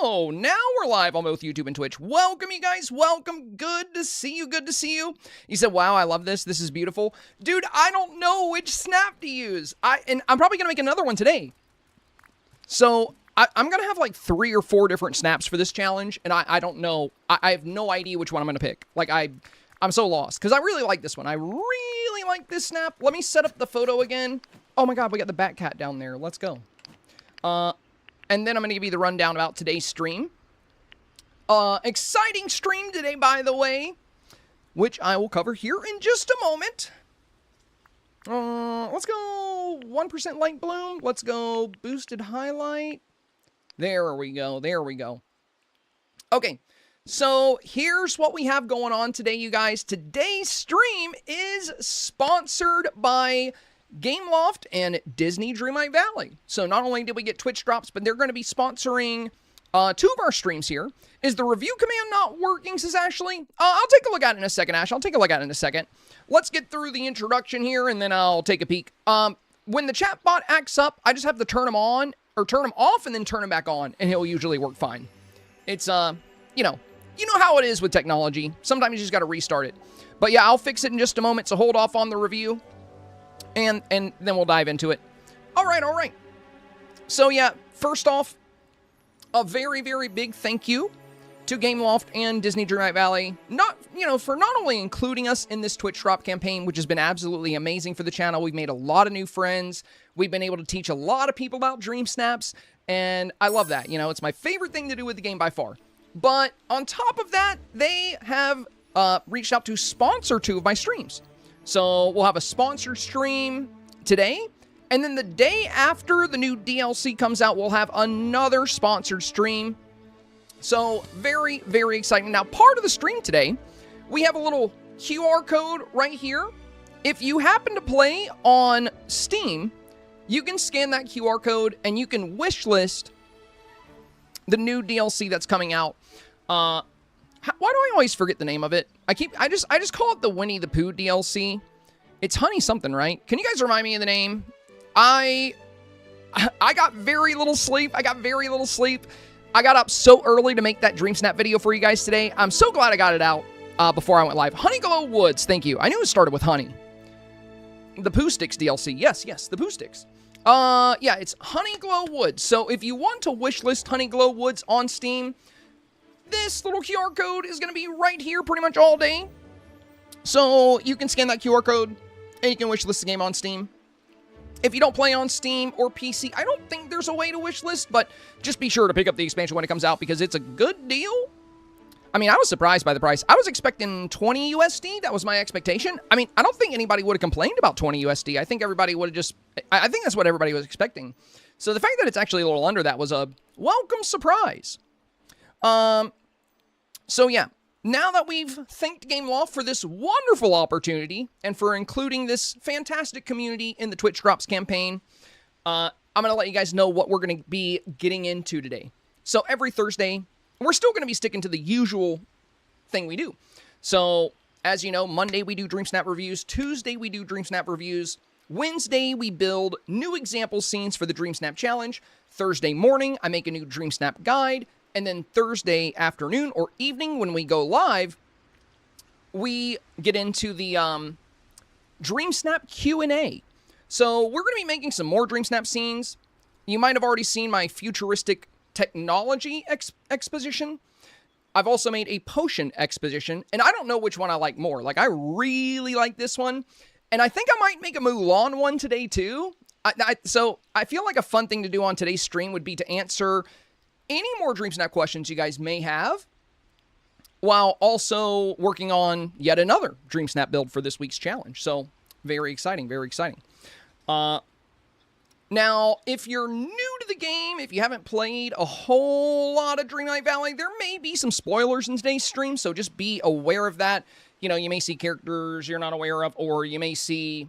go. Now we're live on both YouTube and Twitch. Welcome, you guys. Welcome. Good to see you. Good to see you. You said, wow, I love this. This is beautiful. Dude, I don't know which snap to use. And I'm probably going to make another one today. So I'm going to have like 3 or 4 different snaps for this challenge. And I don't know. I have no idea which one I'm going to pick. Like, I'm so lost because I really like this one. I really like this snap. Let me set up the photo again. Oh my God, we got the bat cat down there. Let's go. And then I'm going to give you the rundown about today's stream. Exciting stream today, by the way, which I will cover here in just a moment. Let's go 1% light bloom. Let's go boosted highlight. There we go. There we go. Okay, so here's what we have going on today, you guys. Today's stream is sponsored by Gameloft and Disney Dreamlight Valley. So not only did we get Twitch drops, but they're going to be sponsoring 2 of our streams here. Is the review command not working, says Ashley? I'll take a look at it in a second, Ash. I'll take a look at it in a second. Let's get through the introduction here, and then I'll take a peek. When the chat bot acts up, I just have to turn him on, or turn him off, and then turn him back on, and he'll usually work fine. It's, you know how it is with technology. Sometimes you just got to restart it. But yeah, I'll fix it in just a moment, so hold off on the review. And then we'll dive into it. All right. So yeah, first off, a very, very big thank you to Gameloft and Disney Dreamlight Valley. For not only including us in this Twitch drop campaign, which has been absolutely amazing for the channel. We've made a lot of new friends. We've been able to teach a lot of people about Dream Snaps, and I love that. It's my favorite thing to do with the game by far. But on top of that, they have reached out to sponsor 2 of my streams. So we'll have a sponsored stream today, and then the day after the new DLC comes out, we'll have another sponsored stream. So very, very exciting. Now, part of the stream today, we have a little QR code right here. If you happen to play on Steam, you can scan that QR code and you can wishlist the new DLC that's coming out. Why do I always forget the name of it? I just call it the Winnie the Pooh DLC. It's Honey something, right? Can you guys remind me of the name? I got very little sleep. I got up so early to make that Dreamsnap video for you guys today. I'm so glad I got it out before I went live. Honeyglow Woods, thank you. I knew it started with honey. The Pooh Sticks DLC. Yes, the Pooh Sticks. Yeah, it's Honeyglow Woods. So if you want to wishlist Honeyglow Woods on Steam, this little QR code is going to be right here pretty much all day. So you can scan that QR code and you can wishlist the game on Steam. If you don't play on Steam or PC, I don't think there's a way to wishlist, but just be sure to pick up the expansion when it comes out because it's a good deal. I mean, I was surprised by the price. I was expecting 20 USD. That was my expectation. I mean, I don't think anybody would have complained about 20 USD. I think everybody would have just... I think that's what everybody was expecting. So the fact that it's actually a little under that was a welcome surprise. So yeah, now that we've thanked Gameloft for this wonderful opportunity and for including this fantastic community in the Twitch Drops campaign, I'm going to let you guys know what we're going to be getting into today. So every Thursday, we're still going to be sticking to the usual thing we do. So as you know, Monday we do Dreamsnap Reviews, Tuesday we do Dreamsnap Reviews, Wednesday we build new example scenes for the Dreamsnap Challenge, Thursday morning I make a new Dreamsnap guide, and then Thursday afternoon or evening when we go live, we get into the Dreamsnap Q&A. So we're going to be making some more Dreamsnap scenes. You might have already seen my futuristic technology exposition. I've also made a potion exposition, and I don't know which one I like more. Like, I really like this one, and I think I might make a Mulan one today too. So I feel like a fun thing to do on today's stream would be to answer any more Dreamsnap questions you guys may have, while also working on yet another Dreamsnap build for this week's challenge. So, very exciting, very exciting. Now, if you're new to the game, if you haven't played a whole lot of Dreamlight Valley, there may be some spoilers in today's stream, so just be aware of that. You may see characters you're not aware of, or you may see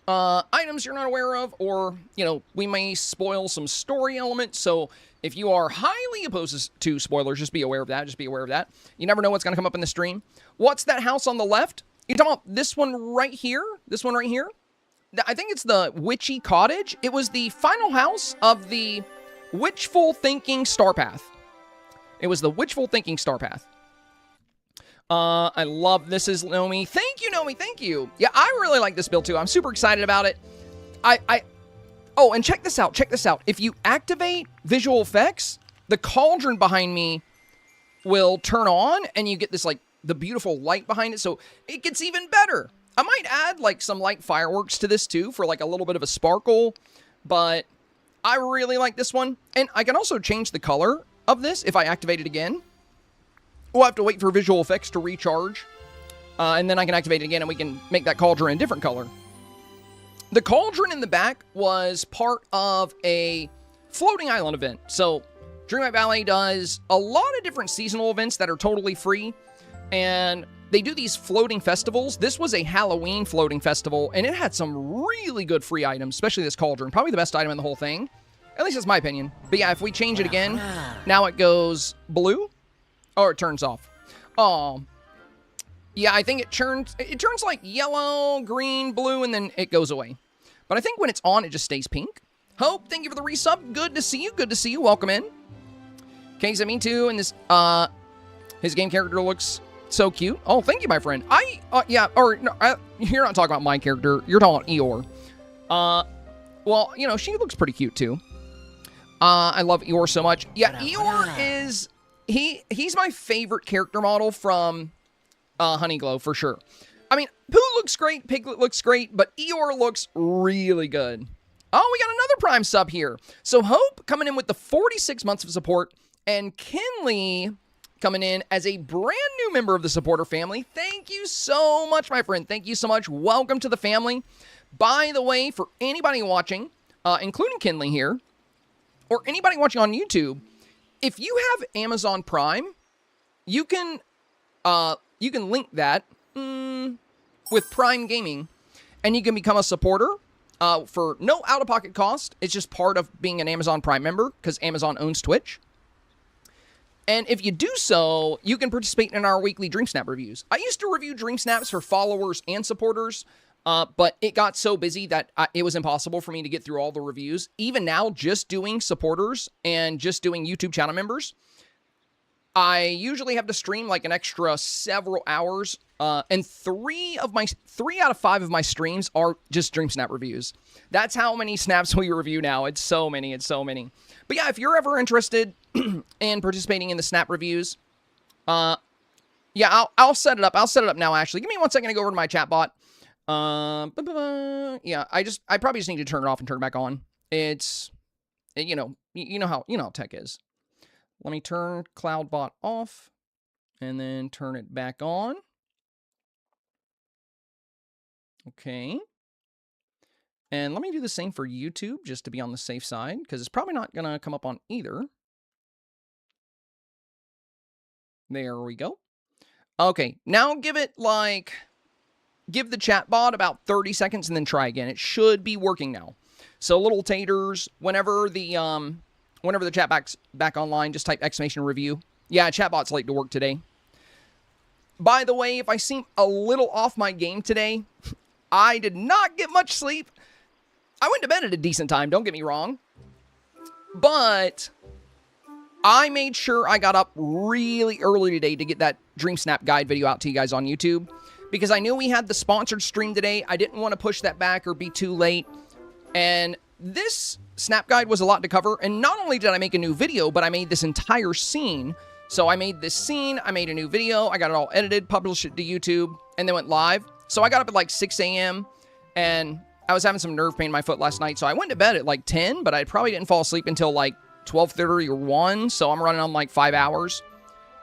items you're not aware of, or, we may spoil some story elements, so if you are highly opposed to spoilers, just be aware of that. You never know what's going to come up in the stream. What's that house on the left? You're talking about this one right here? I think it's the Witchy Cottage. It was the final house of the witchful thinking STARPATH. It was the wishful thinking STARPATH. I love this is Nomi. Thank you, Nomi. Thank you. Yeah, I really like this build too. I'm super excited about it. Oh, and check this out. Check this out. If you activate visual effects, the cauldron behind me will turn on and you get this like the beautiful light behind it. So it gets even better. I might add like some light fireworks to this too for like a little bit of a sparkle, but I really like this one. And I can also change the color of this if I activate it again. We'll have to wait for visual effects to recharge. And then I can activate it again and we can make that cauldron a different color. The cauldron in the back was part of a floating island event. So Dreamlight Valley does a lot of different seasonal events that are totally free. And they do these floating festivals. This was a Halloween floating festival, and it had some really good free items, especially this cauldron. Probably the best item in the whole thing. At least that's my opinion. But yeah, if we change it again, now it goes blue. Or it turns off. Oh. Yeah, I think it turns like yellow, green, blue, and then it goes away. But I think when it's on, it just stays pink. Hope, thank you for the resub. Good to see you. Good to see you. Welcome in. Okay, me too. And this, his game character looks so cute. Oh, thank you, my friend. Yeah, or no, you're not talking about my character. You're talking about Eeyore. Well, you know, she looks pretty cute too. I love Eeyore so much. Yeah, Eeyore is he's my favorite character model from Honeyglow for sure. I mean, Pooh looks great, Piglet looks great, but Eeyore looks really good. Oh, we got another Prime sub here. So Hope coming in with the 46 months of support, and Kinley coming in as a brand new member of the supporter family. Thank you so much, my friend. Thank you so much. Welcome to the family. By the way, for anybody watching, including Kinley here, or anybody watching on YouTube, if you have Amazon Prime, you can link that with Prime Gaming, and you can become a supporter for no out-of-pocket cost. It's just part of being an Amazon Prime member because Amazon owns Twitch. And if you do so, you can participate in our weekly Dreamsnap reviews. I used to review Dreamsnaps for followers and supporters, but it got so busy that it was impossible for me to get through all the reviews. Even now, just doing supporters and just doing YouTube channel members, I usually have to stream like an extra several hours, and 3 out of 5 of my streams are just Dreamsnap reviews. That's how many snaps we review now. It's so many. It's so many. But yeah, if you're ever interested in participating in the snap reviews, yeah, I'll set it up. I'll set it up now. Actually, give me 1 second to go over to my chat bot. Yeah, I probably just need to turn it off and turn it back on. It's, you know how tech is. Let me turn CloudBot off and then turn it back on. Okay. And let me do the same for YouTube just to be on the safe side because it's probably not going to come up on either. There we go. Okay, now give the chat bot about 30 seconds and then try again. It should be working now. So little taters, whenever the chat back online, just type !review. Yeah, chatbot's late to work today. By the way, if I seem a little off my game today, I did not get much sleep. I went to bed at a decent time, don't get me wrong. But I made sure I got up really early today to get that Dreamsnap guide video out to you guys on YouTube. Because I knew we had the sponsored stream today. I didn't want to push that back or be too late. And this snap guide was a lot to cover. And not only did I make a new video, but I made this entire scene. So I made this scene, I made a new video, I got it all edited, published it to YouTube, and then went live. So I got up at like 6 a.m. and I was having some nerve pain in my foot last night. So I went to bed at like 10, but I probably didn't fall asleep until like 12:30 or 1. So I'm running on like 5 hours.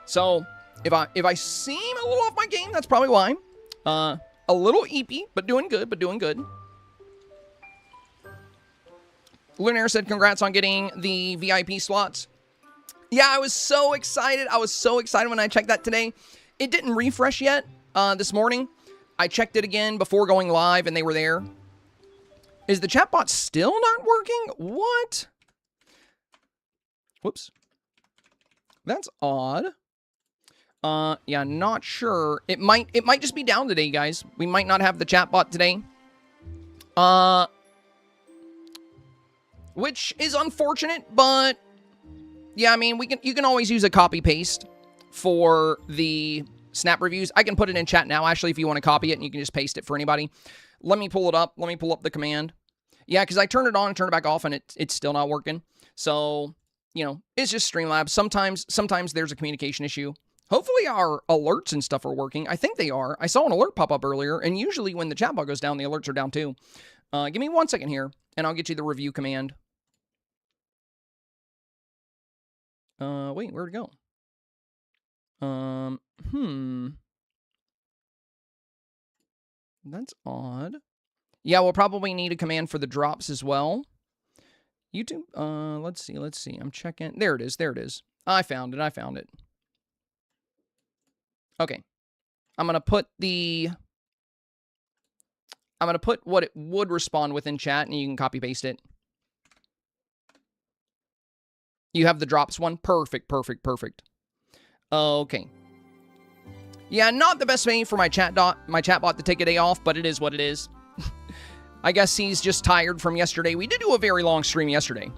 So if I seem a little off my game, that's probably why. A little eepy, but doing good, Lunaire said, congrats on getting the VIP slots. Yeah, I was so excited. I was so excited when I checked that today. It didn't refresh yet this morning. I checked it again before going live, and they were there. Is the chatbot still not working? What? Whoops. That's odd. Yeah, not sure. It might just be down today, guys. We might not have the chatbot today. Which is unfortunate, but Yeah, I mean, you can always use a copy paste for the snap reviews. I can put it in chat now, actually, if you want to copy it, and you can just paste it for anybody. Let me pull it up. Let me pull up the command. Yeah, because I turned it on and turned it back off, and it's still not working. So, you know, it's just Streamlabs. Sometimes there's a communication issue. Hopefully our alerts and stuff are working. I think they are. I saw an alert pop up earlier, and usually when the chatbot goes down, the alerts are down too. Give me 1 second here, and I'll get you the review command. Wait, where'd it go? That's odd. Yeah, we'll probably need a command for the drops as well. YouTube, let's see. I'm checking. There it is. I found it. Okay. I'm going to put what it would respond with in chat, and you can copy paste it. You have the drops one? Perfect. Okay. Yeah, not the best way for my chatbot to take a day off, but it is what it is. I guess he's just tired from yesterday. We did do a very long stream yesterday.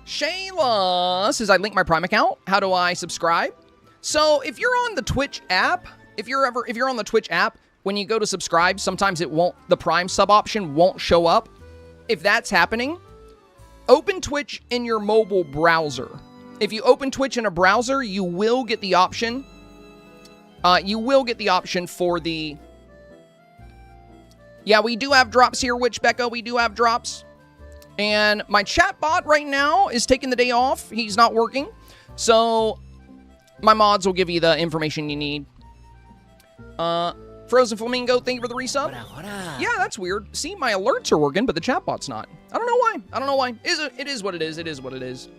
Shayla says, I linked my Prime account. How do I subscribe? So if you're on the Twitch app, if you're on the Twitch app, when you go to subscribe, sometimes the Prime sub option won't show up. If that's happening, open Twitch in your mobile browser. If you open Twitch in a browser, you will get the option. For the... Yeah, we do have drops here, Witch Becca. We do have drops. And my chat bot right now is taking the day off. He's not working. So my mods will give you the information you need. Frozen Flamingo, thank you for the resub. Yeah, that's weird. See, my alerts are working, but the chat bot's not. I don't know why. It is what it is.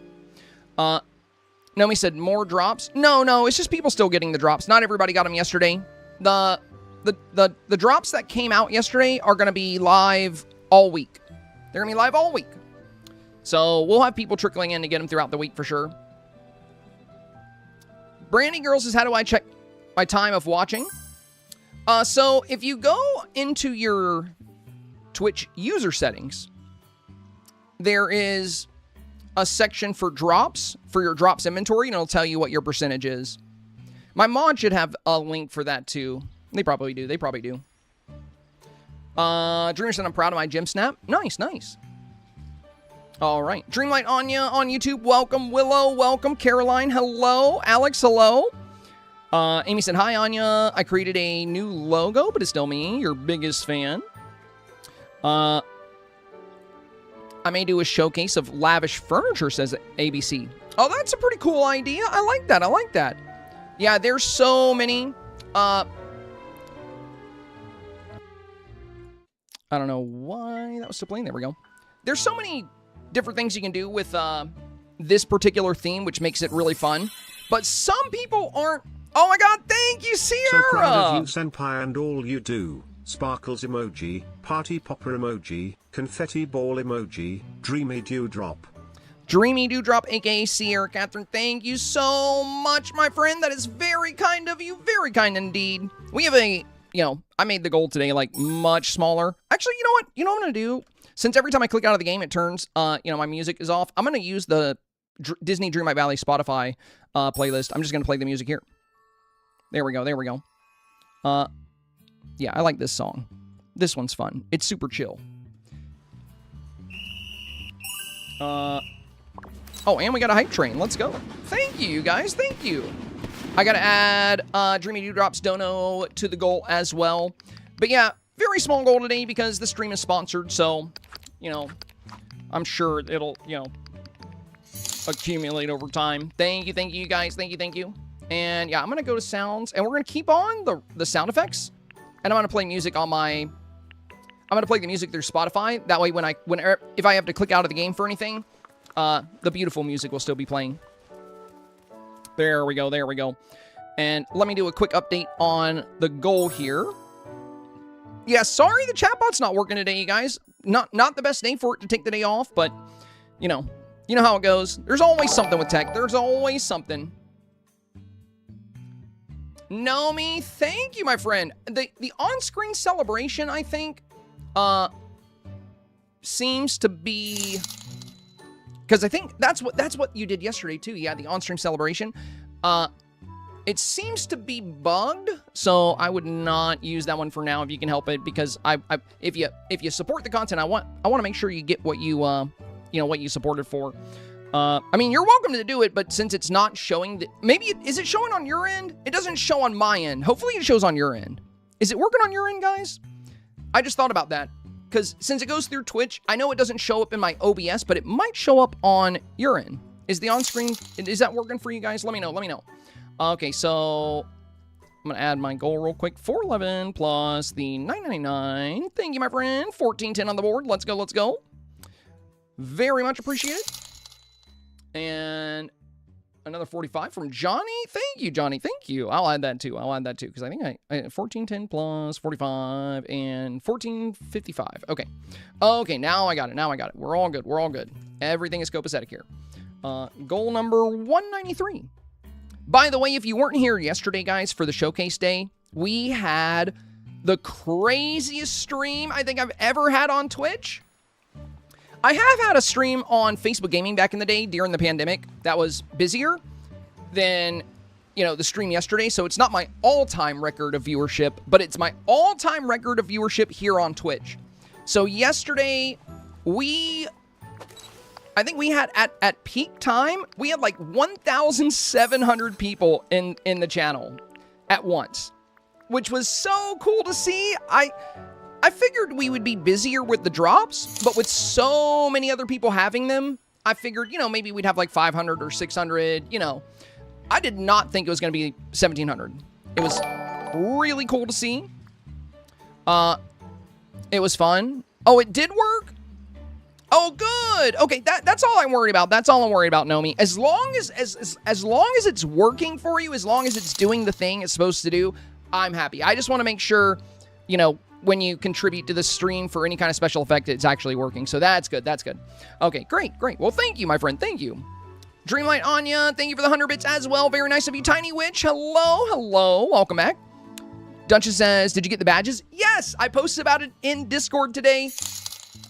Nomi said more drops. No, it's just people still getting the drops. Not everybody got them yesterday. The drops that came out yesterday are going to be live all week. They're going to be live all week. So we'll have people trickling in to get them throughout the week for sure. Brandy Girl says, how do I check my time of watching? So if you go into your Twitch user settings, there is a section for drops, for your drops inventory, and it'll tell you what your percentage is. My mod should have a link for that too. They probably do. Dreamer said, I'm proud of my gym snap. Nice. All right. Dreamlight Anya on YouTube. Welcome. Willow, welcome. Caroline, hello. Alex, hello. Amy said, hi, Anya. I created a new logo, but it's still me, your biggest fan. I may do a showcase of lavish furniture, says ABC. Oh, that's a pretty cool idea. I like that. Yeah, there's so many. I don't know why that was still playing. There we go. There's so many different things you can do with this particular theme, which makes it really fun. But some people aren't. Oh my God, thank you, Sierra! So proud of you, Senpai, and all you do. Sparkles emoji, party popper emoji, confetti ball emoji, dreamy dewdrop. Dreamy Dewdrop, aka Sierra Catherine, thank you so much, my friend. That is very kind of you. Very kind indeed. We have a, I made the goal today, like, much smaller. Actually, you know what? You know what I'm going to do? Since every time I click out of the game, it turns, my music is off. I'm going to use the Disney Dreamlight Valley Spotify playlist. I'm just going to play the music here. There we go. Yeah, I like this song. This one's fun. It's super chill. Oh, and we got a hype train. Let's go. Thank you, guys. Thank you. I got to add Dreamy Dewdrop's dono to the goal as well. But yeah, very small goal today because the stream is sponsored. So, I'm sure it'll, accumulate over time. Thank you, guys. Thank you. And yeah, I'm going to go to sounds, and we're going to keep on the sound effects. And I'm going to play music on I'm going to play the music through Spotify. That way, if I have to click out of the game for anything, the beautiful music will still be playing. There we go. And let me do a quick update on the goal here. Yeah, sorry the chatbot's not working today, you guys. Not the best day for it to take the day off, but, you know how it goes. There's always something with tech. There's always something. Nomi, thank you, my friend. The on-screen celebration, I think, seems to be Because I think that's what you did yesterday too. Yeah, the on-stream celebration. It seems to be bugged, so I would not use that one for now if you can help it. Because if you support the content, I want to make sure you get what you what you supported for. I mean, you're welcome to do it, but since it's not showing, is it showing on your end? It doesn't show on my end. Hopefully, it shows on your end. Is it working on your end, guys? I just thought about that. Because since it goes through Twitch, I know it doesn't show up in my OBS, but it might show up on your end. Is the on-screen, is that working for you guys? Let me know, let me know. Okay, so I'm going to add my goal real quick. 411 plus the 999. Thank you, my friend. 1410 on the board. Let's go, let's go. Very much appreciated. And another 45 from Johnny. Thank you, Johnny. Thank you. I'll add that too. I'll add that too because I think I 1410 plus 45 and 1455. Okay. Okay, now I got it. Now I got it. We're all good. We're all good. Everything is copacetic here. Goal number 193. By the way, if you weren't here yesterday, guys, for the showcase day, we had the craziest stream I think I've ever had on Twitch. I have had a stream on Facebook Gaming back in the day during the pandemic that was busier than, the stream yesterday. So it's not my all-time record of viewership, but it's my all-time record of viewership here on Twitch. So yesterday, I think we had, at peak time, we had like 1,700 people in the channel at once, which was so cool to see. I figured we would be busier with the drops, but with so many other people having them, I figured, maybe we'd have like 500 or 600, I did not think it was going to be 1,700. It was really cool to see. It was fun. Oh, it did work? Oh, good. Okay, that's all I'm worried about. That's all I'm worried about, Nomi. As long as it's working for you, as long as it's doing the thing it's supposed to do, I'm happy. I just want to make sure, when you contribute to the stream for any kind of special effect, it's actually working. So that's good. That's good. Okay, great, great. Well, thank you, my friend. Thank you. Dreamlight Anya, thank you for the 100 bits as well. Very nice of you. Tiny Witch, hello, hello. Welcome back. Duchess says, did you get the badges? Yes, I posted about it in Discord today.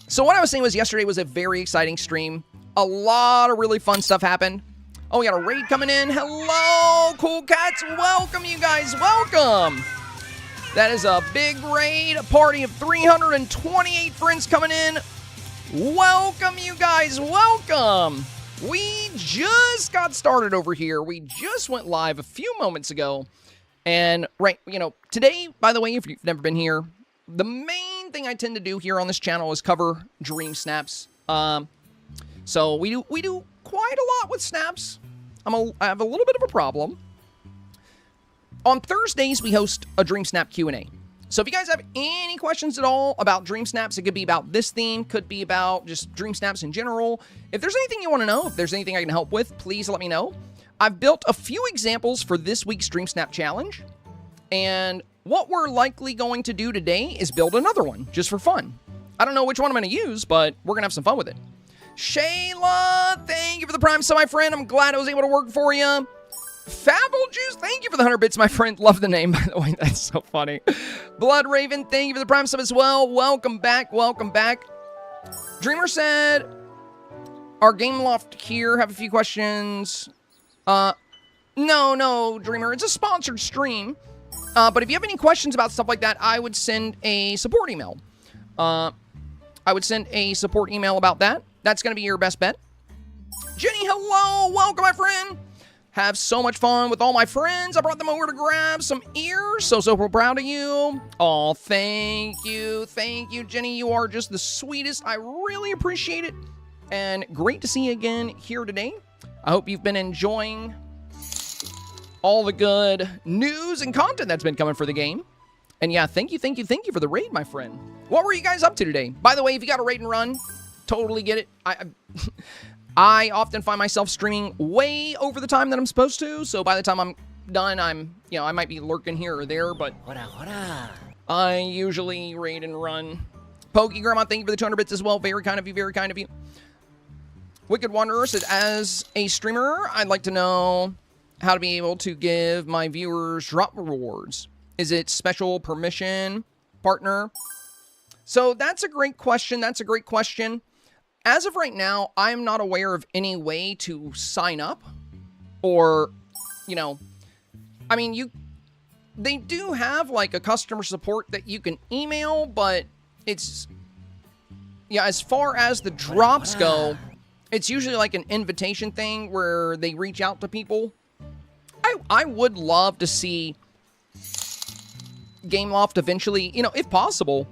So what I was saying was yesterday was a very exciting stream. A lot of really fun stuff happened. Oh, we got a raid coming in. Hello, Cool Cats. Welcome, you guys. Welcome. That is a big raid, a party of 328 friends coming in. Welcome, you guys, welcome. We just got started over here. We just went live a few moments ago. And, today, by the way, if you've never been here, the main thing I tend to do here on this channel is cover Dream Snaps. So we do quite a lot with snaps. I have a little bit of a problem. On Thursdays, we host a Dreamsnap Q&A. So if you guys have any questions at all about Dreamsnaps, it could be about this theme, could be about just Dreamsnaps in general. If there's anything you want to know, if there's anything I can help with, please let me know. I've built a few examples for this week's Dreamsnap Challenge. And what we're likely going to do today is build another one, just for fun. I don't know which one I'm going to use, but we're going to have some fun with it. Shayla, thank you for the Prime Sub, my friend. I'm glad I was able to work for you. Fable Juice, thank you for the 100 bits, my friend. Love the name, by the way. That's so funny. Blood Raven, thank you for the Prime Sub as well. Welcome back. Welcome back. Dreamer said, our Game Loft here have a few questions. No, Dreamer. It's a sponsored stream. But if you have any questions about stuff like that, I would send a support email. I would send a support email about that. That's going to be your best bet. Jenny, hello. Welcome, my friend. Have so much fun with all my friends. I brought them over to grab some ears. So proud of you. Oh, thank you. Thank you, Jenny. You are just the sweetest. I really appreciate it. And great to see you again here today. I hope you've been enjoying all the good news and content that's been coming for the game. And yeah, thank you for the raid, my friend. What were you guys up to today? By the way, if you got a raid and run, totally get it. I often find myself streaming way over the time that I'm supposed to, so by the time I'm done, I might be lurking here or there, but I usually raid and run. Pokey Grandma, thank you for the 200 bits as well. Very kind of you, very kind of you. Wicked Wanderer said, as a streamer, I'd like to know how to be able to give my viewers drop rewards. Is it special permission, partner? So that's a great question. That's a great question. as of right now, I'm not aware of any way to sign up or, you know, I mean, they do have like a customer support that you can email, but it's, yeah, as far as the drops go, it's usually like an invitation thing where they reach out to people. I would love to see Gameloft eventually, you know, if possible,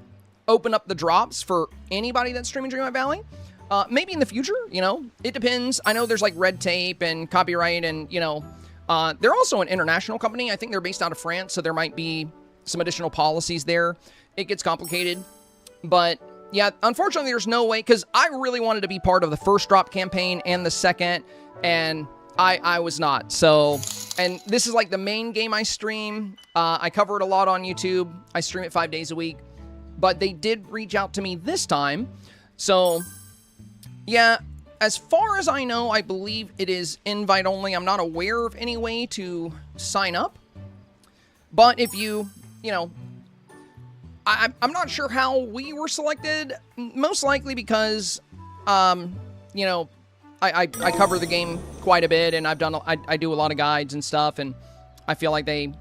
open up the drops for anybody that's streaming Dreamlight Valley. Maybe in the future, you know, it depends. I know there's like red tape and copyright and, you know, they're also an international company. I think they're based out of France, so there might be some additional policies there. It gets complicated. But yeah, unfortunately, there's no way, because I really wanted to be part of the first drop campaign and the second, and I was not. So, and this is like the main game I stream. I cover it a lot on YouTube. I stream it 5 days a week. But they did reach out to me this time. So, yeah, as far as I know, I believe it is invite only. I'm not aware of any way to sign up. But if you know, I'm not sure how we were selected. Most likely because, you know, I cover the game quite a bit, and I do a lot of guides and stuff, and I feel like they,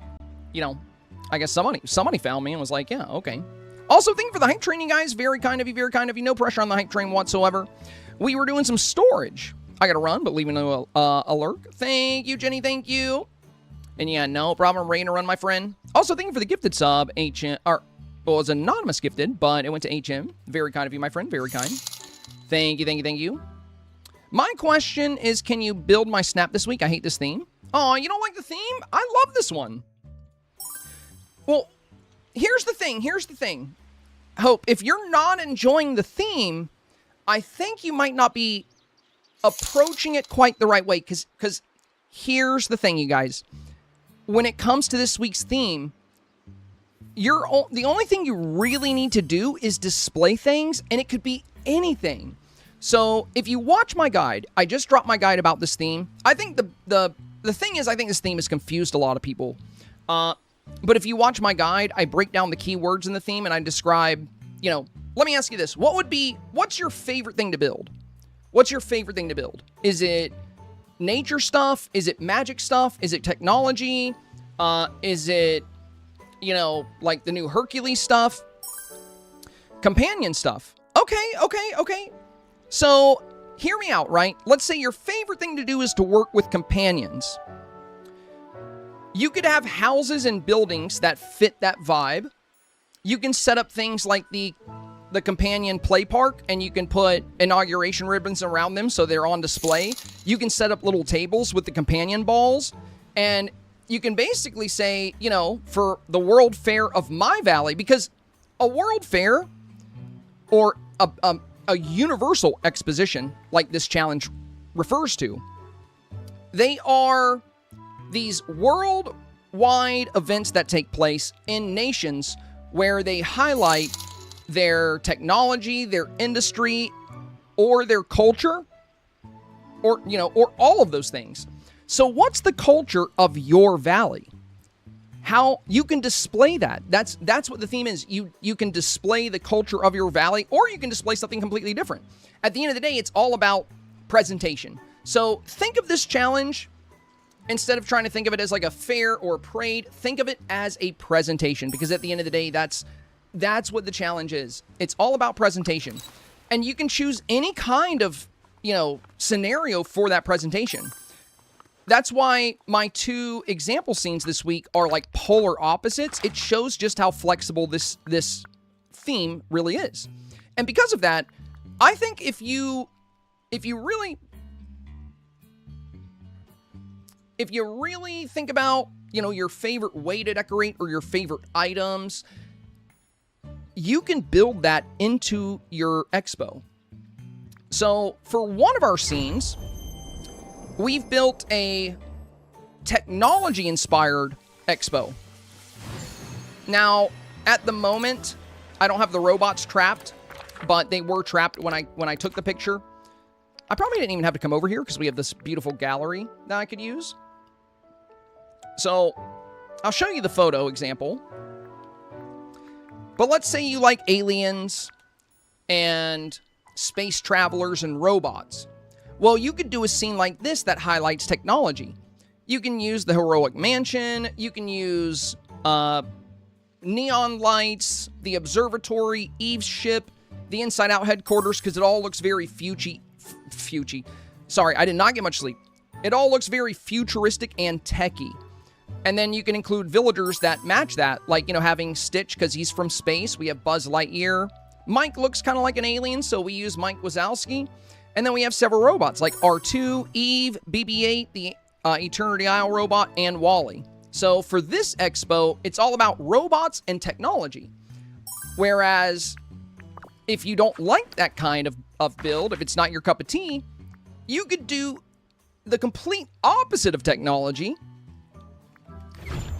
you know, I guess somebody found me and was like, yeah, okay. Also, thank you for the hype train, you guys. Very kind of you, very kind of you. No pressure on the hype train whatsoever. We were doing some storage. I gotta run, but leaving a alert. Thank you, Jenny. Thank you. And yeah, no problem. Ready to run, my friend. Also, thank you for the gifted sub, HM. Well, it was anonymous gifted, but it went to HM. Very kind of you, my friend. Very kind. Thank you, thank you, thank you. My question is, can you build my snap this week? I hate this theme. Oh, you don't like the theme? I love this one. Well, here's the thing. Here's the thing. Hope, if you're not enjoying the theme, I think you might not be approaching it quite the right way. Because here's the thing, you guys. When it comes to this week's theme, the only thing you really need to do is display things, and it could be anything. So if you watch my guide, I just dropped my guide about this theme. I think the thing is, I think this theme has confused a lot of people. But if you watch my guide, I break down the keywords in the theme, and I describe, you know, let me ask you this. What's your favorite thing to build? What's your favorite thing to build? Is it nature stuff? Is it magic stuff? Is it technology? Is it, you know, like the new Hercules stuff? Companion stuff. Okay. So, hear me out, right? Let's say your favorite thing to do is to work with companions. You could have houses and buildings that fit that vibe. You can set up things like the companion play park, and you can put inauguration ribbons around them so they're on display. You can set up little tables with the companion balls, and you can basically say, you know, for the World Fair of my valley, because a World Fair or a universal exposition, like this challenge refers to, they are these worldwide events that take place in nations where they highlight their technology, their industry, or their culture, or, you know, or all of those things. So what's the culture of your valley? How you can display that. That's what the theme is. You can display the culture of your valley, or you can display something completely different. At the end of the day, it's all about presentation. So think of this challenge, instead of trying to think of it as like a fair or a parade, think of it as a presentation, because at the end of the day, that's what the challenge is. It's all about presentation. And you can choose any kind of, you know, scenario for that presentation. That's why my 2 example scenes this week are like polar opposites. It shows just how flexible this theme really is. And because of that, I think if you really think about, you know, your favorite way to decorate or your favorite items, you can build that into your expo. So for one of our scenes, we've built a technology-inspired expo. Now, at the moment, I don't have the robots trapped, but they were trapped when I took the picture. I probably didn't even have to come over here because we have this beautiful gallery that I could use. So, I'll show you the photo example. But let's say you like aliens and space travelers and robots. Well, you could do a scene like this that highlights technology. You can use the heroic mansion, you can use neon lights, the observatory, Eve's ship, the Inside Out headquarters, because it all looks very futuristic. Sorry, I did not get much sleep. It all looks very futuristic and techy. And then you can include villagers that match that, like, having Stitch because he's from space. We have Buzz Lightyear. Mike looks kind of like an alien, so we use Mike Wazowski. And then we have several robots like R2, Eve, BB-8, the Eternity Isle robot, and Wally. So for this expo, it's all about robots and technology. Whereas if you don't like that kind of build, if it's not your cup of tea, you could do the complete opposite of technology,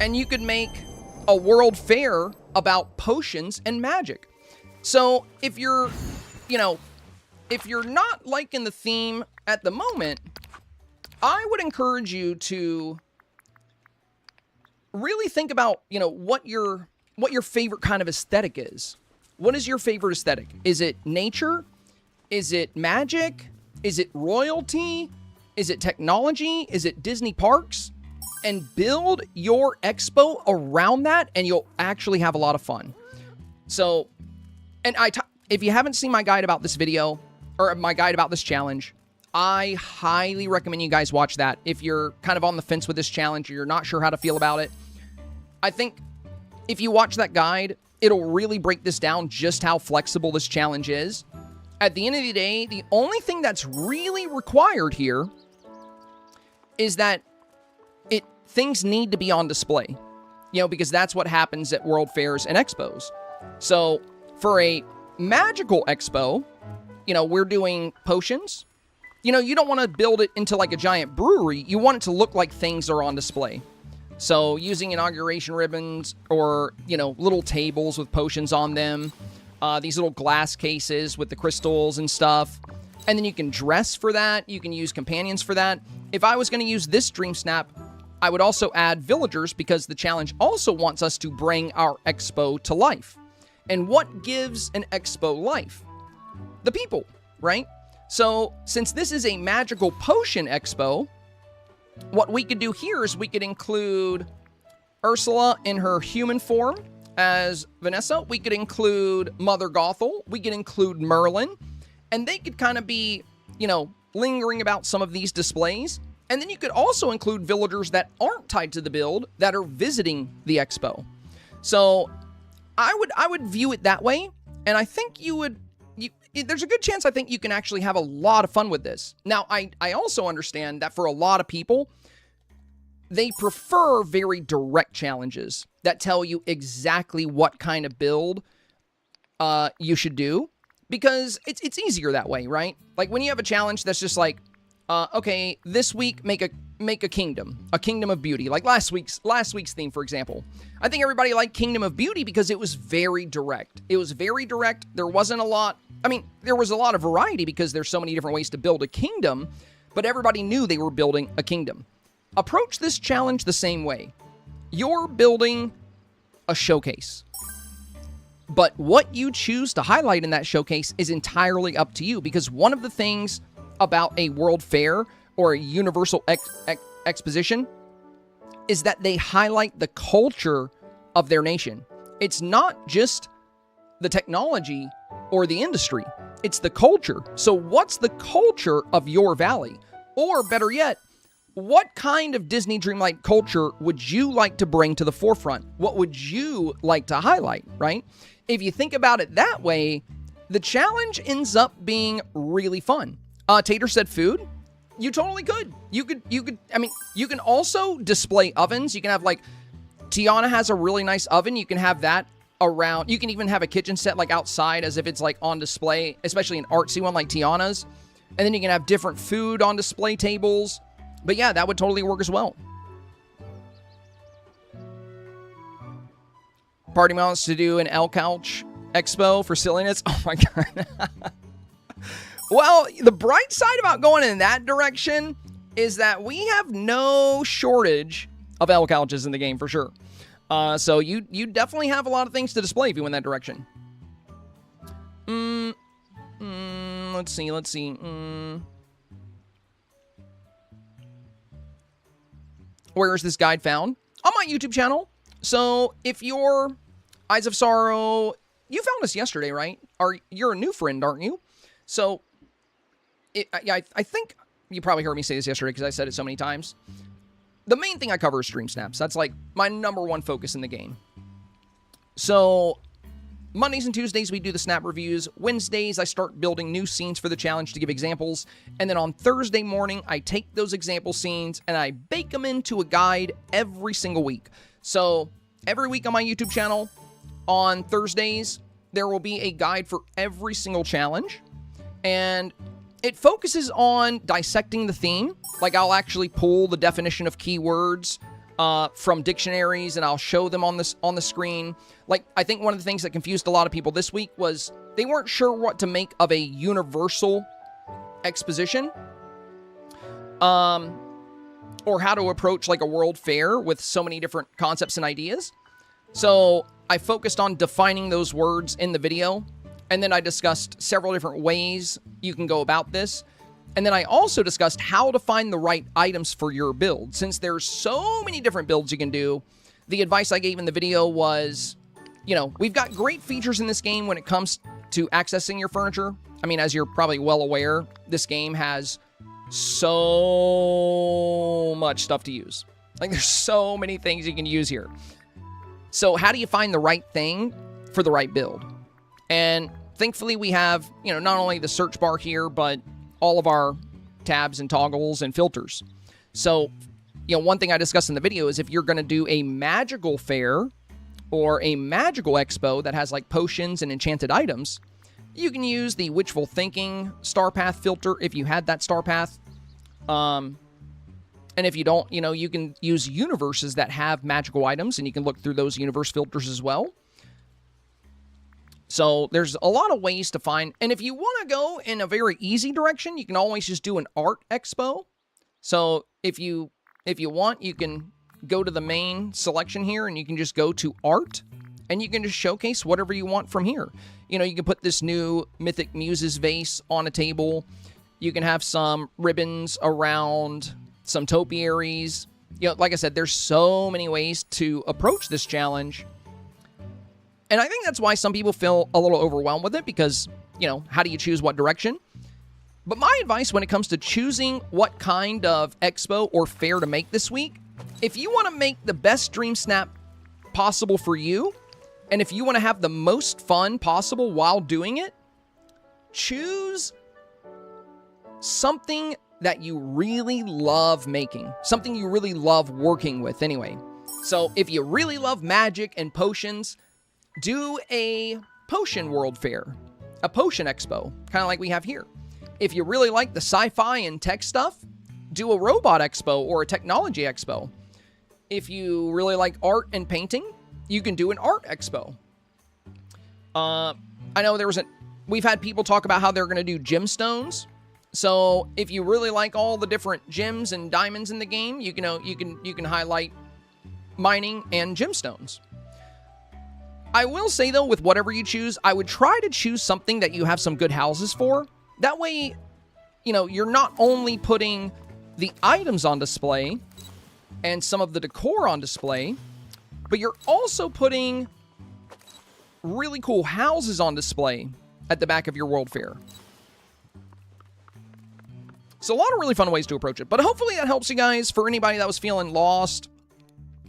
and you could make a world fair about potions and magic. So if you're, if you're not liking the theme at the moment, I would encourage you to really think about, what your favorite kind of aesthetic is. What is your favorite aesthetic? Is it nature? Is it magic? Is it royalty? Is it technology? Is it Disney parks? And build your expo around that, and you'll actually have a lot of fun. So, and if you haven't seen my guide about this video, or my guide about this challenge, I highly recommend you guys watch that. If you're kind of on the fence with this challenge, or you're not sure how to feel about it, I think if you watch that guide, it'll really break this down just how flexible this challenge is. At the end of the day, the only thing that's really required here is that things need to be on display, because that's what happens at world fairs and expos. So for a magical expo, we're doing potions. You don't want to build it into like a giant brewery. You want it to look like things are on display. So using inauguration ribbons or, little tables with potions on them, these little glass cases with the crystals and stuff. And then you can dress for that. You can use companions for that. If I was going to use this Dreamsnap, I would also add villagers because the challenge also wants us to bring our expo to life. And what gives an expo life? The people, right? So since this is a magical potion expo, what we could do here is we could include Ursula in her human form as Vanessa. We could include Mother Gothel. We could include Merlin. And they could kind of be, lingering about some of these displays. And then you could also include villagers that aren't tied to the build that are visiting the expo. So I would view it that way. And I think there's a good chance I think you can actually have a lot of fun with this. Now, I also understand that for a lot of people, they prefer very direct challenges that tell you exactly what kind of build you should do, because it's easier that way, right? Like when you have a challenge that's just like, okay, this week make a kingdom of beauty, like last week's theme, for example. I think everybody liked Kingdom of Beauty because it was very direct. It was very direct. There wasn't a lot. I mean, there was a lot of variety because there's so many different ways to build a kingdom, but everybody knew they were building a kingdom. Approach this challenge the same way. You're building a showcase. But what you choose to highlight in that showcase is entirely up to you, because one of the things about a world fair or a universal exposition is that they highlight the culture of their nation. It's not just the technology or the industry, it's the culture. So what's the culture of your valley? Or better yet, what kind of Disney Dreamlight culture would you like to bring to the forefront? What would you like to highlight, right? If you think about it that way, the challenge ends up being really fun. Tater said food. You totally could. You can also display ovens. You can have, like, Tiana has a really nice oven. You can have that around. You can even have a kitchen set, like, outside as if it's, like, on display, especially an artsy one like Tiana's. And then you can have different food on display tables. But yeah, that would totally work as well. Party wants to do an L Couch Expo for silliness. Oh my god. Well, the bright side about going in that direction is that we have no shortage of L couches in the game for sure. So you definitely have a lot of things to display if you went that direction. Let's see. Where is this guide found? On my YouTube channel. So if you're Eyes of Sorrow, you found us yesterday, right? You're a new friend, aren't you? So I think you probably heard me say this yesterday because I said it so many times. The main thing I cover is stream snaps. That's like my #1 focus in the game. So Mondays and Tuesdays, we do the snap reviews. Wednesdays, I start building new scenes for the challenge to give examples. And then on Thursday morning, I take those example scenes and I bake them into a guide every single week. So every week on my YouTube channel, on Thursdays, there will be a guide for every single challenge. And it focuses on dissecting the theme. Like, I'll actually pull the definition of keywords from dictionaries, and I'll show them on the screen. Like, I think one of the things that confused a lot of people this week was they weren't sure what to make of a universal exposition, or how to approach like a world fair with so many different concepts and ideas. So I focused on defining those words in the video, and then I discussed several different ways you can go about this. And then I also discussed how to find the right items for your build. Since there's so many different builds you can do, the advice I gave in the video was, we've got great features in this game when it comes to accessing your furniture. I mean, as you're probably well aware, this game has so much stuff to use. Like, there's so many things you can use here. So how do you find the right thing for the right build? And thankfully we have, not only the search bar here, but all of our tabs and toggles and filters. So, one thing I discussed in the video is if you're going to do a magical fair or a magical expo that has like potions and enchanted items, you can use the wishful thinking STARPATH filter if you had that STARPATH. And if you don't, you can use universes that have magical items, and you can look through those universe filters as well. So there's a lot of ways to find, and if you want to go in a very easy direction, you can always just do an art expo. So if you want, you can go to the main selection here, and you can just go to art, and you can just showcase whatever you want from here. You can put this new Mythic Muses vase on a table. You can have some ribbons around some topiaries. Like I said, there's so many ways to approach this challenge. And I think that's why some people feel a little overwhelmed with it because, how do you choose what direction? But my advice when it comes to choosing what kind of expo or fair to make this week, if you want to make the best Dream Snap possible for you, and if you want to have the most fun possible while doing it, choose something that you really love making, something you really love working with anyway. So if you really love magic and potions, do a potion world fair, a potion expo, kind of like we have here. If you really like the sci-fi and tech stuff, do a robot expo or a technology expo. If you really like art and painting, you can do an art expo. I know we've had people talk about how they're going to do gemstones. So if you really like all the different gems and diamonds in the game, you can highlight mining and gemstones. I will say, though, with whatever you choose, I would try to choose something that you have some good houses for. That way, you're not only putting the items on display and some of the decor on display, but you're also putting really cool houses on display at the back of your World Fair. So a lot of really fun ways to approach it. But hopefully that helps you guys. For anybody that was feeling lost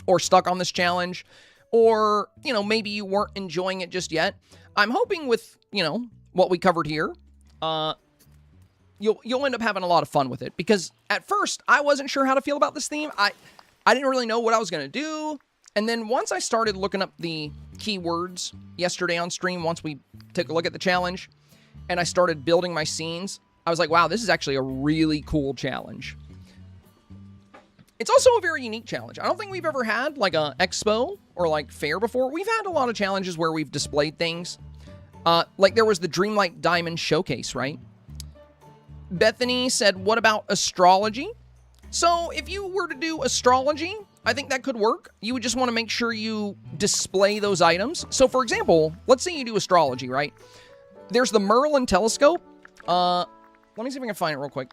or stuck on this challenge, or, maybe you weren't enjoying it just yet, I'm hoping with, what we covered here, you'll end up having a lot of fun with it. Because at first, I wasn't sure how to feel about this theme. I didn't really know what I was going to do. And then once I started looking up the keywords yesterday on stream, once we took a look at the challenge, and I started building my scenes, I was like, wow, this is actually a really cool challenge. It's also a very unique challenge. I don't think we've ever had like a expo or like fair before. We've had a lot of challenges where we've displayed things. Like there was the Dreamlight Diamond Showcase, right? Bethany said, what about astrology? So if you were to do astrology, I think that could work. You would just want to make sure you display those items. So for example, let's say you do astrology, right? There's the Merlin telescope, Let me see if I can find it real quick.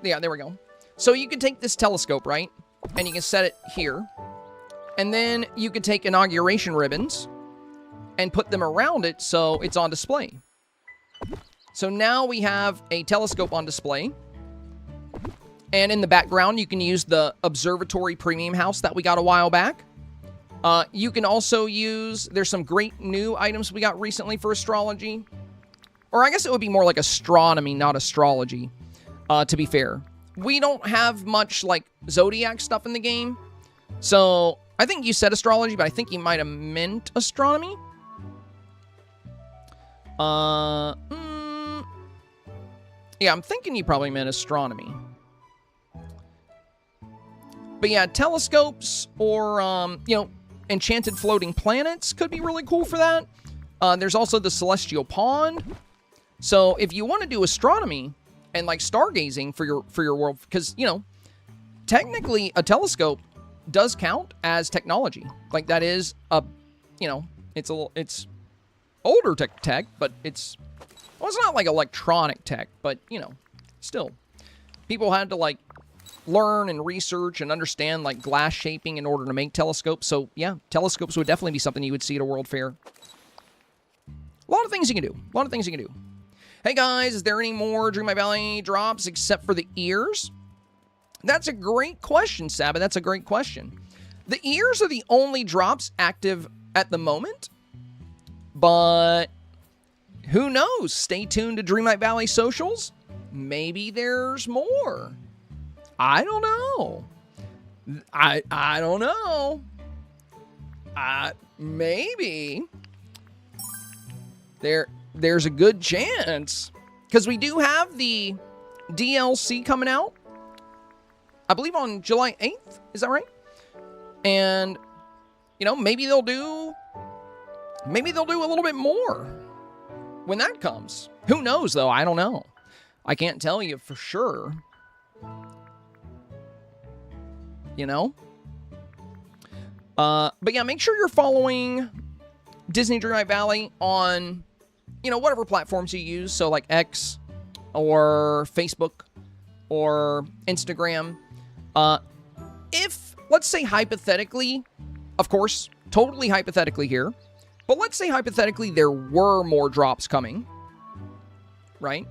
Yeah, there we go. So you can take this telescope, right? And you can set it here. And then you can take inauguration ribbons and put them around it so it's on display. So now we have a telescope on display. And in the background, you can use the observatory premium house that we got a while back. You can also use, there's some great new items we got recently for astrology. Or I guess it would be more like astronomy, not astrology, to be fair. We don't have much, like, zodiac stuff in the game. So, I think you said astrology, but I think you might have meant astronomy. Yeah, I'm thinking you probably meant astronomy. But yeah, telescopes or, you know, enchanted floating planets could be really cool for that. There's also the celestial pond. So if you want to do astronomy and like stargazing for your world, because, you know, technically a telescope does count as technology. Like that is a, you know, it's older tech, but it's, well, it's not like electronic tech, but, you know, still. People had to like learn and research and understand like glass shaping in order to make telescopes. So yeah, telescopes would definitely be something you would see at a world fair. A lot of things you can do. A lot of things you can do. Hey guys, is there any more Dreamlight Valley drops except for the ears? That's a great question, Sabbath. That's a great question. The ears are the only drops active at the moment. But who knows? Stay tuned to Dreamlight Valley socials. Maybe there's more. I don't know. I don't know. Maybe. There's a good chance. Because we do have the DLC coming out. I believe on July 8th. Is that right? And, you know, maybe they'll do a little bit more when that comes. Who knows, though? I don't know. I can't tell you for sure. You know? But yeah, make sure you're following Disney Dreamlight Valley on, you know, whatever platforms you use. So like X or Facebook or Instagram. If, let's say hypothetically, of course, totally hypothetically here, but let's say hypothetically there were more drops coming, right?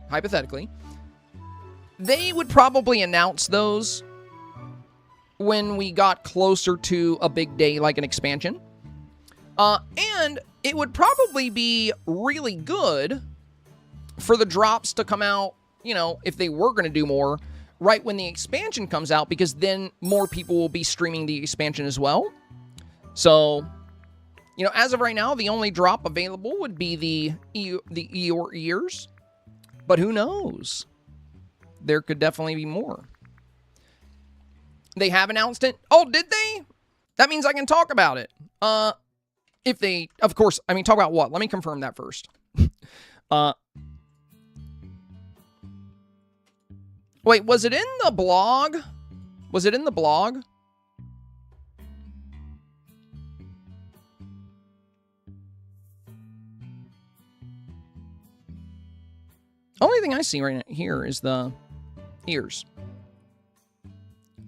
Hypothetically. They would probably announce those when we got closer to a big day like an expansion. And it would probably be really good for the drops to come out, you know, if they were going to do more, right when the expansion comes out, because then more people will be streaming the expansion as well. So, you know, as of right now, the only drop available would be the Eeyore ears. But who knows? There could definitely be more. They have announced it. Oh, did they? That means I can talk about it. If they, of course, I mean, talk about what? Let me confirm that first. Wait, was it in the blog? Was it in the blog? Only thing I see right here is the ears.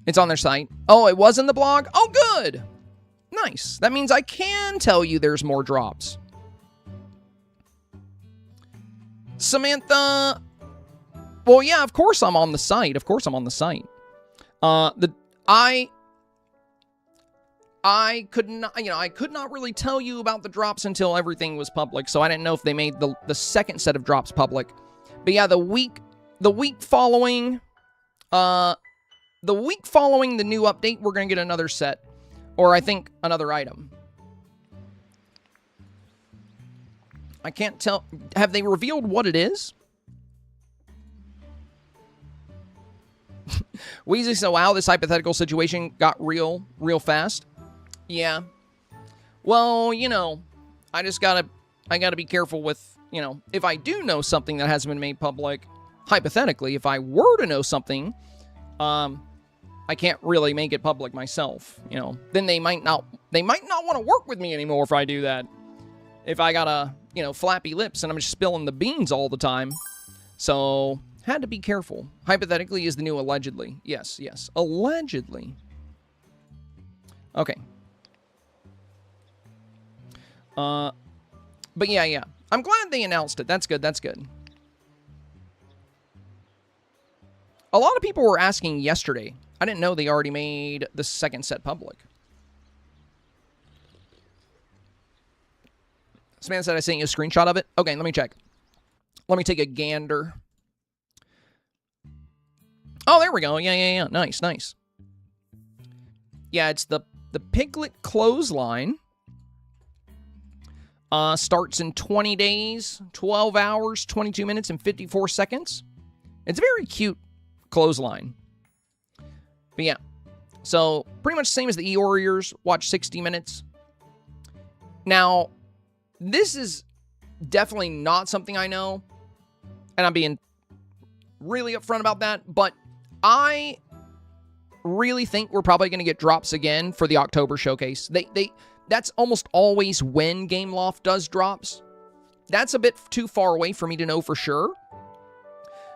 It's on their site. Oh, it was in the blog? Oh, good. Nice. That means I can tell you there's more drops. Samantha. Well, yeah, of course I'm on the site. Of course I'm on the site. I could not, you know, I could not really tell you about the drops until everything was public, so I didn't know if they made the second set of drops public. But yeah, the week following the new update, we're going to get another set. Or I think another item. I can't tell. Have they revealed what it is? Weezy said, wow, this hypothetical situation got real fast. Yeah. Well, you know, I gotta be careful with, you know, if I do know something that hasn't been made public, hypothetically, if I were to know something, I can't really make it public myself, you know. Then they might not want to work with me anymore if I do that. If I gotta you know, flappy lips and I'm just spilling the beans all the time. So, had to be careful. Hypothetically is the new allegedly. Yes, yes. Allegedly. Okay. But yeah. I'm glad they announced it. That's good, that's good. A lot of people were asking yesterday. I didn't know they already made the second set public. This man said I sent you a screenshot of it. Okay, let me check. Let me take a gander. Oh, there we go. Yeah. Nice, nice. Yeah, it's the Piglet Clothesline. Starts in 20 days, 12 hours, 22 minutes, and 54 seconds. It's a very cute clothesline. But yeah. So, pretty much the same as the E-Warriors. Watch 60 minutes. Now, this is definitely not something I know. And I'm being really upfront about that. But I really think we're probably going to get drops again for the October showcase. That's almost always when Gameloft does drops. That's a bit too far away for me to know for sure.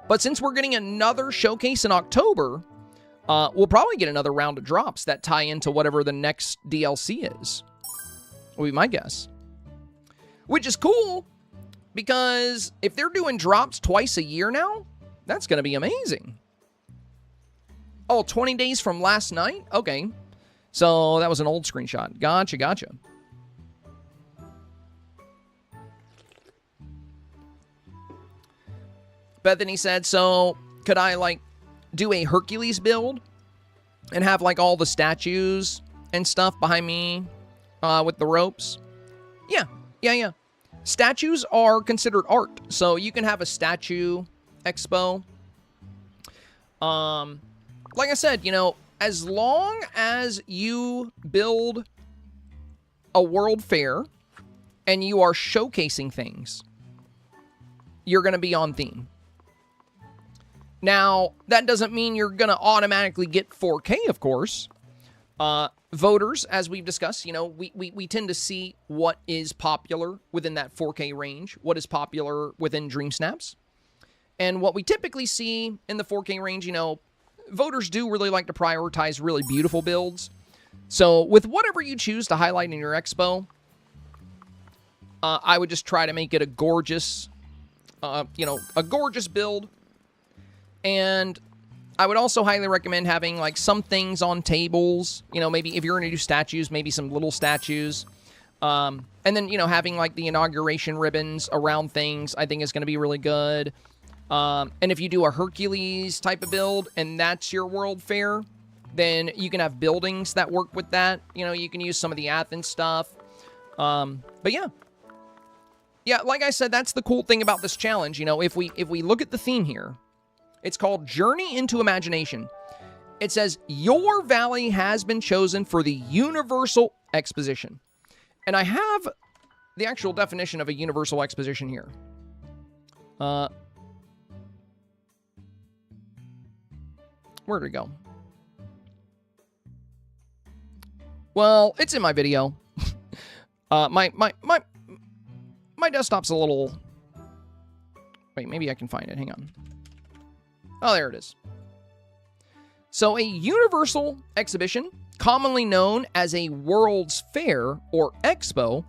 But since we're getting another showcase in October, we'll probably get another round of drops that tie into whatever the next DLC is. Would be my guess. Which is cool, because if they're doing drops twice a year now, that's going to be amazing. Oh, 20 days from last night? Okay. So that was an old screenshot. Gotcha. Bethany said, so could I, like, do a Hercules build and have, like, all the statues and stuff behind me with the ropes? Yeah. Statues are considered art, so you can have a statue expo. Like I said, you know, as long as you build a world fair and you are showcasing things, you're going to be on theme. Now, that doesn't mean you're going to automatically get 4K, of course. Voters, as we've discussed, you know, we tend to see what is popular within that 4K range, what is popular within Dreamsnaps. And what we typically see in the 4K range, you know, voters do really like to prioritize really beautiful builds. So with whatever you choose to highlight in your expo, I would just try to make it a gorgeous, you know, a gorgeous build. And I would also highly recommend having, like, some things on tables. You know, maybe if you're going to do statues, maybe some little statues. And then, you know, having, like, the inauguration ribbons around things, I think is going to be really good. And if you do a Hercules type of build, and that's your World Fair, then you can have buildings that work with that. You know, you can use some of the Athens stuff. But yeah. Yeah, like I said, that's the cool thing about this challenge. You know, if we look at the theme here, it's called Journey into Imagination. It says, your valley has been chosen for the Universal Exposition. And I have the actual definition of a Universal Exposition here. Where'd it go? Well, it's in my video. My desktop's a little... Wait, maybe I can find it. Hang on. Oh, there it is. So a Universal Exhibition, commonly known as a World's Fair or Expo,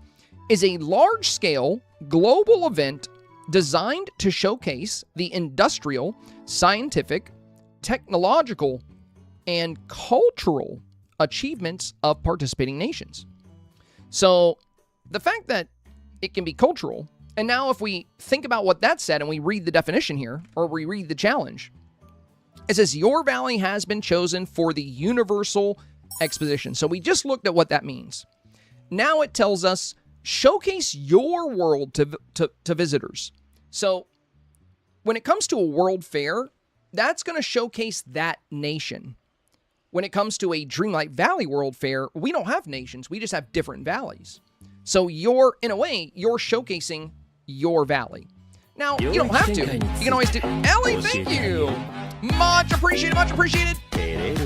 is a large-scale global event designed to showcase the industrial, scientific, technological, and cultural achievements of participating nations. So the fact that it can be cultural, and now if we think about what that said and we read the definition here, or we read the challenge, it says, your valley has been chosen for the Universal Exposition. So we just looked at what that means. Now it tells us, showcase your world to visitors. So when it comes to a world fair, that's going to showcase that nation. When it comes to a Dreamlight Valley World Fair, we don't have nations. We just have different valleys. So in a way, you're showcasing your valley. Now, you don't have to. You can always do... Ellie, thank you! Much appreciated, much appreciated.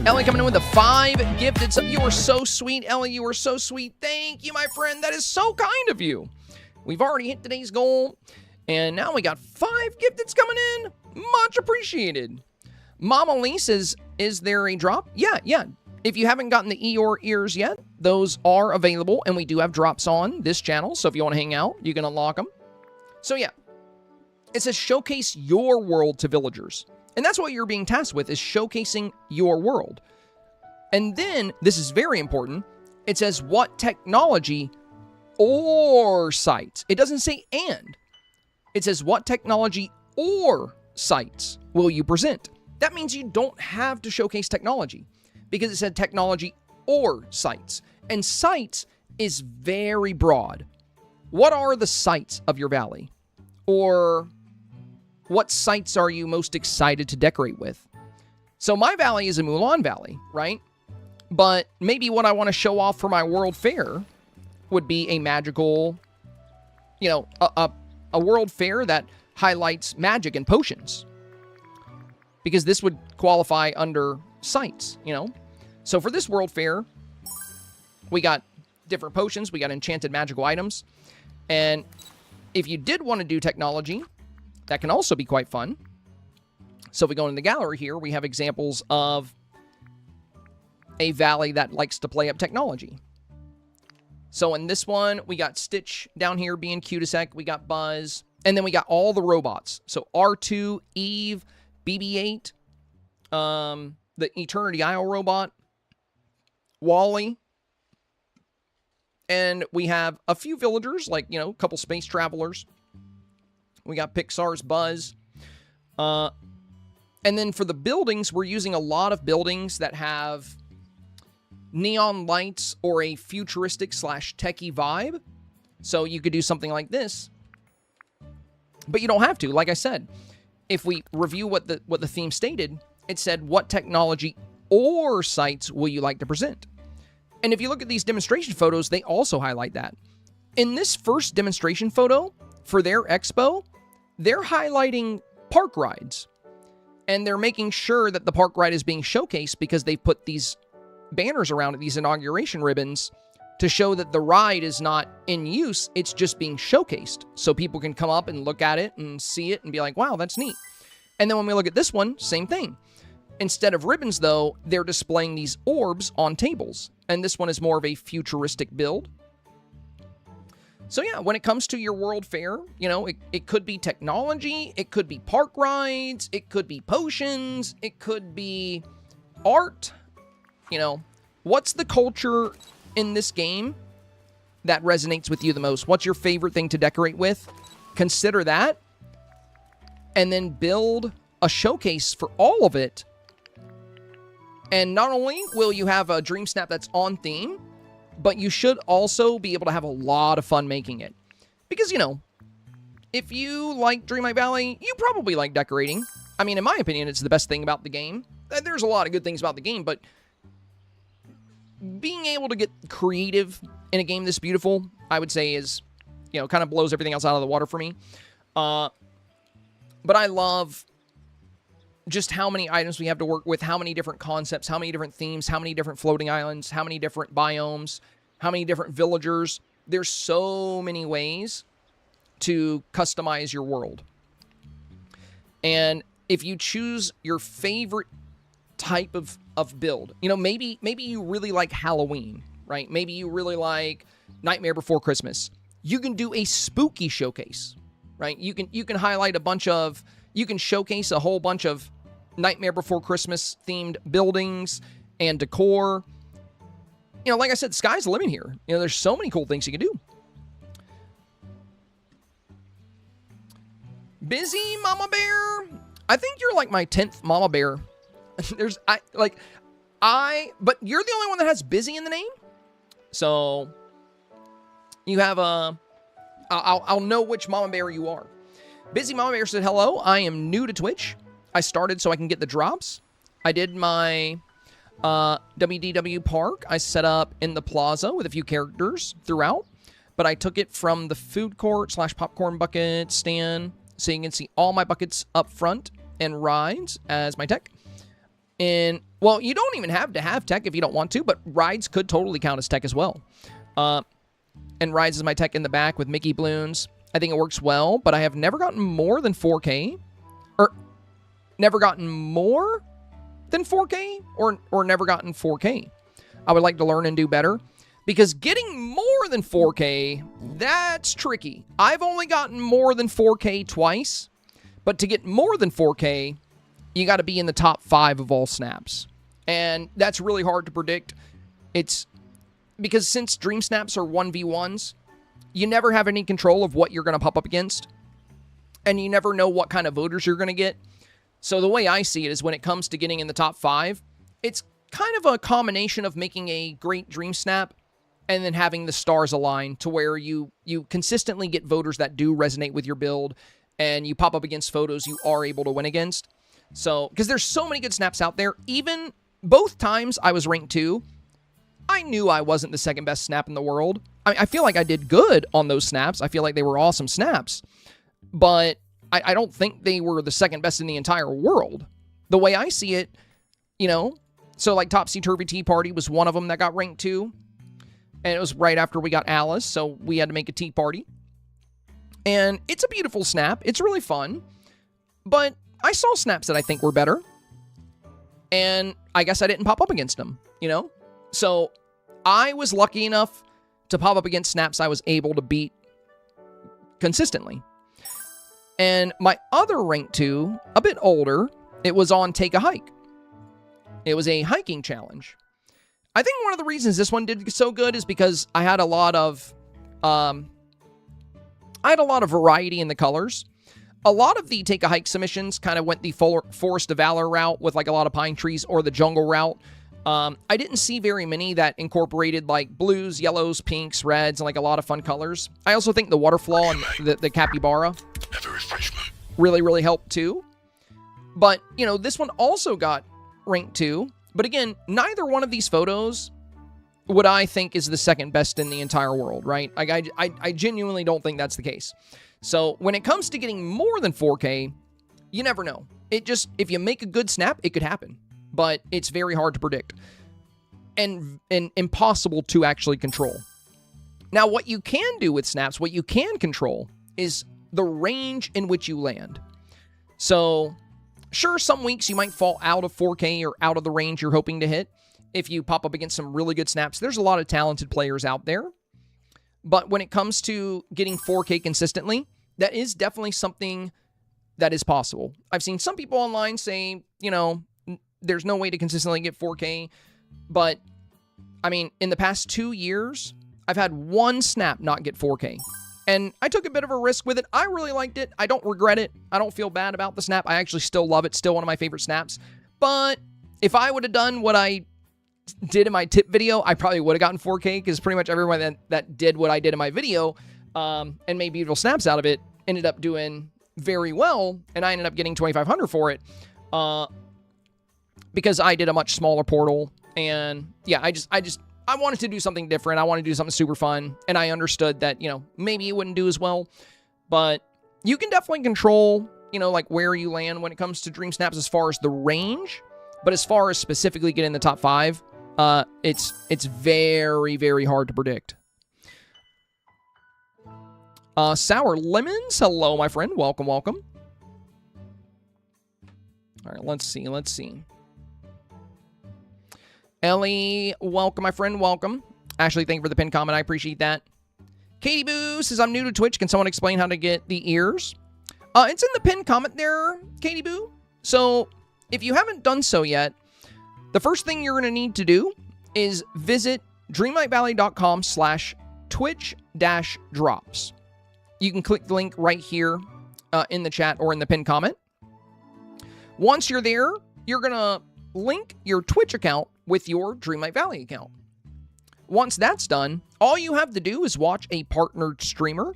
Ellie coming in with the 5 gifted... You are so sweet, Ellie. You are so sweet. Thank you, my friend. That is so kind of you. We've already hit today's goal. And now we got 5 gifteds coming in. Much appreciated. Mama Lee says, is there a drop? Yeah. If you haven't gotten the Eeyore ears yet, those are available. And we do have drops on this channel. So if you want to hang out, you can unlock them. So yeah. It says showcase your world to villagers. And that's what you're being tasked with, is showcasing your world. And then, this is very important, it says what technology or sites. It doesn't say and. It says what technology or sites will you present. That means you don't have to showcase technology, because it said technology or sites. And sites is very broad. What are the sites of your valley? Or what sites are you most excited to decorate with? So my valley is a Mulan Valley, right? But maybe what I want to show off for my World Fair would be a magical, a World Fair that highlights magic and potions. Because this would qualify under sites, So for this World Fair, we got different potions, we got enchanted magical items. And if you did want to do technology, that can also be quite fun. So if we go in the gallery here, we have examples of a valley that likes to play up technology. So in this one, we got Stitch down here being cute as heck. We got Buzz. And then we got all the robots. So R2, Eve, BB-8, the Eternity Isle robot, Wally. And we have a few villagers, like, a couple space travelers. We got Pixar's Buzz. And then for the buildings, we're using a lot of buildings that have neon lights or a futuristic / techie vibe. So you could do something like this. But you don't have to. Like I said, if we review what the theme stated, it said, what technology or sites will you like to present? And if you look at these demonstration photos, they also highlight that. In this first demonstration photo for their expo, they're highlighting park rides. And they're making sure that the park ride is being showcased because they've put these banners around it, these inauguration ribbons, to show that the ride is not in use, it's just being showcased. So people can come up and look at it and see it and be like, wow, that's neat. And then when we look at this one, same thing. Instead of ribbons, though, they're displaying these orbs on tables. And this one is more of a futuristic build. So yeah, when it comes to your World Fair, it could be technology, it could be park rides, it could be potions, it could be art. What's the culture in this game that resonates with you the most? What's your favorite thing to decorate with? Consider that. And then build a showcase for all of it. And not only will you have a Dreamsnap that's on theme, but you should also be able to have a lot of fun making it. Because, if you like Dreamlight Valley, you probably like decorating. I mean, in my opinion, it's the best thing about the game. There's a lot of good things about the game, but being able to get creative in a game this beautiful, I would say is, kind of blows everything else out of the water for me. But I love just how many items we have to work with, how many different concepts, how many different themes, how many different floating islands, how many different biomes, how many different villagers. There's so many ways to customize your world. And if you choose your favorite type of build, maybe you really like Halloween, right? Maybe you really like Nightmare Before Christmas. You can do a spooky showcase, right? You can highlight you can showcase a whole bunch of Nightmare Before Christmas themed buildings and decor. Like I said, the sky's the limit here. There's so many cool things you can do. Busy Mama Bear. I think you're like my 10th Mama Bear. But you're the only one that has busy in the name. So you have I'll know which Mama Bear you are. Busy Mama Bear said, hello, I am new to Twitch. I started so I can get the drops. I did my WDW Park. I set up in the plaza with a few characters throughout. But I took it from the food court / popcorn bucket stand. So you can see all my buckets up front and rides as my tech. And, well, you don't even have to have tech if you don't want to. But rides could totally count as tech as well. and rises my tech in the back with Mickey balloons. I think it works well, but I have never gotten more than 4K. Or never gotten more than 4K? Or never gotten 4K. I would like to learn and do better. Because getting more than 4K, that's tricky. I've only gotten more than 4K twice. But to get more than 4K, you got to be in the top 5 of all snaps. And that's really hard to predict. It's because since Dreamsnaps are 1v1s, you never have any control of what you're going to pop up against. And you never know what kind of voters you're going to get. So the way I see it is when it comes to getting in the top 5, it's kind of a combination of making a great Dreamsnap and then having the stars align to where you consistently get voters that do resonate with your build and you pop up against photos you are able to win against. So, because there's so many good snaps out there. Even both times I was ranked 2, I knew I wasn't the second best snap in the world. I feel like I did good on those snaps. I feel like they were awesome snaps. But I don't think they were the second best in the entire world. The way I see it, you know, so like Topsy Turvy Tea Party was one of them that got ranked 2. And it was right after we got Alice, so we had to make a tea party. And it's a beautiful snap. It's really fun. But I saw snaps that I think were better. And I guess I didn't pop up against them, you know? So I was lucky enough to pop up against snaps I was able to beat consistently. And my other rank 2, a bit older, it was on Take a Hike. It was a hiking challenge. I think one of the reasons this one did so good is because I had a lot of variety in the colors. A lot of the Take a Hike submissions kind of went the Forest of Valor route with like a lot of pine trees or the jungle route. I didn't see very many that incorporated like blues, yellows, pinks, reds, and like a lot of fun colors. I also think the waterfall and the capybara really, really helped too. But, you know, this one also got ranked 2. But again, neither one of these photos would I think is the second best in the entire world, right? I genuinely don't think that's the case. So when it comes to getting more than 4K, you never know. It just, if you make a good snap, it could happen. But it's very hard to predict. And impossible to actually control. Now, what you can do with snaps, what you can control, is the range in which you land. So, sure, some weeks you might fall out of 4K or out of the range you're hoping to hit. If you pop up against some really good snaps, there's a lot of talented players out there. But when it comes to getting 4K consistently, that is definitely something that is possible. I've seen some people online say, you know, there's no way to consistently get 4K. But, I mean, in the past 2 years, I've had one snap not get 4K. And I took a bit of a risk with it. I really liked it. I don't regret it. I don't feel bad about the snap. I actually still love it. Still one of my favorite snaps. But if I would have done what I did in my tip video, I probably would have gotten 4K because pretty much everyone that did what I did in my video and made beautiful snaps out of it ended up doing very well. And I ended up getting 2,500 for it because I did a much smaller portal. And yeah, I wanted to do something different. I wanted to do something super fun. And I understood that, you know, maybe it wouldn't do as well. But you can definitely control, you know, like where you land when it comes to Dream Snaps as far as the range. But as far as specifically getting in the top 5, it's very, very hard to predict. Sour Lemons. Hello, my friend. Welcome, welcome. All right, let's see. Ellie, welcome, my friend, welcome. Ashley, thank you for the pinned comment. I appreciate that. Katie Boo says, I'm new to Twitch. Can someone explain how to get the ears? It's in the pinned comment there, Katie Boo. So, if you haven't done so yet, the first thing you're going to need to do is visit dreamlightvalley.com/twitch-drops. You can click the link right here in the chat or in the pinned comment. Once you're there, you're going to link your Twitch account with your Dreamlight Valley account. Once that's done, all you have to do is watch a partnered streamer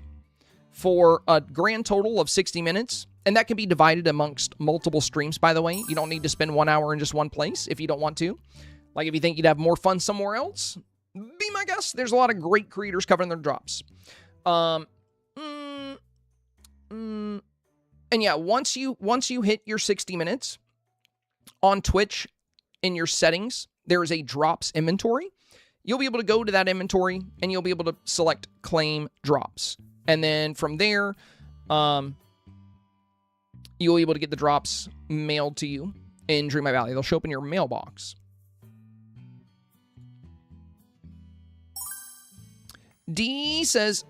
for a grand total of 60 minutes. And that can be divided amongst multiple streams, by the way. You don't need to spend 1 hour in just one place if you don't want to. Like, if you think you'd have more fun somewhere else, be my guest. There's a lot of great creators covering their drops. And yeah, once you hit your 60 minutes on Twitch, in your settings, there is a drops inventory. you'll be able to go to that inventory and you'll be able to select claim drops. And then from there, you'll be able to get the drops mailed to you in Dreamlight Valley. They'll show up in your mailbox. D says,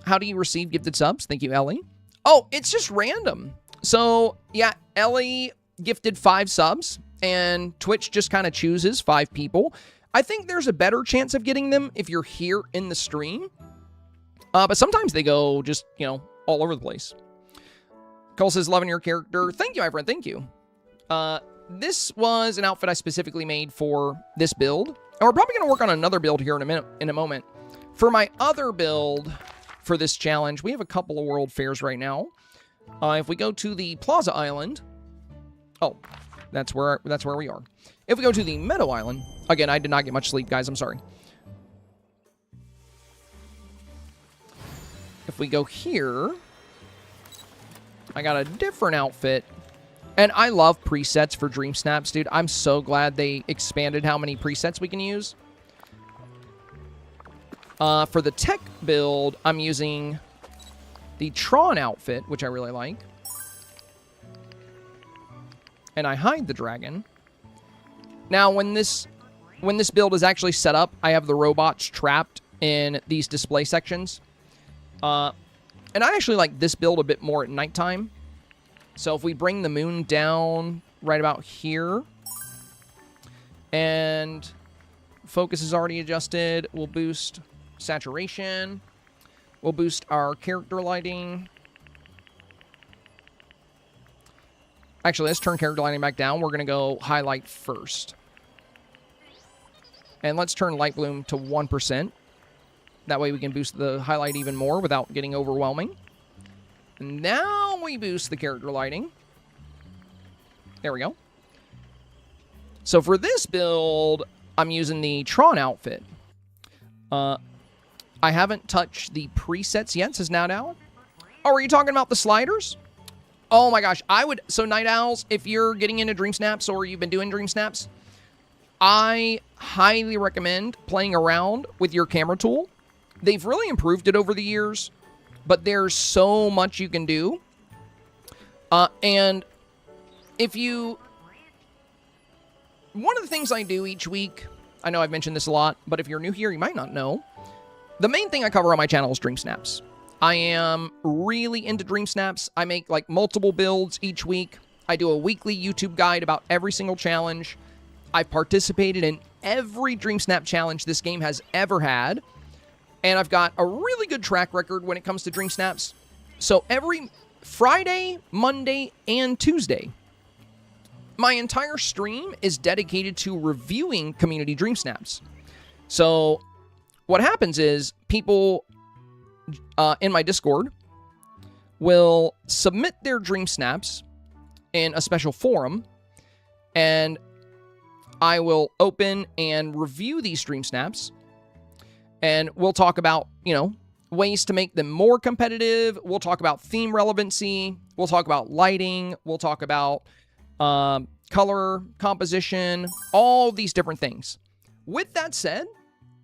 how do you receive gifted subs? Thank you, Ellie. Oh, it's just random. So, yeah, Ellie gifted 5 subs, and Twitch just kind of chooses 5 people. I think there's a better chance of getting them if you're here in the stream. But sometimes they go just, you know, all over the place. Cole says, loving your character. Thank you, my friend. Thank you. This was an outfit I specifically made for this build. And we're probably going to work on another build here in a moment. For my other build for this challenge, we have a couple of world fairs right now. If we go to the Plaza Island, oh, that's where we are. If we go to the Meadow Island, again, I did not get much sleep, guys. I'm sorry. If we go here, I got a different outfit. And I love presets for Dreamsnaps, dude. I'm so glad they expanded how many presets we can use. For the tech build, I'm using the Tron outfit, which I really like. And I hide the dragon. Now, when this build is actually set up, I have the robots trapped in these display sections. And I actually like this build a bit more at nighttime. So if we bring the moon down right about here, and focus is already adjusted, we'll boost saturation. We'll boost our character lighting. Actually, let's turn character lighting back down. We're going to go highlight first. And let's turn light bloom to 1%. That way we can boost the highlight even more without getting overwhelming. And now we boost the character lighting. There we go. So for this build, I'm using the Tron outfit. I haven't touched the presets yet, says Night Owl. Oh, are you talking about the sliders? Oh my gosh, so Night Owls, if you're getting into Dreamsnaps or you've been doing Dreamsnaps, I highly recommend playing around with your camera tool. They've really improved it over the years, but there's so much you can do. And if you... One of the things I do each week, I know I've mentioned this a lot, but if you're new here, you might not know. The main thing I cover on my channel is Dreamsnaps. I am really into Dreamsnaps. I make like multiple builds each week. I do a weekly YouTube guide about every single challenge. I've participated in every Dreamsnap challenge this game has ever had. And I've got a really good track record when it comes to Dreamsnaps. So every Friday, Monday, and Tuesday, my entire stream is dedicated to reviewing community Dreamsnaps. So what happens is people in my Discord will submit their Dreamsnaps in a special forum, and I will open and review these Dreamsnaps, and we'll talk about, you know, ways to make them more competitive. We'll talk about theme relevancy. We'll talk about lighting. We'll talk about color composition, all these different things. With that said,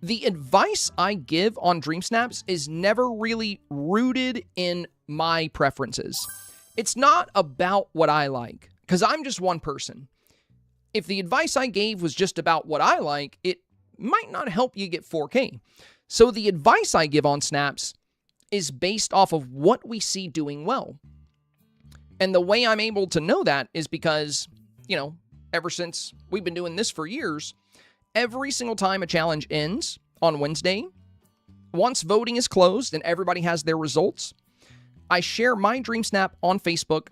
the advice I give on Dreamsnaps is never really rooted in my preferences. It's not about what I like, because I'm just one person. If the advice I gave was just about what I like, it might not help you get 4K. So the advice I give on Snaps is based off of what we see doing well. And the way I'm able to know that is because, you know, ever since we've been doing this for years, every single time a challenge ends on Wednesday, once voting is closed and everybody has their results, I share my Dreamsnap on Facebook,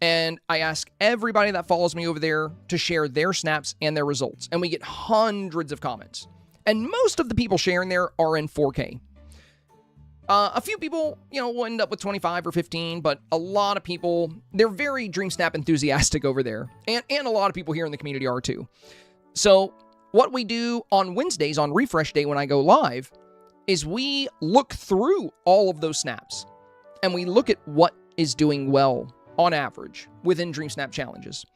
and I ask everybody that follows me over there to share their snaps and their results. And we get hundreds of comments. And most of the people sharing there are in 4K. A few people, you know, will end up with 25 or 15, but a lot of people, they're very Dreamsnap enthusiastic over there. And a lot of people here in the community are too. So what we do on Wednesdays on refresh day when I go live is we look through all of those snaps and we look at what is doing well on average within Dreamsnap challenges.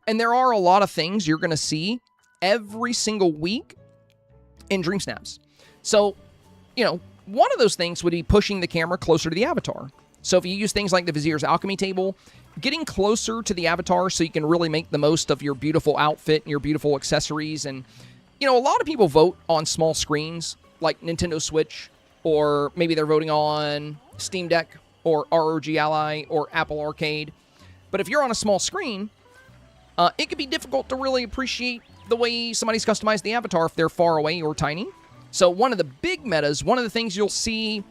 And there are a lot of things you're going to see every single week in Dreamsnaps. So, one of those things would be pushing the camera closer to the avatar. So if you use things like the Vizier's Alchemy table, getting closer to the avatar so you can really make the most of your beautiful outfit and your beautiful accessories. And, a lot of people vote on small screens like Nintendo Switch, or maybe they're voting on Steam Deck or ROG Ally or Apple Arcade. But if you're on a small screen, it can be difficult to really appreciate the way somebody's customized the avatar if they're far away or tiny. So one of the big metas, one of the things you'll see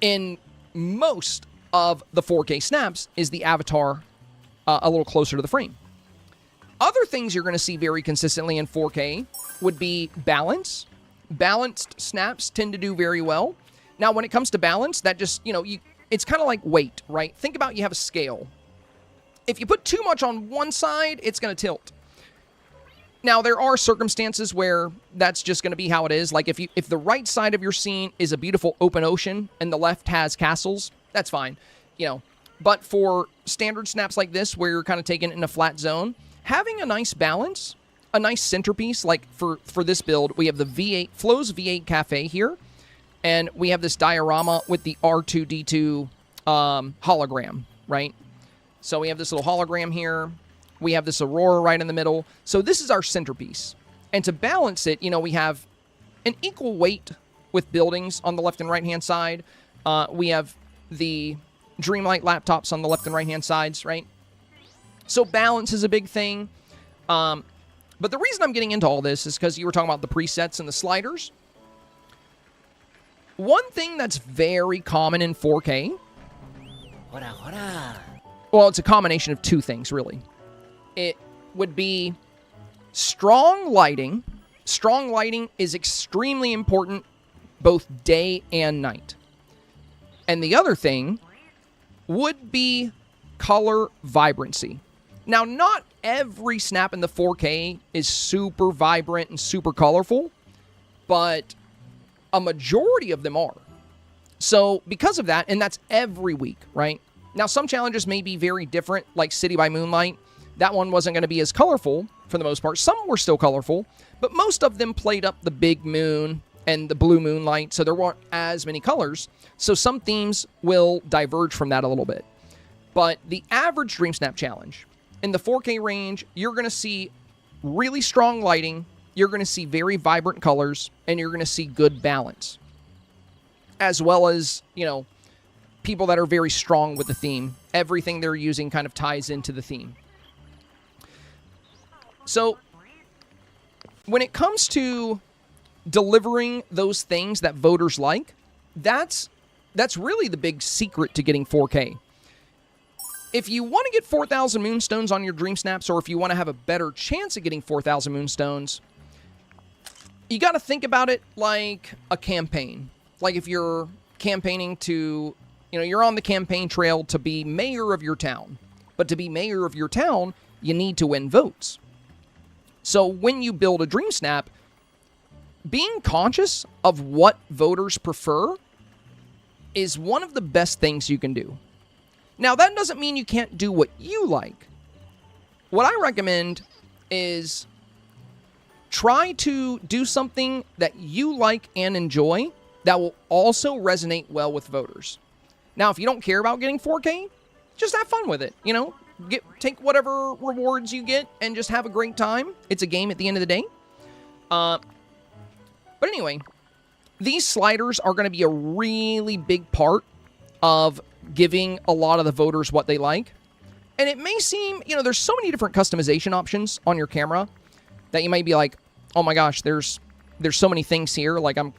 in most of the 4K snaps is the avatar a little closer to the frame. Other things you're going to see very consistently in 4K would be balance. Balanced snaps tend to do very well. Now, when it comes to balance, that just, it's kind of like weight, right? Think about you have a scale. If you put too much on one side, it's going to tilt. Now, there are circumstances where that's just going to be how it is. Like if the right side of your scene is a beautiful open ocean and the left has castles, that's fine, But for standard snaps like this, where you're kind of taking it in a flat zone, having a nice balance, a nice centerpiece, like for this build, we have the V8 Flo's V8 Cafe here, and we have this diorama with the R2-D2 hologram, right? So we have this little hologram here. We have this Aurora right in the middle. So this is our centerpiece. And to balance it, we have an equal weight with buildings on the left and right-hand side. We have the Dreamlight laptops on the left and right-hand sides, right? So balance is a big thing. But the reason I'm getting into all this is because you were talking about the presets and the sliders. One thing that's very common in 4K... Well, it's a combination of two things, really. It would be strong lighting. Strong lighting is extremely important both day and night. And the other thing would be color vibrancy. Now, not every snap in the 4K is super vibrant and super colorful, but a majority of them are. So because of that, and that's every week, right? Now, some challenges may be very different, like City by Moonlight. That one wasn't going to be as colorful for the most part. Some were still colorful, but most of them played up the big moon and the blue moonlight, so there weren't as many colors. So some themes will diverge from that a little bit. But the average Dreamsnap challenge, in the 4K range, you're going to see really strong lighting, you're going to see very vibrant colors, and you're going to see good balance. As well as, people that are very strong with the theme. Everything they're using kind of ties into the theme. So, when it comes to delivering those things that voters like, that's really the big secret to getting 4K. If you want to get 4,000 Moonstones on your Dreamsnaps, or if you want to have a better chance at getting 4,000 Moonstones, you got to think about it like a campaign. Like if you're campaigning to, you're on the campaign trail to be mayor of your town. But to be mayor of your town, you need to win votes. So when you build a Dreamsnap, being conscious of what voters prefer is one of the best things you can do. Now, that doesn't mean you can't do what you like. What I recommend is try to do something that you like and enjoy that will also resonate well with voters. Now, if you don't care about getting 4K, just have fun with it, Take whatever rewards you get and just have a great time. It's a game at the end of the day. But anyway, these sliders are going to be a really big part of giving a lot of the voters what they like. And it may seem, there's so many different customization options on your camera that you might be like, oh my gosh, there's so many things here. Like I'm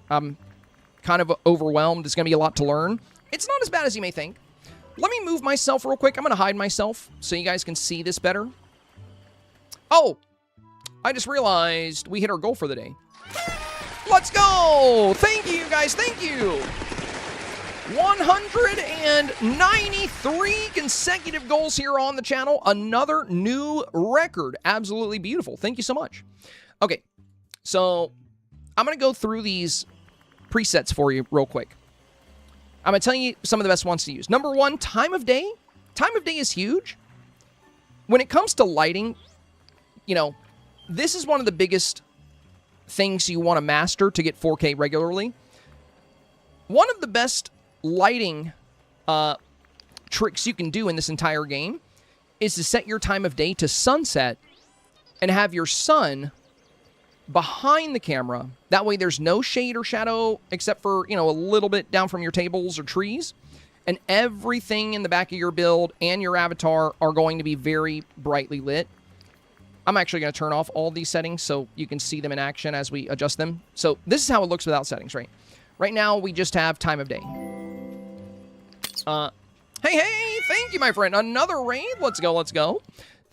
kind of overwhelmed. It's going to be a lot to learn. It's not as bad as you may think. Let me move myself real quick. I'm going to hide myself so you guys can see this better. Oh, I just realized we hit our goal for the day. Let's go! Thank you, guys. Thank you. 193 consecutive goals here on the channel. Another new record. Absolutely beautiful. Thank you so much. Okay, so I'm going to go through these presets for you real quick. I'm going to tell you some of the best ones to use. Number one, time of day. Time of day is huge. When it comes to lighting, this is one of the biggest things you want to master to get 4K regularly. One of the best lighting tricks you can do in this entire game is to set your time of day to sunset and have your sun behind the camera. That way there's no shade or shadow except for, you know, a little bit down from your tables or trees. And everything in the back of your build and your avatar are going to be very brightly lit. I'm actually going to turn off all these settings so you can see them in action as we adjust them. So this is how it looks without settings, right? Right now, we just have time of day. Hey, thank you, my friend. Another raid. Let's go, let's go.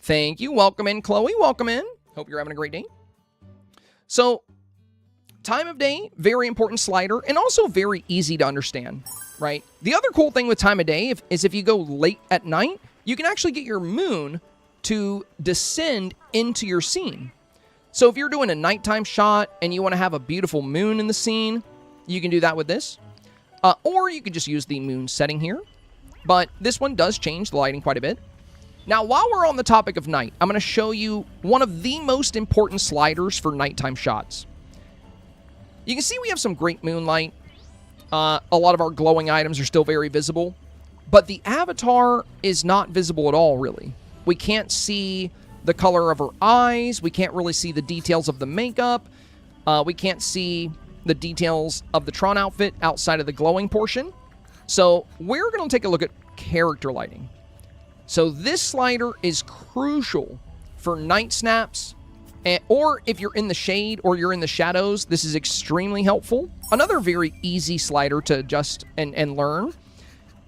Thank you. Welcome in, Chloe. Welcome in. Hope you're having a great day. So, time of day, very important slider, and also very easy to understand, right? The other cool thing with time of day is if you go late at night, you can actually get your moon to descend into your scene. So if you're doing a nighttime shot and you want to have a beautiful moon in the scene, you can do that with this. Or you could just use the moon setting here. But this one does change the lighting quite a bit. Now, while we're on the topic of night, I'm going to show you one of the most important sliders for nighttime shots. You can see we have some great moonlight. A lot of our glowing items are still very visible. But the avatar is not visible at all, really. We can't see the color of her eyes. We can't really see the details of the makeup. We can't see the details of the Tron outfit outside of the glowing portion. So we're going to take a look at character lighting. So this slider is crucial for night snaps, or if you're in the shade or you're in the shadows, this is extremely helpful. Another very easy slider to adjust and learn.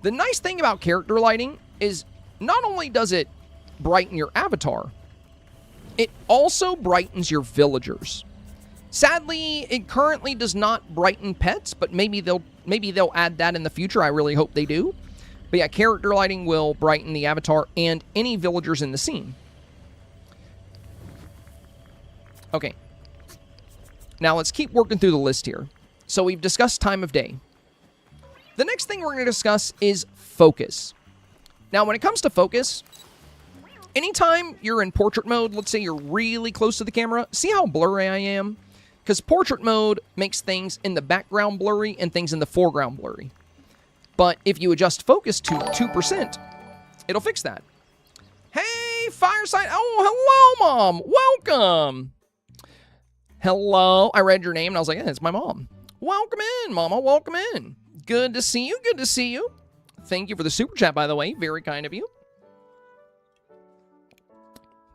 The nice thing about character lighting is not only does it brighten your avatar, it also brightens your villagers. Sadly, it currently does not brighten pets, but maybe they'll add that in the future. I really hope they do. But yeah, character lighting will brighten the avatar and any villagers in the scene. Okay. Now let's keep working through the list here. So we've discussed time of day. The next thing we're going to discuss is focus. Now when it comes to focus, anytime you're in portrait mode, let's say you're really close to the camera, see how blurry I am? Because portrait mode makes things in the background blurry and things in the foreground blurry. But if you adjust focus to 2%, it'll fix that. Hey, Fireside. Oh, hello, Mom. Welcome. Hello. I read your name and I was like, it's my mom. Welcome in, Mama. Welcome in. Good to see you. Good to see you. Thank you for the super chat, by the way. Very kind of you.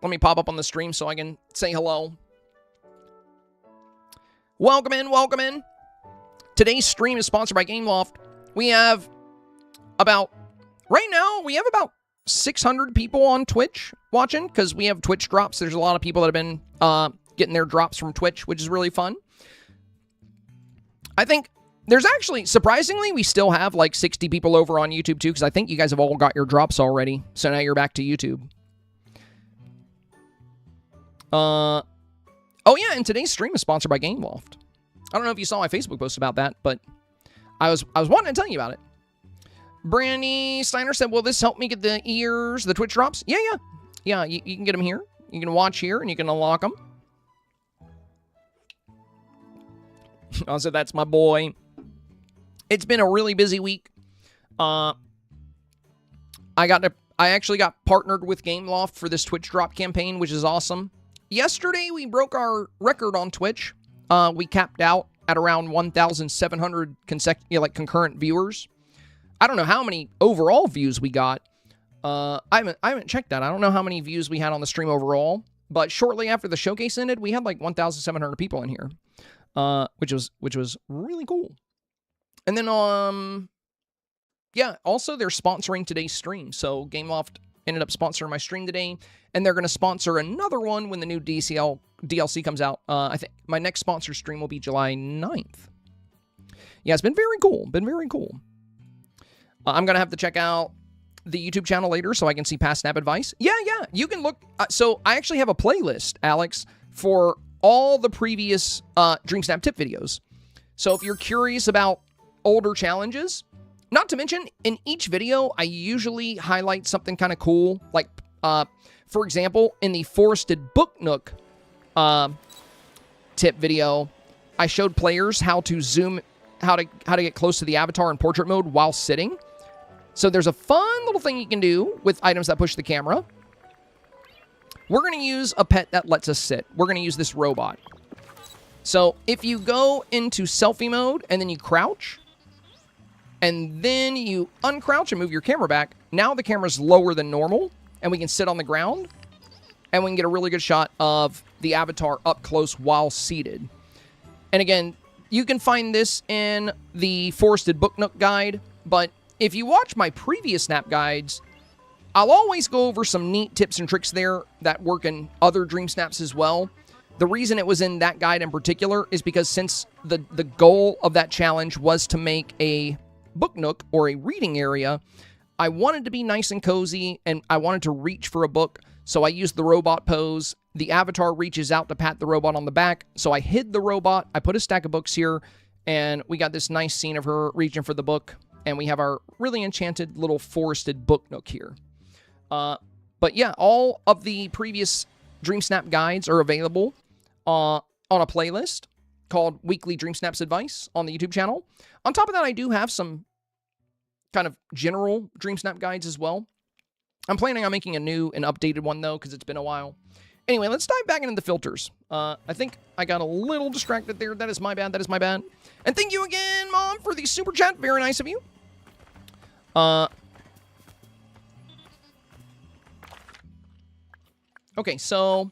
Let me pop up on the stream so I can say hello. Welcome in, welcome in. Today's stream is sponsored by GameLoft. We have right now, we have about 600 people on Twitch watching because we have Twitch drops. There's a lot of people that have been getting their drops from Twitch, which is really fun. I think there's actually, surprisingly, we still have like 60 people over on YouTube too because I think you guys have all got your drops already. So now you're back to YouTube. Oh yeah, and today's stream is sponsored by GameLoft. I don't know if you saw my Facebook post about that, but I was wanting to tell you about it. Brandy Steiner said, will this help me get the ears, the Twitch drops? Yeah, you can get them here. You can watch here, and you can unlock them. Also, that's my boy. It's been a really busy week. I actually got partnered with GameLoft for this Twitch drop campaign, which is awesome. Yesterday, we broke our record on Twitch. We capped out at around 1,700 concurrent viewers. I don't know how many overall views we got. I haven't checked that. I don't know how many views we had on the stream overall. But shortly after the showcase ended, we had like 1,700 people in here, which was really cool. And then yeah, also they're sponsoring today's stream. So GameLoft ended up sponsoring my stream today, and they're going to sponsor another one when the new DLC comes out. I think my next sponsor stream will be July 9th. Yeah, it's been very cool. I'm going to have to check out the YouTube channel later so I can see past snap advice. Yeah, you can look. So I actually have a playlist, Alex, for all the previous Dreamsnap tip videos. So if you're curious about older challenges, not to mention, in each video, I usually highlight something kind of cool. Like, for example, in the Forested Book Nook tip video, I showed players how to zoom, how to get close to the avatar in portrait mode while sitting. So there's a fun little thing you can do with items that push the camera. We're going to use a pet that lets us sit. We're going to use this robot. So if you go into selfie mode and then you crouch, and then you uncrouch and move your camera back, now the camera's lower than normal, and we can sit on the ground, and we can get a really good shot of the avatar up close while seated. And again, you can find this in the Forested Book Nook guide, but if you watch my previous snap guides, I'll always go over some neat tips and tricks there that work in other Dream Snaps as well. The reason it was in that guide in particular is because since the goal of that challenge was to make a book nook or a reading area, I wanted to be nice and cozy, and I wanted to reach for a book, so I used the robot pose. The avatar reaches out to pat the robot on the back, so I hid the robot, I put a stack of books here, and we got this nice scene of her reaching for the book, and we have our really enchanted little forested book nook here. But yeah, all of the previous Dream Snap guides are available on a playlist called Weekly Dream Snaps Advice on the YouTube channel. On top of that, I do have some kind of general Dream Snap guides as well. I'm planning on making a new and updated one, though, because it's been a while. Anyway, let's dive back into the filters. I think I got a little distracted there. That is my bad. That is my bad. And thank you again, Mom, for the super chat. Very nice of you. Okay, so...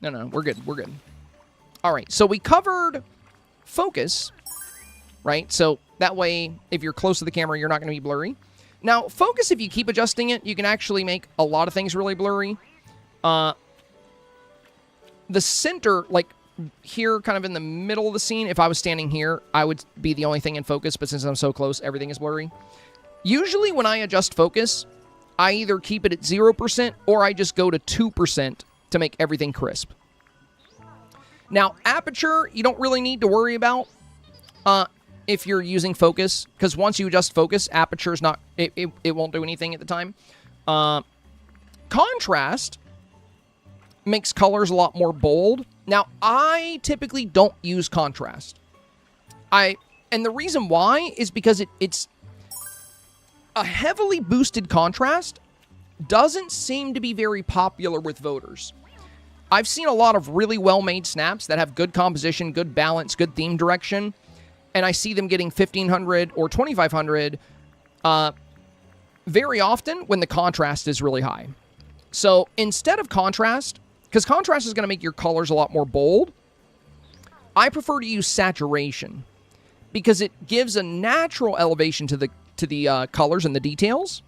No, we're good. We're good. All right, so we covered focus, right? So that way, if you're close to the camera, you're not going to be blurry. Now, focus, if you keep adjusting it, you can actually make a lot of things really blurry. The center, like here, kind of in the middle of the scene, if I was standing here, I would be the only thing in focus, but since I'm so close, everything is blurry. Usually when I adjust focus, I either keep it at 0% or I just go to 2% to make everything crisp. Now, aperture, you don't really need to worry about if you're using focus, because once you adjust focus, aperture is not, it won't do anything at the time. Contrast makes colors a lot more bold. Now, I typically don't use contrast. And the reason why is because it's a heavily boosted contrast doesn't seem to be very popular with voters. I've seen a lot of really well-made snaps that have good composition, good balance, good theme direction, and I see them getting 1,500 or 2,500 very often when the contrast is really high. So instead of contrast, because contrast is going to make your colors a lot more bold, I prefer to use saturation because it gives a natural elevation to the colors and the details.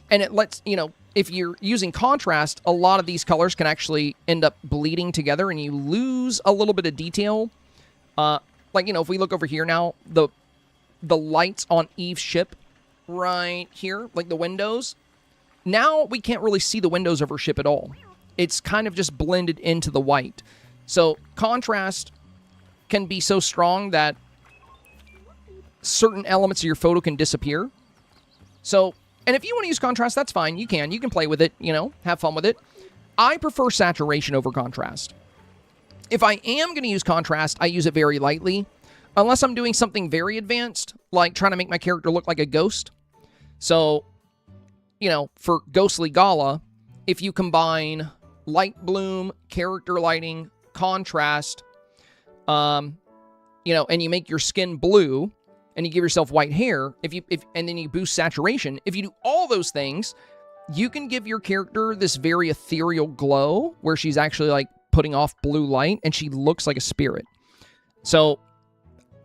And it lets, you know, if you're using contrast, a lot of these colors can actually end up bleeding together and you lose a little bit of detail. Like, you know, if we look over here now, the lights on Eve's ship right here, like the windows, now we can't really see the windows of her ship at all. It's kind of just blended into the white. So contrast can be so strong that certain elements of your photo can disappear. So, and if you want to use contrast, that's fine. You can play with it, you know, have fun with it. I prefer saturation over contrast. If I am going to use contrast, I use it very lightly, unless I'm doing something very advanced, like trying to make my character look like a ghost. So, you know, for Ghostly Gala, if you combine light bloom, character lighting, contrast, you know, and you make your skin blue, and you give yourself white hair, and then you boost saturation, if you do all those things, you can give your character this very ethereal glow where she's actually like putting off blue light and she looks like a spirit. So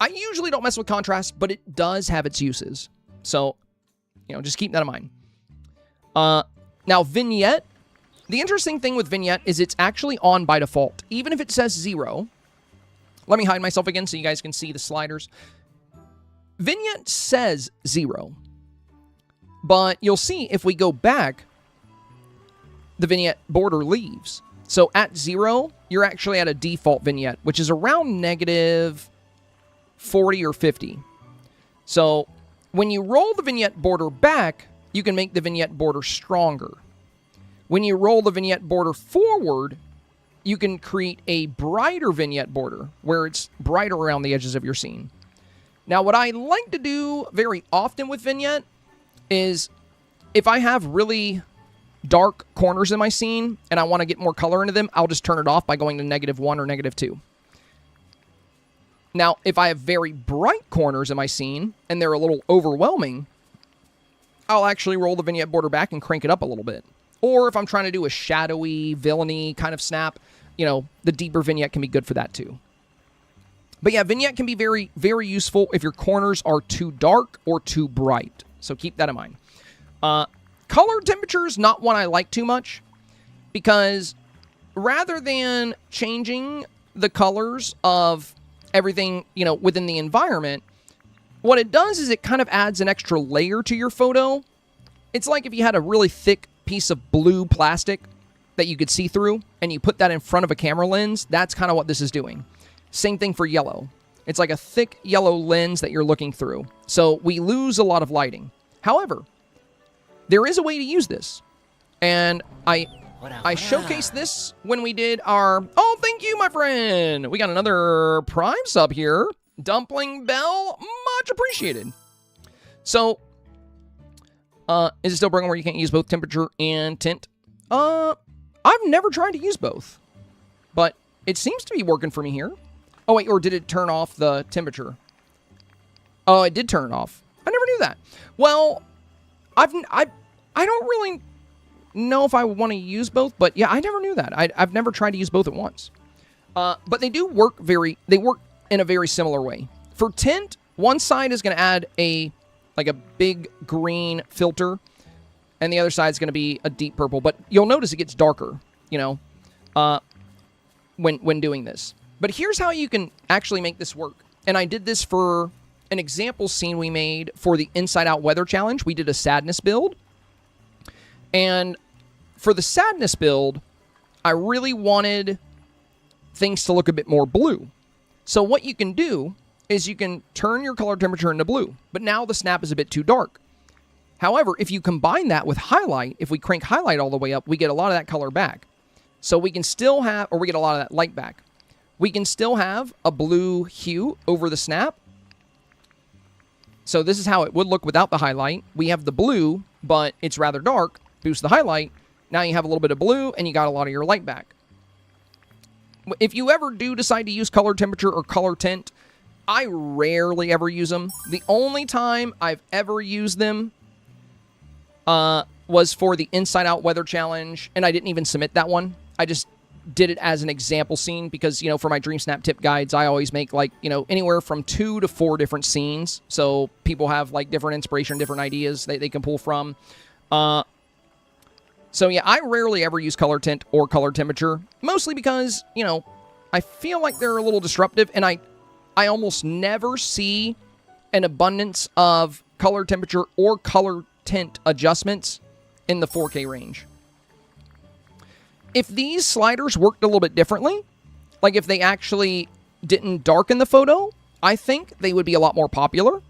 I usually don't mess with contrast, but it does have its uses. So, you know, just keep that in mind. Now, vignette. The interesting thing with vignette is it's actually on by default. Even if it says 0. Let me hide myself again so you guys can see the sliders. Vignette says 0. But you'll see if we go back, the vignette border leaves. So at 0, you're actually at a default vignette, which is around negative 40 or 50. So when you roll the vignette border back, you can make the vignette border stronger. When you roll the vignette border forward, you can create a brighter vignette border where it's brighter around the edges of your scene. Now, what I like to do very often with vignette is if I have really dark corners in my scene and I want to get more color into them, I'll just turn it off by going to -1 or -2. Now, if I have very bright corners in my scene and they're a little overwhelming, I'll actually roll the vignette border back and crank it up a little bit. Or if I'm trying to do a shadowy, villainy kind of snap, you know, the deeper vignette can be good for that too. But yeah, vignette can be very, very useful if your corners are too dark or too bright. So keep that in mind. Color temperature is not one I like too much because rather than changing the colors of everything, you know, within the environment, what it does is it kind of adds an extra layer to your photo. It's like if you had a really thick piece of blue plastic that you could see through and you put that in front of a camera lens. That's kind of what this is doing. Same thing for yellow. It's like a thick yellow lens that you're looking through. So we lose a lot of lighting. However, there is a way to use this. And I showcased this when we did our... Oh, thank you, my friend. We got another Prime sub here. Dumpling Bell, much appreciated. So, is it still broken where you can't use both temperature and tint? I've never tried to use both. But it seems to be working for me here. Oh, wait, or did it turn off the temperature? Oh, it did turn it off. I never knew that. Well, I don't really know if I want to use both, but yeah, I never knew that. I've never tried to use both at once. But they do work they work in a very similar way. For tint, one side is going to add a big green filter, and the other side is going to be a deep purple, but you'll notice it gets darker, you know, when doing this. But here's how you can actually make this work. And I did this for an example scene we made for the Inside Out Weather Challenge. We did a sadness build. And for the sadness build, I really wanted things to look a bit more blue. So what you can do is you can turn your color temperature into blue. But now the snap is a bit too dark. However, if you combine that with highlight, if we crank highlight all the way up, we get a lot of that color back. So we can still have, or we get a lot of that light back. We can still have a blue hue over the snap. So this is how it would look without the highlight. We have the blue, but it's rather dark. Boost the highlight. Now you have a little bit of blue, and you got a lot of your light back. If you ever do decide to use color temperature or color tint, I rarely ever use them. The only time I've ever used them was for the Inside Out Weather Challenge, and I didn't even submit that one. I just did it as an example scene because, you know, for my Dreamsnap tip guides, I always make, like, you know, anywhere from 2 to 4 different scenes. So people have, like, different inspiration, different ideas that they can pull from. So, yeah, I rarely ever use color tint or color temperature, mostly because, you know, I feel like they're a little disruptive, and I almost never see an abundance of color temperature or color tint adjustments in the 4K range. If these sliders worked a little bit differently, like if they actually didn't darken the photo, I think they would be a lot more popular.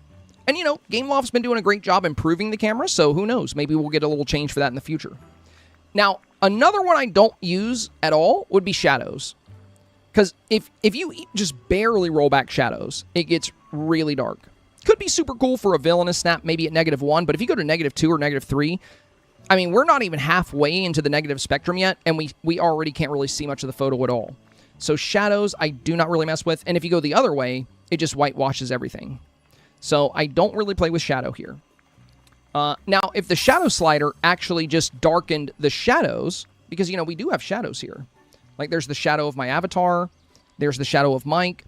And, you know, Gameloft's been doing a great job improving the camera, so who knows? Maybe we'll get a little change for that in the future. Now, another one I don't use at all would be shadows. Because if you just barely roll back shadows, it gets really dark. Could be super cool for a villainous snap, maybe at -1, but if you go to -2 or -3, I mean, we're not even halfway into the negative spectrum yet, and we already can't really see much of the photo at all. So shadows, I do not really mess with, and if you go the other way, it just whitewashes everything. So I don't really play with shadow here. Now, if the shadow slider actually just darkened the shadows, because, you know, we do have shadows here. Like, there's the shadow of my avatar, there's the shadow of Mike.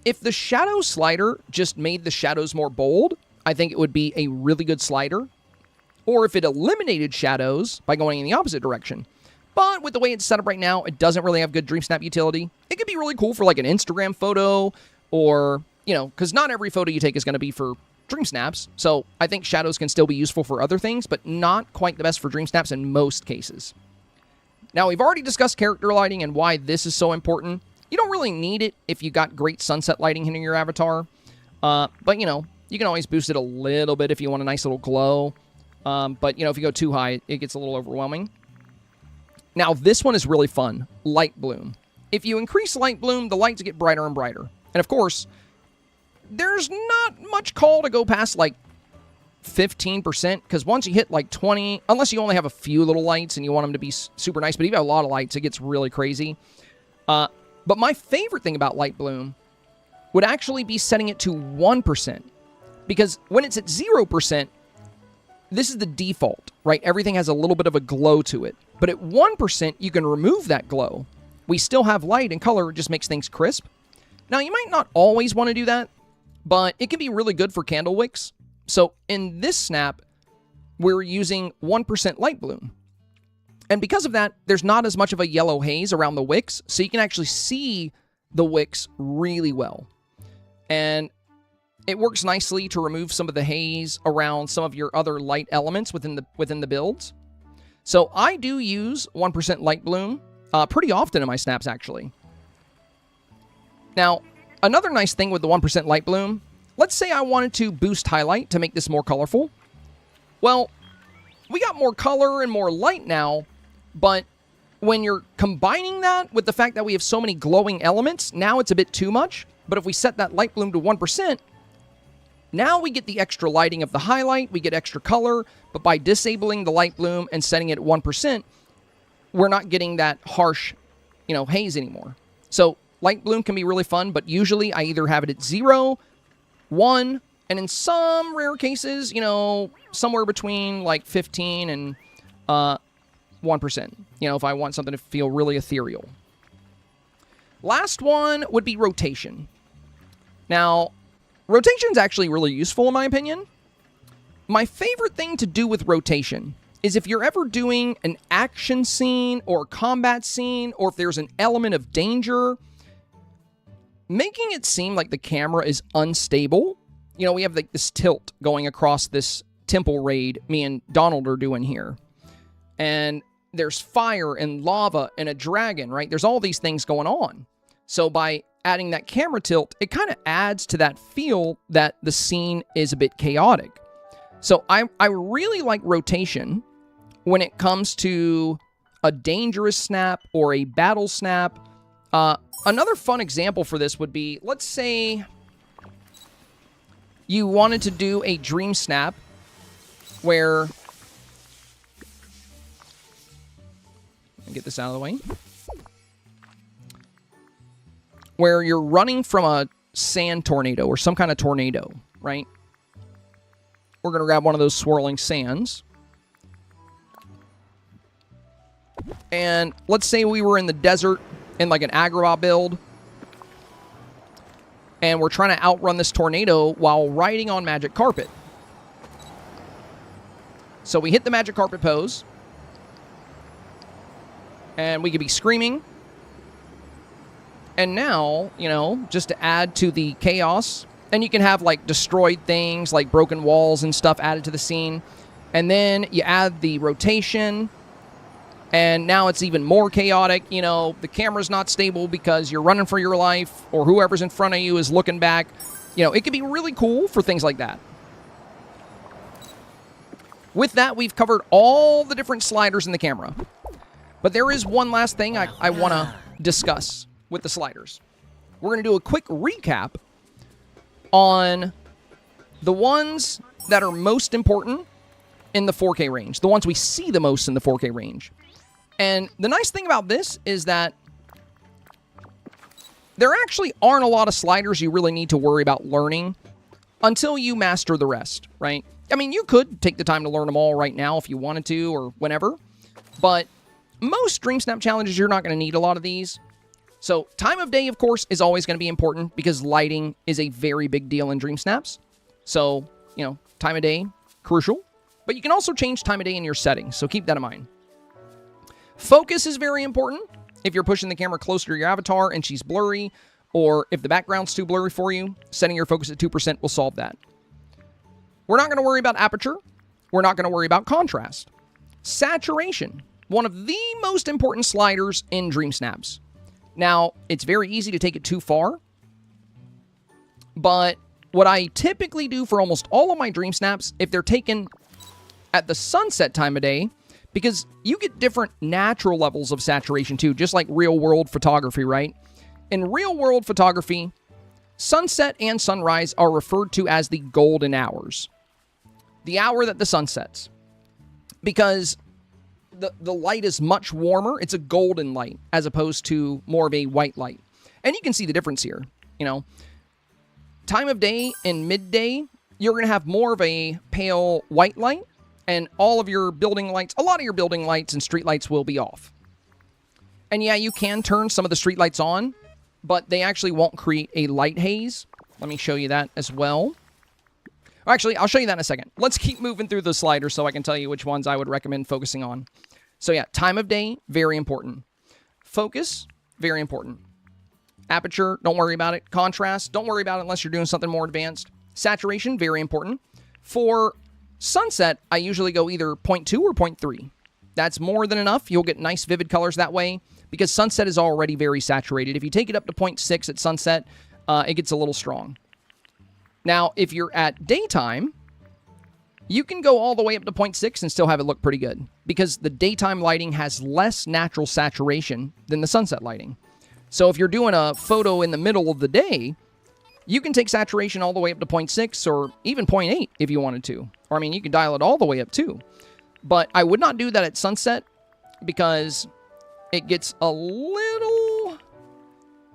If the shadow slider just made the shadows more bold, I think it would be a really good slider. Or if it eliminated shadows by going in the opposite direction. But with the way it's set up right now, it doesn't really have good Dreamsnap utility. It could be really cool for, like, an Instagram photo, or, you know, because not every photo you take is going to be for Dreamsnaps. So I think shadows can still be useful for other things, but not quite the best for Dreamsnaps in most cases. Now, we've already discussed character lighting and why this is so important. You don't really need it if you got great sunset lighting in your avatar. But, you know, you can always boost it a little bit if you want a nice little glow. But, you know, if you go too high, it gets a little overwhelming. Now, this one is really fun. Light bloom. If you increase light bloom, the lights get brighter and brighter. And of course, there's not much call to go past like 15%, because once you hit like 20, unless you only have a few little lights and you want them to be super nice, but if you have a lot of lights, it gets really crazy. But my favorite thing about light bloom would actually be setting it to 1%, because when it's at 0%, this is the default, right? Everything has a little bit of a glow to it. But at 1%, you can remove that glow. We still have light and color, it just makes things crisp. Now, you might not always want to do that, but it can be really good for candle wicks. So in this snap, we're using 1% light bloom. And because of that, there's not as much of a yellow haze around the wicks, so you can actually see the wicks really well. And it works nicely to remove some of the haze around some of your other light elements within the builds. So I do use 1% light bloom pretty often in my snaps, actually. Now, another nice thing with the 1% light bloom, let's say I wanted to boost highlight to make this more colorful. Well, we got more color and more light now, but when you're combining that with the fact that we have so many glowing elements, now it's a bit too much. But if we set that light bloom to 1%, now we get the extra lighting of the highlight, we get extra color, but by disabling the light bloom and setting it at 1%, we're not getting that harsh, haze anymore. So light bloom can be really fun, but usually I either have it at 0, 1, and in some rare cases, somewhere between like 15 and 1%, if I want something to feel really ethereal. Last one would be rotation. Now, rotation is actually really useful in my opinion. My favorite thing to do with rotation is if you're ever doing an action scene or combat scene, or if there's an element of danger, making it seem like the camera is unstable. We have like this tilt going across this temple raid me and Donald are doing here. And there's fire and lava and a dragon, right? There's all these things going on. So by adding that camera tilt, it kind of adds to that feel that the scene is a bit chaotic. So I really like rotation when it comes to a dangerous snap or a battle snap. Another fun example for this would be, let's say you wanted to do a dream snap where... Let me get this out of the way. Where you're running from a sand tornado or some kind of tornado, right? We're going to grab one of those swirling sands. And let's say we were in the desert in like an Agrabah build. And we're trying to outrun this tornado while riding on magic carpet. So we hit the magic carpet pose. And we could be screaming. And now, just to add to the chaos, and you can have like destroyed things, like broken walls and stuff added to the scene. And then you add the rotation, and now it's even more chaotic. The camera's not stable because you're running for your life, or whoever's in front of you is looking back. It can be really cool for things like that. With that, we've covered all the different sliders in the camera. But there is one last thing I want to discuss with the sliders. We're going to do a quick recap on the ones that are most important in the 4K range, the ones we see the most in the 4K range. And the nice thing about this is that there actually aren't a lot of sliders you really need to worry about learning until you master the rest, right? I mean, you could take the time to learn them all right now if you wanted to or whenever, but most Dreamsnap challenges, you're not going to need a lot of these. So time of day, of course, is always going to be important because lighting is a very big deal in Dreamsnaps. So, time of day, crucial. But you can also change time of day in your settings, so keep that in mind. Focus is very important. If you're pushing the camera closer to your avatar and she's blurry, or if the background's too blurry for you, setting your focus at 2% will solve that. We're not going to worry about aperture. We're not going to worry about contrast. Saturation, one of the most important sliders in Dreamsnaps. Now, it's very easy to take it too far, but what I typically do for almost all of my Dreamsnaps, if they're taken at the sunset time of day, because you get different natural levels of saturation too, just like real-world photography, right? In real-world photography, sunset and sunrise are referred to as the golden hours. The hour that the sun sets. Because the light is much warmer. It's a golden light as opposed to more of a white light. And you can see the difference here. You know, time of day and midday, you're going to have more of a pale white light. And all of your building lights, a lot of your building lights and street lights will be off. And yeah, you can turn some of the street lights on, but they actually won't create a light haze. Let me show you that as well. Actually, I'll show you that in a second. Let's keep moving through the sliders so I can tell you which ones I would recommend focusing on. So yeah, time of day, very important. Focus, very important. Aperture, don't worry about it. Contrast, don't worry about it unless you're doing something more advanced. Saturation, very important. For sunset, I usually go either 0.2 or 0.3. That's more than enough. You'll get nice vivid colors that way because sunset is already very saturated. If you take it up to 0.6 at sunset, it gets a little strong. Now, if you're at daytime, you can go all the way up to 0.6 and still have it look pretty good because the daytime lighting has less natural saturation than the sunset lighting. So if you're doing a photo in the middle of the day, you can take saturation all the way up to 0.6 or even 0.8 if you wanted to. Or, I mean, you can dial it all the way up too. But I would not do that at sunset because it gets a little,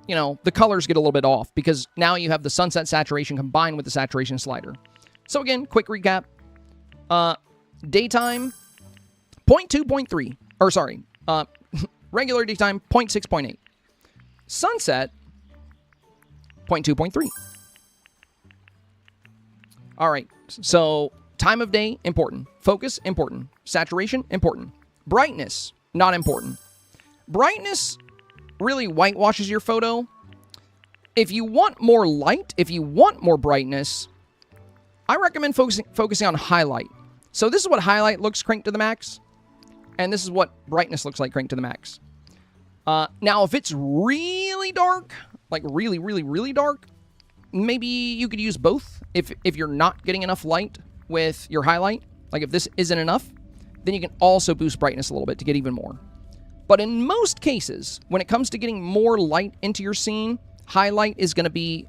you know, the colors get a little bit off because now you have the sunset saturation combined with the saturation slider. So again, quick recap. Daytime, 0.2, 0.3. Or sorry, regular daytime, 0.6, 0.8. Sunset, 0.2, 0.3. All right, so time of day, important. Focus, important. Saturation, important. Brightness, not important. Brightness really whitewashes your photo. If you want more light, if you want more brightness, I recommend focusing on highlight. So this is what highlight looks cranked to the max, and this is what brightness looks like cranked to the max. Now, if it's really dark, like really, really, really dark, maybe you could use both. If you're not getting enough light with your highlight, like if this isn't enough, then you can also boost brightness a little bit to get even more. But in most cases, when it comes to getting more light into your scene, highlight is going to be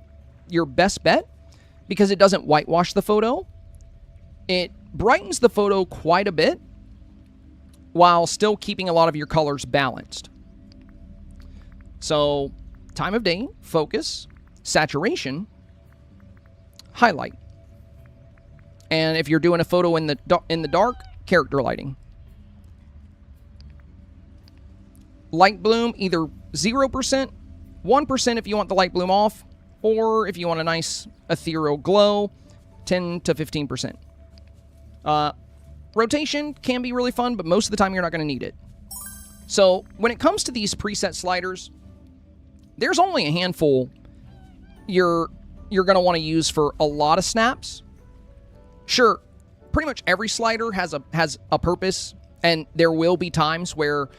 your best bet because it doesn't whitewash the photo. It brightens the photo quite a bit while still keeping a lot of your colors balanced. So, time of day, focus, saturation, highlight. And if you're doing a photo in the dark, character lighting. Light bloom, either 0%, 1% if you want the light bloom off, or if you want a nice ethereal glow, 10 to 15%. Rotation can be really fun, but most of the time you're not going to need it. So when it comes to these preset sliders, there's only a handful you're going to want to use for a lot of snaps. Sure, pretty much every slider has a purpose, and there will be times where,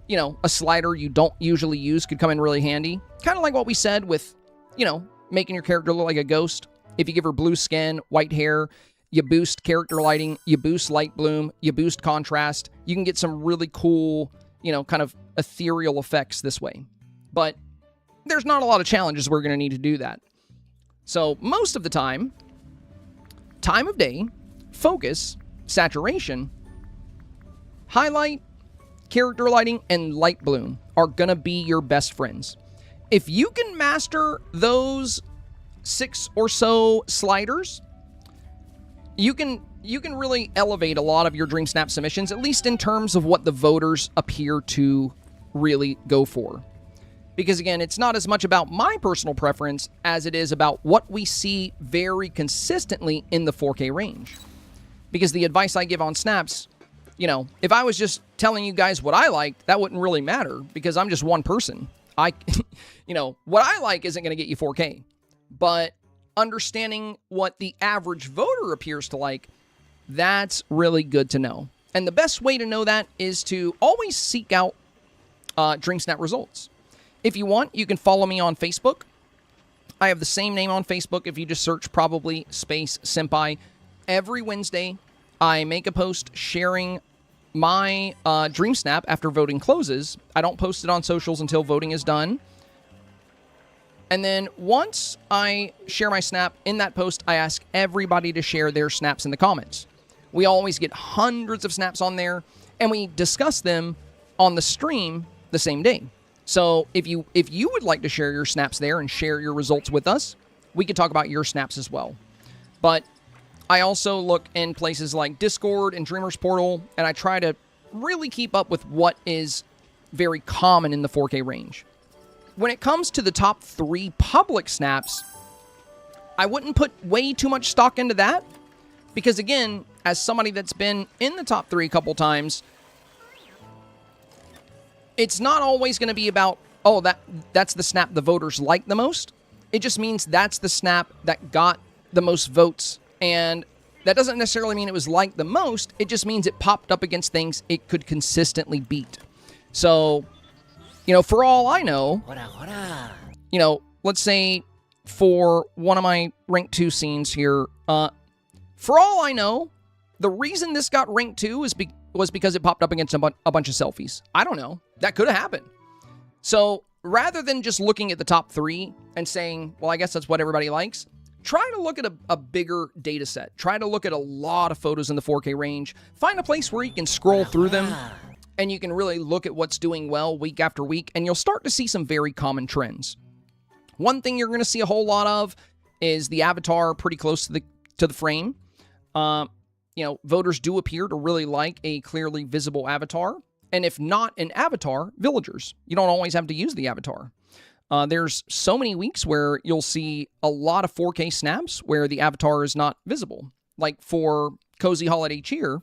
you know, a slider you don't usually use could come in really handy. Kind of like what we said with, you know, making your character look like a ghost. If you give her blue skin, white hair, you boost character lighting, you boost light bloom, you boost contrast. You can get some really cool, you know, kind of ethereal effects this way. But there's not a lot of challenges we're going to need to do that. So most of the time of day, focus, saturation, highlight, character lighting, and light bloom are going to be your best friends. If you can master those 6 or so sliders, you can really elevate a lot of your Dreamsnap submissions, at least in terms of what the voters appear to really go for. Because again, it's not as much about my personal preference as it is about what we see very consistently in the 4K range. Because the advice I give on snaps, you know, if I was just telling you guys what I liked, that wouldn't really matter because I'm just one person. You know, what I like isn't going to get you 4K. But understanding what the average voter appears to like, that's really good to know. And the best way to know that is to always seek out Dreamsnap results. If you want, you can follow me on Facebook. I have the same name on Facebook if you just search probably space Senpai. Every Wednesday, I make a post sharing my Dreamsnap after voting closes. I don't post it on socials until voting is done. And then once I share my snap in that post, I ask everybody to share their snaps in the comments. We always get hundreds of snaps on there, and we discuss them on the stream the same day. So if you would like to share your snaps there and share your results with us, we could talk about your snaps as well. But I also look in places like Discord and Dreamers Portal, and I try to really keep up with what is very common in the 4K range. When it comes to the top 3 public snaps, I wouldn't put way too much stock into that, because again, as somebody that's been in the top 3 a couple times, it's not always going to be about, oh, that's the snap the voters like the most. It just means that's the snap that got the most votes, and that doesn't necessarily mean it was liked the most. It just means it popped up against things it could consistently beat. So, you know, for all I know, you know, let's say for one of my rank 2 scenes here, for all I know, the reason this got rank 2 was because it popped up against a bunch of selfies. I don't know. That could have happened. So rather than just looking at the top 3 and saying, well, I guess that's what everybody likes, try to look at a bigger data set. Try to look at a lot of photos in the 4K range. Find a place where you can scroll through them, and you can really look at what's doing well week after week, and you'll start to see some very common trends. One thing you're going to see a whole lot of is the avatar pretty close to the frame. You know, voters do appear to really like a clearly visible avatar. And if not an avatar, villagers. You don't always have to use the avatar. There's so many weeks where you'll see a lot of 4K snaps where the avatar is not visible. Like for Cozy Holiday Cheer,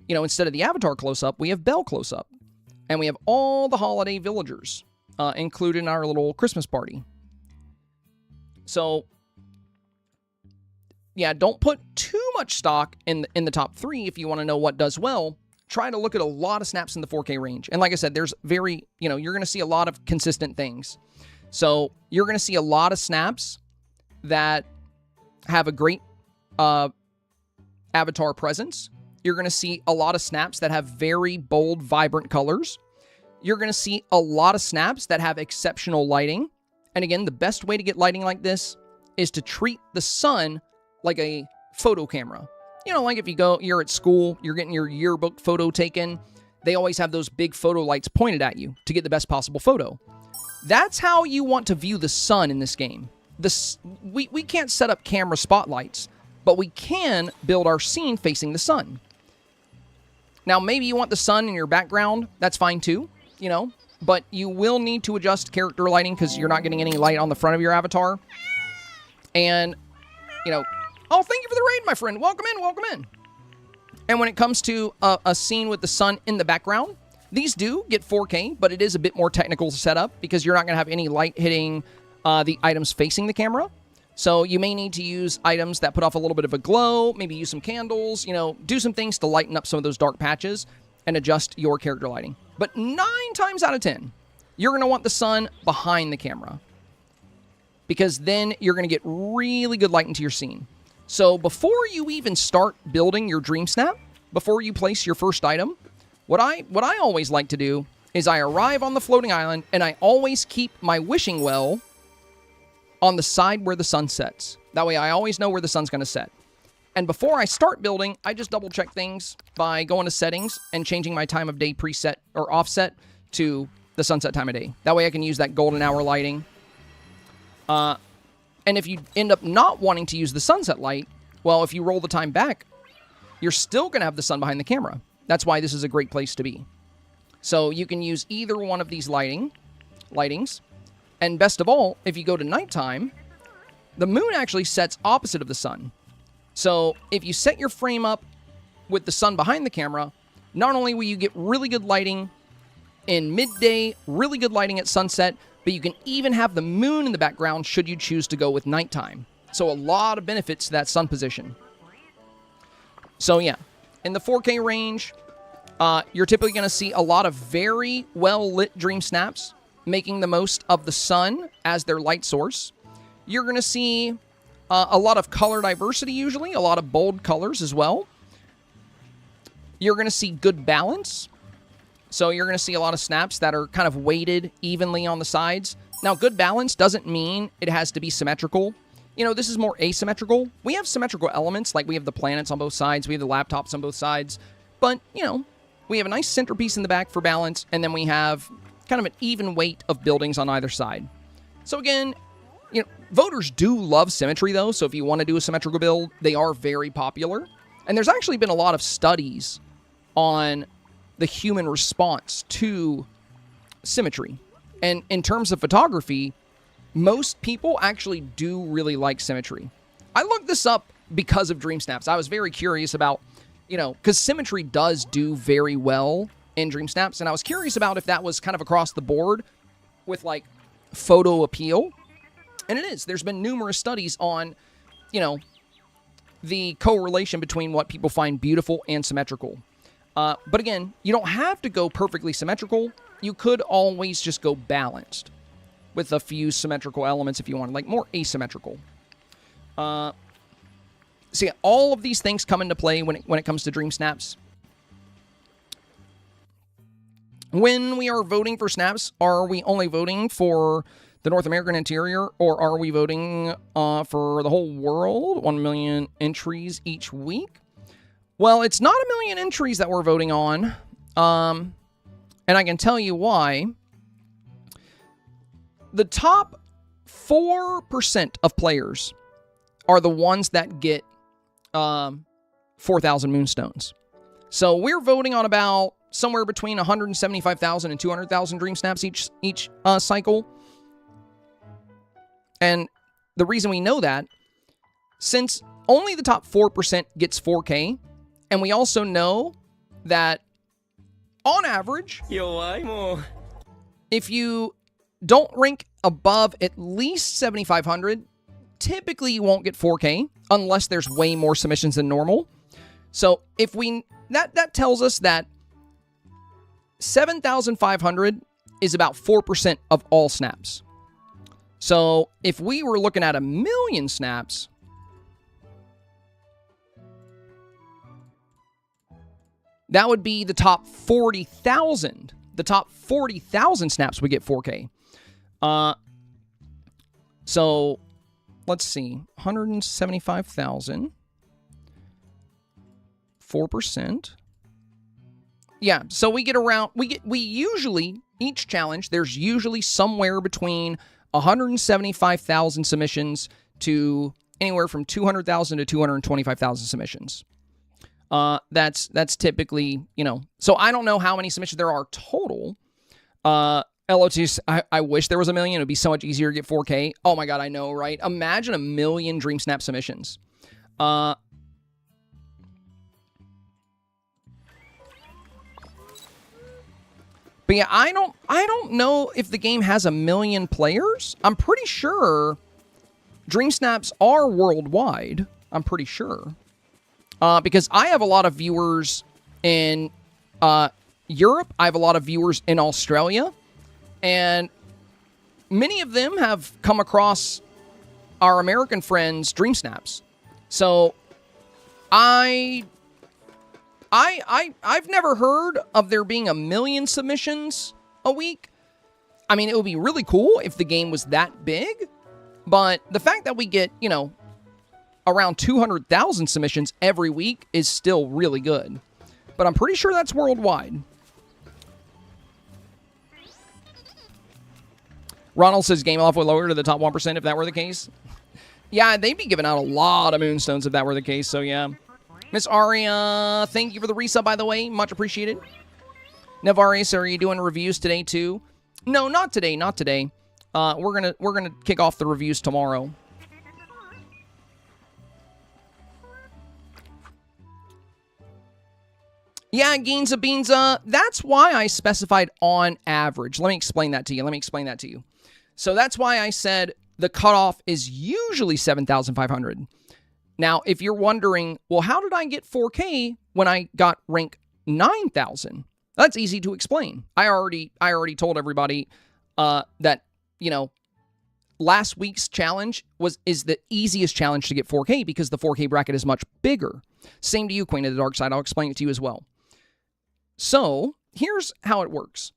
you know, instead of the avatar close-up, we have Belle close-up. And we have all the holiday villagers included in our little Christmas party. So, yeah, don't put too much stock in the top 3 if you want to know what does well. Try to look at a lot of snaps in the 4K range. And like I said, there's you're going to see a lot of consistent things. So you're going to see a lot of snaps that have a great avatar presence. You're going to see a lot of snaps that have very bold, vibrant colors. You're going to see a lot of snaps that have exceptional lighting. And again, the best way to get lighting like this is to treat the sun like a photo camera. You know, like if you're at school, you're getting your yearbook photo taken, they always have those big photo lights pointed at you to get the best possible photo. That's how you want to view the sun in this game. We can't set up camera spotlights, but we can build our scene facing the sun. Now, maybe you want the sun in your background. That's fine too, you know, but you will need to adjust character lighting because you're not getting any light on the front of your avatar. And, you know, oh, thank you for the raid, my friend. Welcome in, welcome in. And when it comes to a scene with the sun in the background, these do get 4K, but it is a bit more technical to set up because you're not going to have any light hitting the items facing the camera. So you may need to use items that put off a little bit of a glow, maybe use some candles, you know, do some things to lighten up some of those dark patches and adjust your character lighting. But 9 times out of 10, you're going to want the sun behind the camera because then you're going to get really good light into your scene. So before you even start building your Dreamsnap, before you place your first item, what I always like to do is I arrive on the floating island and I always keep my wishing well on the side where the sun sets. That way I always know where the sun's going to set. And before I start building, I just double check things by going to settings and changing my time of day preset or offset to the sunset time of day. That way I can use that golden hour lighting. And if you end up not wanting to use the sunset light, well, if you roll the time back, you're still going to have the sun behind the camera. That's why this is a great place to be. So you can use either one of these lightings. And best of all, if you go to nighttime, the moon actually sets opposite of the sun. So if you set your frame up with the sun behind the camera, not only will you get really good lighting in midday, really good lighting at sunset, but you can even have the moon in the background should you choose to go with nighttime. So a lot of benefits to that sun position. So yeah, in the 4K range, you're typically going to see a lot of very well-lit dream snaps, making the most of the sun as their light source. You're going to see a lot of color diversity usually, a lot of bold colors as well. you're going to see good balance. So you're going to see a lot of snaps that are kind of weighted evenly on the sides. Now, good balance doesn't mean it has to be symmetrical. You know, this is more asymmetrical. We have symmetrical elements, like we have the planets on both sides, we have the laptops on both sides. But, you know, we have a nice centerpiece in the back for balance, and then we have kind of an even weight of buildings on either side. So again, you know, voters do love symmetry, though. So if you want to do a symmetrical build, they are very popular. And there's actually been a lot of studies on the human response to symmetry. And in terms of photography, most people actually do really like symmetry. I looked this up because of Dreamsnaps. I was very curious about, you know, because symmetry does do very well in Dreamsnaps, and I was curious about if that was kind of across the board with, like, photo appeal. And it is. There's been numerous studies on, you know, the correlation between what people find beautiful and symmetrical. But again, you don't have to go perfectly symmetrical. You could always just go balanced with a few symmetrical elements if you want, like more asymmetrical. So yeah, all of these things come into play when it comes to Dreamsnaps. When we are voting for snaps, are we only voting for the North American interior, or are we voting for the whole world? 1 million entries each week? Well, it's not 1 million entries that we're voting on, and I can tell you why. The top 4% of players are the ones that get 4,000 moonstones. So we're voting on about somewhere between 175,000 and 200,000 Dreamsnaps each cycle. And the reason we know that, since only the top 4% gets 4K, and we also know that, on average, if you don't rank above at least 7,500, typically you won't get 4K, unless there's way more submissions than normal. So if we... That tells us that 7,500 is about 4% of all snaps. So if we were looking at 1 million snaps, that would be the top 40,000. The top 40,000 snaps would get 4K. So let's see, 175,000, 4%. Yeah, so we get around, we usually, each challenge, there's usually somewhere between 175,000 submissions to anywhere from 200,000 to 225,000 submissions. That's typically, you know, so I don't know how many submissions there are total. LOTs, I wish there was 1 million. It would be so much easier to get 4K. Oh my God, I know, right? Imagine 1 million Dreamsnap submissions. But yeah, I don't know if the game has 1 million players. I'm pretty sure Dreamsnaps are worldwide. I'm pretty sure. Because I have a lot of viewers in Europe. I have a lot of viewers in Australia. And many of them have come across our American friends' Dreamsnaps. So I've never heard of there being 1 million submissions a week. I mean, it would be really cool if the game was that big. But the fact that we get, you know, around 200,000 submissions every week is still really good. But I'm pretty sure that's worldwide. Ronald says Game Off would lower to the top 1% if that were the case. Yeah, they'd be giving out a lot of moonstones if that were the case, so yeah. Miss Aria, thank you for the resub, by the way. Much appreciated. Navarius, are you doing reviews today, too? No, not today, not today. We're gonna kick off the reviews tomorrow. Yeah, Ginza Beanza, that's why I specified on average. Let me explain that to you. So that's why I said the cutoff is usually 7,500. Now, if you're wondering, well, how did I get 4K when I got rank 9,000? That's easy to explain. I already told everybody that, you know, last week's challenge is the easiest challenge to get 4K because the 4K bracket is much bigger. Same to you, Queen of the Dark Side. I'll explain it to you as well. So here's how it works.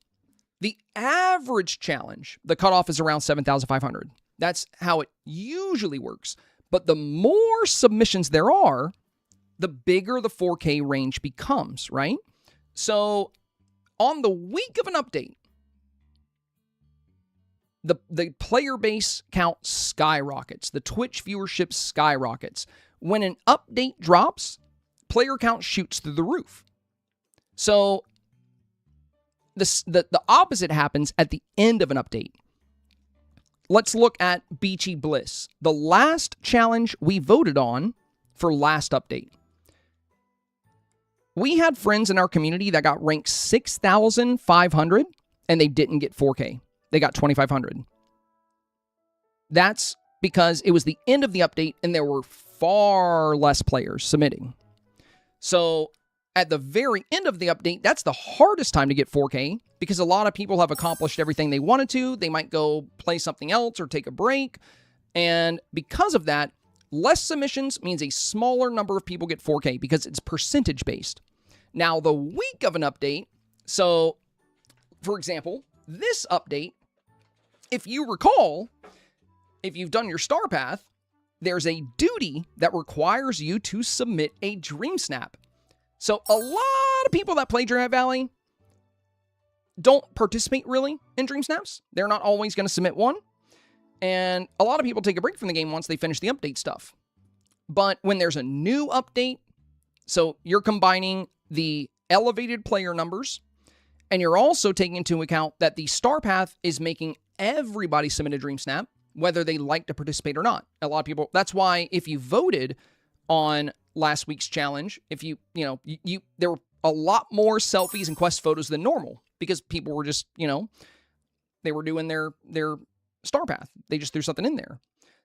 The average challenge, the cutoff is around 7,500. That's how it usually works. But the more submissions there are, the bigger the 4K range becomes, right? So on the week of an update, the player base count skyrockets. The Twitch viewership skyrockets. When an update drops, player count shoots through the roof. So the opposite happens at the end of an update. Let's look at Beachy Bliss, the last challenge we voted on for last update. We had friends in our community that got ranked 6,500 and they didn't get 4K. They got 2,500. That's because it was the end of the update and there were far less players submitting. So at the very end of the update, that's the hardest time to get 4K because a lot of people have accomplished everything they wanted to. They might go play something else or take a break. And because of that, less submissions means a smaller number of people get 4K because it's percentage based. Now, the week of an update, so for example, this update, if you recall, if you've done your StarPath, there's a duty that requires you to submit a Dreamsnap. So a lot of people that play Dreamlight Valley don't participate really in Dreamsnaps. They're not always going to submit one. And a lot of people take a break from the game once they finish the update stuff. But when there's a new update, so you're combining the elevated player numbers, and you're also taking into account that the StarPath is making everybody submit a Dreamsnap, whether they like to participate or not. A lot of people, that's why if you voted on last week's challenge, if there were a lot more selfies and quest photos than normal because people were just, they were doing their StarPath. They just threw something in there.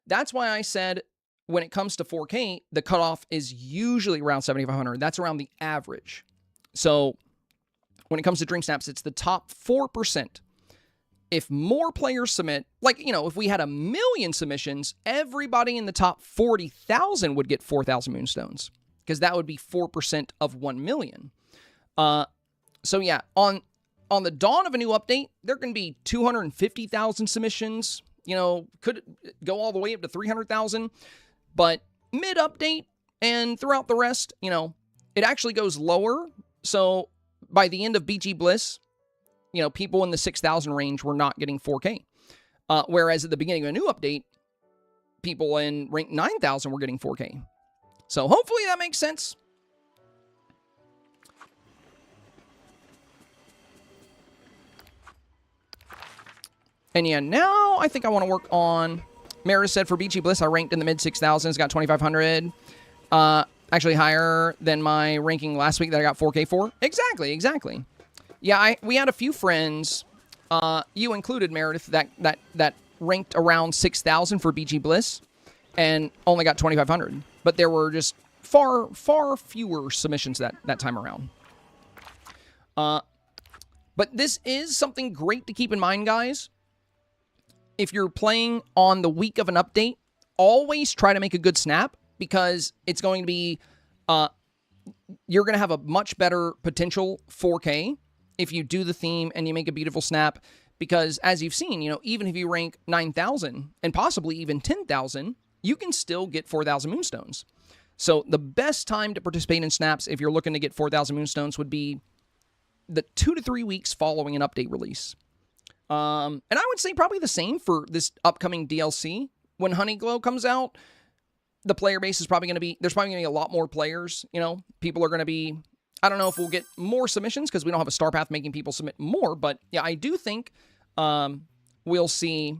That's why I said when it comes to 4K, the cutoff is usually around 7,500. That's around the average. So when it comes to Dreamsnaps, it's the top 4%. If more players submit, if we had 1 million submissions, everybody in the top 40,000 would get 4,000 Moonstones because that would be 4% of 1 million. So yeah, on the dawn of a new update, there can be 250,000 submissions, could go all the way up to 300,000. But mid-update and throughout the rest, it actually goes lower. So by the end of BG Bliss, people in the 6,000 range were not getting 4K. Whereas at the beginning of a new update, people in rank 9,000 were getting 4K. So hopefully that makes sense. And yeah, now I think I want to work on... Meredith said for BG Bliss, I ranked in the mid 6,000s, got 2,500. Actually higher than my ranking last week that I got 4K for. Exactly. Yeah, we had a few friends, you included, Meredith, that ranked around 6,000 for BG Bliss and only got 2,500. But there were just far fewer submissions that time around. But this is something great to keep in mind, guys. If you're playing on the week of an update, always try to make a good snap because it's going to be, you're going to have a much better potential 4K if you do the theme and you make a beautiful snap. Because as you've seen, even if you rank 9,000 and possibly even 10,000, you can still get 4,000 Moonstones. So the best time to participate in snaps if you're looking to get 4,000 Moonstones would be the 2 to 3 weeks following an update release. And I would say probably the same for this upcoming DLC. When Honeyglow comes out, the player base is probably going to be, there's probably going to be a lot more players, people are going to be, I don't know if we'll get more submissions because we don't have a StarPath making people submit more, but yeah, I do think, we'll see,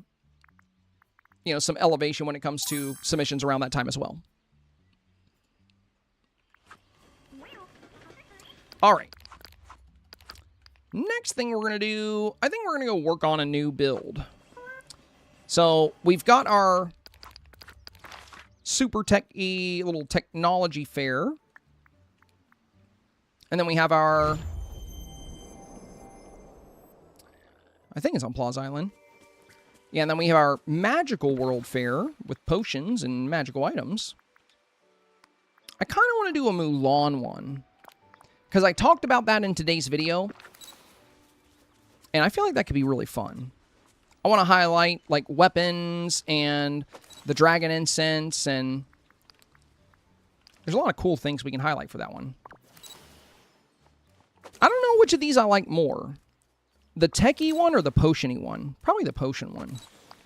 some elevation when it comes to submissions around that time as well. All right. Next thing we're going to do, I think we're going to go work on a new build. So we've got our super techy little technology fair. And then we have our, I think it's on Plaza Island. Yeah, and then we have our magical world fair with potions and magical items. I kind of want to do a Mulan one. Because I talked about that in today's video. And I feel like that could be really fun. I want to highlight, like, weapons and the dragon incense, and there's a lot of cool things we can highlight for that one. I don't know which of these I like more. The techie one or the potion-y one? Probably the potion one.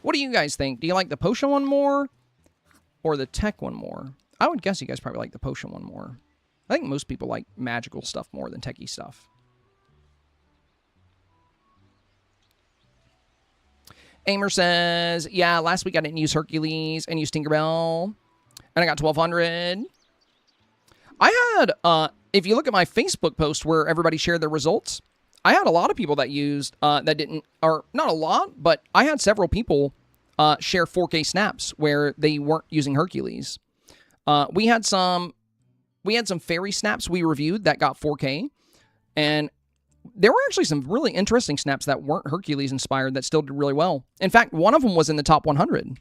What do you guys think? Do you like the potion one more or the tech one more? I would guess you guys probably like the potion one more. I think most people like magical stuff more than techie stuff. Aimer says, yeah, last week I didn't use Hercules and used Tinkerbell, and I got 1,200. I had, if you look at my Facebook post where everybody shared their results, I had a lot of people that used, that didn't, or not a lot, but I had several people share 4K snaps where they weren't using Hercules. We had some fairy snaps we reviewed that got 4K, and there were actually some really interesting snaps that weren't Hercules inspired that still did really well. In fact, one of them was in the top 100.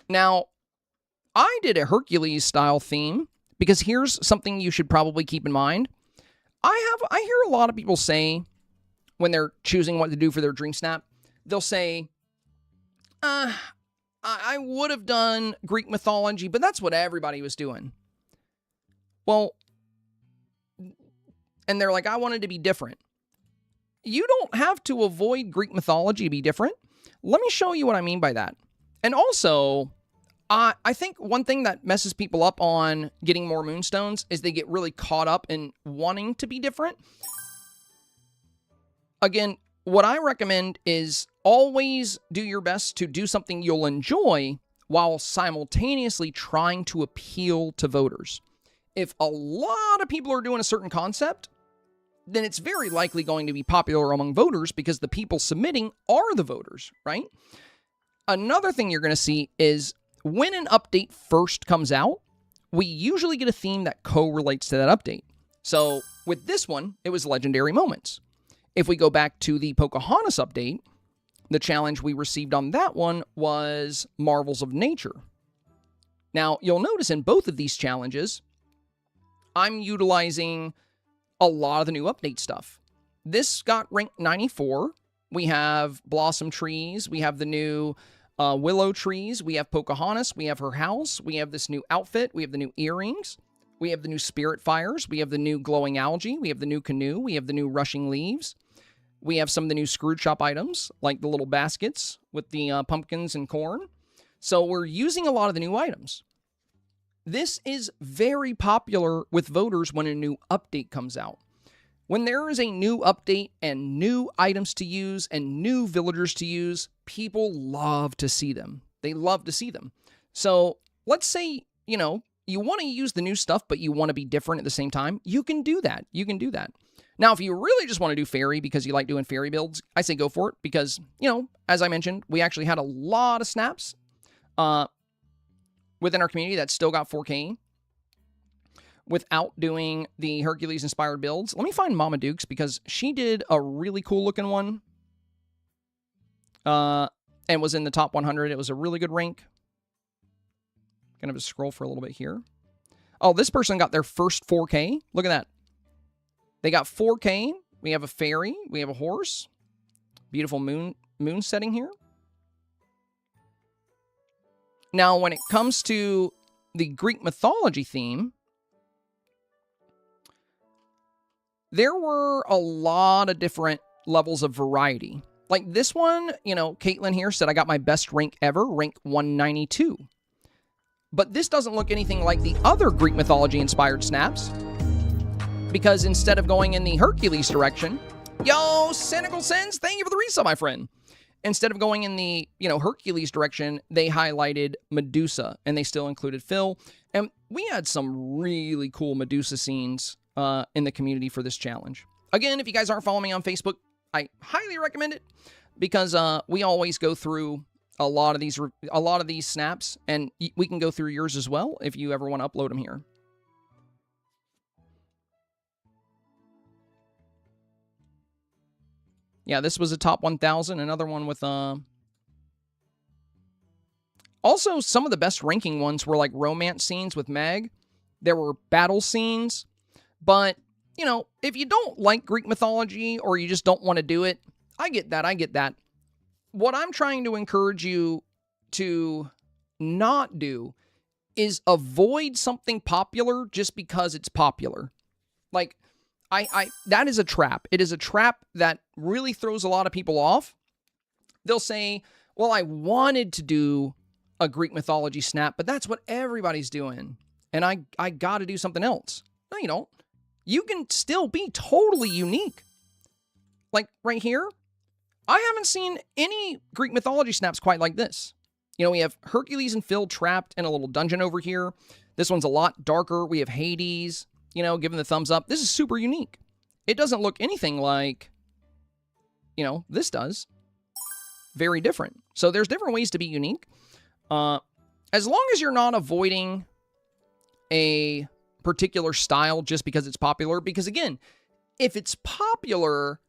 Now, I did a Hercules style theme because here's something you should probably keep in mind. I hear a lot of people say when they're choosing what to do for their dream snap, they'll say, I would have done Greek mythology, but that's what everybody was doing. Well, and they're like, I wanted to be different. You don't have to avoid Greek mythology to be different. Let me show you what I mean by that. And also, I think one thing that messes people up on getting more moonstones is they get really caught up in wanting to be different. Again, what I recommend is always do your best to do something you'll enjoy while simultaneously trying to appeal to voters. If a lot of people are doing a certain concept, then it's very likely going to be popular among voters because the people submitting are the voters, right? Another thing you're going to see is when an update first comes out, we usually get a theme that correlates to that update. So with this one, it was Legendary Moments. If we go back to the Pocahontas update, the challenge we received on that one was Marvels of Nature. Now, you'll notice in both of these challenges, I'm utilizing a lot of the new update stuff. This got ranked 94. We have Blossom Trees. We have the new Willow Trees. We have Pocahontas. We have her house. We have this new outfit. We have the new earrings. We have the new Spirit Fires. We have the new Glowing Algae. We have the new Canoe. We have the new Rushing Leaves. We have some of the new Screwed Shop items, like the little baskets with the pumpkins and corn. So we're using a lot of the new items. This is very popular with voters when a new update comes out. When there is a new update and new items to use and new villagers to use, people love to see them. They love to see them. So let's say, you know, you want to use the new stuff, but you want to be different at the same time. You can do that. You can do that. Now, if you really just want to do fairy because you like doing fairy builds, I say go for it because, you know, as I mentioned, we actually had a lot of snaps within our community that still got 4K without doing the Hercules-inspired builds. Let me find Mama Dukes because she did a really cool-looking one and was in the top 100. It was a really good rank. Gonna have to scroll for a little bit here. Oh, this person got their first 4K. Look at that. They got 4K. We have a fairy. We have a horse. Beautiful moon setting here. Now, when it comes to the Greek mythology theme, there were a lot of different levels of variety. Like this one, you know, Caitlin here said I got my best rank ever, rank 192. But this doesn't look anything like the other Greek mythology-inspired snaps, because instead of going in the Hercules direction, yo, Cynical Sins, thank you for the resub, my friend. Instead of going in the, you know, Hercules direction, they highlighted Medusa, and they still included Phil. And we had some really cool Medusa scenes in the community for this challenge. Again, if you guys aren't following me on Facebook, I highly recommend it, because we always go through a lot of these snaps, and we can go through yours as well if you ever want to upload them here. Yeah, this was a top 1,000. Another one with also, some of the best ranking ones were like romance scenes with Meg. There were battle scenes, but, you know, if you don't like Greek mythology or you just don't want to do it, I get that. What I'm trying to encourage you to not do is avoid something popular just because it's popular. Like, that is a trap. It is a trap that really throws a lot of people off. They'll say, well, I wanted to do a Greek mythology snap, but that's what everybody's doing. And I got to do something else. No, you don't. You can still be totally unique. Like right here, I haven't seen any Greek mythology snaps quite like this. You know, we have Hercules and Phil trapped in a little dungeon over here. This one's a lot darker. We have Hades, you know, giving the thumbs up. This is super unique. It doesn't look anything like, you know, this does. Very different. So there's different ways to be unique. As long as you're not avoiding a particular style just because it's popular. Because again, if it's popular,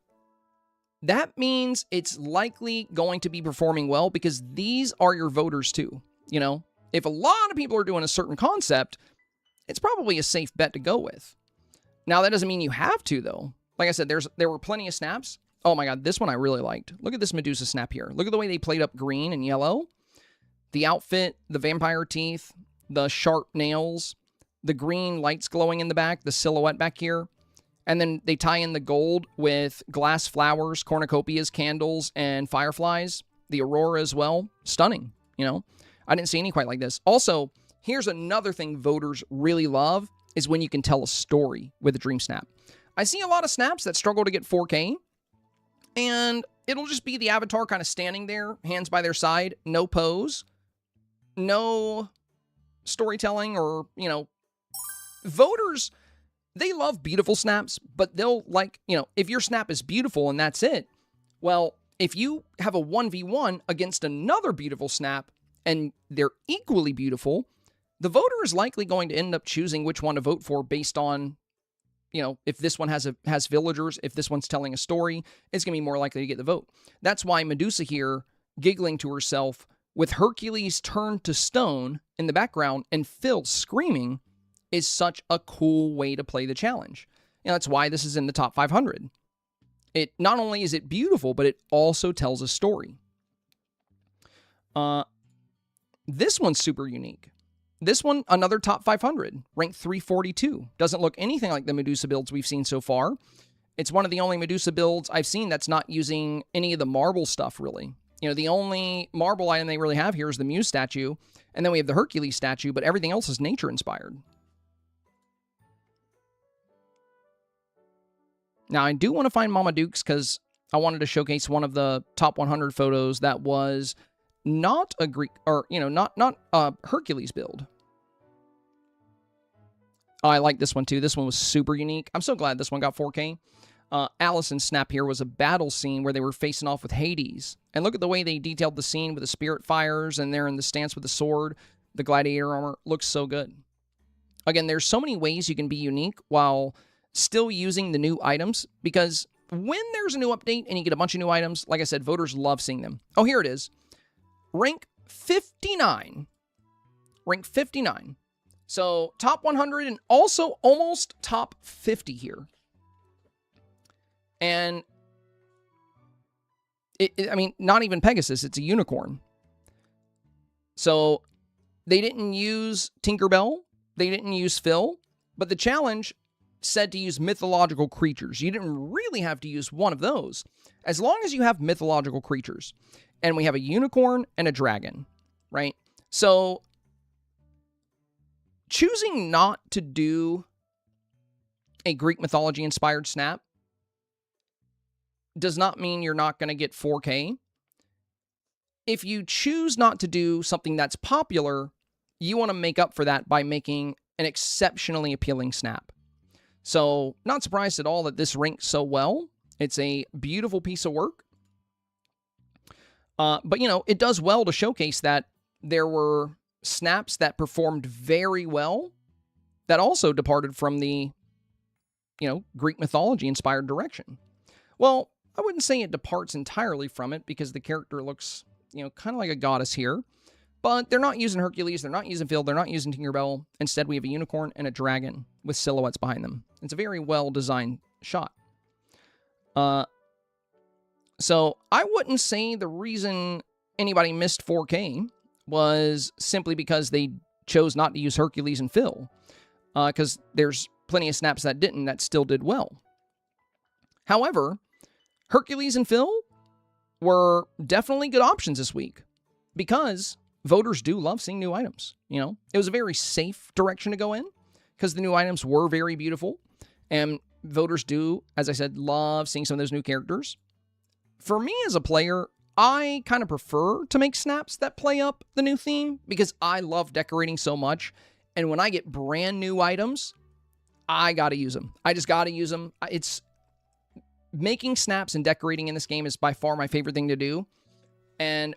that means it's likely going to be performing well because these are your voters too. You know, if a lot of people are doing a certain concept, it's probably a safe bet to go with. Now, that doesn't mean you have to, though. Like I said, there were plenty of snaps. Oh my God, this one I really liked. Look at this Medusa snap here. Look at the way they played up green and yellow. The outfit, the vampire teeth, the sharp nails, the green lights glowing in the back, the silhouette back here. And then they tie in the gold with glass flowers, cornucopias, candles, and fireflies. The aurora as well. Stunning, you know. I didn't see any quite like this. Also, here's another thing voters really love is when you can tell a story with a Dream Snap. I see a lot of snaps that struggle to get 4K, and it'll just be the avatar kind of standing there, hands by their side, no pose, no storytelling, or, you know, voters, they love beautiful snaps, but they'll like, you know, if your snap is beautiful and that's it, well, if you have a 1v1 against another beautiful snap and they're equally beautiful, the voter is likely going to end up choosing which one to vote for based on, you know, if this one has villagers, if this one's telling a story, it's going to be more likely to get the vote. That's why Medusa here, giggling to herself, with Hercules turned to stone in the background and Phil screaming, is such a cool way to play the challenge. And that's why this is in the top 500. It not only is it beautiful, but it also tells a story. This one's super unique. This one, another top 500, ranked 342. Doesn't look anything like the Medusa builds we've seen so far. It's one of the only Medusa builds I've seen that's not using any of the marble stuff, really. You know, the only marble item they really have here is the Muse statue, and then we have the Hercules statue, but everything else is nature-inspired. Now, I do want to find Mama Dukes because I wanted to showcase one of the top 100 photos that was not a Greek, or, you know, not a Hercules build. Oh, I like this one too. This one was super unique. I'm so glad this one got 4K. Allison's snap here was a battle scene where they were facing off with Hades. And look at the way they detailed the scene with the spirit fires, and they're in the stance with the sword. The gladiator armor looks so good. Again, there's so many ways you can be unique while still using the new items, because when there's a new update and you get a bunch of new items, like I said, voters love seeing them. Oh, here it is. Rank 59. Rank 59. So top 100 and also almost top 50 here. And I mean, not even Pegasus, it's a unicorn. So they didn't use Tinkerbell, they didn't use Phil, but the challenge said to use mythological creatures. You didn't really have to use one of those, as long as you have mythological creatures. And we have a unicorn and a dragon, right? So choosing not to do a Greek mythology-inspired snap does not mean you're not going to get 4K. If you choose not to do something that's popular, you want to make up for that by making an exceptionally appealing snap. So, not surprised at all that this ranked so well. It's a beautiful piece of work. But, you know, it does well to showcase that there were snaps that performed very well that also departed from the, you know, Greek mythology-inspired direction. Well, I wouldn't say it departs entirely from it because the character looks, you know, kind of like a goddess here. But they're not using Hercules, they're not using Phil, they're not using Tinkerbell. Instead, we have a unicorn and a dragon with silhouettes behind them. It's a very well-designed shot. So I wouldn't say the reason anybody missed 4K was simply because they chose not to use Hercules and Phil. Because there's plenty of snaps that didn't, that still did well. However, Hercules and Phil were definitely good options this week because voters do love seeing new items. You know, it was a very safe direction to go in because the new items were very beautiful. And voters do, as I said, love seeing some of those new characters. For me as a player, I kind of prefer to make snaps that play up the new theme because I love decorating so much. And when I get brand new items, I got to use them. I just got to use them. It's making snaps and decorating in this game is by far my favorite thing to do. And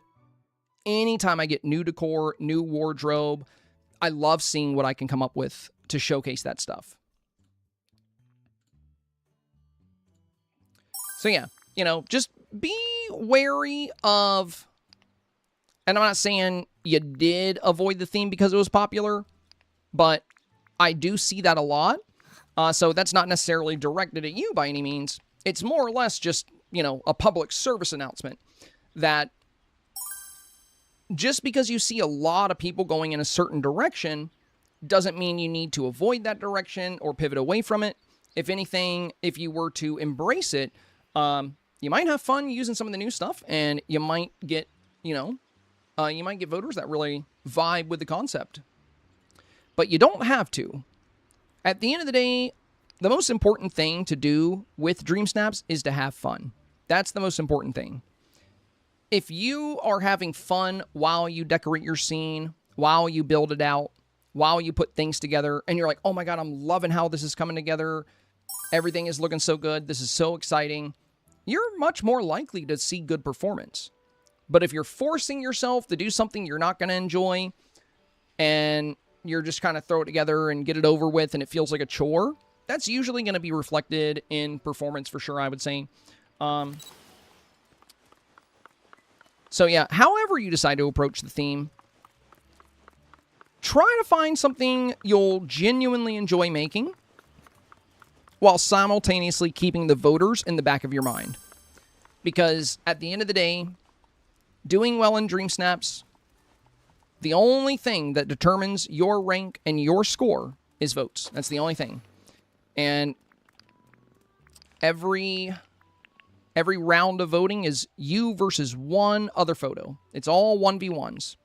anytime I get new decor, new wardrobe, I love seeing what I can come up with to showcase that stuff. So yeah, you know, just be wary of, and I'm not saying you did avoid the theme because it was popular, but I do see that a lot. So that's not necessarily directed at you by any means. It's more or less just, you know, a public service announcement that just because you see a lot of people going in a certain direction doesn't mean you need to avoid that direction or pivot away from it. If anything, if you were to embrace it, you might have fun using some of the new stuff, and you might get, you know, you might get voters that really vibe with the concept. But you don't have to. At the end of the day, the most important thing to do with Dream Snaps is to have fun. That's the most important thing. If you are having fun while you decorate your scene, while you build it out, while you put things together, and you're like, oh my God, I'm loving how this is coming together. Everything is looking so good. This is so exciting. You're much more likely to see good performance. But if you're forcing yourself to do something you're not going to enjoy, and you're just kind of throw it together and get it over with, and it feels like a chore, that's usually going to be reflected in performance for sure, I would say. So yeah, however you decide to approach the theme, try to find something you'll genuinely enjoy making while simultaneously keeping the voters in the back of your mind. Because at the end of the day, doing well in Dream Snaps, the only thing that determines your rank and your score is votes. That's the only thing. And every round of voting is you versus one other photo. It's all 1v1s.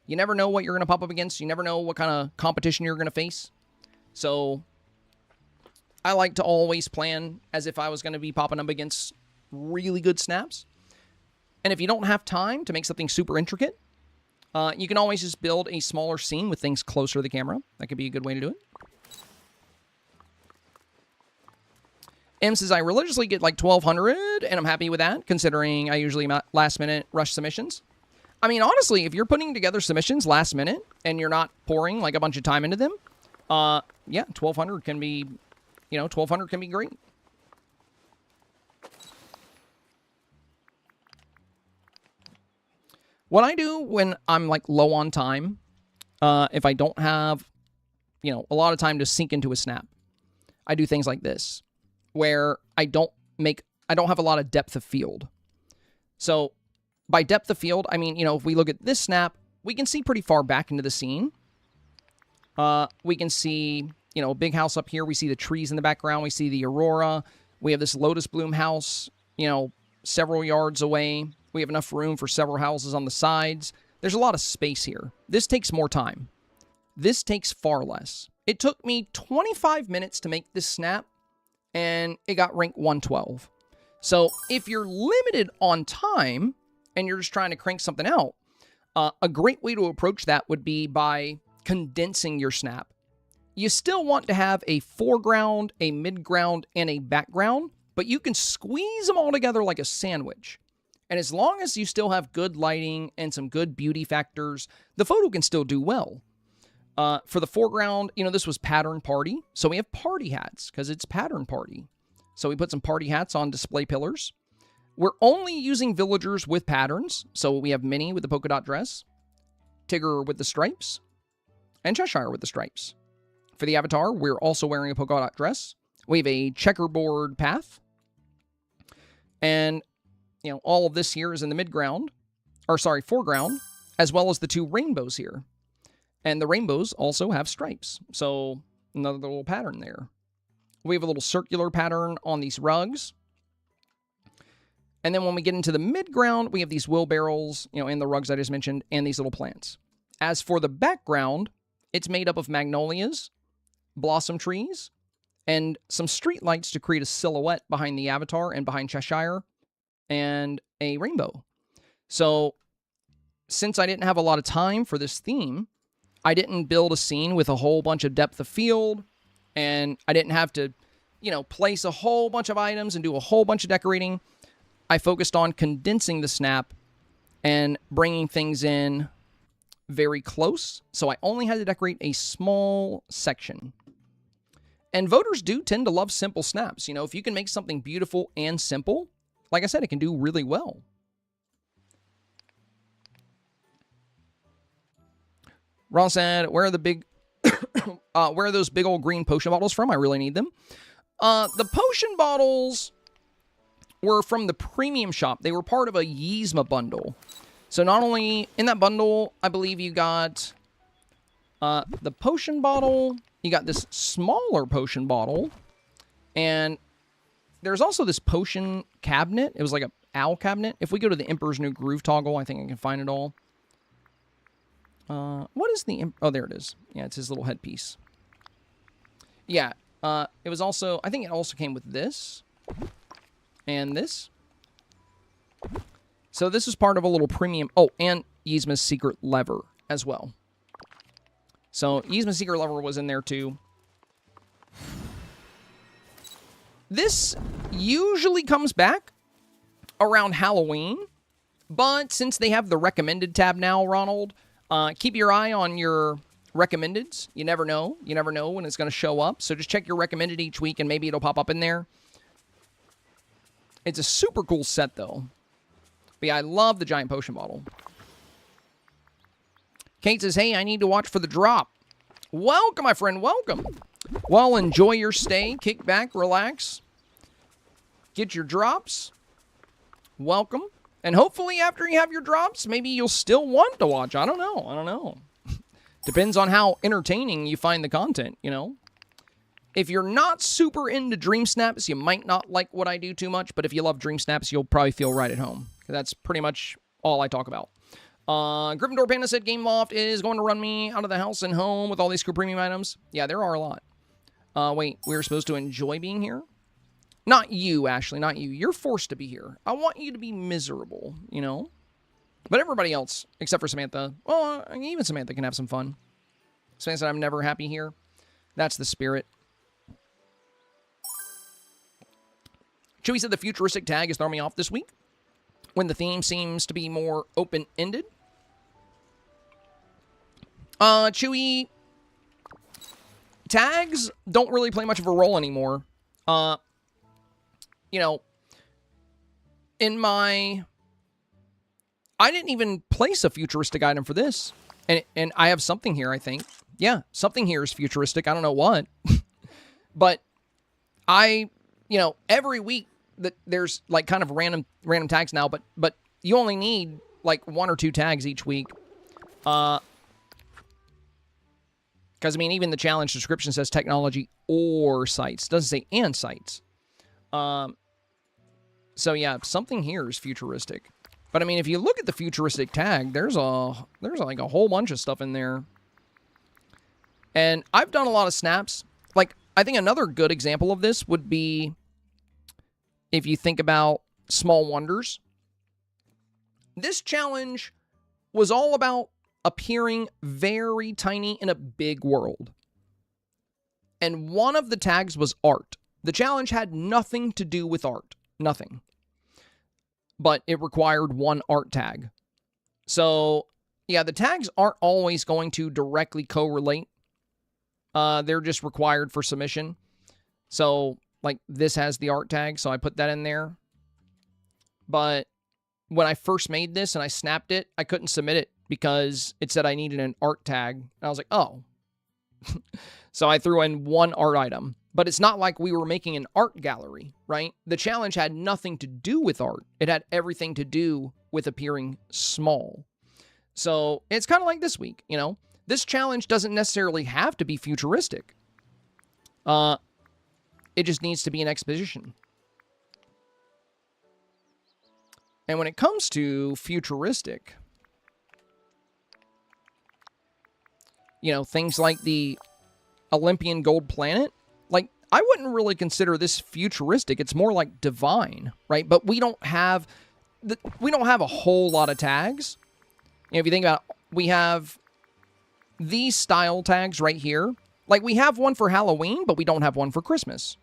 You never know what you're going to pop up against. You never know what kind of competition you're going to face. So I like to always plan as if I was going to be popping up against really good snaps. And if you don't have time to make something super intricate, you can always just build a smaller scene with things closer to the camera. That could be a good way to do it. M says, I religiously get like 1,200, and I'm happy with that, considering I usually last-minute rush submissions. I mean, honestly, if you're putting together submissions last minute, and you're not pouring like a bunch of time into them, yeah, 1,200 can be, you know, 1,200 can be great. What I do when I'm like low on time, if I don't have, you know, a lot of time to sink into a snap, I do things like this, where I don't have a lot of depth of field. So by depth of field, I mean, you know, if we look at this snap, we can see pretty far back into the scene. We can see, you know, a big house up here. We see the trees in the background. We see the aurora. We have this lotus bloom house, you know, several yards away. We have enough room for several houses on the sides. There's a lot of space here. This takes more time. This takes far less. It took me 25 minutes to make this snap, and it got ranked 112. So if you're limited on time and you're just trying to crank something out, a great way to approach that would be by condensing your snap. You still want to have a foreground, a midground, and a background, but you can squeeze them all together like a sandwich. And as long as you still have good lighting and some good beauty factors, the photo can still do well. For the foreground, you know, this was Pattern Party. So we have party hats because it's Pattern Party. So we put some party hats on display pillars. We're only using villagers with patterns. So we have Minnie with the polka dot dress. Tigger with the stripes, and Cheshire with the stripes. For the avatar, we're also wearing a polka dot dress. We have a checkerboard path. And, you know, all of this here is in the foreground, as well as the 2 rainbows here. And the rainbows also have stripes. So, another little pattern there. We have a little circular pattern on these rugs. And then when we get into the midground, we have these wheelbarrows, you know, and the rugs I just mentioned, and these little plants. As for the background, it's made up of magnolias, blossom trees, and some street lights to create a silhouette behind the avatar and behind Cheshire, and a rainbow. So, since I didn't have a lot of time for this theme, I didn't build a scene with a whole bunch of depth of field, and I didn't have to, you know, place a whole bunch of items and do a whole bunch of decorating. I focused on condensing the snap and bringing things in very close, so I only had to decorate a small section. And voters do tend to love simple snaps. You know, if you can make something beautiful and simple, like I said, it can do really well. Ron said, where are the big, where are those big old green potion bottles from? I really need them. The potion bottles were from the premium shop. They were part of a Yzma bundle. So not only in that bundle, I believe you got the potion bottle, you got this smaller potion bottle, and there's also this potion cabinet. It was like a owl cabinet. If we go to the Emperor's New Groove toggle, I think I can find it all. What is the... Oh, there it is. Yeah, it's his little headpiece. Yeah, it was also... I think it also came with this. And this. So this is part of a little premium... Oh, and Yzma's secret lever as well. So Yzma's secret lever was in there too. This usually comes back around Halloween. But since they have the recommended tab now, Ronald... keep your eye on your recommendeds. You never know. You never know when it's going to show up. So just check your recommended each week and maybe it'll pop up in there. It's a super cool set, though. But yeah, I love the giant potion bottle. Kate says, hey, I need to watch for the drop. Welcome, my friend. Welcome. Well, enjoy your stay. Kick back, relax. Get your drops. Welcome. And hopefully after you have your drops, maybe you'll still want to watch. I don't know. I don't know. Depends on how entertaining you find the content, you know. If you're not super into Dreamsnaps, you might not like what I do too much. But if you love Dreamsnaps, you'll probably feel right at home. That's pretty much all I talk about. Gryffindor Panda said Game Loft is going to run me out of the house and home with all these cool premium items. Yeah, there are a lot. Wait, we're supposed to enjoy being here? Not you, Ashley, not you. You're forced to be here. I want you to be miserable, you know? But everybody else, except for Samantha, well, even Samantha can have some fun. Samantha said, I'm never happy here. That's the spirit. Chewy said the futuristic tag is throwing me off this week, when the theme seems to be more open-ended. Chewy, tags don't really play much of a role anymore. You know, I didn't even place a futuristic item for this. And I have something here, I think. Yeah, something here is futuristic. I don't know what. But you know, every week that there's like kind of random tags now, but you only need like 1 or 2 tags each week. Because, I mean, even the challenge description says technology or sites. It doesn't say and sites. So yeah, something here is futuristic. But I mean, if you look at the futuristic tag, there's like a whole bunch of stuff in there. And I've done a lot of snaps. Like, I think another good example of this would be if you think about Small Wonders. This challenge was all about appearing very tiny in a big world. And one of the tags was art. The challenge had nothing to do with art. Nothing. But it required 1 art tag. So, yeah, the tags aren't always going to directly correlate. They're just required for submission. So, like, this has the art tag, so I put that in there. But when I first made this and I snapped it, I couldn't submit it because it said I needed an art tag. And I was like, oh. So I threw in one art item. But it's not like we were making an art gallery, right? The challenge had nothing to do with art. It had everything to do with appearing small. So it's kind of like this week, you know? This challenge doesn't necessarily have to be futuristic. It just needs to be an exposition. And when it comes to futuristic, you know, things like the Olympian gold planet, like, I wouldn't really consider this futuristic. It's more like divine, right? But we don't have a whole lot of tags. You know, if you think about it, we have these style tags right here. Like, we have one for Halloween, but we don't have one for Christmas.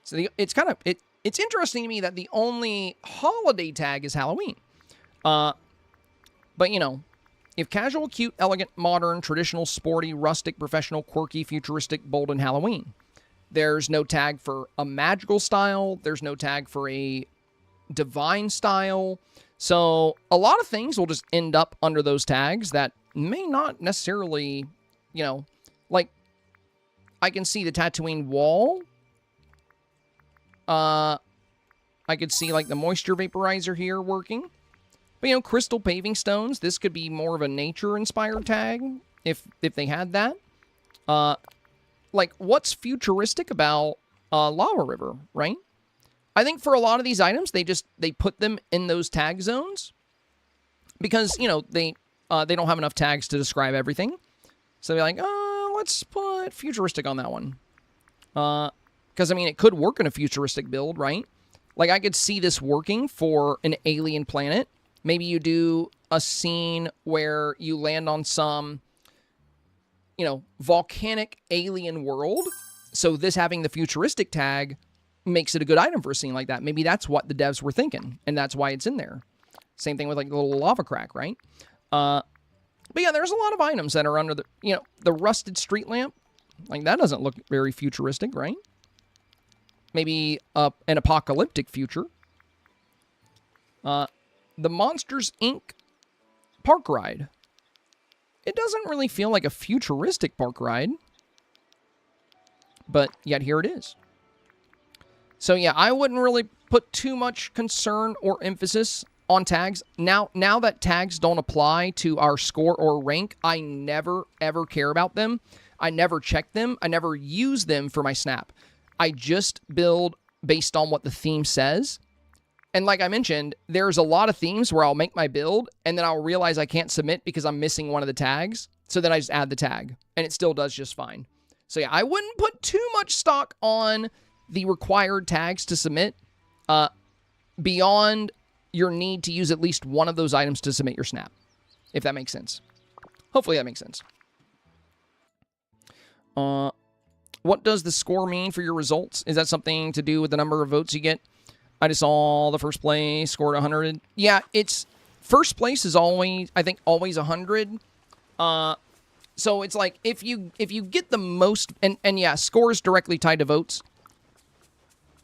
So it's kind of, it's interesting to me that the only holiday tag is Halloween. But, you know, if casual, cute, elegant, modern, traditional, sporty, rustic, professional, quirky, futuristic, bold, and Halloween. There's no tag for a magical style. There's no tag for a divine style. So a lot of things will just end up under those tags that may not necessarily, you know, like, I can see the Tatooine wall. I could see, like, the moisture vaporizer here working. But, you know, crystal paving stones, this could be more of a nature-inspired tag, if they had that. Like, what's futuristic about Lava River, right? I think for a lot of these items, they put them in those tag zones because, you know, they don't have enough tags to describe everything. So they're like, let's put futuristic on that one. Because, I mean, it could work in a futuristic build, right? Like, I could see this working for an alien planet. Maybe you do a scene where you land on some, you know, volcanic alien world. So this having the futuristic tag makes it a good item for a scene like that. Maybe that's what the devs were thinking, and that's why it's in there. Same thing with, like, the little lava crack, right? But yeah, there's a lot of items that are under the, you know, the rusted street lamp. Like, that doesn't look very futuristic, right? Maybe an apocalyptic future. The Monsters, Inc. park ride. It doesn't really feel like a futuristic park ride. But yet here it is. So yeah, I wouldn't really put too much concern or emphasis on tags. Now that tags don't apply to our score or rank, I never, ever care about them. I never check them. I never use them for my snap. I just build based on what the theme says. And like I mentioned, there's a lot of themes where I'll make my build, and then I'll realize I can't submit because I'm missing one of the tags. So then I just add the tag, and it still does just fine. So yeah, I wouldn't put too much stock on the required tags to submit beyond your need to use at least one of those items to submit your snap, if that makes sense. Hopefully that makes sense. What does the score mean for your results? Is that something to do with the number of votes you get? I just saw the first place scored 100. Yeah, it's first place is always, I think, always 100. So it's like if you get the most, and yeah, score is directly tied to votes,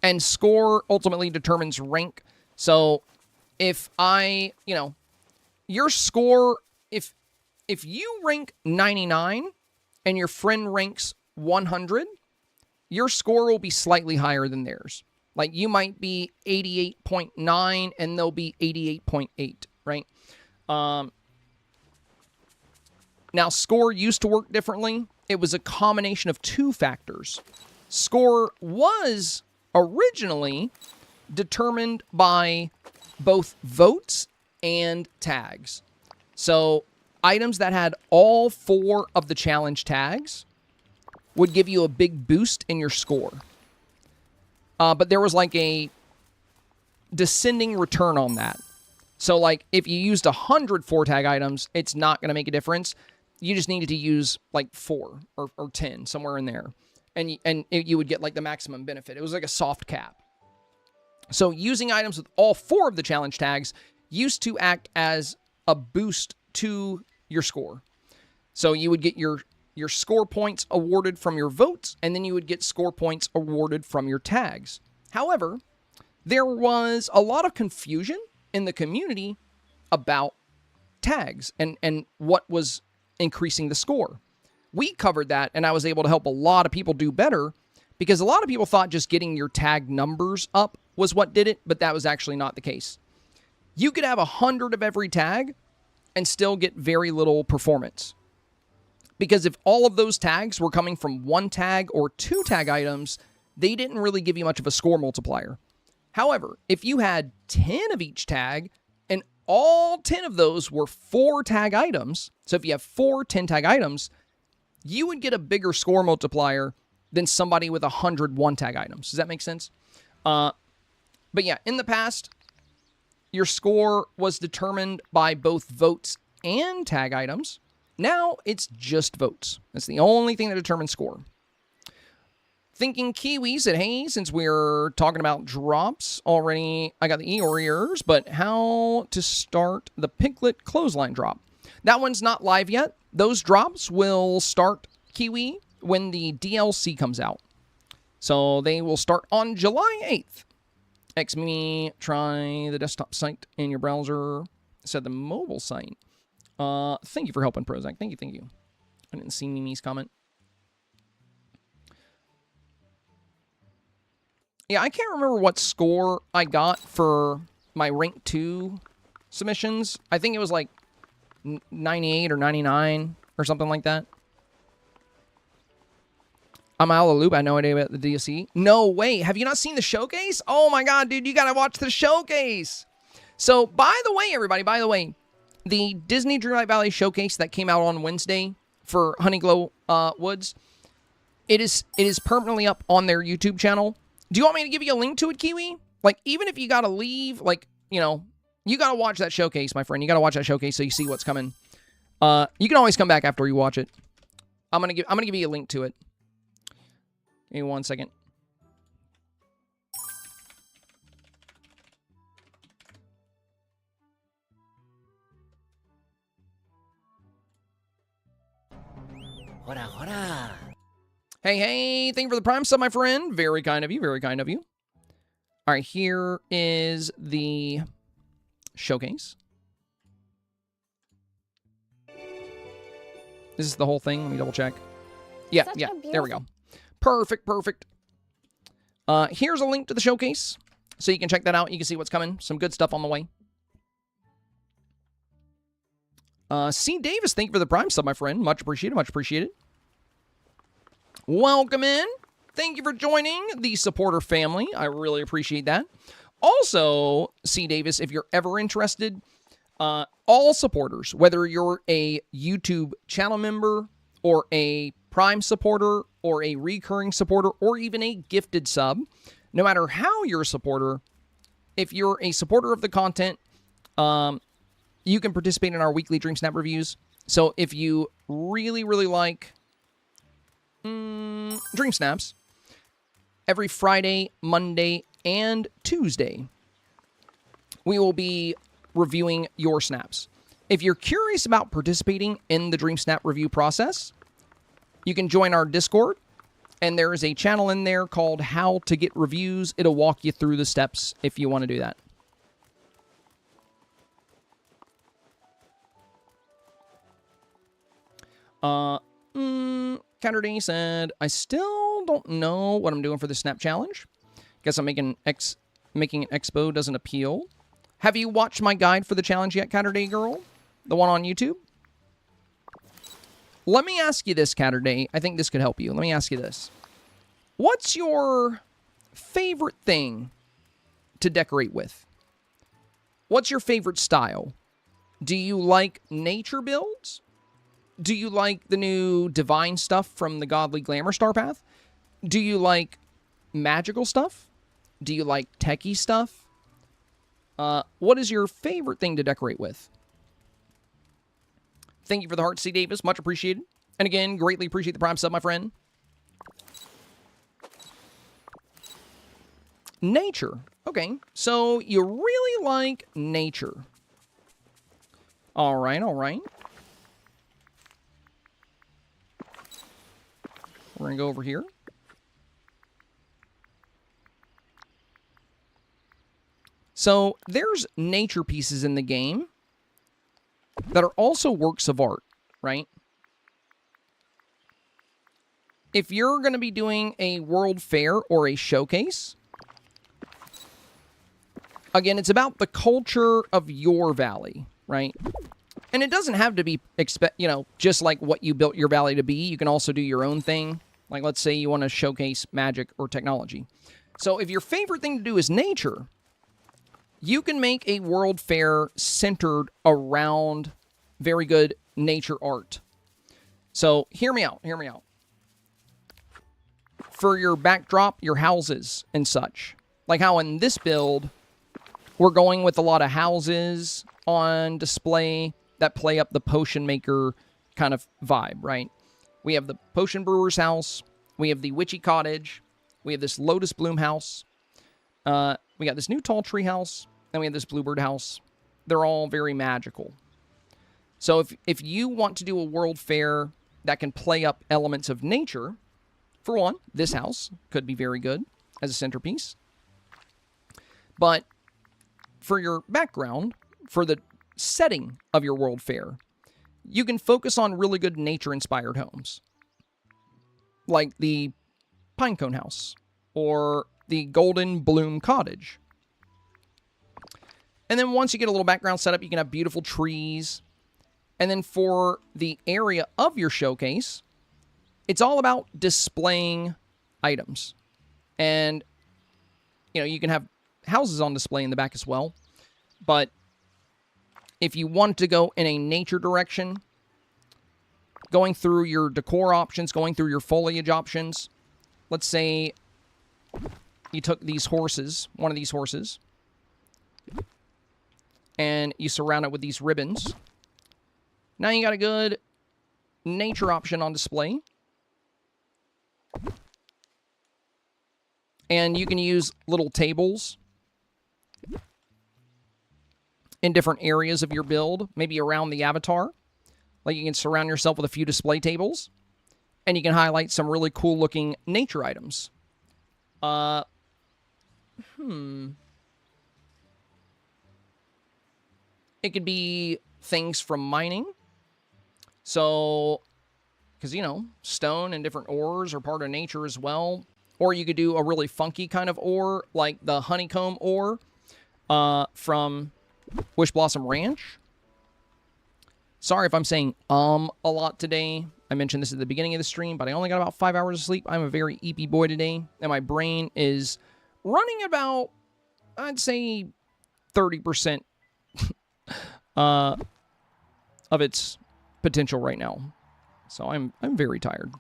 and score ultimately determines rank. So if your score, if you rank 99 and your friend ranks 100, your score will be slightly higher than theirs. Like, you might be 88.9 and they'll be 88.8, right? Now, score used to work differently. It was a combination of two factors. Score was originally determined by both votes and tags. So, items that had all 4 of the challenge tags would give you a big boost in your score. But there was like a descending return on that. So like if you used 100 4-tag items, it's not going to make a difference. You just needed to use like 4 or 10, somewhere in there. And you would get like the maximum benefit. It was like a soft cap. So using items with all 4 of the challenge tags used to act as a boost to your score. So you would get your score points awarded from your votes, and then you would get score points awarded from your tags. However, there was a lot of confusion in the community about tags and what was increasing the score. We covered that, and I was able to help a lot of people do better because a lot of people thought just getting your tag numbers up was what did it, but that was actually not the case. You could have 100 of every tag and still get very little performance. Because if all of those tags were coming from 1 tag or 2 tag items, they didn't really give you much of a score multiplier. However, if you had 10 of each tag and all 10 of those were 4 tag items, so if you have 4 10 tag items, you would get a bigger score multiplier than somebody with 100 1 tag items. Does that make sense? But yeah, in the past, your score was determined by both votes and tag items. Now it's just votes. That's the only thing that determines score. Thinking Kiwi said, hey, since we're talking about drops already, I got the Eeyore ears, but how to start the Piglet clothesline drop? That one's not live yet. Those drops will start, Kiwi, when the DLC comes out. So they will start on July 8th. Me, try the desktop site in your browser. Said the mobile site. Thank you for helping, Prozac. Thank you. I didn't see Mimi's comment. Yeah, I can't remember what score I got for my rank 2 submissions. I think it was like 98 or 99 or something like that. I'm out of the loop. I had no idea about the DLC. No way. Have you not seen the showcase? Oh my god, dude, you gotta watch the showcase. So, by the way, everybody, the Disney Dreamlight Valley showcase that came out on Wednesday for Honeyglow Woods, it is permanently up on their YouTube channel. Do you want me to give you a link to it, Kiwi? Like, even if you gotta leave, like, you know, you gotta watch that showcase, my friend. You gotta watch that showcase so you see what's coming. You can always come back after you watch it. I'm gonna give you a link to it. Give me 1 second. Hora, hora. Hey, thank you for the Prime sub, my friend. Very kind of you, very kind of you. All right, here is the showcase. This is the whole thing. Let me double check. Yeah, there we go. Perfect. Here's a link to the showcase, so you can check that out. You can see what's coming. Some good stuff on the way. C. Davis, thank you for the Prime sub, my friend. Much appreciated. Welcome in. Thank you for joining the supporter family. I really appreciate that. Also, C. Davis, if you're ever interested, all supporters, whether you're a YouTube channel member or a Prime supporter or a recurring supporter or even a gifted sub, no matter how you're a supporter, if you're a supporter of the content, you can participate in our weekly Dreamsnap reviews. So if you really like Dreamsnaps, every Friday, Monday, and Tuesday, we will be reviewing your snaps. If you're curious about participating in the Dreamsnap review process, you can join our Discord, and there is a channel in there called How to Get Reviews. It'll walk you through the steps if you want to do that. Counterday said, I still don't know what I'm doing for the Snap Challenge. Guess I'm making an expo doesn't appeal. Have you watched my guide for the challenge yet, Counterday Girl? The one on YouTube? Let me ask you this, Counterday. I think this could help you. Let me ask you this. What's your favorite thing to decorate with? What's your favorite style? Do you like nature builds? Do you like the new divine stuff from the Godly Glamour StarPath? Do you like magical stuff? Do you like techie stuff? What is your favorite thing to decorate with? Thank you for the heart, C. Davis. Much appreciated. And again, greatly appreciate the Prime sub, my friend. Nature. Okay, so you really like nature. All right. We're going to go over here. So there's nature pieces in the game. that are also works of art, right? If you're going to be doing a world fair or a showcase, again, it's about the culture of your valley, right? And it doesn't have to be, just like what you built your valley to be. You can also do your own thing. Like, let's say you want to showcase magic or technology. So if your favorite thing to do is nature, you can make a world fair centered around very good nature art. So hear me out. For your backdrop, your houses and such. Like how in this build, we're going with a lot of houses on display that play up the potion maker kind of vibe, right? We have the potion brewer's house. We have the witchy cottage. We have this lotus bloom house. We got this new tall tree house. Then we have this bluebird house. They're all very magical. So if you want to do a world fair that can play up elements of nature, for one, this house could be very good as a centerpiece. But for your background, for the setting of your world fair, you can focus on really good nature-inspired homes. Like the Pinecone House or the Golden Bloom Cottage. And then once you get a little background set up, you can have beautiful trees. And then for the area of your showcase, it's all about displaying items. And, you can have houses on display in the back as well. But if you want to go in a nature direction, going through your decor options, going through your foliage options, let's say you took these horses, one of these horses, and you surround it with these ribbons. Now you got a good nature option on display. And you can use little tables in different areas of your build, maybe around the avatar. Like you can surround yourself with a few display tables, and you can highlight some really cool looking nature items. It could be things from mining. So, because, stone and different ores are part of nature as well. Or you could do a really funky kind of ore, like the honeycomb ore from Wish Blossom Ranch. Sorry if I'm saying a lot today. I mentioned this at the beginning of the stream, but I only got about 5 hours of sleep. I'm a very eepy boy today, and my brain is running about, I'd say, 30% of its potential right now. So I'm very tired.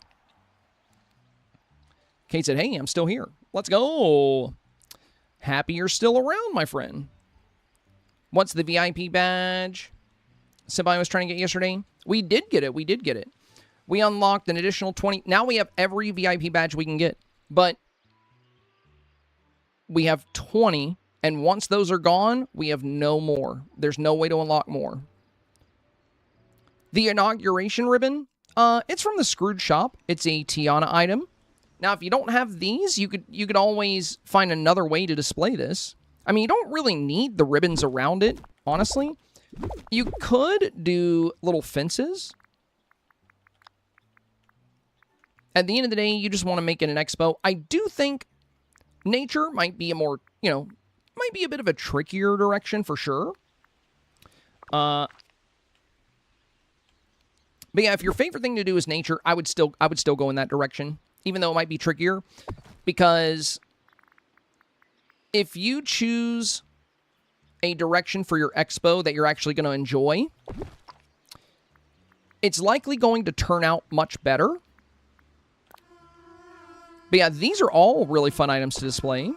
Kate said, hey, I'm still here. Let's go. Happy you're still around, my friend. What's the VIP badge Senpai was trying to get yesterday? We did get it. We unlocked an additional 20. Now we have every VIP badge we can get. But we have 20. And once those are gone, we have no more. There's no way to unlock more. The inauguration ribbon, it's from the Scrooge shop. It's a Tiana item. Now, if you don't have these, you could always find another way to display this. I mean, you don't really need the ribbons around it, honestly. You could do little fences. At the end of the day, you just want to make it an expo. I do think nature might be a more, might be a bit of a trickier direction for sure. But yeah, if your favorite thing to do is nature, I would still go in that direction, even though it might be trickier, because if you choose a direction for your expo that you're actually going to enjoy, it's likely going to turn out much better. But yeah, these are all really fun items to display.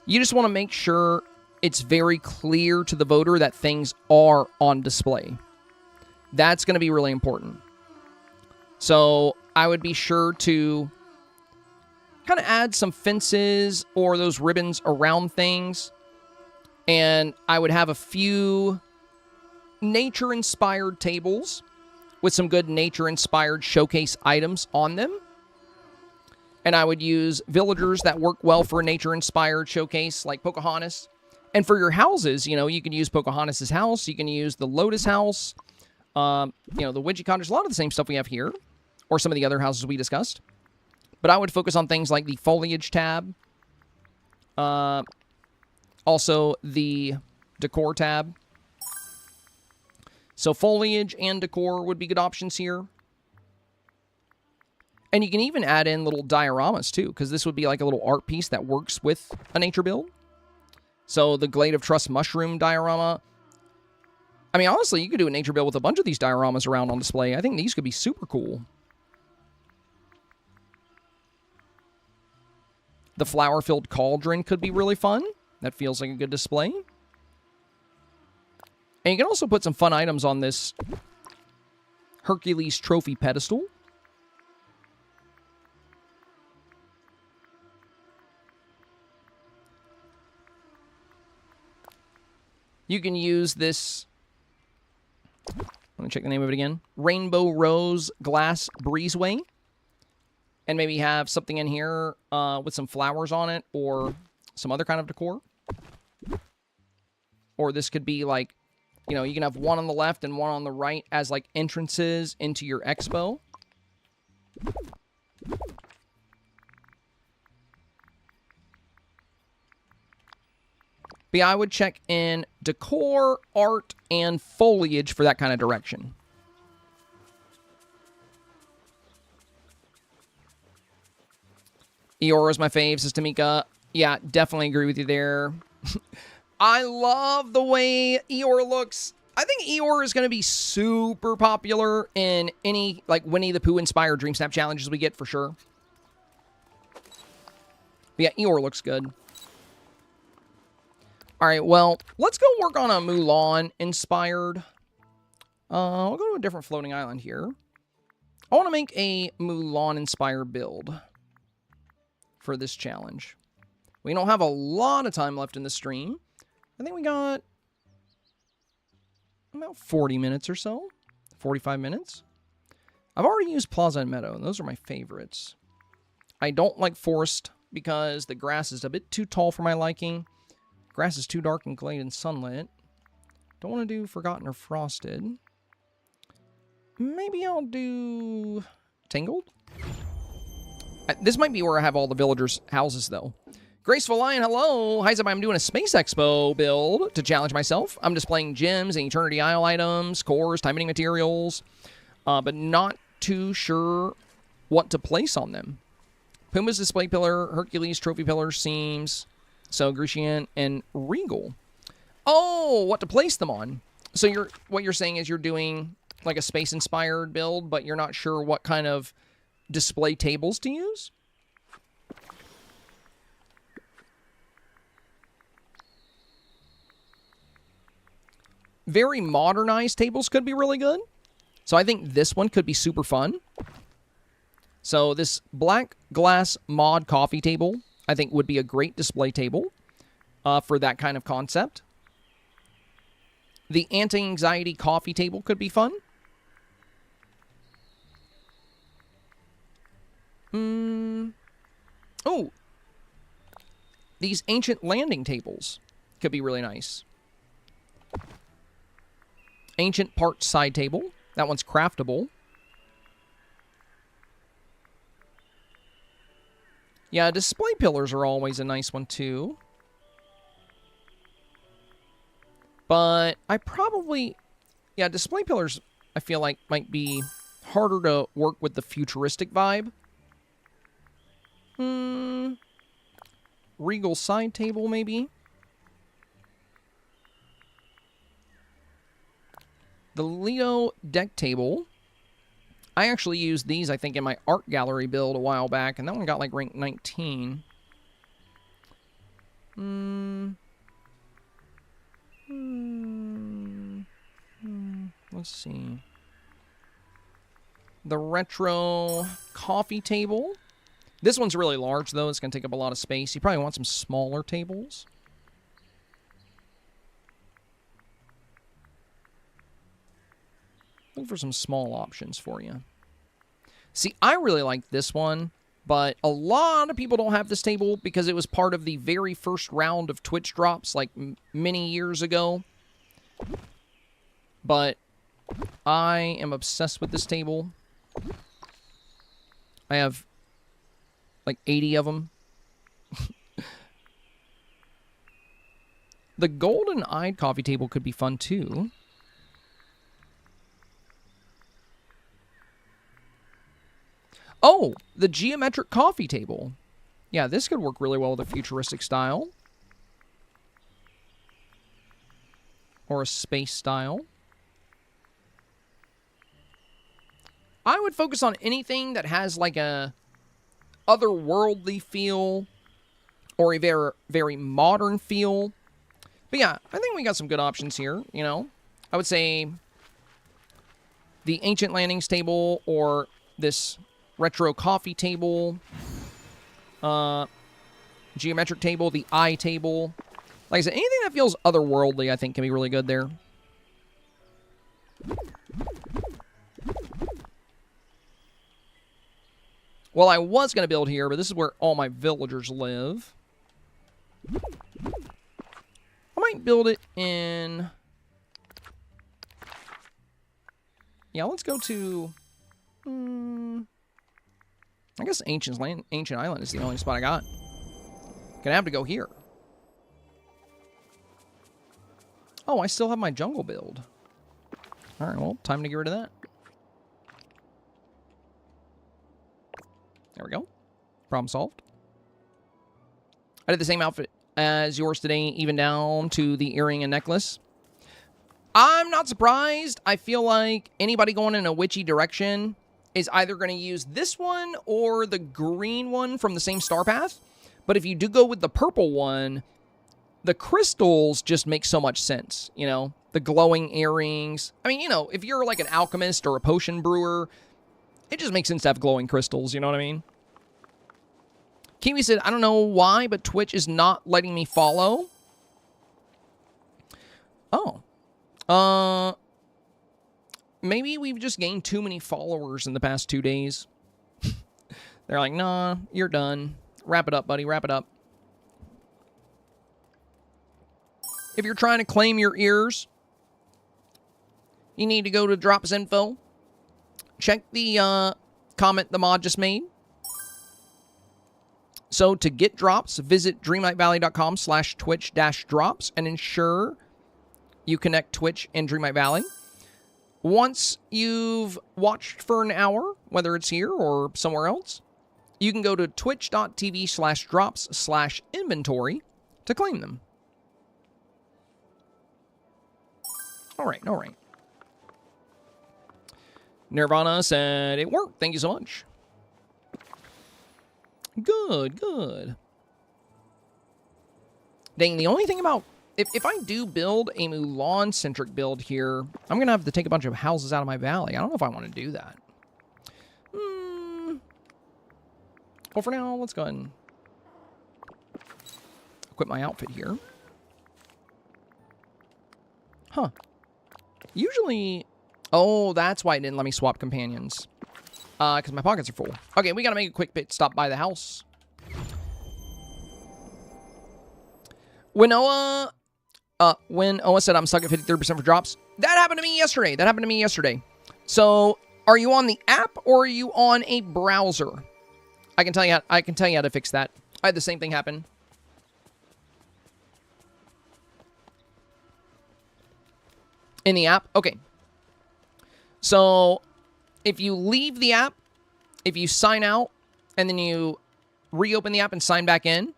You just want to make sure it's very clear to the voter that things are on display. That's going to be really important. So I would be sure to kind of add some fences or those ribbons around things. And I would have a few nature-inspired tables with some good nature-inspired showcase items on them. And I would use villagers that work well for a nature-inspired showcase, like Pocahontas. And for your houses, you know, you can use Pocahontas' house. You can use the Lotus house. You know, the Widget Cottage. A lot of the same stuff we have here. Or some of the other houses we discussed. But I would focus on things like the Foliage tab. Also, the Decor tab. So Foliage and Decor would be good options here. And you can even add in little dioramas, too, because this would be like a little art piece that works with a nature build. So the Glade of Trust Mushroom diorama. I mean, honestly, you could do a nature build with a bunch of these dioramas around on display. I think these could be super cool. The Flower-Filled Cauldron could be really fun. That feels like a good display. And you can also put some fun items on this Hercules Trophy pedestal. You can use this, let me check the name of it again, Rainbow Rose Glass Breezeway. And maybe have something in here with some flowers on it or some other kind of decor. Or this could be like, you know, you can have one on the left and one on the right as like entrances into your expo. But yeah, I would check in decor, art, and foliage for that kind of direction. Eeyora's my fave, says Tamika. Yeah, definitely agree with you there. I love the way Eeyore looks. I think Eeyore is going to be super popular in any, like, Winnie the Pooh-inspired Dreamsnap challenges we get, for sure. But yeah, Eeyore looks good. All right, well, let's go work on a Mulan-inspired. We'll go to a different floating island here. I want to make a Mulan-inspired build for this challenge. We don't have a lot of time left in the stream. I think we got about 40 minutes or so. 45 minutes. I've already used Plaza and Meadow, and those are my favorites. I don't like Forest because the grass is a bit too tall for my liking. Grass is too dark and glade and sunlit. Don't want to do Forgotten or Frosted. Maybe I'll do Tangled? This might be where I have all the villagers' houses, though. Graceful Lion, hello! Hi, I'm doing a Space Expo build to challenge myself. I'm displaying gems and Eternity Isle items, cores, time-eating materials, but not too sure what to place on them. Puma's display pillar, Hercules trophy pillar seems, so Grecian and Regal. Oh, what to place them on. So what you're saying is you're doing like a space-inspired build, but you're not sure what kind of display tables to use? Very modernized tables could be really good. So I think this one could be super fun. So this black glass mod coffee table, I think would be a great display table for that kind of concept. The anti-anxiety coffee table could be fun. Oh, these ancient landing tables could be really nice. Ancient part side table. That one's craftable. Yeah, display pillars are always a nice one too. But I probably... Yeah, display pillars I feel like might be harder to work with the futuristic vibe. Regal side table, maybe? The Lido deck table. I actually used these, I think, in my art gallery build a while back, and that one got, like, rank 19. Let's see. The retro coffee table. This one's really large, though. It's going to take up a lot of space. You probably want some smaller tables. Look for some small options for you. See, I really like this one, But a lot of people don't have this table because it was part of the very first round of Twitch drops like many years ago. But I am obsessed with this table. I have like 80 of them. The golden-eyed coffee table could be fun too. Oh, the geometric coffee table. Yeah, this could work really well with a futuristic style. Or a space style. I would focus on anything that has like a otherworldly feel or a very, very modern feel. But yeah, I think we got some good options here, you know. I would say the Ancient Landings table or this retro coffee table, geometric table, the eye table. Like I said, anything that feels otherworldly, I think, can be really good there. Well, I was going to build here, but this is where all my villagers live. I might build it in... Yeah, let's go to... I guess Ancient Island is the only spot I got. Gonna have to go here. Oh, I still have my jungle build. Alright, well, time to get rid of that. There we go. Problem solved. I did the same outfit as yours today, even down to the earring and necklace. I'm not surprised. I feel like anybody going in a witchy direction is either going to use this one or the green one from the same STARPATH. But if you do go with the purple one, the crystals just make so much sense, you know? The glowing earrings. I mean, you know, if you're like an alchemist or a potion brewer, it just makes sense to have glowing crystals, you know what I mean? Kiwi said, I don't know why, but Twitch is not letting me follow. Oh. Maybe we've just gained too many followers in the past 2 days. They're like, nah, you're done. Wrap it up, buddy, wrap it up. If you're trying to claim your ears, you need to go to Drops Info. Check the comment the mod just made. So to get drops, visit dreamlightvalley.com/twitch-drops and ensure you connect Twitch and Dreamlight Valley. Once you've watched for an hour, whether it's here or somewhere else, you can go to twitch.tv/drops/inventory to claim them. All right. Nirvana said it worked. Thank you so much. Good. Dang, the only thing about... If I do build a Mulan-centric build here, I'm going to have to take a bunch of houses out of my valley. I don't know if I want to do that. Well, for now, let's go ahead and equip my outfit here. Huh. Usually... Oh, that's why it didn't let me swap companions. Because my pockets are full. Okay, we got to make a quick pit stop by the house. When Oa said I'm stuck at 53% for drops, that happened to me yesterday. So, are you on the app or are you on a browser? I can tell you how to fix that. I had the same thing happen. In the app? Okay. So, if you leave the app, if you sign out, and then you reopen the app and sign back in,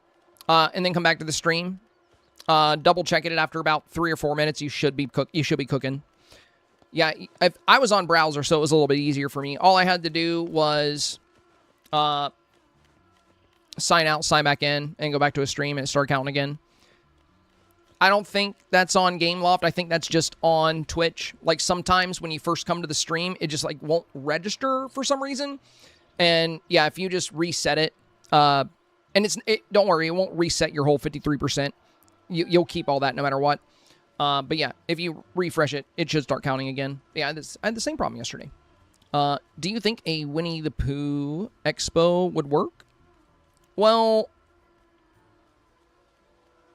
and then come back to the stream, double check it after about 3 or 4 minutes, you should be cooking. Yeah, I was on browser, so it was a little bit easier for me. All I had to do was sign out, sign back in, and go back to a stream and start counting again. I don't think that's on Gameloft. I think that's just on Twitch. Like, sometimes when you first come to the stream, it just, like, won't register for some reason. And, yeah, if you just reset it, and don't worry, it won't reset your whole 53%. You'll keep all that no matter what. But, yeah, if you refresh it, it should start counting again. Yeah, I had the same problem yesterday. Do you think a Winnie the Pooh expo would work? Well,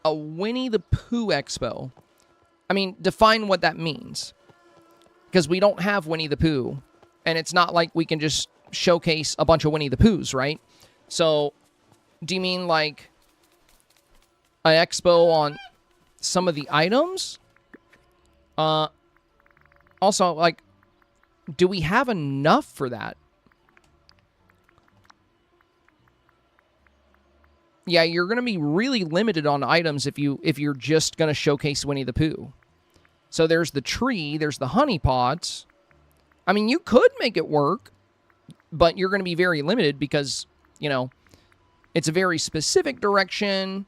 a Winnie the Pooh expo. I mean, define what that means. Because we don't have Winnie the Pooh. And it's not like we can just showcase a bunch of Winnie the Poohs, right? So, do you mean like an expo on some of the items? Also, like, do we have enough for that? Yeah, you're going to be really limited on items if you're just going to showcase Winnie the Pooh. So there's the tree, there's the honey pots. I mean, you could make it work, but you're going to be very limited because, you know, it's a very specific direction.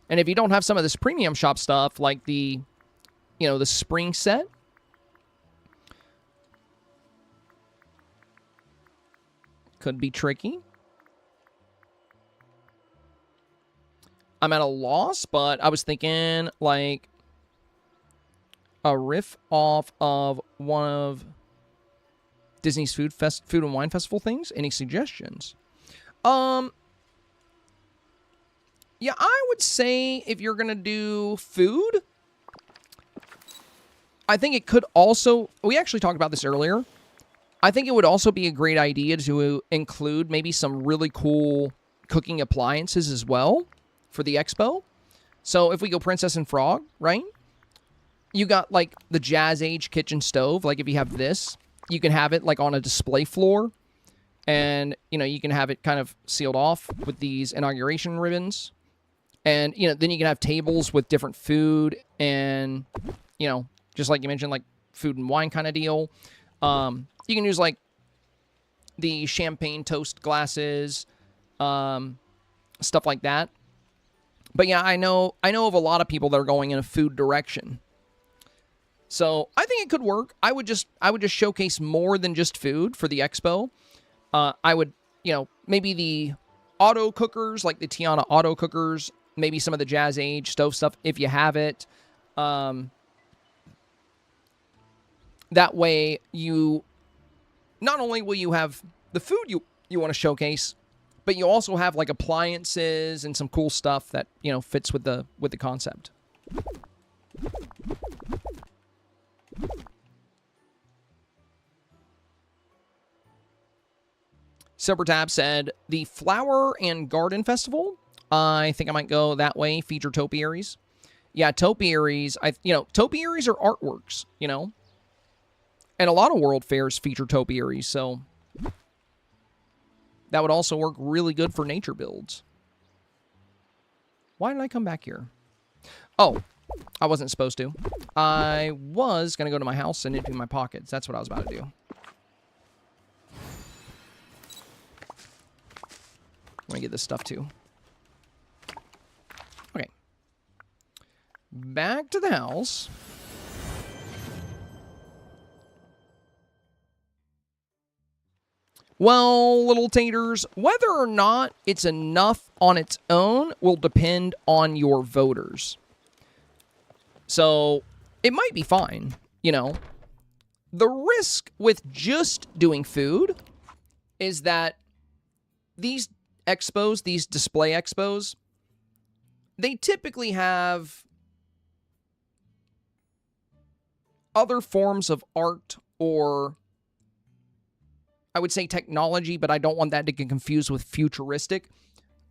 And if you don't have some of this premium shop stuff, like the, you know, the spring set, could be tricky. I'm at a loss, but I was thinking like a riff off of one of Disney's food and wine festival things. Any suggestions? Yeah, I would say if you're gonna do food, I think it could also, we actually talked about this earlier. I think it would also be a great idea to include maybe some really cool cooking appliances as well for the expo. So if we go Princess and Frog, right? You got like the Jazz Age kitchen stove. Like if you have this, you can have it like on a display floor. And, you know, you can have it kind of sealed off with these inauguration ribbons. And, you know, then you can have tables with different food and, you know, just like you mentioned, like food and wine kind of deal. You can use like the champagne toast glasses, stuff like that. But yeah, I know of a lot of people that are going in a food direction. So I think it could work. I would just showcase more than just food for the expo. I would, you know, maybe the auto cookers, like the Tiana auto cookers, maybe some of the Jazz Age stove stuff if you have it. That way you not only will you have the food you want to showcase, but you also have like appliances and some cool stuff that, you know, fits with the concept. Silvertab said, the Flower and Garden Festival, I think I might go that way, feature topiaries. Yeah, topiaries, topiaries are artworks, you know? And a lot of world fairs feature topiaries, so that would also work really good for nature builds. Why did I come back here? Oh, I wasn't supposed to. I was going to go to my house and empty my pockets. That's what I was about to do. Let me get this stuff too. Okay. Back to the house. Well, little taters, whether or not it's enough on its own will depend on your voters. So, it might be fine, you know. The risk with just doing food is that these expos, these display expos, they typically have other forms of art or, I would say, technology, but I don't want that to get confused with futuristic.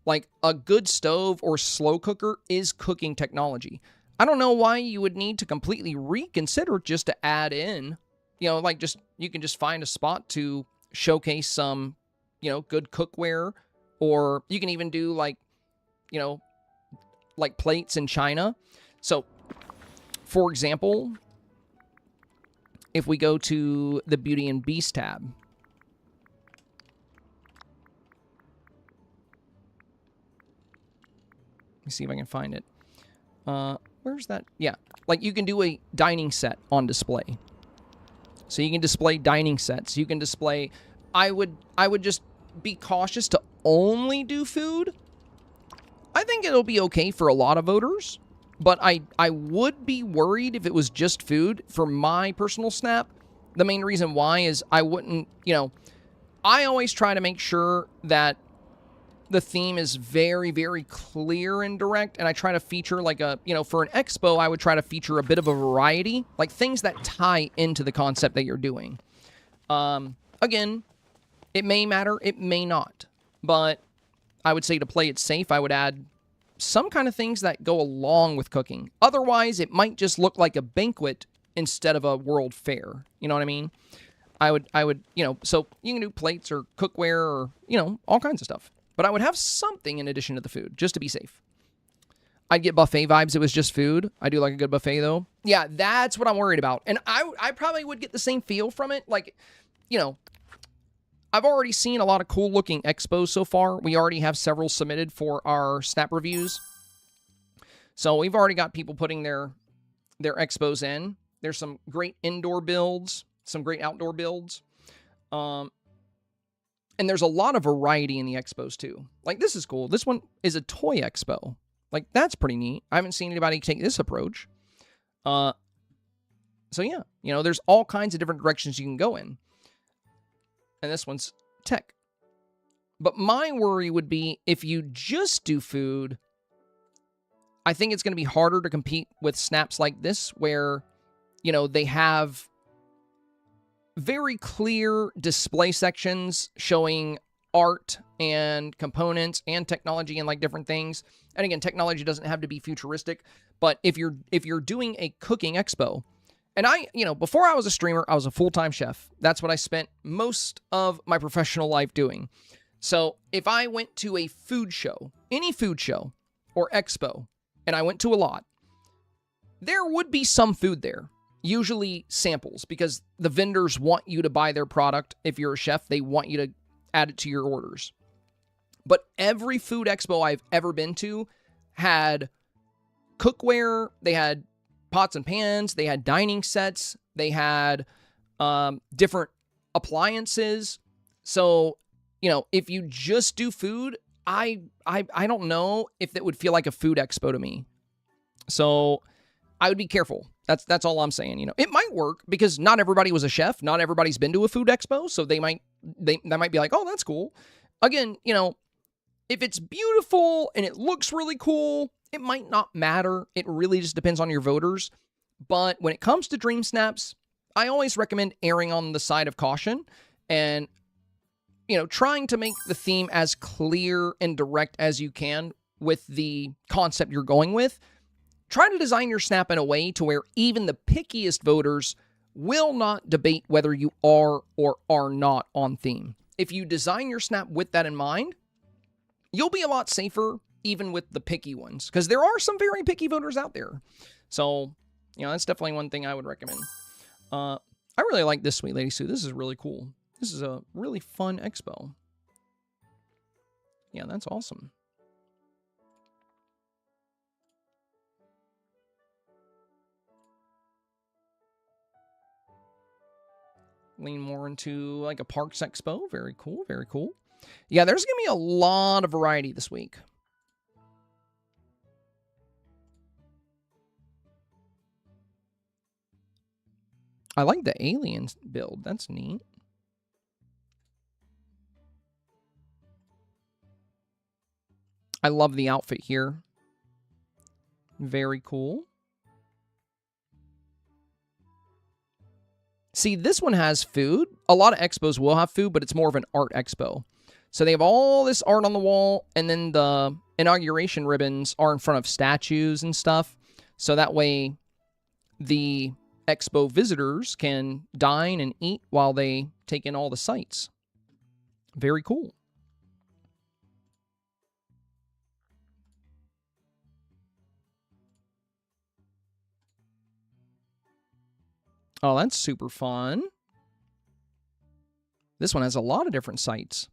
Like, a good stove or slow cooker is cooking technology. I don't know why you would need to completely reconsider just to add in, you know, like just, you can just find a spot to showcase some, you know, good cookware, or you can even do like, you know, like plates in China. So, for example, if we go to the Beauty and Beast tab, let me see if I can find it. Where's that? Yeah. Like, you can do a dining set on display. So you can display dining sets. You can display... I would just be cautious to only do food. I think it'll be okay for a lot of voters. But I would be worried if it was just food. For my personal snap, The main reason why is I wouldn't, I always try to make sure that the theme is very, very clear and direct, and I try to feature like a, for an expo, I would try to feature a bit of a variety, like things that tie into the concept that you're doing. Again, it may matter, it may not, but I would say to play it safe, I would add some kind of things that go along with cooking. Otherwise, it might just look like a banquet instead of a world fair. You know what I mean? I would, so you can do plates or cookware or, all kinds of stuff. But I would have something in addition to the food, just to be safe. I'd get buffet vibes. It was just food. I do like a good buffet, though. Yeah, that's what I'm worried about. And I probably would get the same feel from it. Like, I've already seen a lot of cool-looking expos so far. We already have several submitted for our Snap reviews. So we've already got people putting their expos in. There's some great indoor builds, some great outdoor builds. And there's a lot of variety in the expos, too. Like, this is cool. This one is a toy expo. Like, that's pretty neat. I haven't seen anybody take this approach. So, yeah. There's all kinds of different directions you can go in. And this one's tech. But my worry would be if you just do food, I think it's going to be harder to compete with snaps like this where, they have very clear display sections showing art and components and technology and like different things. And again, technology doesn't have to be futuristic, but if you're doing a cooking expo, and before I was a streamer, I was a full-time chef. That's what I spent most of my professional life doing. So if I went to a food show, any food show or expo, and I went to a lot, there would be some food there. Usually samples, because the vendors want you to buy their product. If you're a chef, they want you to add it to your orders. But every food expo I've ever been to had cookware, they had pots and pans, they had dining sets, they had different appliances. So, if you just do food, I don't know if that would feel like a food expo to me. So I would be careful. That's all I'm saying. It might work because not everybody was a chef. Not everybody's been to a food expo. So they might be like, oh, that's cool. Again, if it's beautiful and it looks really cool, it might not matter. It really just depends on your voters. But when it comes to Dream Snaps, I always recommend erring on the side of caution and, trying to make the theme as clear and direct as you can with the concept you're going with. Try to design your snap in a way to where even the pickiest voters will not debate whether you are or are not on theme. If you design your snap with that in mind, you'll be a lot safer even with the picky ones, because there are some very picky voters out there. So, that's definitely one thing I would recommend. I really like this Sweet Lady Sue. This is really cool. This is a really fun expo. Yeah, that's awesome. Lean more into like a Parks Expo. Very cool, very cool. Yeah, there's going to be a lot of variety this week. I like the aliens build. That's neat. I love the outfit here. Very cool. See, this one has food. A lot of expos will have food, but it's more of an art expo. So they have all this art on the wall, and then the inauguration ribbons are in front of statues and stuff. So that way the expo visitors can dine and eat while they take in all the sights. Very cool. Oh, that's super fun. This one has a lot of different sites.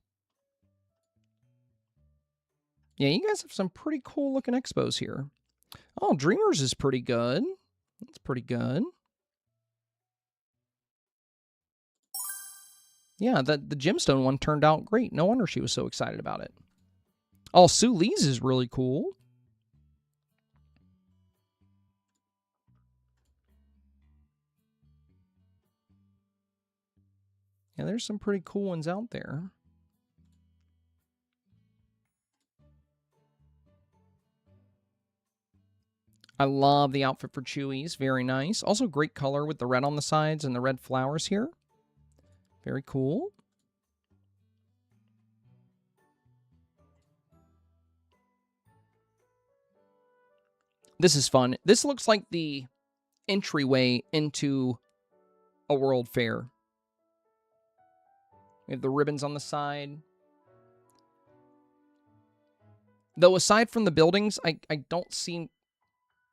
Yeah, you guys have some pretty cool looking expos here. Oh, Dreamers is pretty good. That's pretty good. Yeah, the gemstone one turned out great. No wonder she was so excited about it. Oh, Sue Lee's is really cool. Yeah, there's some pretty cool ones out there. I love the outfit for Chewies. Very nice. Also great color with the red on the sides and the red flowers here. Very cool. This is fun. This looks like the entryway into a world fair. We have the ribbons on the side. Though aside from the buildings, I don't see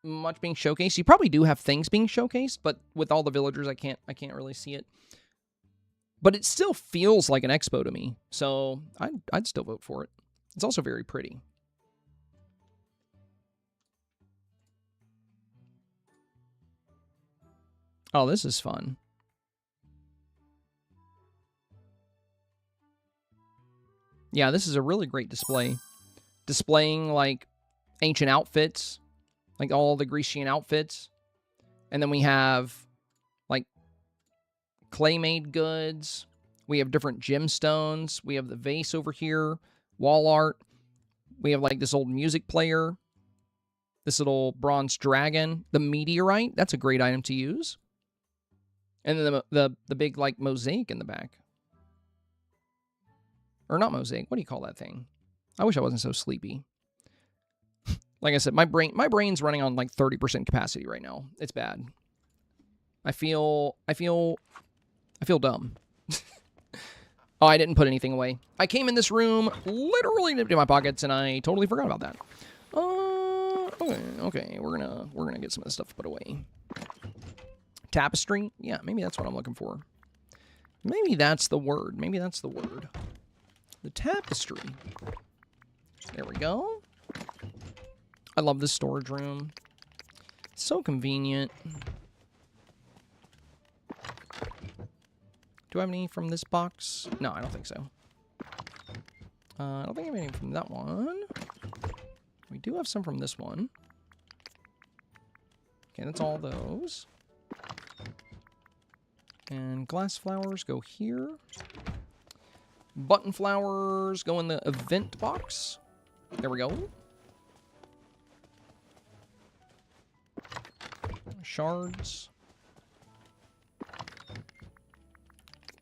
much being showcased. You probably do have things being showcased, but with all the villagers, I can't really see it. But it still feels like an expo to me, so I'd still vote for it. It's also very pretty. Oh, this is fun. Yeah, this is a really great display. Displaying, like, ancient outfits. Like, all the Grecian outfits. And then we have, like, clay-made goods. We have different gemstones. We have the vase over here. Wall art. We have, like, this old music player. This little bronze dragon. The meteorite. That's a great item to use. And then the big, like, mosaic in the back. Or not mosaic. What do you call that thing? I wish I wasn't so sleepy. Like I said, my brain's running on like 30% capacity right now. It's bad. I feel dumb. Oh, I didn't put anything away. I came in this room, literally dipped in my pockets, and I totally forgot about that. Okay, we're gonna get some of this stuff put away. Tapestry? Yeah, maybe that's what I'm looking for. Maybe that's the word. Maybe that's the word. The tapestry. There we go. I love this storage room. It's so convenient. Do I have any from this box? No, I don't think so. I don't think I have any from that one. We do have some from this one. Okay, that's all those. And glass flowers go here. Button flowers go in the event box. There we go. Shards.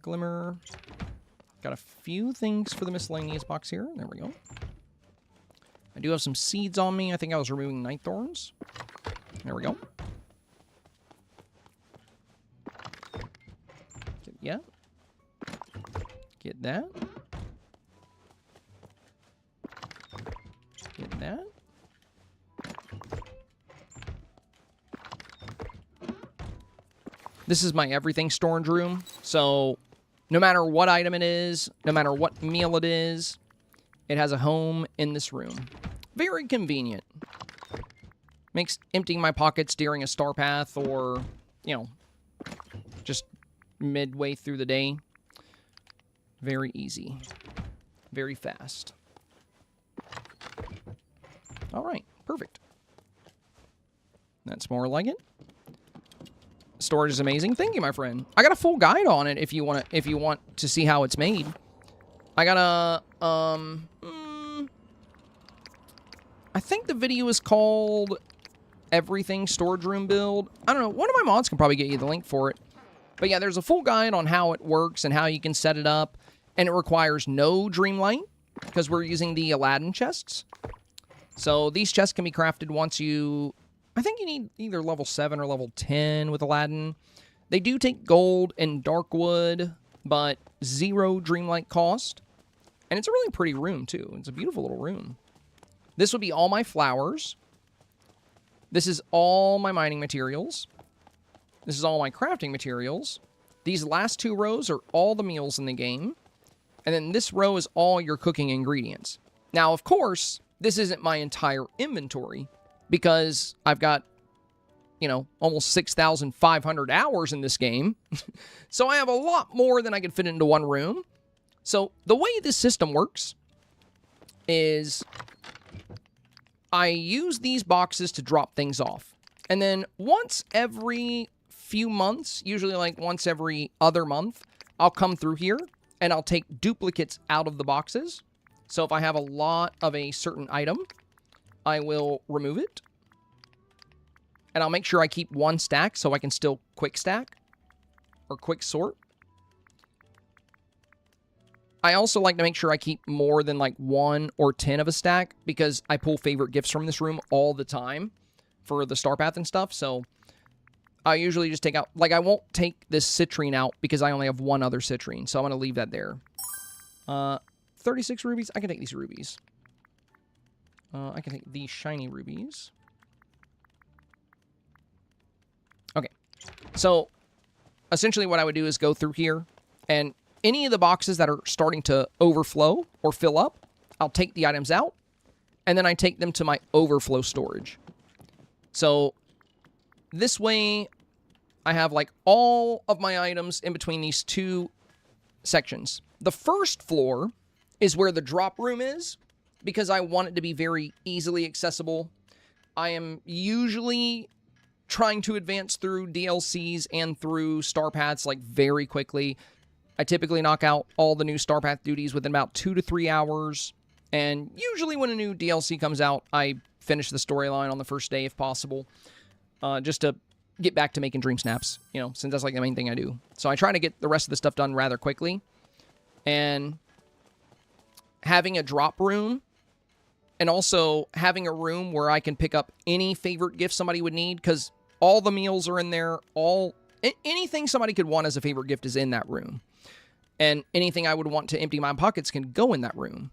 Glimmer. Got a few things for the miscellaneous box here. There we go. I do have some seeds on me. I think I was removing night thorns. There we go. Yeah. Get that. Get that. This is my everything storage room, so no matter what item it is, no matter what meal it is, it has a home in this room. Very convenient. Makes emptying my pockets during a STARPATH or, you know, just midway through the day very easy. Very fast. All right, perfect. That's more like it. Storage is amazing. Thank you, my friend. I got a full guide on it if you want to see how it's made. I got a I think the video is called Everything Storage Room Build. I don't know. One of my mods can probably get you the link for it. But yeah, there's a full guide on how it works and how you can set it up. And it requires no Dreamlight because we're using the Aladdin chests. So these chests can be crafted once you... I think you need either level 7 or level 10 with Aladdin. They do take gold and dark wood, but 0 Dreamlight cost. And it's a really pretty room, too. It's a beautiful little room. This would be all my flowers. This is all my mining materials. This is all my crafting materials. These last 2 rows are all the meals in the game. And then this row is all your cooking ingredients. Now, of course, this isn't my entire inventory because I've got, you know, almost 6,500 hours in this game. So I have a lot more than I can fit into one room. So the way this system works is I use these boxes to drop things off. And then once every few months, usually like once every other month, I'll come through here and I'll take duplicates out of the boxes. So if I have a lot of a certain item, I will remove it. And I'll make sure I keep one stack so I can still quick stack or quick sort. I also like to make sure I keep more than like 1 or 10 of a stack because I pull favorite gifts from this room all the time for the STARPATH and stuff. So I usually just take out, like I won't take this citrine out because I only have one other citrine. So I'm going to leave that there. 36 rubies. I can take these rubies. I can take these shiny rubies. Okay. So essentially what I would do is go through here and any of the boxes that are starting to overflow or fill up, I'll take the items out, and then I take them to my overflow storage. So this way, I have like all of my items in between these two sections. The first floor is where the drop room is, because I want it to be very easily accessible. I am usually trying to advance through DLCs and through STARPATHs like very quickly. I typically knock out all the new STARPATH duties within about 2 to 3 hours. And usually when a new DLC comes out, I finish the storyline on the first day if possible. Just to get back to making Dream Snaps, you know, since that's like the main thing I do. So I try to get the rest of the stuff done rather quickly. And having a drop room and also having a room where I can pick up any favorite gift somebody would need, because all the meals are in there. Anything somebody could want as a favorite gift is in that room. And anything I would want to empty my pockets can go in that room.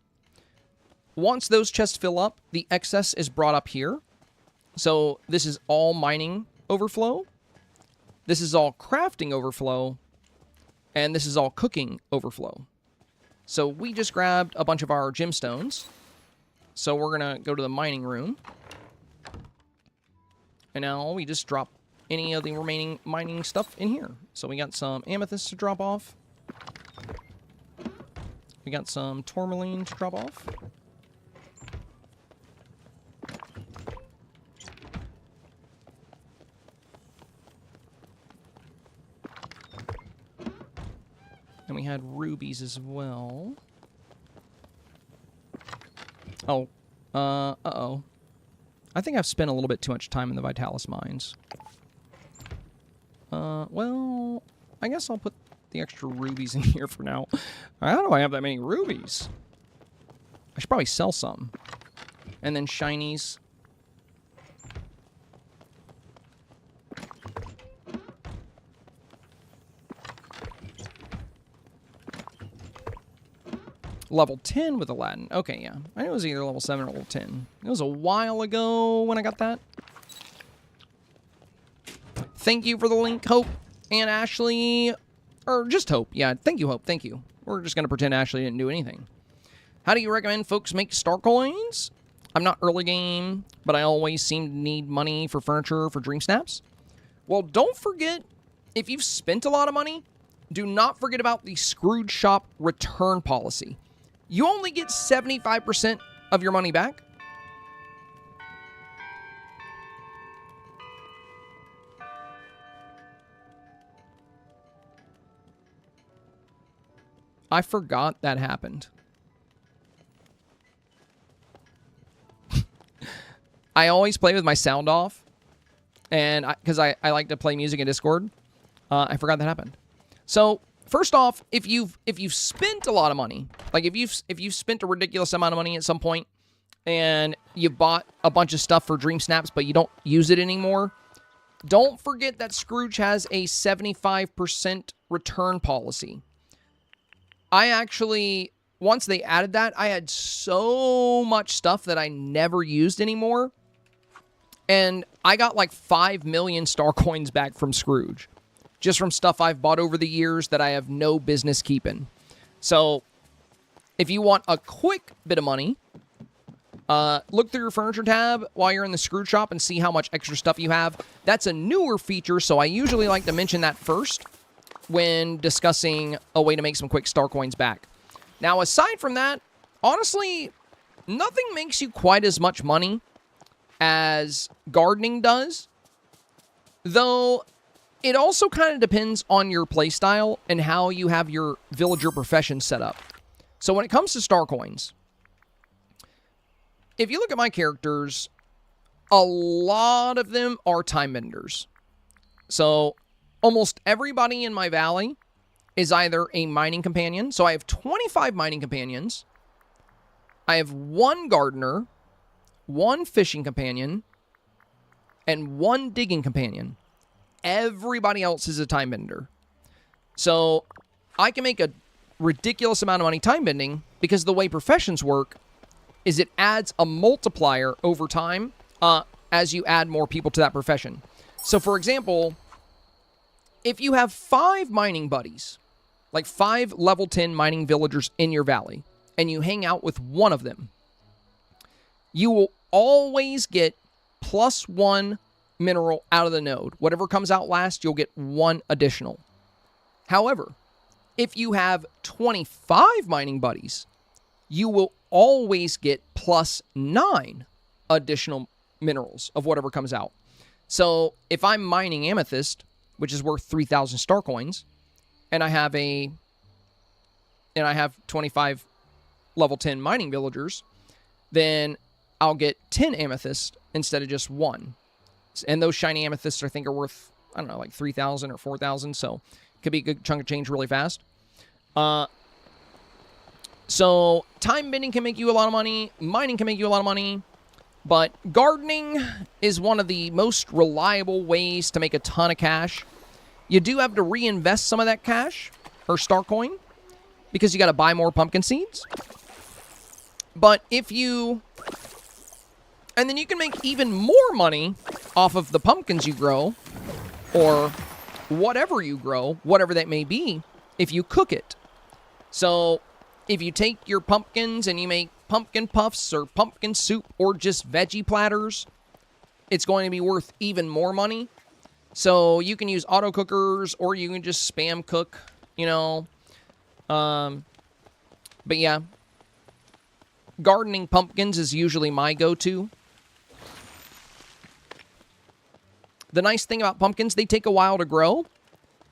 Once those chests fill up, the excess is brought up here. So this is all mining overflow. This is all crafting overflow. And this is all cooking overflow. So we just grabbed a bunch of our gemstones. So we're going to go to the mining room. And now we just drop any of the remaining mining stuff in here. So we got some amethyst to drop off. We got some tourmaline to drop off. And we had rubies as well. Oh, uh-oh. I think I've spent a little bit too much time in the Vitalis mines. Well, I guess I'll put the extra rubies in here for now. How do I have that many rubies? I should probably sell some. And then shinies. Level 10 with Aladdin. Okay, yeah. I knew it was either level 7 or level 10. It was a while ago when I got that. Thank you for the link, Hope and Ashley. Or just Hope. Yeah, thank you, Hope. Thank you. We're just going to pretend Ashley didn't do anything. How do you recommend folks make star coins? I'm not early game, but I always seem to need money for furniture for Dream Snaps. Well, don't forget, if you've spent a lot of money, do not forget about the Scrooge Shop return policy. You only get 75% of your money back. I forgot that happened. I always play with my sound off, and because I like to play music in Discord. I forgot that happened. So first off, if you've spent a lot of money, like if you've spent a ridiculous amount of money at some point, and you bought a bunch of stuff for Dream Snaps, but you don't use it anymore, don't forget that Scrooge has a 75% return policy. I actually, once they added that, I had so much stuff that I never used anymore. And I got like 5 million star coins back from Scrooge. Just from stuff I've bought over the years that I have no business keeping. So, if you want a quick bit of money, look through your furniture tab while you're in the Scrooge shop and see how much extra stuff you have. That's a newer feature, so I usually like to mention that first when discussing a way to make some quick star coins back. Now, aside from that, honestly, nothing makes you quite as much money as gardening does. Though, It also kind of depends on your playstyle and how you have your villager profession set up. So when it comes to star coins, if you look at my characters, a lot of them are time benders. So almost everybody in my valley is either a mining companion. So I have 25 mining companions. I have 1 gardener, 1 fishing companion, and 1 digging companion. Everybody else is a time bender. So I can make a ridiculous amount of money time bending because the way professions work is it adds a multiplier over time as you add more people to that profession. So for example, if you have 5 mining buddies, like 5 level 10 mining villagers in your valley, and you hang out with one of them, you will always get +1 mineral out of the node. Whatever comes out last, you'll get 1 additional. However, if you have 25 mining buddies, you will always get +9 additional minerals of whatever comes out. So if I'm mining amethyst, which is worth 3,000 star coins, and I have 25 level 10 mining villagers, then I'll get 10 amethyst instead of just 1. And those shiny amethysts, I think, are worth, I don't know, like 3,000 or 4,000. So it could be a good chunk of change really fast. So time bending can make you a lot of money. Mining can make you a lot of money. But gardening is one of the most reliable ways to make a ton of cash. You do have to reinvest some of that cash, or star coin, because you got to buy more pumpkin seeds. But if you... And then you can make even more money off of the pumpkins you grow, or whatever you grow, whatever that may be, if you cook it. So if you take your pumpkins and you make pumpkin puffs or pumpkin soup or just veggie platters, it's going to be worth even more money. So you can use auto cookers, or you can just spam cook, you know. But yeah, gardening pumpkins is usually my go-to. The nice thing about pumpkins, they take a while to grow.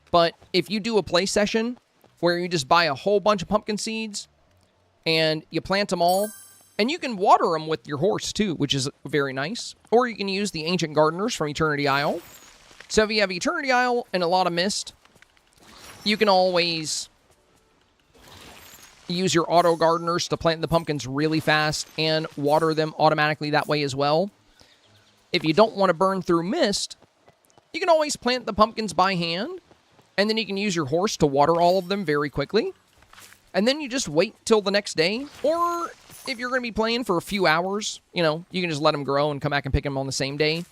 But if you do a play session where you just buy a whole bunch of pumpkin seeds and you plant them all, and you can water them with your horse too, which is very nice. Or you can use the ancient gardeners from Eternity Isle. So if you have Eternity Isle and a lot of mist, you can always use your auto gardeners to plant the pumpkins really fast and water them automatically that way as well. If you don't want to burn through mist, you can always plant the pumpkins by hand, and then you can use your horse to water all of them very quickly. And then you just wait till the next day, or if you're going to be playing for a few hours, you know, you can just let them grow and come back and pick them on the same day.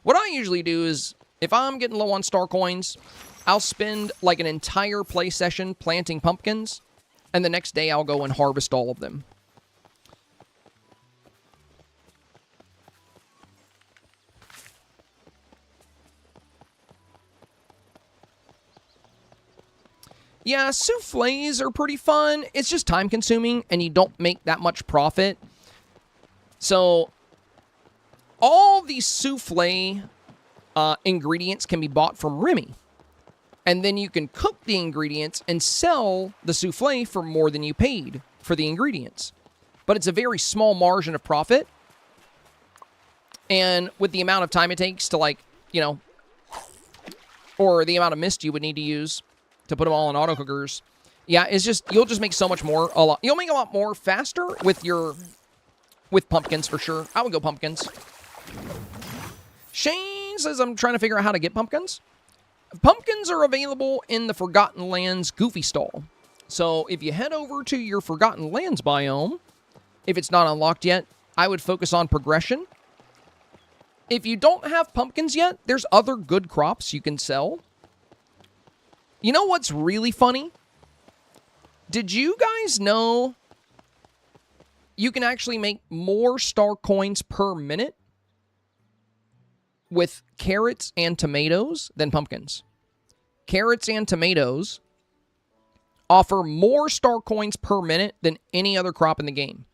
What I usually do is, if I'm getting low on star coins, I'll spend like an entire play session planting pumpkins, and the next day I'll go and harvest all of them. Yeah, soufflés are pretty fun. It's just time consuming and you don't make that much profit. So all these soufflé ingredients can be bought from Remy. And then you can cook the ingredients and sell the soufflé for more than you paid for the ingredients. But it's a very small margin of profit. And with the amount of time it takes to, like, you know, or the amount of mist you would need to use to put them all in auto cookers, yeah, it's just, you'll just make so much more, you'll make a lot more faster with pumpkins for sure. I would go pumpkins. Shane says, I'm trying to figure out how to get pumpkins. Pumpkins are available in the Forgotten Lands Goofy Stall. So if you head over to your Forgotten Lands biome, if it's not unlocked yet, I would focus on progression. If you don't have pumpkins yet, there's other good crops you can sell. You know what's really funny? Did you guys know you can actually make more star coins per minute with carrots and tomatoes than pumpkins? Carrots and tomatoes offer more star coins per minute than any other crop in the game.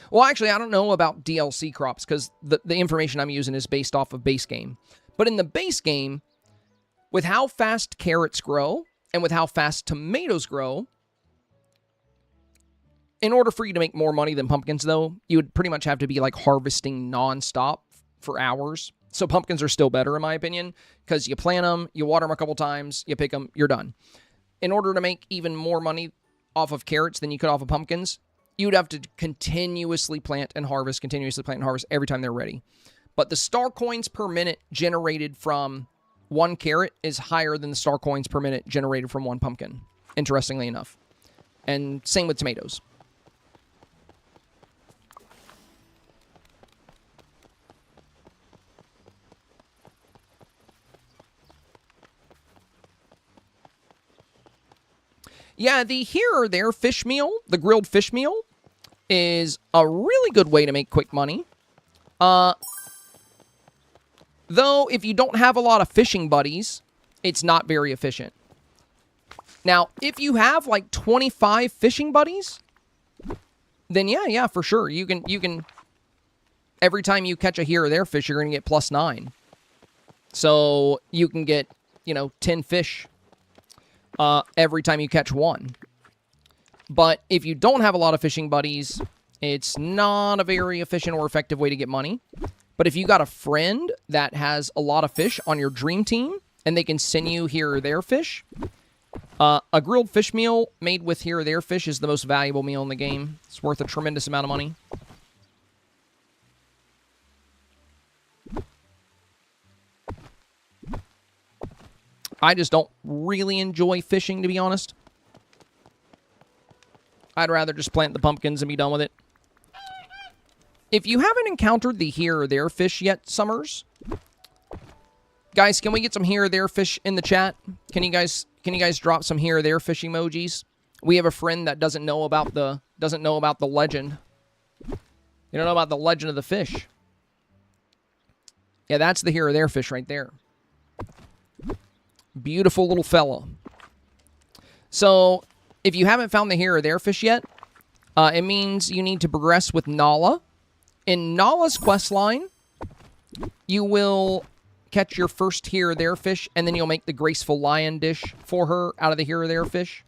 Well, actually, I don't know about DLC crops because the information I'm using is based off of base game. But in the base game, With how fast carrots grow and with how fast tomatoes grow, in order for you to make more money than pumpkins, though, you would pretty much have to be like harvesting nonstop for hours. So pumpkins are still better, in my opinion, because you plant them, you water them a couple times, you pick them, you're done. In order to make even more money off of carrots than you could off of pumpkins, you would have to continuously plant and harvest every time they're ready. But the star coins per minute generated from one carrot is higher than the star coins per minute generated from one pumpkin, interestingly enough. And same with tomatoes. Yeah, the here or there fish meal, the grilled fish meal, is a really good way to make quick money. Though, if you don't have a lot of fishing buddies, it's not very efficient. Now, if you have like 25 fishing buddies, then yeah, for sure. You can, every time you catch a here or there fish, you're going to get +9. So, you can get, 10 fish every time you catch one. But if you don't have a lot of fishing buddies, it's not a very efficient or effective way to get money. But if you got a friend that has a lot of fish on your dream team, and they can send you here or there fish, a grilled fish meal made with here or there fish is the most valuable meal in the game. It's worth a tremendous amount of money. I just don't really enjoy fishing, to be honest. I'd rather just plant the pumpkins and be done with it. If you haven't encountered the here or there fish yet, Summers, guys, can we get some here or there fish in the chat? Can you guys drop some here or there fish emojis? We have a friend that doesn't know about the legend. You don't know about the legend of the fish. Yeah, that's the here or there fish right there. Beautiful little fella. So, if you haven't found the here or there fish yet, it means you need to progress with Nala. In Nala's questline, you will catch your first here or there fish, and then you'll make the graceful lion dish for her out of the here or there fish.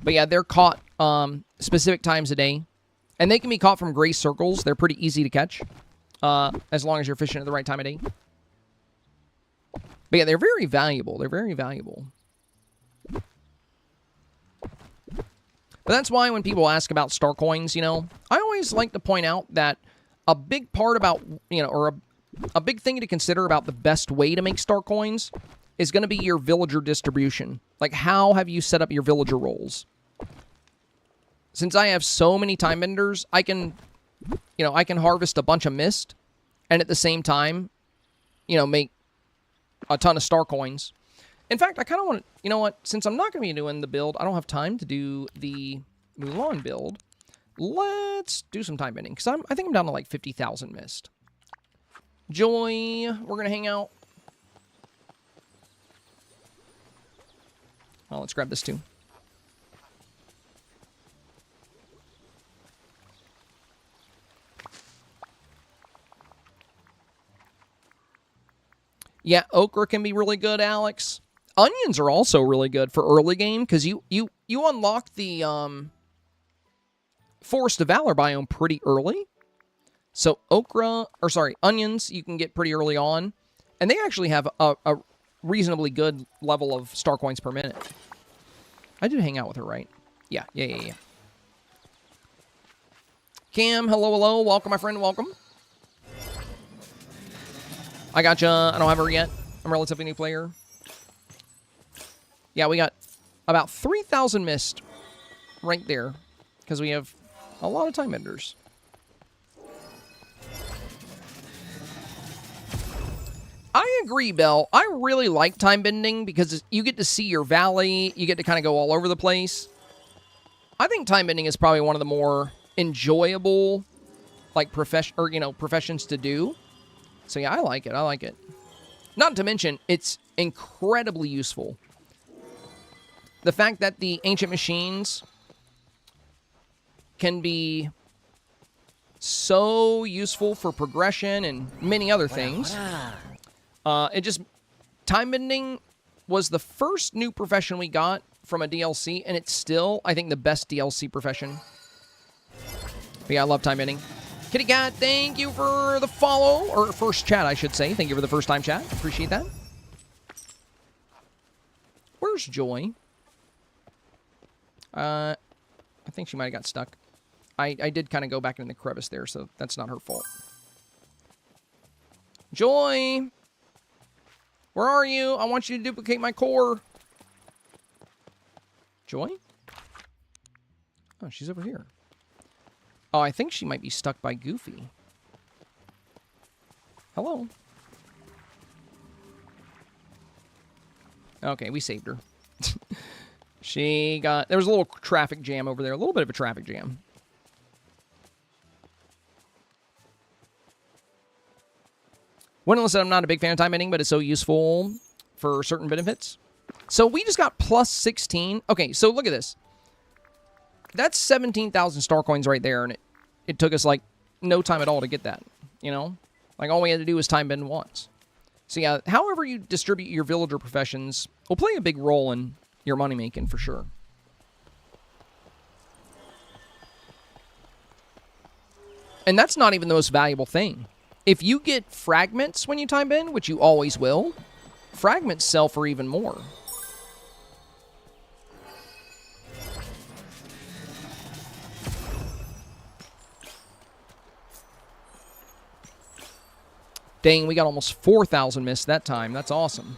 But yeah, they're caught specific times a day. And they can be caught from gray circles. They're pretty easy to catch, as long as you're fishing at the right time of day. But yeah, they're very valuable. They're very valuable. But that's why when people ask about star coins, I always like to point out that a big part about, or a big thing to consider about the best way to make star coins is going to be your villager distribution. Like, how have you set up your villager roles? Since I have so many time benders, I can harvest a bunch of mist and at the same time, make a ton of star coins. In fact, I kind of want to, since I'm not going to be doing the build, I don't have time to do the Mulan build. Let's do some time bending, because I think I'm down to like 50,000 mist. Joy, we're going to hang out. Well, let's grab this too. Yeah, okra can be really good, Alex. Onions are also really good for early game, because you unlock the Forest of Valor biome pretty early. So onions you can get pretty early on. And they actually have a reasonably good level of star coins per minute. I did hang out with her, right? Yeah. Cam, hello. Welcome, my friend, welcome. I gotcha. I don't have her yet. I'm a relatively new player. Yeah, we got about 3,000 mist right there, because we have a lot of time benders. I agree, Belle. I really like time bending because you get to see your valley. You get to kind of go all over the place. I think time bending is probably one of the more enjoyable, like, professions to do. So yeah, I like it. Not to mention, it's incredibly useful. The fact that the ancient machines can be so useful for progression and many other things. Time bending was the first new profession we got from a DLC, and it's still, I think, the best DLC profession. But yeah, I love time bending. Kitty Cat, thank you for the follow, or first chat, I should say. Thank you for the first time chat. Appreciate that. Where's Joy? I think she might have got stuck. I did kind of go back in the crevice there, so that's not her fault. Joy! Where are you? I want you to duplicate my core. Joy? Oh, she's over here. Oh, I think she might be stuck by Goofy. Hello? Okay, we saved her. She got... There was a little traffic jam over there. A little bit of a traffic jam. Wendell said, I'm not a big fan of time bending, but it's so useful for certain benefits. So we just got plus 16. Okay, so look at this. That's 17,000 star coins right there, and it took us, like, no time at all to get that, you know? Like, all we had to do was time bend once. So yeah, however you distribute your villager professions will play a big role in your money making for sure. And that's not even the most valuable thing. If you get fragments when you time bend, which you always will, fragments sell for even more. Dang, we got almost 4,000 missed that time. That's awesome.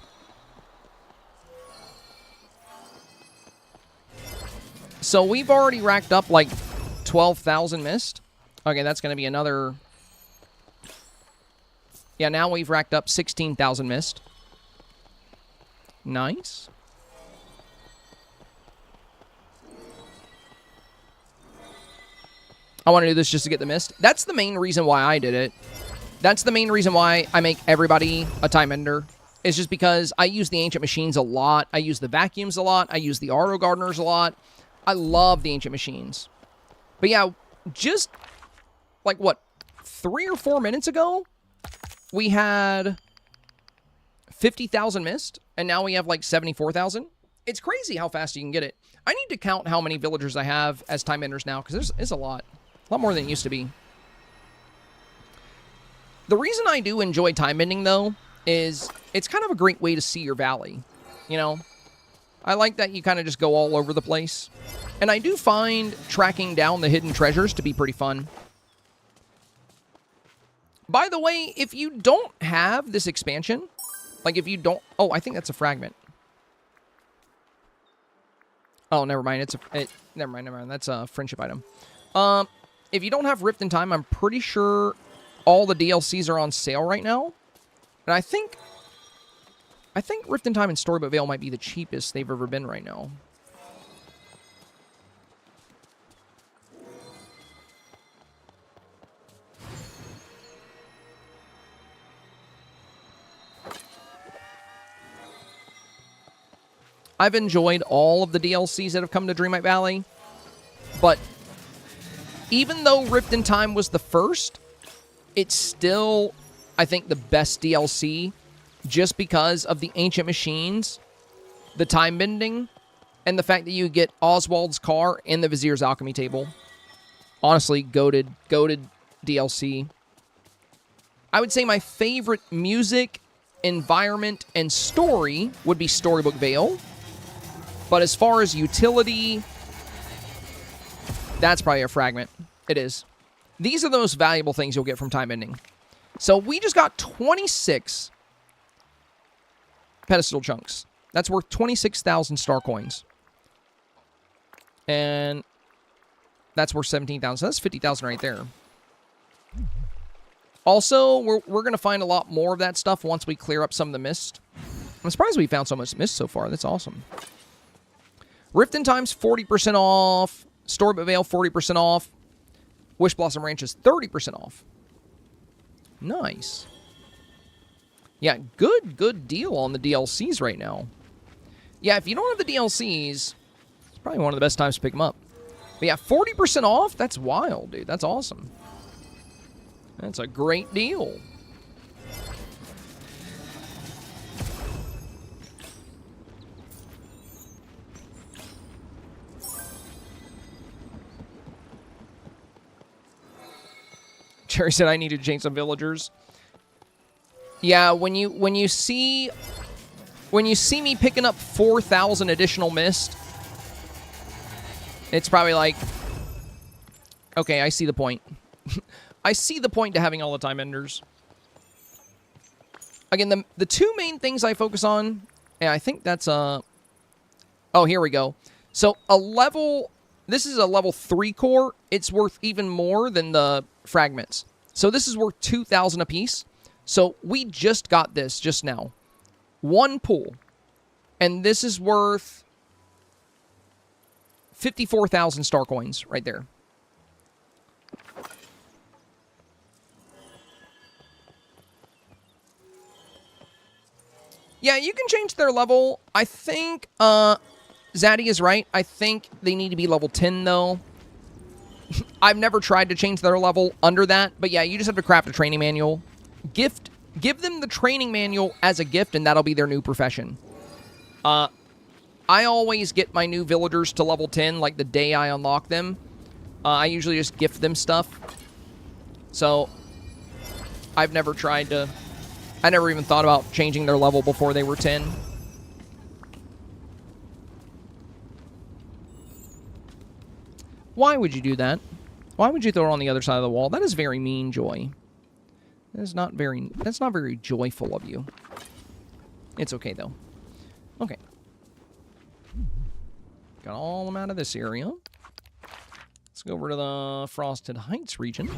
So we've already racked up like 12,000 missed. Okay, that's going to be another... Yeah, now we've racked up 16,000 missed. Nice. I want to do this just to get the mist. That's the main reason why I did it. That's the main reason why I make everybody a time ender. It's just because I use the ancient machines a lot. I use the vacuums a lot. I use the RO gardeners a lot. I love the ancient machines. But yeah, just like what, 3 or 4 minutes ago, we had 50,000 missed, and now we have like 74,000. It's crazy how fast you can get it. I need to count how many villagers I have as time enders now, because there's a lot more than it used to be. The reason I do enjoy time bending, though, is it's kind of a great way to see your valley, you know? I like that you kind of just go all over the place. And I do find tracking down the hidden treasures to be pretty fun. By the way, if you don't have this expansion, like if you don't... Oh, I think that's a fragment. Oh, never mind. Never mind. That's a friendship item. If you don't have Rift in Time, I'm pretty sure all the DLCs are on sale right now. And I think Rift in Time and Storybook Vale might be the cheapest they've ever been right now. I've enjoyed all of the DLCs that have come to Dreamlight Valley, but even though Rift in Time was the first, it's still, I think, the best DLC just because of the ancient machines, the time bending, and the fact that you get Oswald's car and the Vizier's alchemy table. Honestly, goated DLC. I would say my favorite music, environment, and story would be Storybook Vale. But as far as utility, that's probably a fragment. It is. These are the most valuable things you'll get from time bending. So we just got 26 pedestal chunks. That's worth 26,000 star coins. And that's worth 17,000. So that's 50,000 right there. Also, we're going to find a lot more of that stuff once we clear up some of the mist. I'm surprised we found so much mist so far. That's awesome. Rift in Time's 40% off. Storybook Vale, 40% off. Wish Blossom Ranch is 30% off. Nice. Yeah, good deal on the DLCs right now. Yeah, if you don't have the DLCs, it's probably one of the best times to pick them up. But yeah, 40% off? That's wild, dude. That's awesome. That's a great deal. Terry said I need to change some villagers. Yeah, when you see me picking up 4,000 additional mist, it's probably like, okay, I see the point. I see the point to having all the time enders. Again, the two main things I focus on, and I think that's oh, here we go. So this is a level 3 core. It's worth even more than the fragments. So this is worth 2,000 apiece. So we just got this just now. One pool. And this is worth 54,000 star coins right there. Yeah, you can change their level. I think Zaddy is right. I think they need to be level 10, though. I've never tried to change their level under that. But yeah, you just have to craft a training manual. Give them the training manual as a gift, and that'll be their new profession. I always get my new villagers to level 10, like the day I unlock them. I usually just gift them stuff. So, I've never tried to... I never even thought about changing their level before they were 10. Why would you do that? Why would you throw it on the other side of the wall? That is very mean, Joy. That's not very joyful of you. It's okay, though. Okay. Got all of them out of this area. Let's go over to the Frosted Heights region.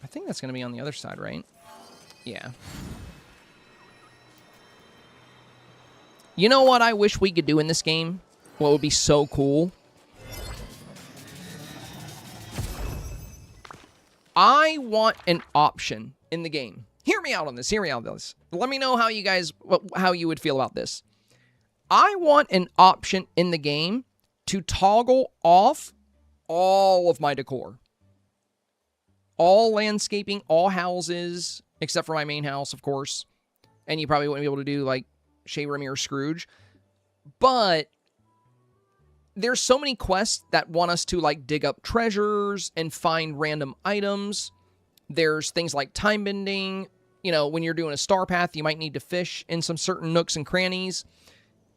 I think that's going to be on the other side, right? Yeah. You know what I wish we could do in this game? What would be so cool? I want an option in the game. Hear me out on this. Hear me out on this. Let me know how you guys, how you would feel about this. I want an option in the game to toggle off all of my decor. All landscaping, all houses, except for my main house, of course. And you probably wouldn't be able to do, like, Shea Remy or Scrooge. But there's so many quests that want us to, like, dig up treasures and find random items. There's things like time bending. You know, when you're doing a STARPATH, you might need to fish in some certain nooks and crannies.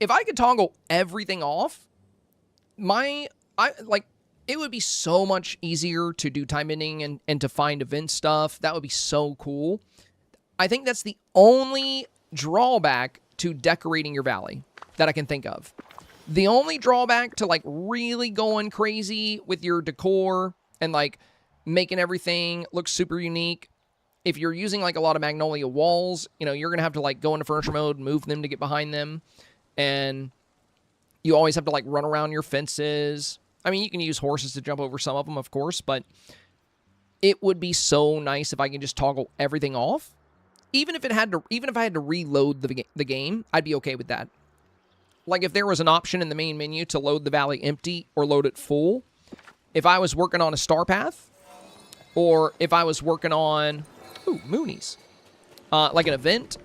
If I could toggle everything off, it would be so much easier to do time bending and to find event stuff. That would be so cool. I think that's the only drawback to decorating your valley that I can think of. The only drawback to, like, really going crazy with your decor and, like, making everything look super unique, if you're using, like, a lot of magnolia walls, you know, you're going to have to, like, go into furniture mode, move them to get behind them, and you always have to, like, run around your fences. I mean, you can use horses to jump over some of them, of course, but it would be so nice if I can just toggle everything off. Even if I had to reload the game, I'd be okay with that. Like, if there was an option in the main menu to load the valley empty or load it full, if I was working on a STARPATH, or if I was working on, Moonies, like an event,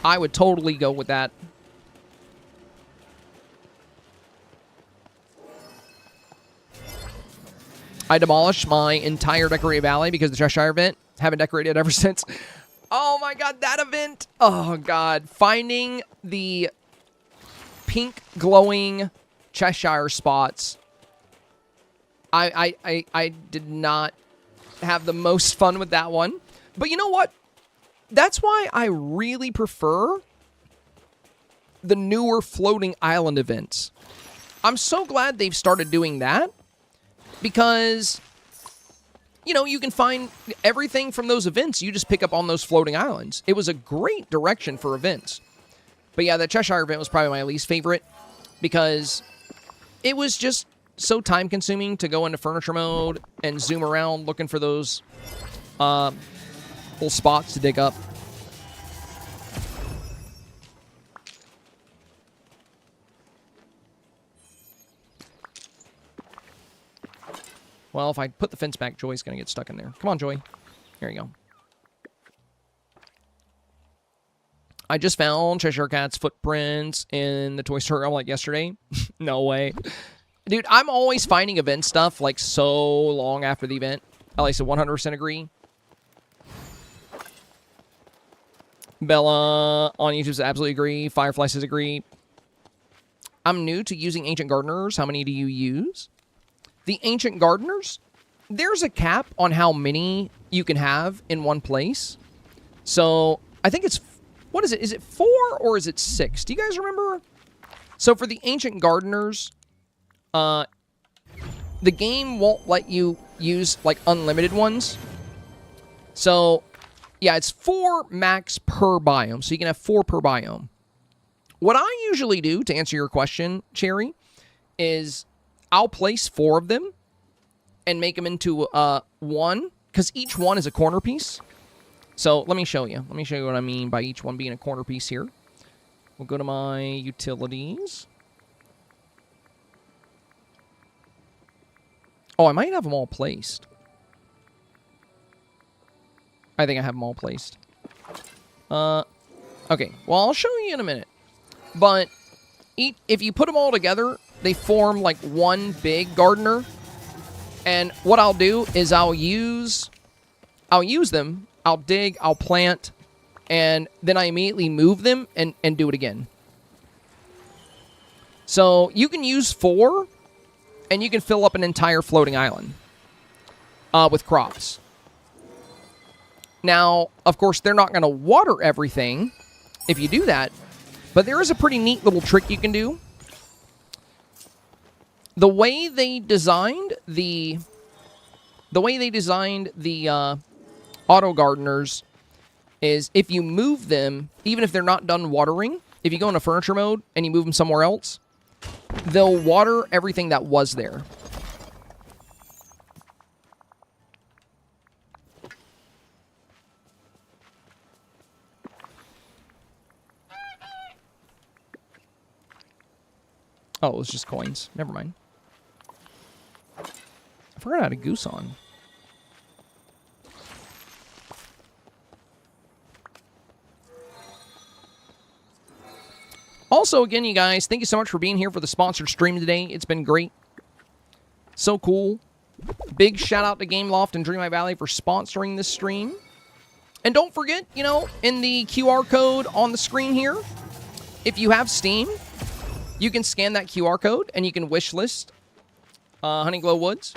I would totally go with that. I demolished my entire decorated valley because of the Cheshire event. Haven't decorated ever since. Oh my god, that event! Oh god, finding the pink glowing Cheshire spots. I did not have the most fun with that one. But you know what? That's why I really prefer the newer floating island events. I'm so glad they've started doing that. Because, you know, you can find everything from those events. You just pick up on those floating islands. It was a great direction for events. But yeah, the Cheshire event was probably my least favorite. Because it was just so time-consuming to go into furniture mode and zoom around looking for those little spots to dig up. Well, if I put the fence back, Joy's going to get stuck in there. Come on, Joy. There you go. I just found Cheshire Cat's footprints in the Toy Story like yesterday. No way. Dude, I'm always finding event stuff like so long after the event. At least I 100% agree. Bella on YouTube says absolutely agree. Firefly says agree. I'm new to using Ancient Gardeners. How many do you use? The Ancient Gardeners, there's a cap on how many you can have in one place. So I think it's, what is it? Is it 4 or is it 6? Do you guys remember? So for the Ancient Gardeners, the game won't let you use like unlimited ones. So yeah, it's 4 max per biome. So you can have 4 per biome. What I usually do, to answer your question, Cherry, is I'll place 4 of them and make them into one, because each one is a corner piece. So let me show you. Let me show you what I mean by each one being a corner piece here. We'll go to my utilities. Oh, I might have them all placed. I think I have them all placed. Okay, well, I'll show you in a minute. But if you put them all together, they form like one big gardener. And what I'll do is I'll use them, I'll dig, I'll plant, and then I immediately move them and do it again. So you can use 4, and you can fill up an entire floating island with crops. Now, of course, they're not going to water everything if you do that, but there is a pretty neat little trick you can do. The way they designed the auto gardeners is if you move them, even if they're not done watering, if you go into furniture mode and you move them somewhere else, they'll water everything that was there. Oh, it was just coins. Never mind. I forgot I had a goose on. Also, again, you guys, thank you so much for being here for the sponsored stream today. It's been great. So cool. Big shout out to Gameloft and Dreamlight Valley for sponsoring this stream. And don't forget, you know, in the QR code on the screen here, if you have Steam, you can scan that QR code and you can wish list Honeyglow Woods.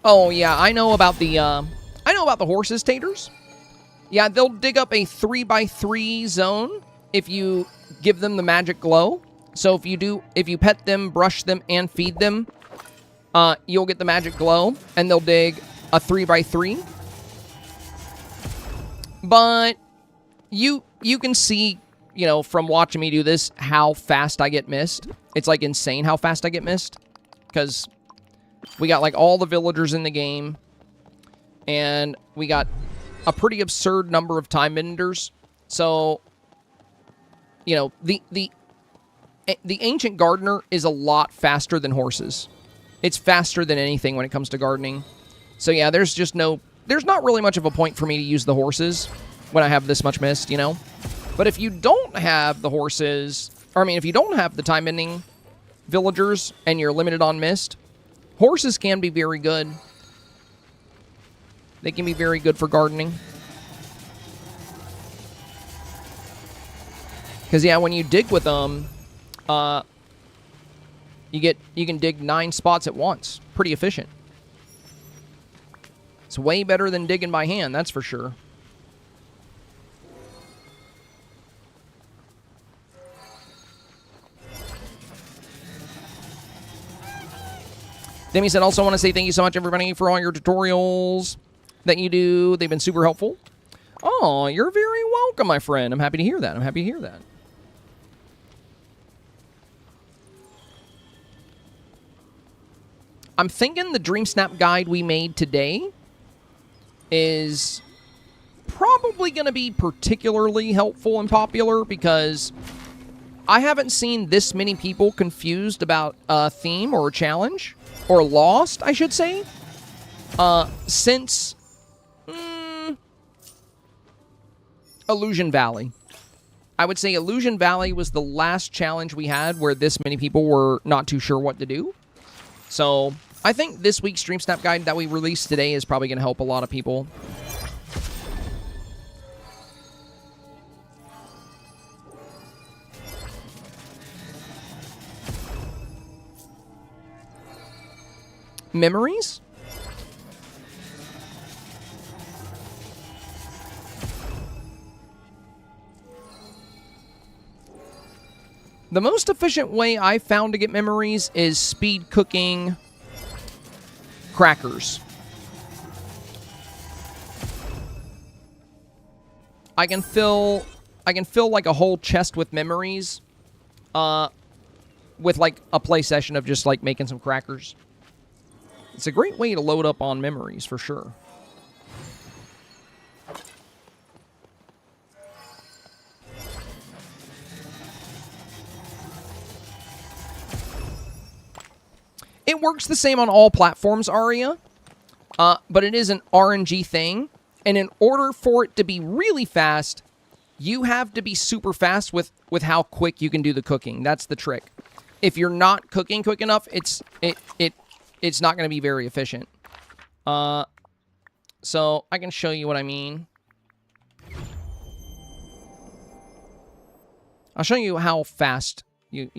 Oh yeah, I know about the horses, taters. Yeah, they'll dig up a 3x3 zone if you give them the magic glow. So if you pet them, brush them, and feed them, you'll get the magic glow, and they'll dig a 3x3. But you can see, you know, from watching me do this, how fast I get missed. It's like insane how fast I get missed, because we got like all the villagers in the game, and we got a pretty absurd number of time benders. So, you know, the Ancient Gardener is a lot faster than horses. It's faster than anything when it comes to gardening. So yeah, there's not really much of a point for me to use the horses when I have this much mist, you know? But if you don't have the horses, or I mean, if you don't have the time bending villagers and you're limited on mist, horses can be very good. They can be very good for gardening. Because, yeah, when you dig with them, you can dig 9 spots at once. Pretty efficient. It's way better than digging by hand, that's for sure. Demi said, also want to say thank you so much, everybody, for all your tutorials that you do. They've been super helpful. Oh, you're very welcome, my friend. I'm happy to hear that. I'm happy to hear that. I'm thinking the Dreamsnap guide we made today is probably going to be particularly helpful and popular because I haven't seen this many people confused about a theme or a challenge, or lost, I should say, since Illusion Valley. I would say Illusion Valley was the last challenge we had where this many people were not too sure what to do. So I think this week's Dreamsnap guide that we released today is probably going to help a lot of people. Memories? The most efficient way I found to get memories is speed cooking crackers. I can fill like a whole chest with memories with like a play session of just like making some crackers. It's a great way to load up on memories for sure. It works the same on all platforms, Aria, but it is an RNG thing, and in order for it to be really fast, you have to be super fast with how quick you can do the cooking. That's the trick. If you're not cooking quick enough, it's not going to be very efficient. So I can show you what I mean. I'll show you how fast you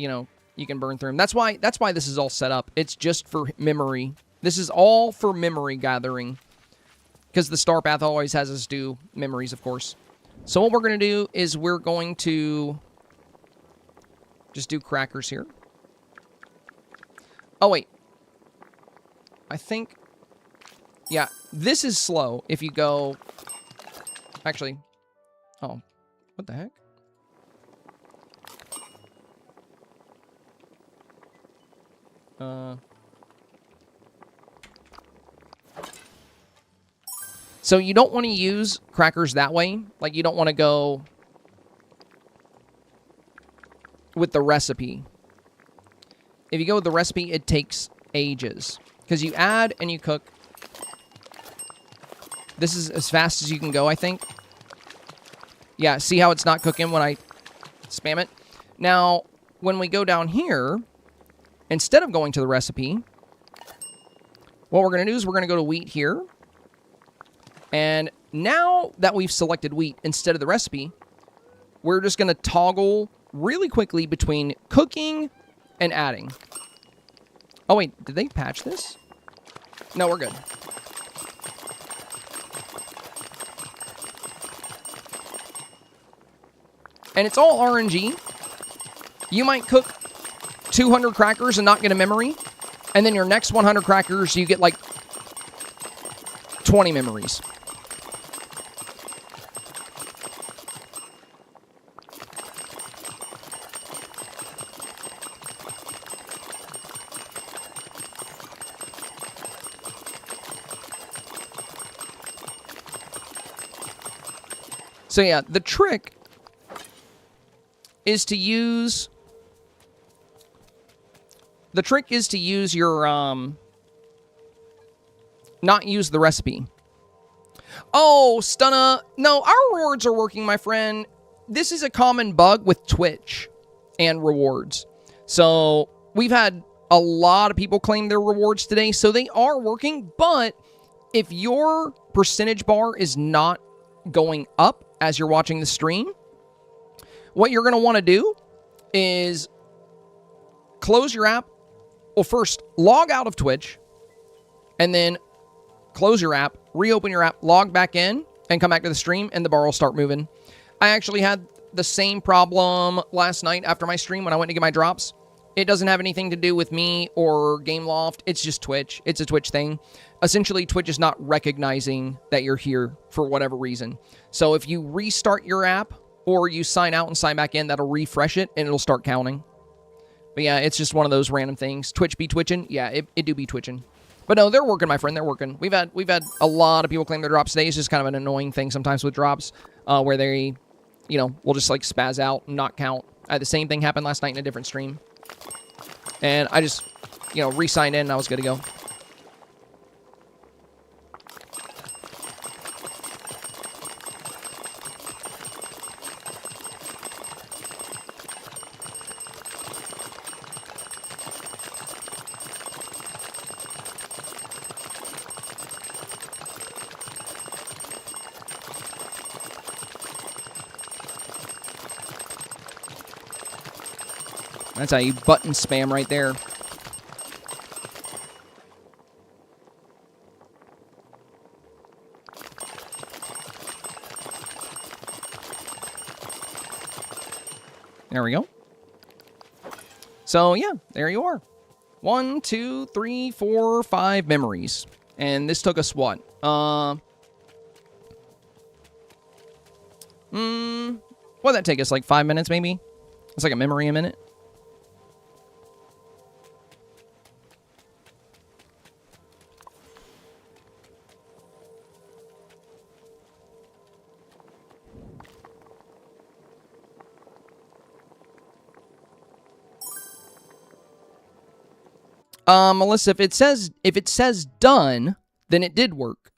can burn through them. That's why this is all set up. It's just for memory. This is all for memory gathering. Because the STARPATH always has us do memories, of course. So what we're going to do is we're going to just do crackers here. Oh, wait. I think... Yeah, this is slow if you go... Actually... Oh, what the heck? So you don't want to use crackers that way. Like, you don't want to go with the recipe. If you go with the recipe, it takes ages. Because you add and you cook. This is as fast as you can go, I think. Yeah, see how it's not cooking when I spam it? Now, when we go down here, instead of going to the recipe, what we're going to do is we're going to go to wheat here. And now that we've selected wheat instead of the recipe, we're just going to toggle really quickly between cooking and adding. Oh, wait, did they patch this? No, we're good. And it's all RNG. You might cook 200 crackers and not get a memory. And then your next 100 crackers, you get like 20 memories. So yeah, the trick is to use... The trick is to use your, not use the recipe. Oh, Stunna. No, our rewards are working, my friend. This is a common bug with Twitch and rewards. So, we've had a lot of people claim their rewards today, so they are working, but if your percentage bar is not going up as you're watching the stream, what you're going to want to do is close your app. Well, first, log out of Twitch, and then close your app, reopen your app, log back in, and come back to the stream, and the bar will start moving. I actually had the same problem last night after my stream when I went to get my drops. It doesn't have anything to do with me or Gameloft. It's just Twitch. It's a Twitch thing. Essentially, Twitch is not recognizing that you're here for whatever reason. So if you restart your app or you sign out and sign back in, that'll refresh it, and it'll start counting. But yeah, it's just one of those random things. Twitch be twitching? Yeah, it do be twitching. But no, they're working, my friend. They're working. We've had a lot of people claim their drops today. It's just kind of an annoying thing sometimes with drops, where they, will just like spaz out and not count. I had the same thing happen last night in a different stream, and I just, re-signed in and I was good to go. That's how you button spam right there. There we go. So, yeah, there you are. 1, 2, 3, 4, 5 memories. And this took us what? What'd that take us? Like 5 minutes, maybe? It's like a memory a minute. Melissa, if it says done, then it did work.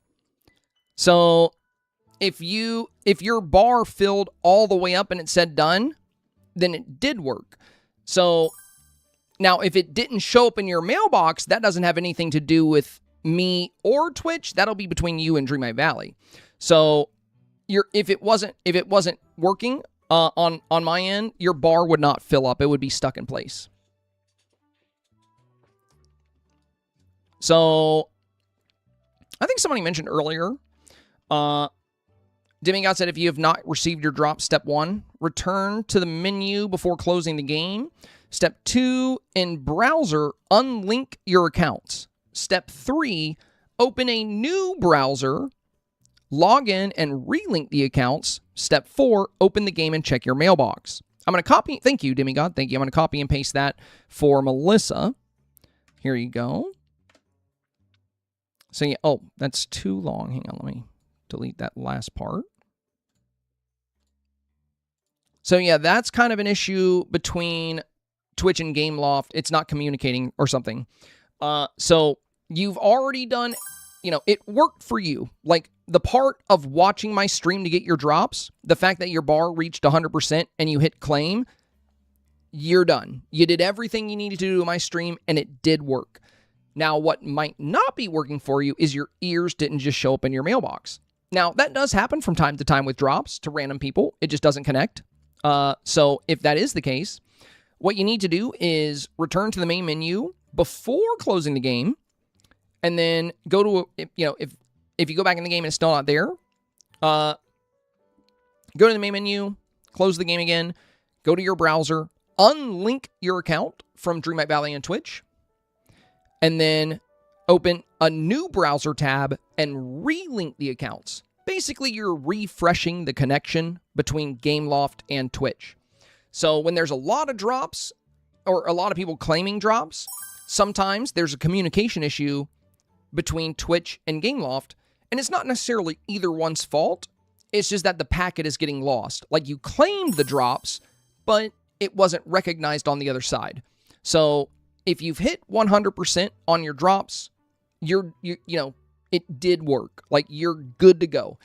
So if your bar filled all the way up and it said done, then it did work. So now if it didn't show up in your mailbox, that doesn't have anything to do with me or Twitch. That'll be between you and Dreamlight Valley. So if it wasn't working on my end, your bar would not fill up. It would be stuck in place. So, I think somebody mentioned earlier, Demigod said if you have not received your drop, step 1, return to the menu before closing the game. Step 2, in browser, unlink your accounts. Step 3, open a new browser, log in and relink the accounts. Step 4, open the game and check your mailbox. I'm going to copy, thank you, Demigod, thank you. I'm going to copy and paste that for Melissa. Here you go. So, yeah, oh, that's too long. Hang on, let me delete that last part. So, yeah, that's kind of an issue between Twitch and Gameloft. It's not communicating or something. So, you've already done, it worked for you. Like, the part of watching my stream to get your drops, the fact that your bar reached 100% and you hit claim, you're done. You did everything you needed to do in my stream, and it did work. Now, what might not be working for you is your ears didn't just show up in your mailbox. Now, that does happen from time to time with drops to random people. It just doesn't connect. So if that is the case, what you need to do is return to the main menu before closing the game, and then go to, if you go back in the game and it's still not there, go to the main menu, close the game again, go to your browser, unlink your account from Dreamlight Valley and Twitch, and then open a new browser tab and relink the accounts. Basically, you're refreshing the connection between Gameloft and Twitch. So when there's a lot of drops, or a lot of people claiming drops, sometimes there's a communication issue between Twitch and Gameloft, and it's not necessarily either one's fault. It's just that the packet is getting lost. Like, you claimed the drops, but it wasn't recognized on the other side. So if you've hit 100% on your drops, it did work. Like, you're good to go.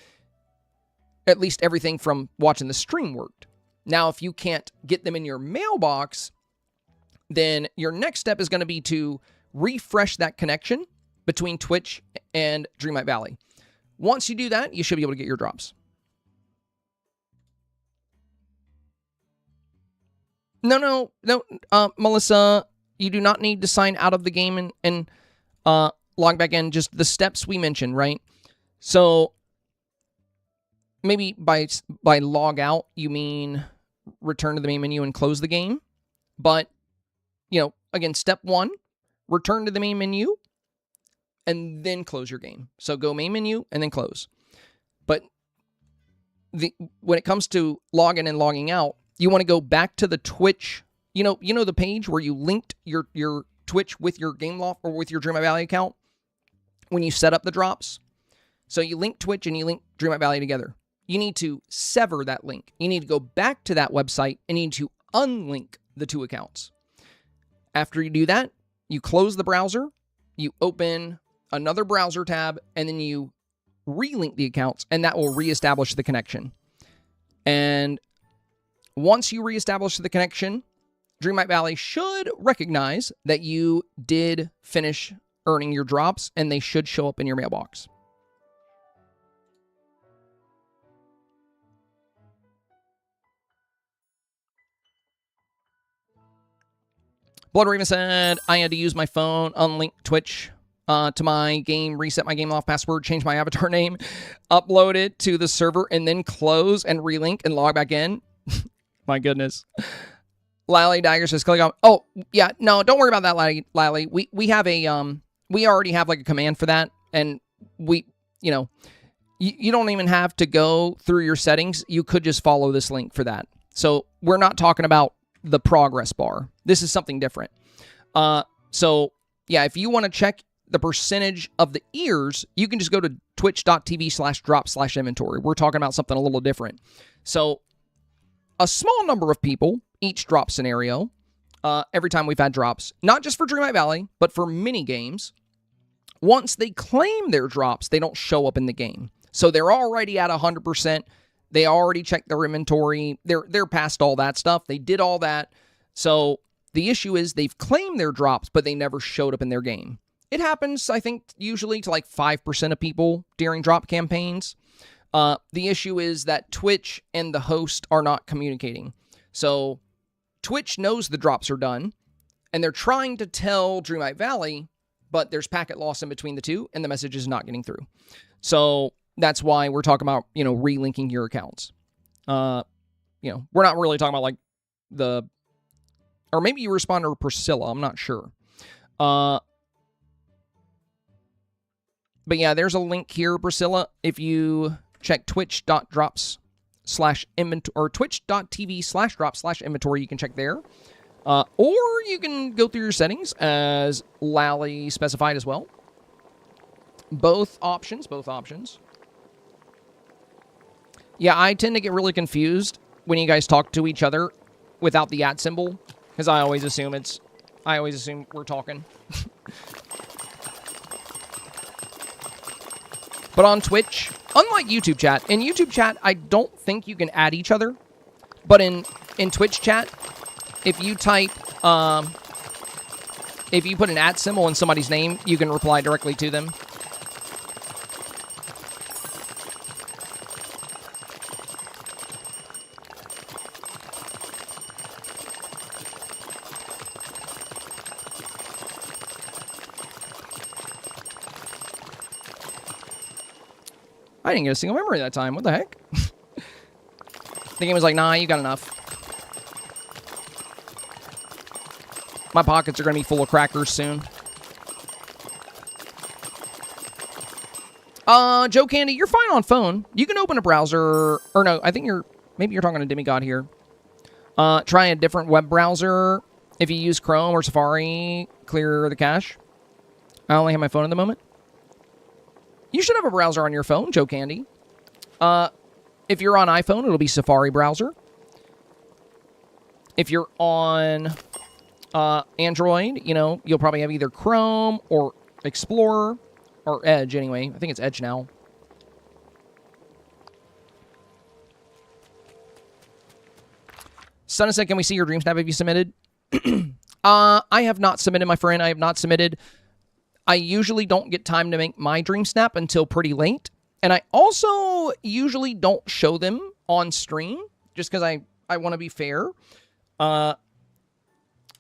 At least everything from watching the stream worked. Now, if you can't get them in your mailbox, then your next step is going to be to refresh that connection between Twitch and Dreamlight Valley. Once you do that, you should be able to get your drops. No, Melissa, you do not need to sign out of the game and log back in. Just the steps we mentioned, right? So maybe by log out, you mean return to the main menu and close the game. But, again, step 1, return to the main menu and then close your game. So go main menu and then close. But when it comes to login and logging out, you want to go back to the Twitch. You know the page where you linked your Twitch with your Gameloft or with your Dreamlight Valley account? when you set up the drops. So you link Twitch and you link Dreamlight Valley together. You need to sever that link. You need to go back to that website and you need to unlink the two accounts. After you do that, you close the browser, you open another browser tab, and then you relink the accounts, and that will reestablish the connection. And once you reestablish the connection, Dreamlight Valley should recognize that you did finish earning your drops, and they should show up in your mailbox. Blood Raven said, I had to use my phone, unlink Twitch to my game, reset my game loft password, change my avatar name, upload it to the server, and then close and relink and log back in. My goodness. Lally Dagger says, click on. Oh, yeah, no, don't worry about that, Lally. We have a, we already have like a command for that, and we, you know, you don't even have to go through your settings. You could just follow this link for that. So we're not talking about the progress bar. This is something different. So yeah, if you want to check the percentage of the ears, you can just go to twitch.tv/drop/inventory. We're talking about something a little different. So a small number of people each drop scenario every time we've had drops, not just for Dreamlight Valley, but for mini games. Once they claim their drops, they don't show up in the game. So they're already at 100%. They already checked their inventory. They're past all that stuff. They did all that. So the issue is they've claimed their drops, but they never showed up in their game. It happens, I think, usually to like 5% of people during drop campaigns. The issue is that Twitch and the host are not communicating. So Twitch knows the drops are done, and they're trying to tell Dreamlight Valley, but there's packet loss in between the two, and the message is not getting through. So that's why we're talking about, you know, relinking your accounts. You know, we're not really talking about like or maybe you respond to Priscilla. I'm not sure. But yeah, there's a link here, Priscilla. If you check twitch.drops/inventory or twitch.tv/drops/inventory, you can check there. Or you can go through your settings as Lally specified as well. Both options. Yeah, I tend to get really confused when you guys talk to each other without the @ symbol, because I always assume we're talking. But on Twitch, unlike YouTube chat, in YouTube chat, I don't think you can add each other. But in Twitch chat, if you type, if you put an @ symbol in somebody's name, you can reply directly to them. I didn't get a single memory that time. What the heck? The game was like, nah, you got enough. My pockets are going to be full of crackers soon. Joe Candy, you're fine on phone. You can open a browser. Or no, I think maybe you're talking to Demigod here. Try a different web browser. If you use Chrome or Safari, clear the cache. I only have my phone at the moment. You should have a browser on your phone, Joe Candy. If you're on iPhone, it'll be Safari browser. If you're on Android, you know, you'll probably have either Chrome or Explorer or Edge anyway. I think it's Edge now. Son said, can we see your Dreamsnap have you submitted? I have not submitted, my friend. I have not submitted. I usually don't get time to make my Dreamsnap until pretty late. And I also usually don't show them on stream, just because I want to be fair.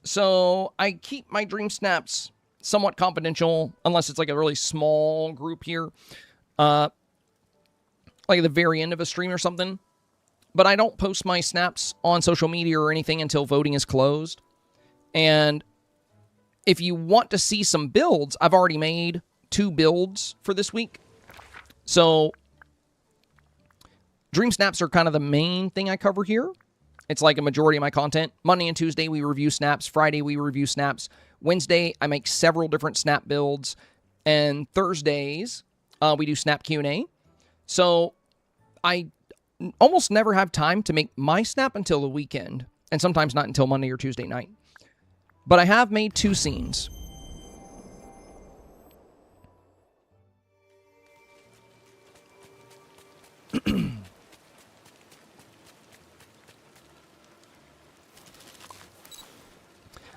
So I keep my Dreamsnaps somewhat confidential, unless it's like a really small group here. Like at the very end of a stream or something. But I don't post my snaps on social media or anything until voting is closed. And if you want to see some builds, I've already made 2 builds for this week. So Dreamsnaps are kind of the main thing I cover here. It's like a majority of my content. Monday and Tuesday, we review snaps. Friday, we review snaps. Wednesday, I make several different snap builds. And Thursdays, we do Snap Q&A. So I almost never have time to make my Snap until the weekend. And sometimes not until Monday or Tuesday night. But I have made 2 scenes.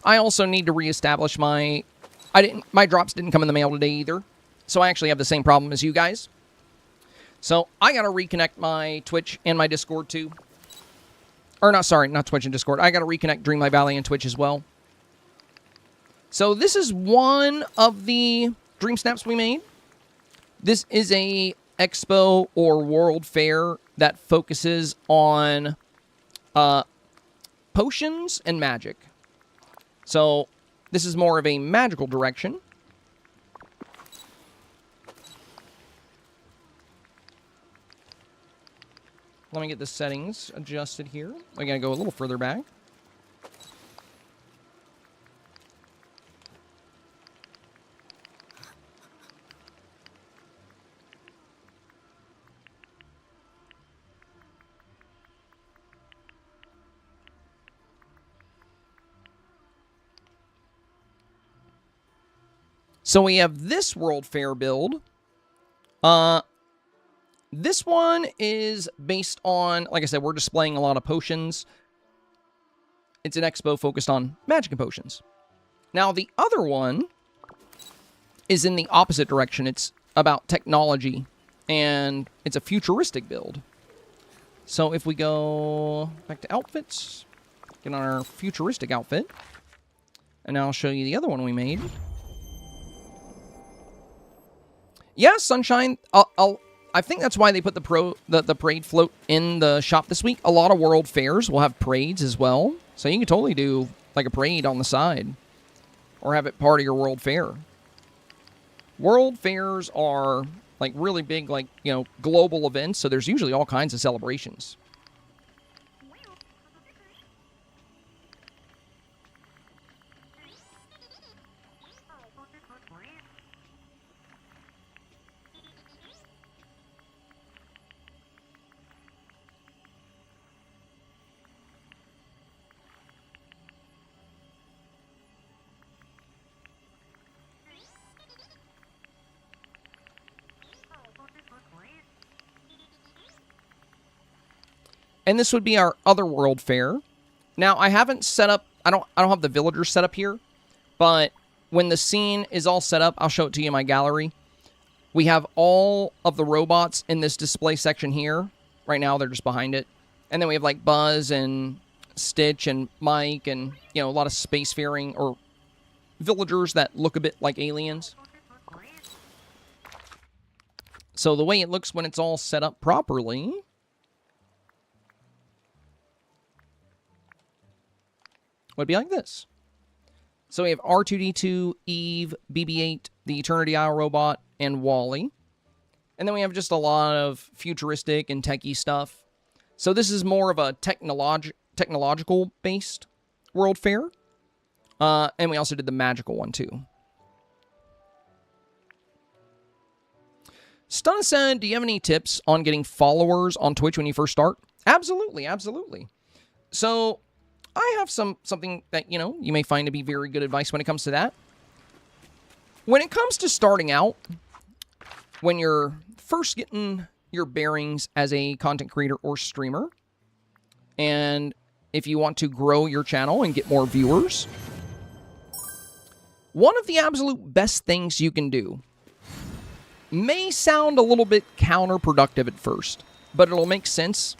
I also need to reestablish my drops didn't come in the mail today either. So I actually have the same problem as you guys. So I got to reconnect my Twitch and my Discord too. Or not, sorry, not Twitch and Discord. I got to reconnect Dreamlight Valley and Twitch as well. So this is one of the Dream Snaps we made. This is a expo or world fair that focuses on potions and magic. So this is more of a magical direction. Let me get the settings adjusted here. I gotta go a little further back. So we have this World Fair build. This one is based on, like I said, we're displaying a lot of potions. It's an expo focused on magic and potions. Now, the other one is in the opposite direction. It's about technology, and it's a futuristic build. So if we go back to outfits, get on our futuristic outfit, and now I'll show you the other one we made. Yeah, Sunshine. I think that's why they put the parade float in the shop this week. A lot of world fairs will have parades as well. So you can totally do like a parade on the side. Or have it part of your world fair. World fairs are like really big, like, you know, global events. So there's usually all kinds of celebrations. And this would be our other world fair. Now, I haven't set up, I don't have the villagers set up here, but when the scene is all set up, I'll show it to you in my gallery. We have all of the robots in this display section here. Right now, they're just behind it. And then we have like Buzz and Stitch and Mike and, you know, a lot of spacefaring or villagers that look a bit like aliens. So the way it looks when it's all set up properly would be like this. So we have R2-D2, Eve, BB-8, the Eternity Isle robot, and Wally. And then we have just a lot of futuristic and techie stuff. So this is more of a technological-based world fair. And we also did the magical one, too. Stun said, do you have any tips on getting followers on Twitch when you first start? Absolutely, absolutely. So I have something that, you know, you may find to be very good advice when it comes to that. When it comes to starting out, when you're first getting your bearings as a content creator or streamer, and if you want to grow your channel and get more viewers, one of the absolute best things you can do may sound a little bit counterproductive at first, but it'll make sense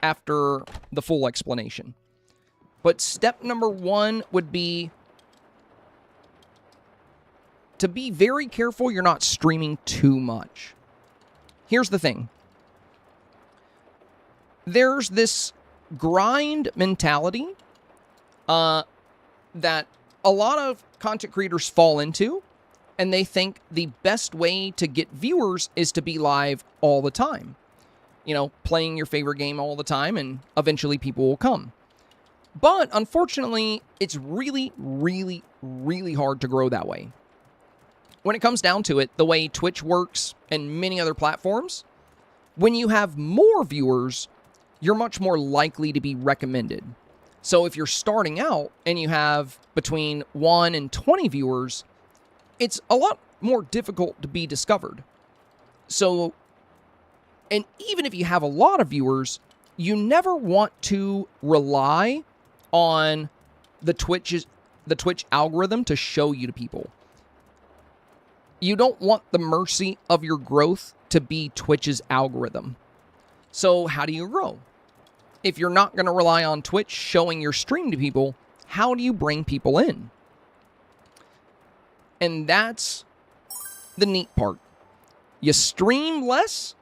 after the full explanation. But step number 1 would be to be very careful you're not streaming too much. Here's the thing. There's this grind mentality that a lot of content creators fall into, and they think the best way to get viewers is to be live all the time. You know, playing your favorite game all the time, and eventually people will come. But, unfortunately, it's really, really, really hard to grow that way. when it comes down to it, the way Twitch works and many other platforms, when you have more viewers, you're much more likely to be recommended. So if you're starting out and you have between 1 and 20 viewers, it's a lot more difficult to be discovered. So, and even if you have a lot of viewers, you never want to rely on the Twitch algorithm to show you to people. You don't want the mercy of your growth to be Twitch's algorithm. So how do you grow? If you're not going to rely on Twitch showing your stream to people, how do you bring people in? And that's the neat part. You stream less,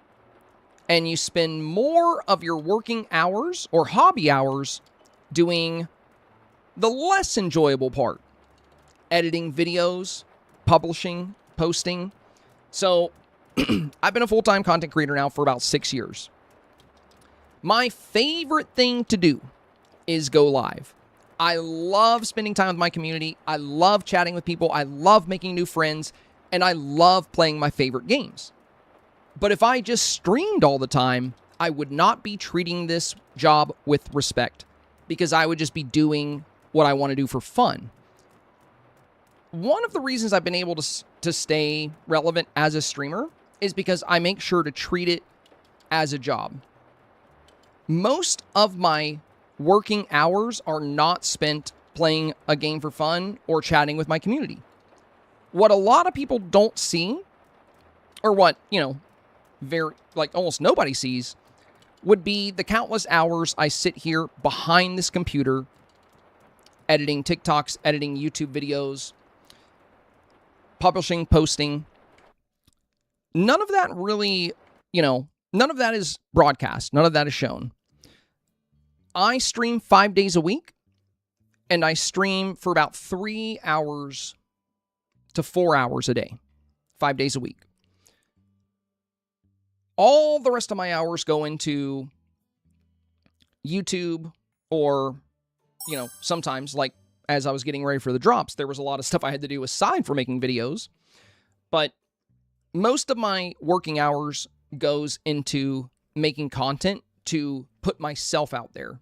and you spend more of your working hours or hobby hours doing the less enjoyable part. Editing videos, publishing, posting. So, I've been a full-time content creator now for about 6 years. My favorite thing to do is go live. I love spending time with my community. I love chatting with people. I love making new friends. And I love playing my favorite games. But if I just streamed all the time, I would not be treating this job with respect, because I would just be doing what I want to do for fun. One of the reasons I've been able to stay relevant as a streamer is because I make sure to treat it as a job. Most of my working hours are not spent playing a game for fun or chatting with my community. What a lot of people don't see, or what, almost nobody sees, would be the countless hours I sit here behind this computer editing TikToks, editing YouTube videos, publishing, posting. None of that really, none of that is broadcast. None of that is shown. I stream 5 days a week, and I stream for about 3 hours to 4 hours a day, 5 days a week. All the rest of my hours go into YouTube, or, sometimes, like, as I was getting ready for the drops, there was a lot of stuff I had to do aside from making videos. But most of my working hours goes into making content to put myself out there.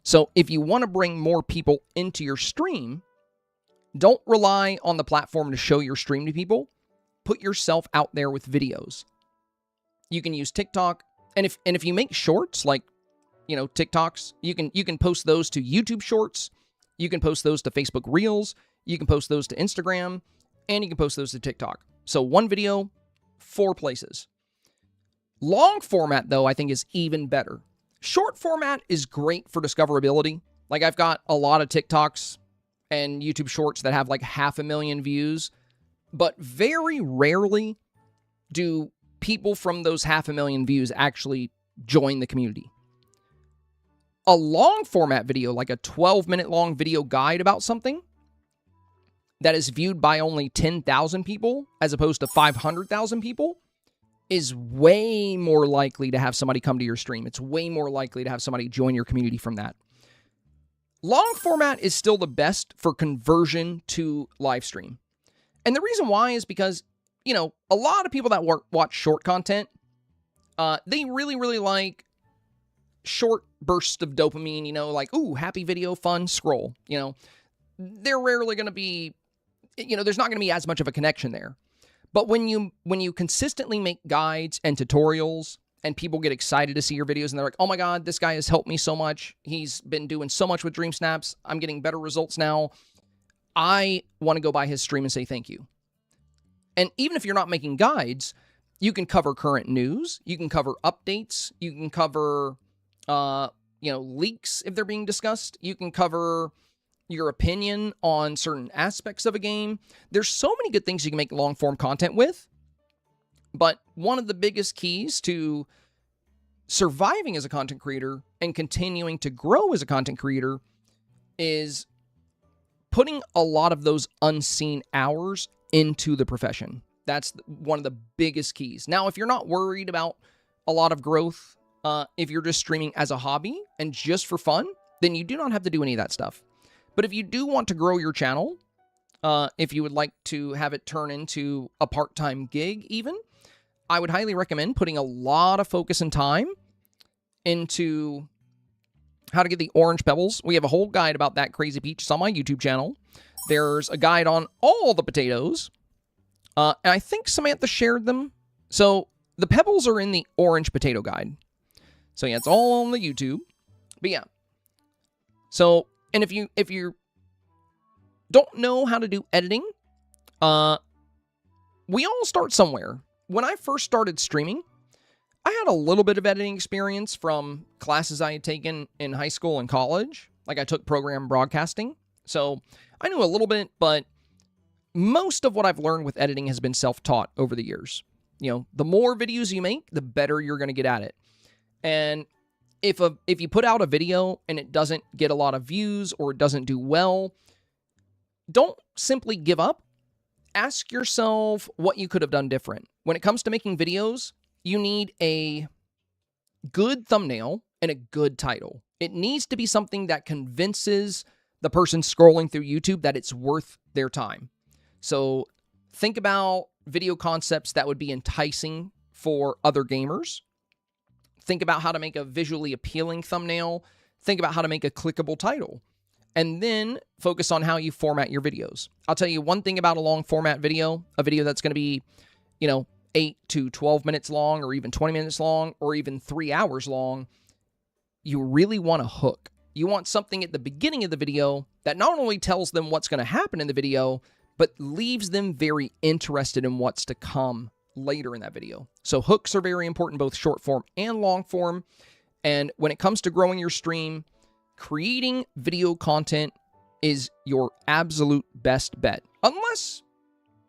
So if you want to bring more people into your stream, don't rely on the platform to show your stream to people. Put yourself out there with videos. You can use TikTok, and if you make shorts like, TikToks, you can post those to YouTube Shorts. You can post those to Facebook Reels. You can post those to Instagram, and you can post those to TikTok. So one video, 4 places. Long format, though, I think is even better. Short format is great for discoverability. Like, I've got a lot of TikToks and YouTube Shorts that have like 500,000 views, but very rarely do people from those 500,000 views actually join the community. A long format video, like a 12-minute long video guide about something that is viewed by only 10,000 people as opposed to 500,000 people, is way more likely to have somebody come to your stream. It's way more likely to have somebody join your community from that. Long format is still the best for conversion to live stream. And the reason why is because, a lot of people that watch short content, they really, really like short bursts of dopamine, like, ooh, happy video, fun, scroll. They're rarely going to be, there's not going to be as much of a connection there. But when you consistently make guides and tutorials, and people get excited to see your videos, and they're like, oh my God, this guy has helped me so much. He's been doing so much with Dreamsnaps. I'm getting better results now. I want to go by his stream and say thank you. And even if you're not making guides, you can cover current news. You can cover updates. You can cover, leaks if they're being discussed. You can cover your opinion on certain aspects of a game. There's so many good things you can make long-form content with. But one of the biggest keys to surviving as a content creator and continuing to grow as a content creator is putting a lot of those unseen hours into the profession. That's one of the biggest keys. Now, if you're not worried about a lot of growth, if you're just streaming as a hobby and just for fun, then you do not have to do any of that stuff. But if you do want to grow your channel if you would like to have it turn into a part-time gig even, I would highly recommend putting a lot of focus and time into how to get the orange pebbles. We have a whole guide about that crazy peach. It's on my YouTube channel. There's a guide on all the potatoes. And I think Samantha shared them. So the pebbles are in the orange potato guide. So yeah, it's all on the YouTube. But yeah. So, and if you don't know how to do editing, we all start somewhere. When I first started streaming, I had a little bit of editing experience from classes I had taken in high school and college. Like I took program broadcasting. So I knew a little bit, but most of what I've learned with editing has been self-taught over the years. You know, the more videos you make, the better you're going to get at it. And if you put out a video and it doesn't get a lot of views or it doesn't do well, don't simply give up. Ask yourself what you could have done different. When it comes to making videos, you need a good thumbnail and a good title. It needs to be something that convinces the person scrolling through YouTube that it's worth their time. So think about video concepts that would be enticing for other gamers. Think about how to make a visually appealing thumbnail. Think about how to make a clickable title. And then focus on how you format your videos. I'll tell you one thing about a long format video, a video that's going to be, 8 to 12 minutes long, or even 20 minutes long, or even 3 hours long. You really want a hook. You want something at the beginning of the video that not only tells them what's going to happen in the video, but leaves them very interested in what's to come later in that video. So hooks are very important, both short form and long form. And when it comes to growing your stream, creating video content is your absolute best bet. Unless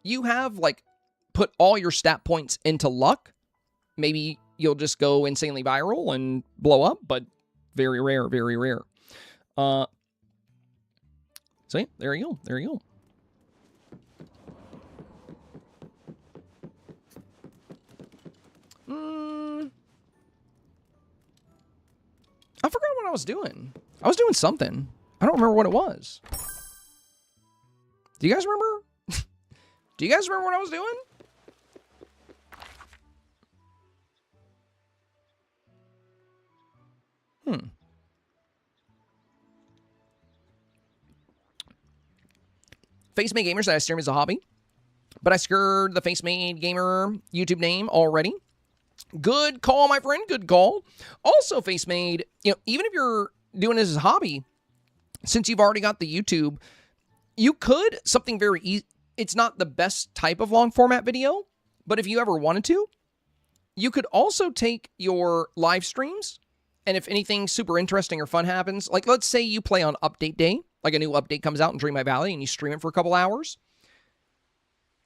you have put all your stat points into luck, maybe you'll just go insanely viral and blow up, but very rare, very rare. So yeah, there you go. There you go. I forgot what I was doing. I was doing something. I don't remember what it was. Do you guys remember? Do you guys remember what I was doing? FaceMade Gamer said I stream as a hobby, but I secured the FaceMade Gamer YouTube name already. Good call, my friend. Good call. Also, FaceMade, even if you're doing this as a hobby, since you've already got the YouTube, you could, something very easy. It's not the best type of long format video, but if you ever wanted to, you could also take your live streams, and if anything super interesting or fun happens, like let's say you play on update day, like a new update comes out in Dreamlight Valley and you stream it for a couple hours.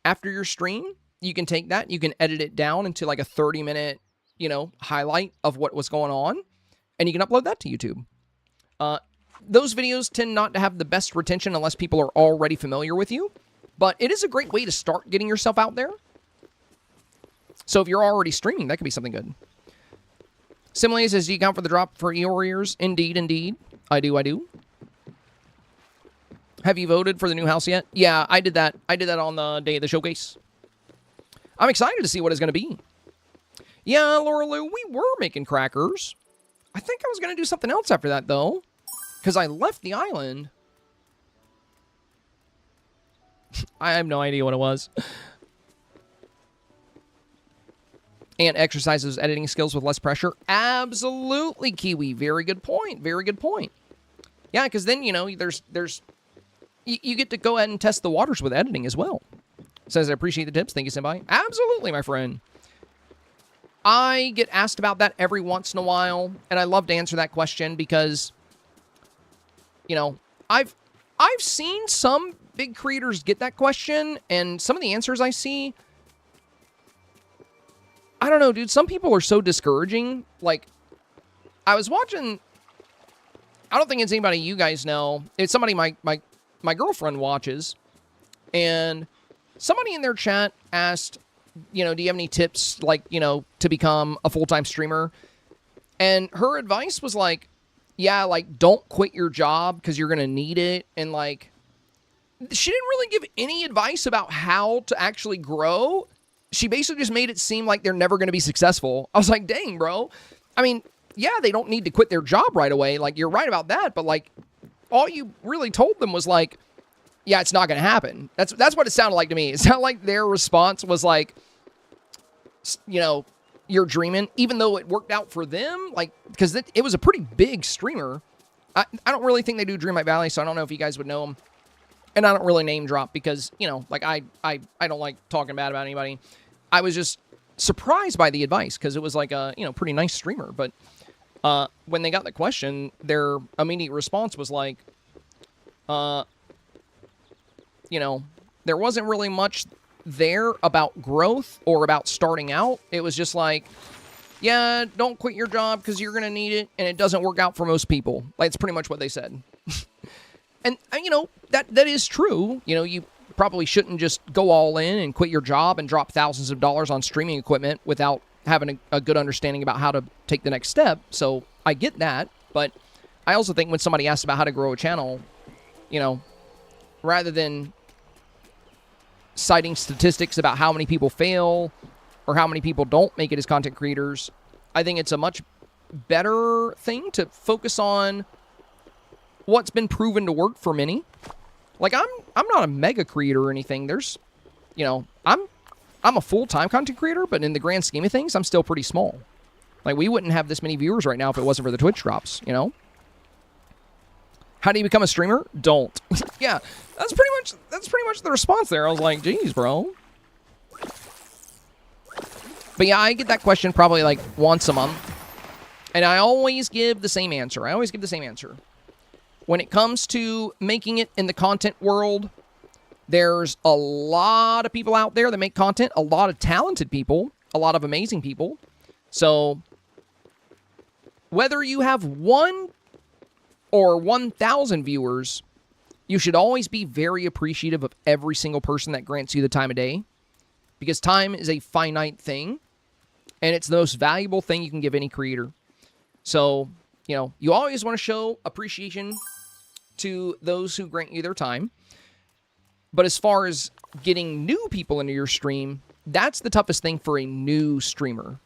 After your stream, you can take that, you can edit it down into like a 30-minute, highlight of what was going on, and you can upload that to YouTube. Those videos tend not to have the best retention unless people are already familiar with you, but it is a great way to start getting yourself out there. So if you're already streaming, that could be something good. Simile says, do you count for the drop for Warriors? Indeed, indeed. I do. Have you voted for the new house yet? Yeah, I did that. I did that on the day of the showcase. I'm excited to see what it's going to be. Yeah, Laura Lou, we were making crackers. I think I was going to do something else after that, though, because I left the island. I have no idea what it was. And exercises editing skills with less pressure. Absolutely, Kiwi. Very good point. Very good point. Yeah, because then, you get to go ahead and test the waters with editing as well. Says, I appreciate the tips. Thank you, Senpai. Absolutely, my friend. I get asked about that every once in a while, and I love to answer that question because, I've seen some big creators get that question, and some of the answers I see, I don't know, dude. Some people are so discouraging. Like, I was watching, I don't think it's anybody you guys know. It's somebody my girlfriend watches, and somebody in their chat asked, do you have any tips, to become a full-time streamer? And her advice was don't quit your job because you're going to need it. And, she didn't really give any advice about how to actually grow. She basically just made it seem like they're never going to be successful. I was like, dang, bro. I mean, yeah, they don't need to quit their job right away. Like, you're right about that. But, like, all you really told them was, like, yeah, it's not going to happen. That's what it sounded like to me. It sounded like their response was, like, you know, you're dreaming, even though it worked out for them. Like, because it was a pretty big streamer. I don't really think they do Dreamlight Valley, so I don't know if you guys would know them. And I don't really name drop because, you know, like, I don't like talking bad about anybody. I was just surprised by the advice because it was like a, you know, pretty nice streamer. But when they got the question, their immediate response was like, you know, there wasn't really much there about growth or about starting out. It was just like, yeah, don't quit your job because you're going to need it, and it doesn't work out for most people. Like, it's pretty much what they said. And, you know, that is true. You know, you probably shouldn't just go all in and quit your job and drop thousands of dollars on streaming equipment without having a good understanding about how to take the next step. So I get that. But I also think when somebody asks about how to grow a channel, you know, rather than citing statistics about how many people fail or how many people don't make it as content creators, I think it's a much better thing to focus on what's been proven to work for many. Like, I'm not a mega creator or anything. There's, you know, I'm a full-time content creator, but in the grand scheme of things, I'm still pretty small. Like, we wouldn't have this many viewers right now if it wasn't for the Twitch drops, you know? How do you become a streamer? Don't. Yeah, that's pretty much the response there. I was like, geez, bro. But yeah, I get that question probably like once a month. And I always give the same answer. When it comes to making it in the content world, there's a lot of people out there that make content, a lot of talented people, a lot of amazing people. So whether you have 1 or 1,000 viewers, you should always be very appreciative of every single person that grants you the time of day, because time is a finite thing, and it's the most valuable thing you can give any creator. So, you know, you always want to show appreciation to those who grant you their time. But as far as getting new people into your stream, that's the toughest thing for a new streamer.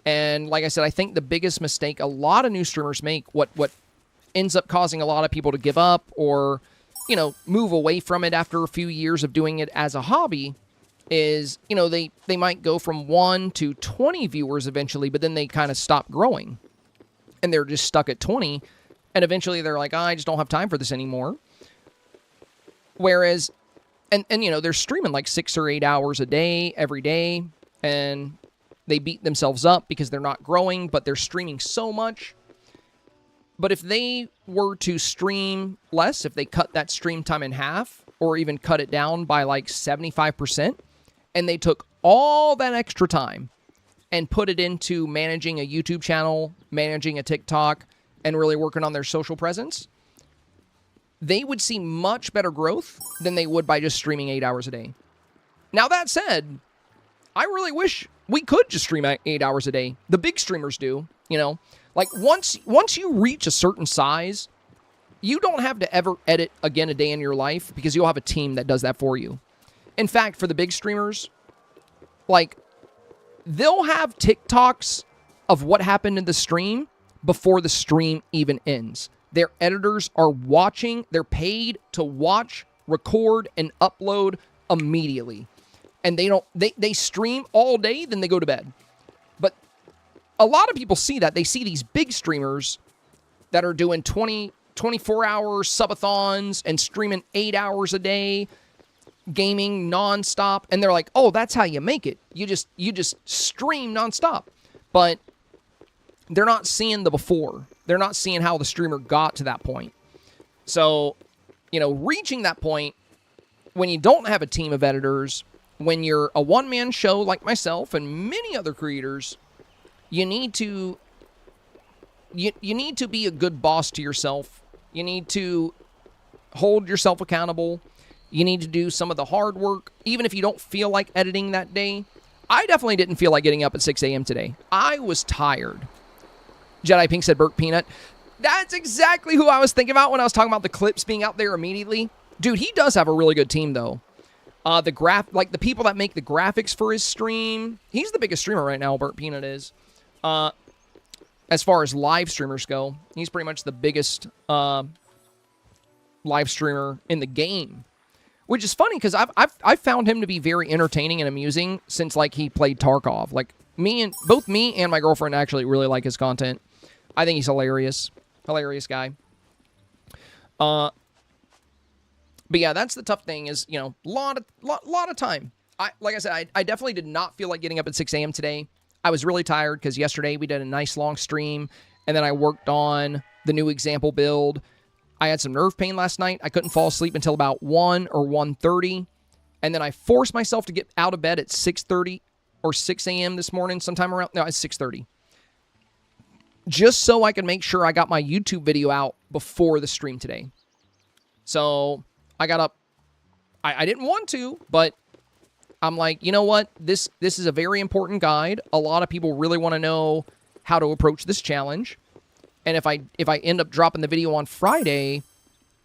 And like I said, I think the biggest mistake a lot of new streamers make, what ends up causing a lot of people to give up or, you know, move away from it after a few years of doing it as a hobby, is, you know, they might go from 1 to 20 viewers eventually, but then they kind of stop growing. And they're just stuck at 20. And eventually they're like, I just don't have time for this anymore. Whereas, and you know, they're streaming like 6 or 8 hours a day, every day. And they beat themselves up because they're not growing, but they're streaming so much. But if they were to stream less, if they cut that stream time in half, or even cut it down by like 75%, and they took all that extra time and put it into managing a YouTube channel, managing a TikTok, and really working on their social presence, they would see much better growth than they would by just streaming 8 hours a day. Now, that said, I really wish we could just stream 8 hours a day. The big streamers do, you know. Like, once you reach a certain size, you don't have to ever edit again a day in your life because you'll have a team that does that for you. In fact, for the big streamers, like, they'll have TikToks of what happened in the stream before the stream even ends. Their editors are watching. They're paid to watch, record, and upload immediately. And they stream all day, then they go to bed. But a lot of people see that. They see these big streamers that are doing 24-hour subathons and streaming 8 hours a day, gaming nonstop, and they're like, oh, that's how you make it. You just stream nonstop. But they're not seeing the before. They're not seeing how the streamer got to that point. So, you know, reaching that point when you don't have a team of editors, when you're a one-man show like myself and many other creators, you need to be a good boss to yourself. You need to hold yourself accountable. You need to do some of the hard work, even if you don't feel like editing that day. I definitely didn't feel like getting up at 6 a.m. today. I was tired. Jedi Pink said Burke Peanut. That's exactly who I was thinking about when I was talking about the clips being out there immediately. Dude, he does have a really good team, though. The people that make the graphics for his stream, he's the biggest streamer right now, Burt Peanut is. As far as live streamers go, he's pretty much the biggest live streamer in the game. Which is funny, because I've found him to be very entertaining and amusing since, like, he played Tarkov. Like, both me and my girlfriend actually really like his content. I think he's hilarious. Hilarious guy. But yeah, that's the tough thing is, you know, lot of time. Like I said, I definitely did not feel like getting up at 6 a.m. today. I was really tired because yesterday we did a nice long stream, and then I worked on the new example build. I had some nerve pain last night. I couldn't fall asleep until about 1 or 1:30, and then I forced myself to get out of bed at 6:30 or 6 a.m. this morning, sometime around, no, it's 6:30. Just so I could make sure I got my YouTube video out before the stream today. So I got up. I didn't want to, but I'm like, you know what? This is a very important guide. A lot of people really want to know how to approach this challenge. And if I end up dropping the video on Friday,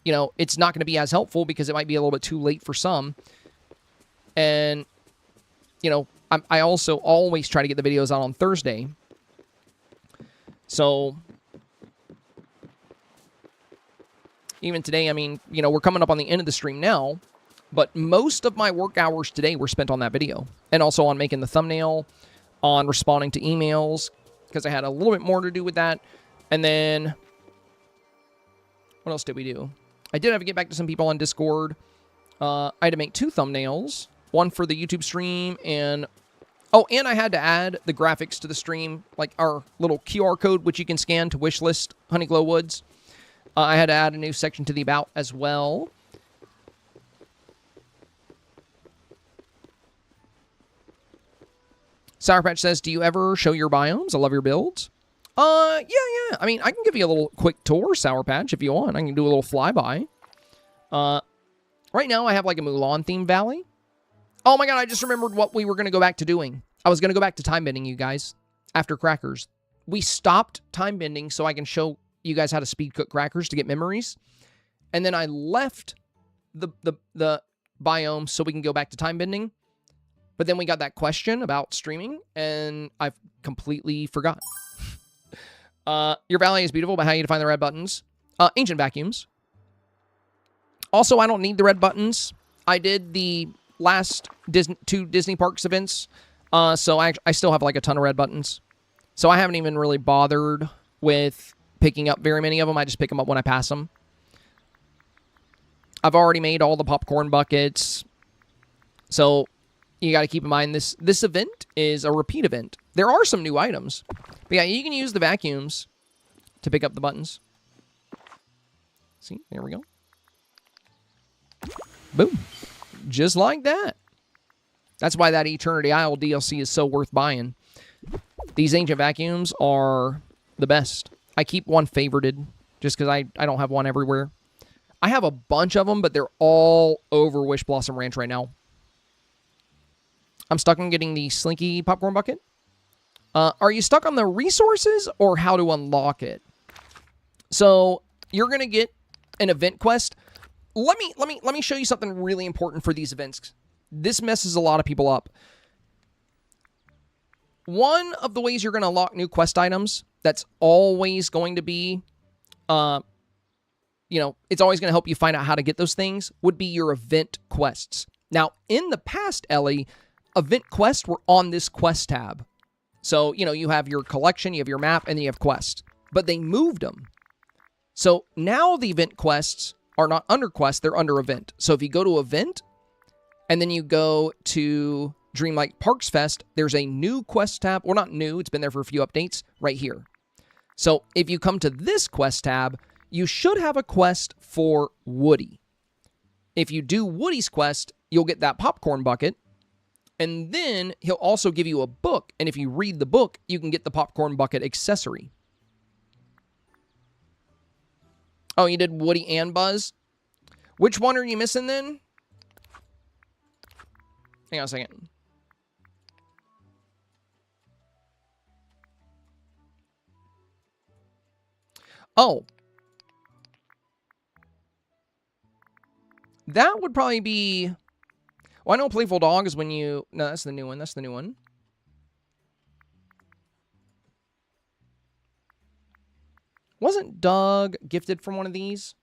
you know, it's not going to be as helpful because it might be a little bit too late for some. And, you know, I also always try to get the videos out on Thursday. So even today, I mean, you know, we're coming up on the end of the stream now. But most of my work hours today were spent on that video. And also on making the thumbnail, on responding to emails, because I had a little bit more to do with that. And then, what else did we do? I did have to get back to some people on Discord. I had to make 2 thumbnails. One for the YouTube stream, and I had to add the graphics to the stream, like our little QR code, which you can scan to wishlist Honeyglow Woods. I had to add a new section to the About as well. Sour Patch says, do you ever show your biomes? I love your builds. Yeah. I mean, I can give you a little quick tour, Sour Patch, if you want. I can do a little flyby. Right now, I have like a Mulan-themed valley. Oh my god, I just remembered what we were going to go back to doing. I was going to go back to time bending, you guys, after crackers. We stopped time bending so I can show you guys how to speed cook crackers to get memories. And then I left the biome so we can go back to time bending. But then we got that question about streaming, and I've completely forgot. Your valley is beautiful, but how do you define the red buttons? Ancient vacuums. Also, I don't need the red buttons. I did the last 2 Disney Parks events, so I still have like a ton of red buttons. So I haven't even really bothered with picking up very many of them. I just pick them up when I pass them. I've already made all the popcorn buckets. So you got to keep in mind this event is a repeat event. There are some new items. But yeah, you can use the vacuums to pick up the buttons. See, there we go. Boom. Just like that. That's why that Eternity Isle DLC is so worth buying. These ancient vacuums are the best. I keep one favorited just because I don't have one everywhere. I have a bunch of them, but they're all over Wish Blossom Ranch right now. I'm stuck on getting the Slinky popcorn bucket. Are you stuck on the resources or how to unlock it? So you're going to get an event quest. Let me show you something really important for these events. This messes a lot of people up. One of the ways you're going to unlock new quest items that's always going to be, it's always going to help you find out how to get those things would be your event quests. Now, in the past, Ellie, event quests were on this quest tab. So, you have your collection, you have your map, and then you have quests. But they moved them. So now the event quests are not under quest, they're under event. So if you go to event, and then you go to Dreamlight Parks Fest, there's a new quest tab. Well, not new, it's been there for a few updates, right here. So if you come to this quest tab, you should have a quest for Woody. If you do Woody's quest, you'll get that popcorn bucket. And then he'll also give you a book. And if you read the book, you can get the popcorn bucket accessory. Oh, you did Woody and Buzz? Which one are you missing then? Hang on a second. Oh. That would probably be... Well, I know Playful Dog is when you... No, that's the new one. That's the new one. Wasn't Doug gifted from one of these?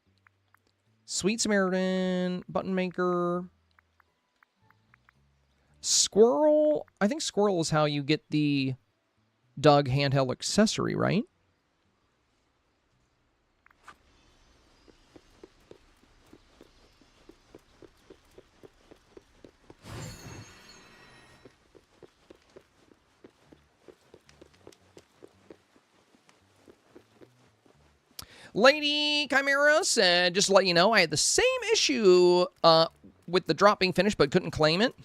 Sweet Samaritan, Button Maker... Squirrel... I think Squirrel is how you get the Doug handheld accessory, right? Lady Chimera said, just to let you know, I had the same issue with the drop being finished, but couldn't claim it.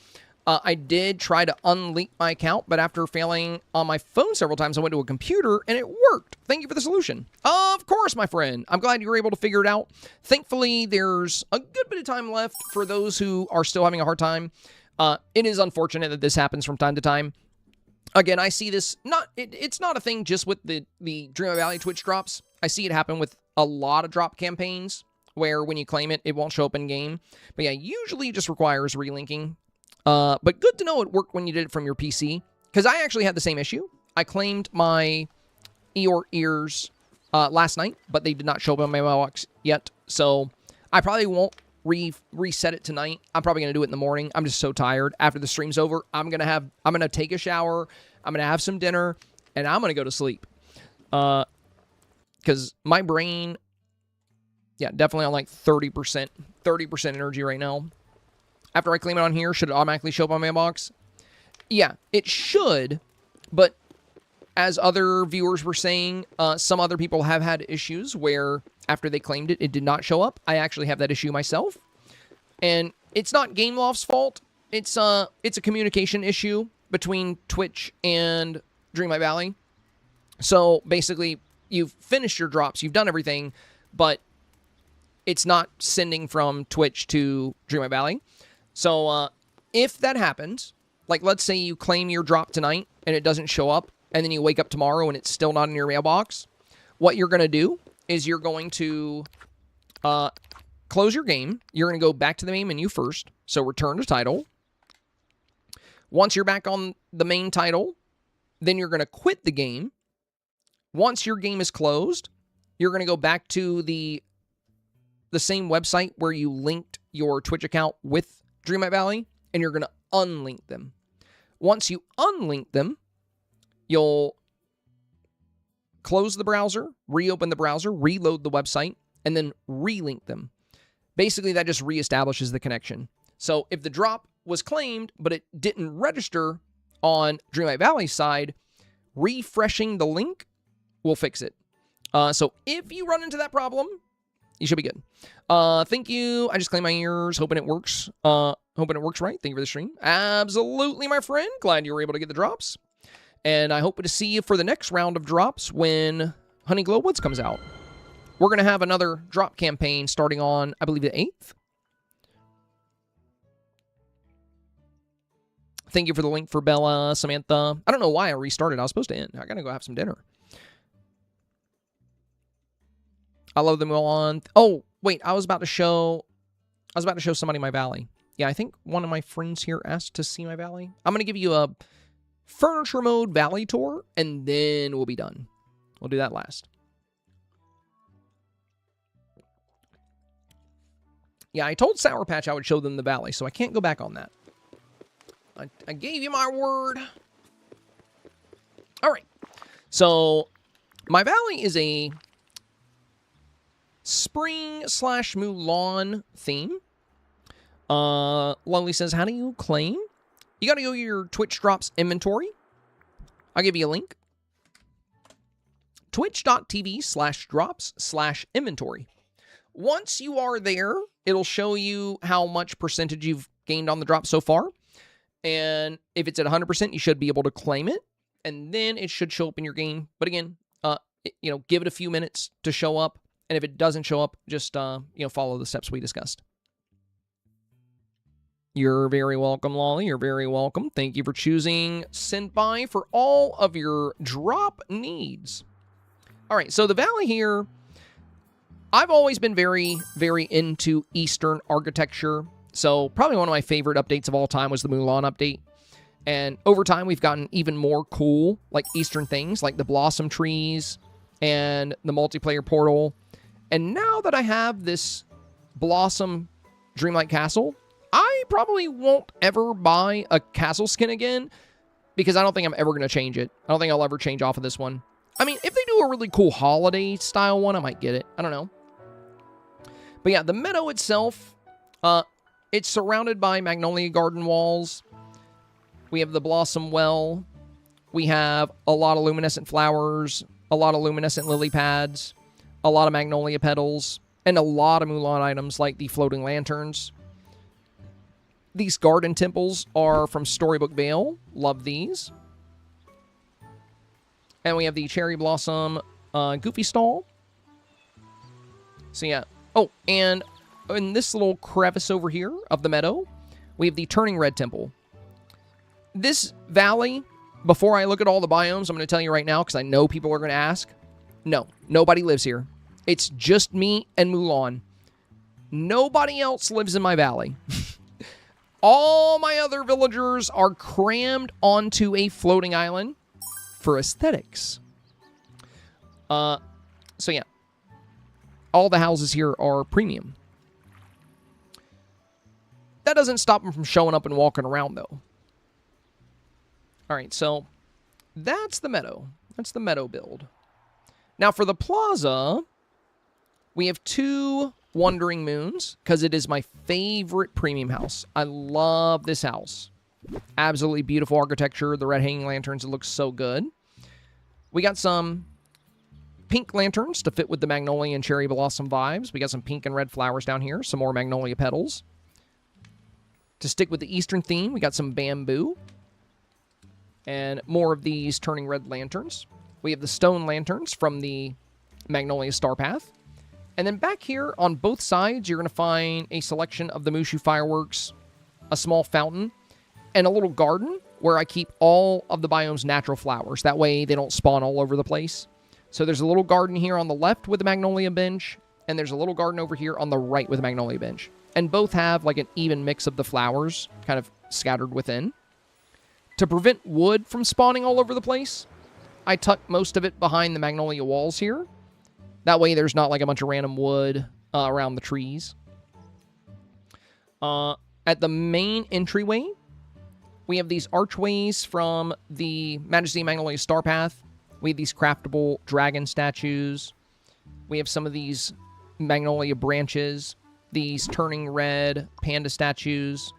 I did try to unlink my account, but after failing on my phone several times, I went to a computer, and it worked. Thank you for the solution. Of course, my friend. I'm glad you were able to figure it out. Thankfully, there's a good bit of time left for those who are still having a hard time. It is unfortunate that this happens from time to time. Again, I see this, it's not a thing just with the Dreamlight Valley Twitch drops. I see it happen with a lot of drop campaigns where when you claim it, it won't show up in game. But yeah, usually it just requires relinking. But good to know it worked when you did it from your PC, because I actually had the same issue. I claimed my Eeyore ears last night, but they did not show up on my mailbox yet. So I probably won't reset it tonight. I'm probably going to do it in the morning. I'm just so tired. After the stream's over, I'm going to take a shower. I'm going to have some dinner, and I'm going to go to sleep. Because my brain, yeah, definitely on like 30% energy right now. After I claim it on here, should it automatically show up on my mailbox? Yeah, it should, but as other viewers were saying, some other people have had issues where after they claimed it, it did not show up. I actually have that issue myself. And it's not GameLoft's fault. It's a communication issue between Twitch and Dreamlight Valley. So basically, you've finished your drops, you've done everything, but it's not sending from Twitch to Dreamlight Valley. So if that happens, like let's say you claim your drop tonight and it doesn't show up, and then you wake up tomorrow and it's still not in your mailbox, what you're going to do is you're going to close your game. You're going to go back to the main menu first. So return to title. Once you're back on the main title, then you're going to quit the game. Once your game is closed, you're going to go back to the same website where you linked your Twitch account with Dreamlight Valley, and you're going to unlink them. Once you unlink them, you'll close the browser, reopen the browser, reload the website, and then relink them. Basically, that just reestablishes the connection. So if the drop was claimed, but it didn't register on Dreamlight Valley's side, refreshing the link will fix it. So if you run into that problem, you should be good. Thank you. I just claimed my ears. Hoping it works. Hoping it works right. Thank you for the stream. Absolutely, my friend. Glad you were able to get the drops. And I hope to see you for the next round of drops when Honey Glow Woods comes out. We're going to have another drop campaign starting on, I believe, the 8th. Thank you for the link for Bella, Samantha. I don't know why I restarted. I was supposed to end. I got to go have some dinner. I love them all on. Oh, wait. I was about to show somebody my valley. Yeah, I think one of my friends here asked to see my valley. I'm going to give you a furniture mode valley tour, and then we'll be done. We'll do that last. Yeah, I told Sour Patch I would show them the valley, so I can't go back on that. I gave you my word. All right. So, my valley is a spring/Mulan theme. Lovely says, how do you claim? You got to go to your Twitch drops inventory. I'll give you a link. Twitch.tv/drops/inventory. Once you are there, it'll show you how much percentage you've gained on the drop so far. And if it's at 100%, you should be able to claim it. And then it should show up in your game. But again, give it a few minutes to show up. And if it doesn't show up, just, follow the steps we discussed. You're very welcome, Lolly. You're very welcome. Thank you for choosing Senpai for all of your drop needs. All right, so the valley here, I've always been very, very into Eastern architecture. So probably one of my favorite updates of all time was the Mulan update. And over time, we've gotten even more cool, like Eastern things, like the blossom trees and the multiplayer portal. And now that I have this Blossom Dreamlight Castle, I probably won't ever buy a castle skin again because I don't think I'm ever going to change it. I don't think I'll ever change off of this one. I mean, if they do a really cool holiday style one, I might get it. I don't know. But yeah, the meadow itself, it's surrounded by magnolia garden walls. We have the blossom well. We have a lot of luminescent flowers, a lot of luminescent lily pads, a lot of magnolia petals, and a lot of Mulan items like the floating lanterns. These garden temples are from Storybook Vale. Love these. And we have the cherry blossom goofy stall. So yeah. Oh, and in this little crevice over here of the meadow, we have the turning red temple. This valley, before I look at all the biomes, I'm going to tell you right now because I know people are going to ask. No, nobody lives here. It's just me and Mulan. Nobody else lives in my valley. All my other villagers are crammed onto a floating island for aesthetics. So yeah. All the houses here are premium. That doesn't stop them from showing up and walking around, though. Alright, so that's the meadow. That's the meadow build. Now for the plaza, we have 2 Wandering Moons, because it is my favorite premium house. I love this house. Absolutely beautiful architecture. The red hanging lanterns, it looks so good. We got some pink lanterns to fit with the magnolia and cherry blossom vibes. We got some pink and red flowers down here. Some more magnolia petals. To stick with the Eastern theme, we got some bamboo. And more of these turning red lanterns. We have the stone lanterns from the Magnolia STARPATH. And then back here on both sides, you're going to find a selection of the Mushu fireworks, a small fountain, and a little garden where I keep all of the biome's natural flowers. That way they don't spawn all over the place. So there's a little garden here on the left with the magnolia bench, and there's a little garden over here on the right with the magnolia bench. And both have like an even mix of the flowers kind of scattered within. To prevent wood from spawning all over the place, I tuck most of it behind the magnolia walls here. That way there's not like a bunch of random wood around the trees. At the main entryway, we have these archways from the Majesty Magnolia STARPATH. We have these craftable dragon statues. We have some of these magnolia branches. These turning red panda statues.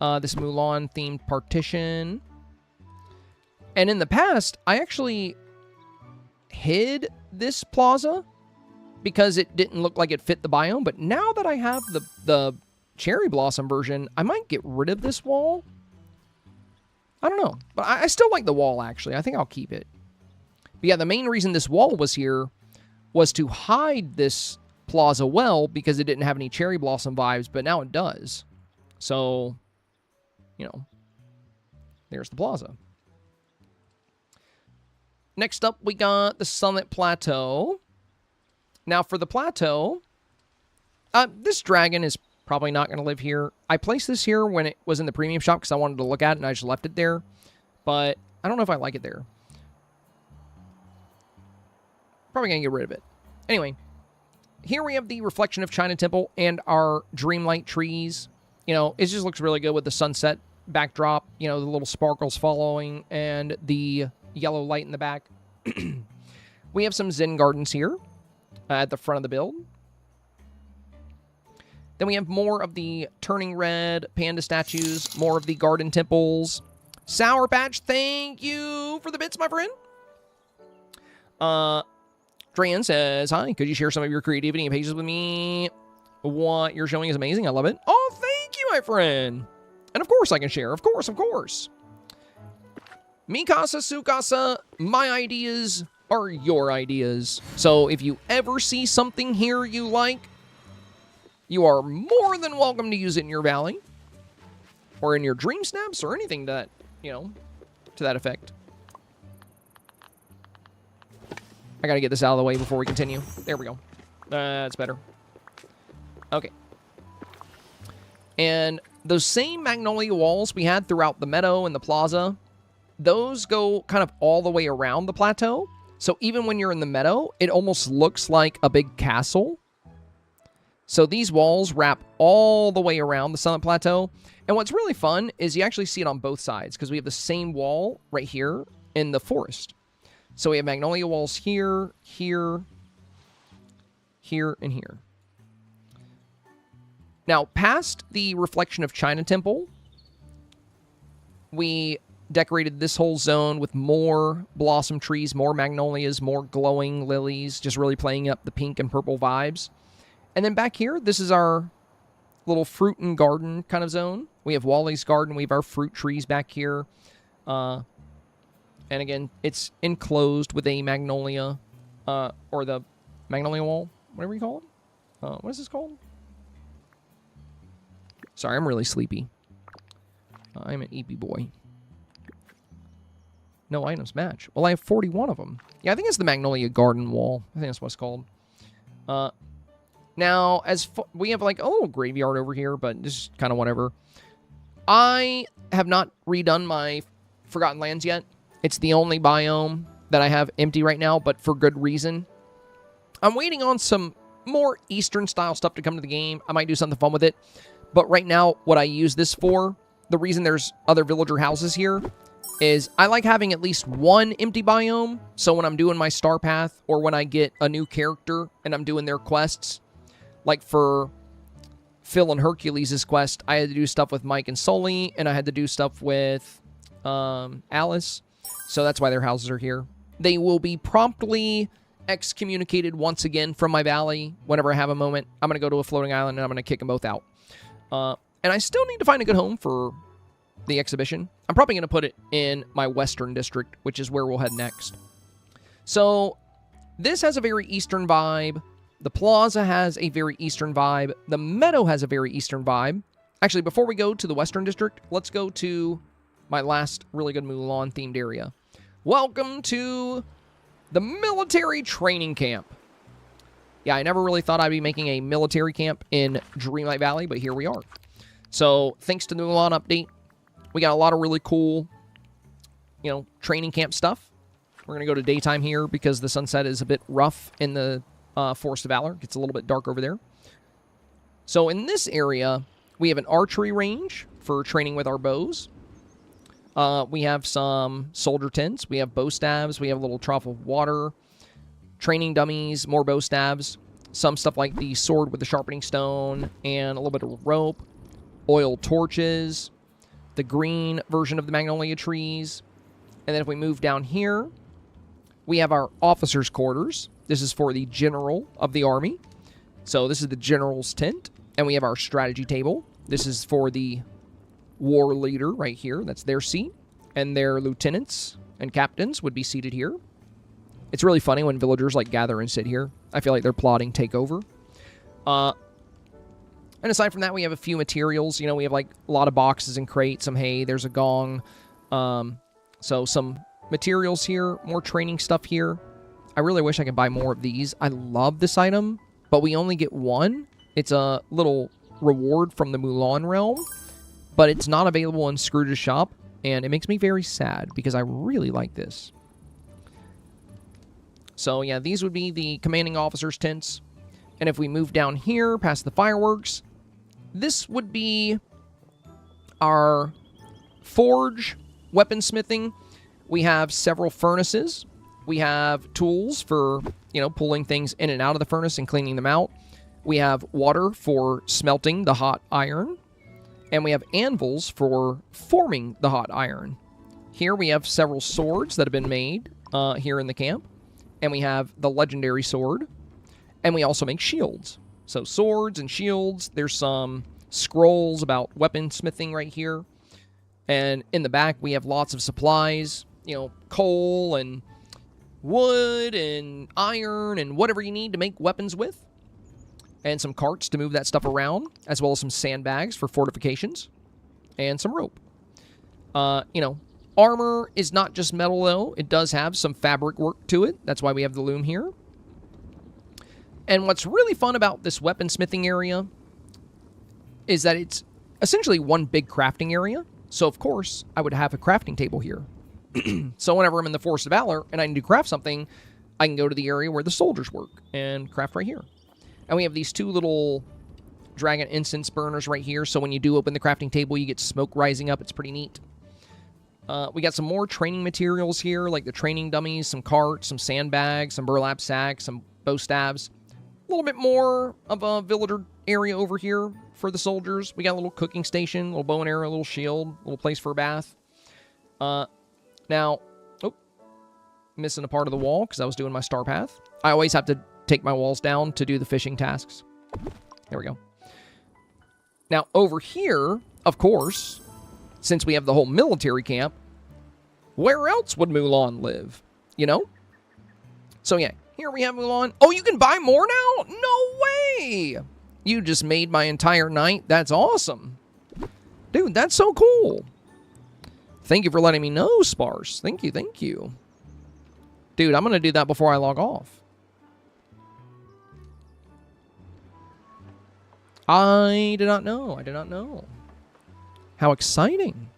This Mulan-themed partition. And in the past, I actually hid this plaza because it didn't look like it fit the biome. But now that I have the cherry blossom version, I might get rid of this wall. I don't know. But I still like the wall, actually. I think I'll keep it. But yeah, the main reason this wall was here was to hide this plaza well because it didn't have any cherry blossom vibes, but now it does. So, you know, there's the plaza. Next up, we got the Summit Plateau. Now, for the plateau, this dragon is probably not going to live here. I placed this here when it was in the premium shop because I wanted to look at it, and I just left it there. But I don't know if I like it there. Probably going to get rid of it. Anyway, here we have the Reflection of China Temple and our Dreamlight trees. You know, it just looks really good with the sunset backdrop. You know, the little sparkles following and the yellow light in the back. We have some Zen gardens here at the front of the build. Then we have more of the turning red panda statues, more of the garden temples. Sour Patch, thank you for the bits, my friend. Dran says, hi, could you share some of your creativity and pages with me? What you're showing is amazing. I love it. Oh, thank you, my friend. And of course I can share. Of course, of course. Mikasa, Sukasa, my ideas are your ideas. So if you ever see something here you like, you are more than welcome to use it in your valley. Or in your dream snaps or anything that, you know, to that effect. I gotta get this out of the way before we continue. There we go. That's better. Okay. And those same magnolia walls we had throughout the meadow and the plaza, those go kind of all the way around the plateau. So even when you're in the meadow, it almost looks like a big castle. So these walls wrap all the way around the Summit Plateau. And what's really fun is you actually see it on both sides because we have the same wall right here in the forest. So we have magnolia walls here, here, here, and here. Now, past the Reflection of China Temple, we decorated this whole zone with more blossom trees, more magnolias, more glowing lilies, just really playing up the pink and purple vibes. And then back here, this is our little fruit and garden kind of zone. We have Wally's garden. We have our fruit trees back here. And again, it's enclosed with a magnolia, or the magnolia wall, whatever you call it. What is this called? Sorry, I'm really sleepy. I'm an eepy boy. No items match. Well, I have 41 of them. Yeah, I think it's the magnolia garden wall. I think that's what it's called. Now, we have like a little graveyard over here, but this is kind of whatever. I have not redone my Forgotten Lands yet. It's the only biome that I have empty right now, but for good reason. I'm waiting on some more Eastern-style stuff to come to the game. I might do something fun with it. But right now, what I use this for, the reason there's other villager houses here, is I like having at least one empty biome. So when I'm doing my STARPATH, or when I get a new character and I'm doing their quests, like for Phil and Hercules' quest, I had to do stuff with Mike and Sully, and I had to do stuff with Alice. So that's why their houses are here. They will be promptly excommunicated once again from my valley whenever I have a moment. I'm going to go to a floating island, and I'm going to kick them both out. And I still need to find a good home for the exhibition. I'm probably going to put it in my western district, which is where we'll head next. So this has a very eastern vibe. The plaza has a very eastern vibe. The meadow has a very eastern vibe. Actually, before we go to the western district, let's go to my last really good Mulan-themed area. Welcome to the military training camp. Yeah, I never really thought I'd be making a military camp in Dreamlight Valley, but here we are. So, thanks to the Mulan update, we got a lot of really cool, training camp stuff. We're going to go to daytime here because the sunset is a bit rough in the Forest of Valor. It gets a little bit dark over there. So, in this area, we have an archery range for training with our bows. We have some soldier tents. We have bow staves. We have a little trough of water. Training dummies, more bow staves. Some stuff like the sword with the sharpening stone and a little bit of rope. Oil torches. The green version of the magnolia trees. And then if we move down here, we have our officers' quarters. This is for the general of the army. So this is the general's tent. And we have our strategy table. This is for the war leader right here. That's their seat. And their lieutenants and captains would be seated here. It's really funny when villagers gather and sit here. I feel like they're plotting takeover. And aside from that, we have a few materials. We have a lot of boxes and crates, some hay, there's a gong. So some materials here, more training stuff here. I really wish I could buy more of these. I love this item, but we only get one. It's a little reward from the Mulan realm, but it's not available in Scrooge's shop, and it makes me very sad because I really like this. So yeah, these would be the commanding officer's tents. And if we move down here past the fireworks, this would be our forge weaponsmithing. We have several furnaces. We have tools for, pulling things in and out of the furnace and cleaning them out. We have water for smelting the hot iron. And we have anvils for forming the hot iron. Here we have several swords that have been made here in the camp. And we have the legendary sword. And we also make shields. So swords and shields. There's some scrolls about weaponsmithing right here. And in the back, we have lots of supplies. Coal and wood and iron and whatever you need to make weapons with. And some carts to move that stuff around. As well as some sandbags for fortifications. And some rope. Armor is not just metal, though. It does have some fabric work to it. That's why we have the loom here. And what's really fun about this weaponsmithing area is that it's essentially one big crafting area. So, of course, I would have a crafting table here. So whenever I'm in the Forest of Valor and I need to craft something, I can go to the area where the soldiers work and craft right here. And we have these two little dragon incense burners right here. So when you do open the crafting table, you get smoke rising up. It's pretty neat. We got some more training materials here, like the training dummies, some carts, some sandbags, some burlap sacks, some bow staves. A little bit more of a villager area over here for the soldiers. We got a little cooking station, a little bow and arrow, a little shield, a little place for a bath. Now, missing a part of the wall because I was doing my STARPATH. I always have to take my walls down to do the fishing tasks. There we go. Now, over here, of course, since we have the whole military camp, where else would Mulan live? You know? So, yeah, here we have Mulan. Oh, you can buy more now? No way! You just made my entire night. That's awesome. Dude, that's so cool. Thank you for letting me know, Sparse. Thank you, thank you. Dude, I'm going to do that before I log off. I did not know. I did not know. How exciting.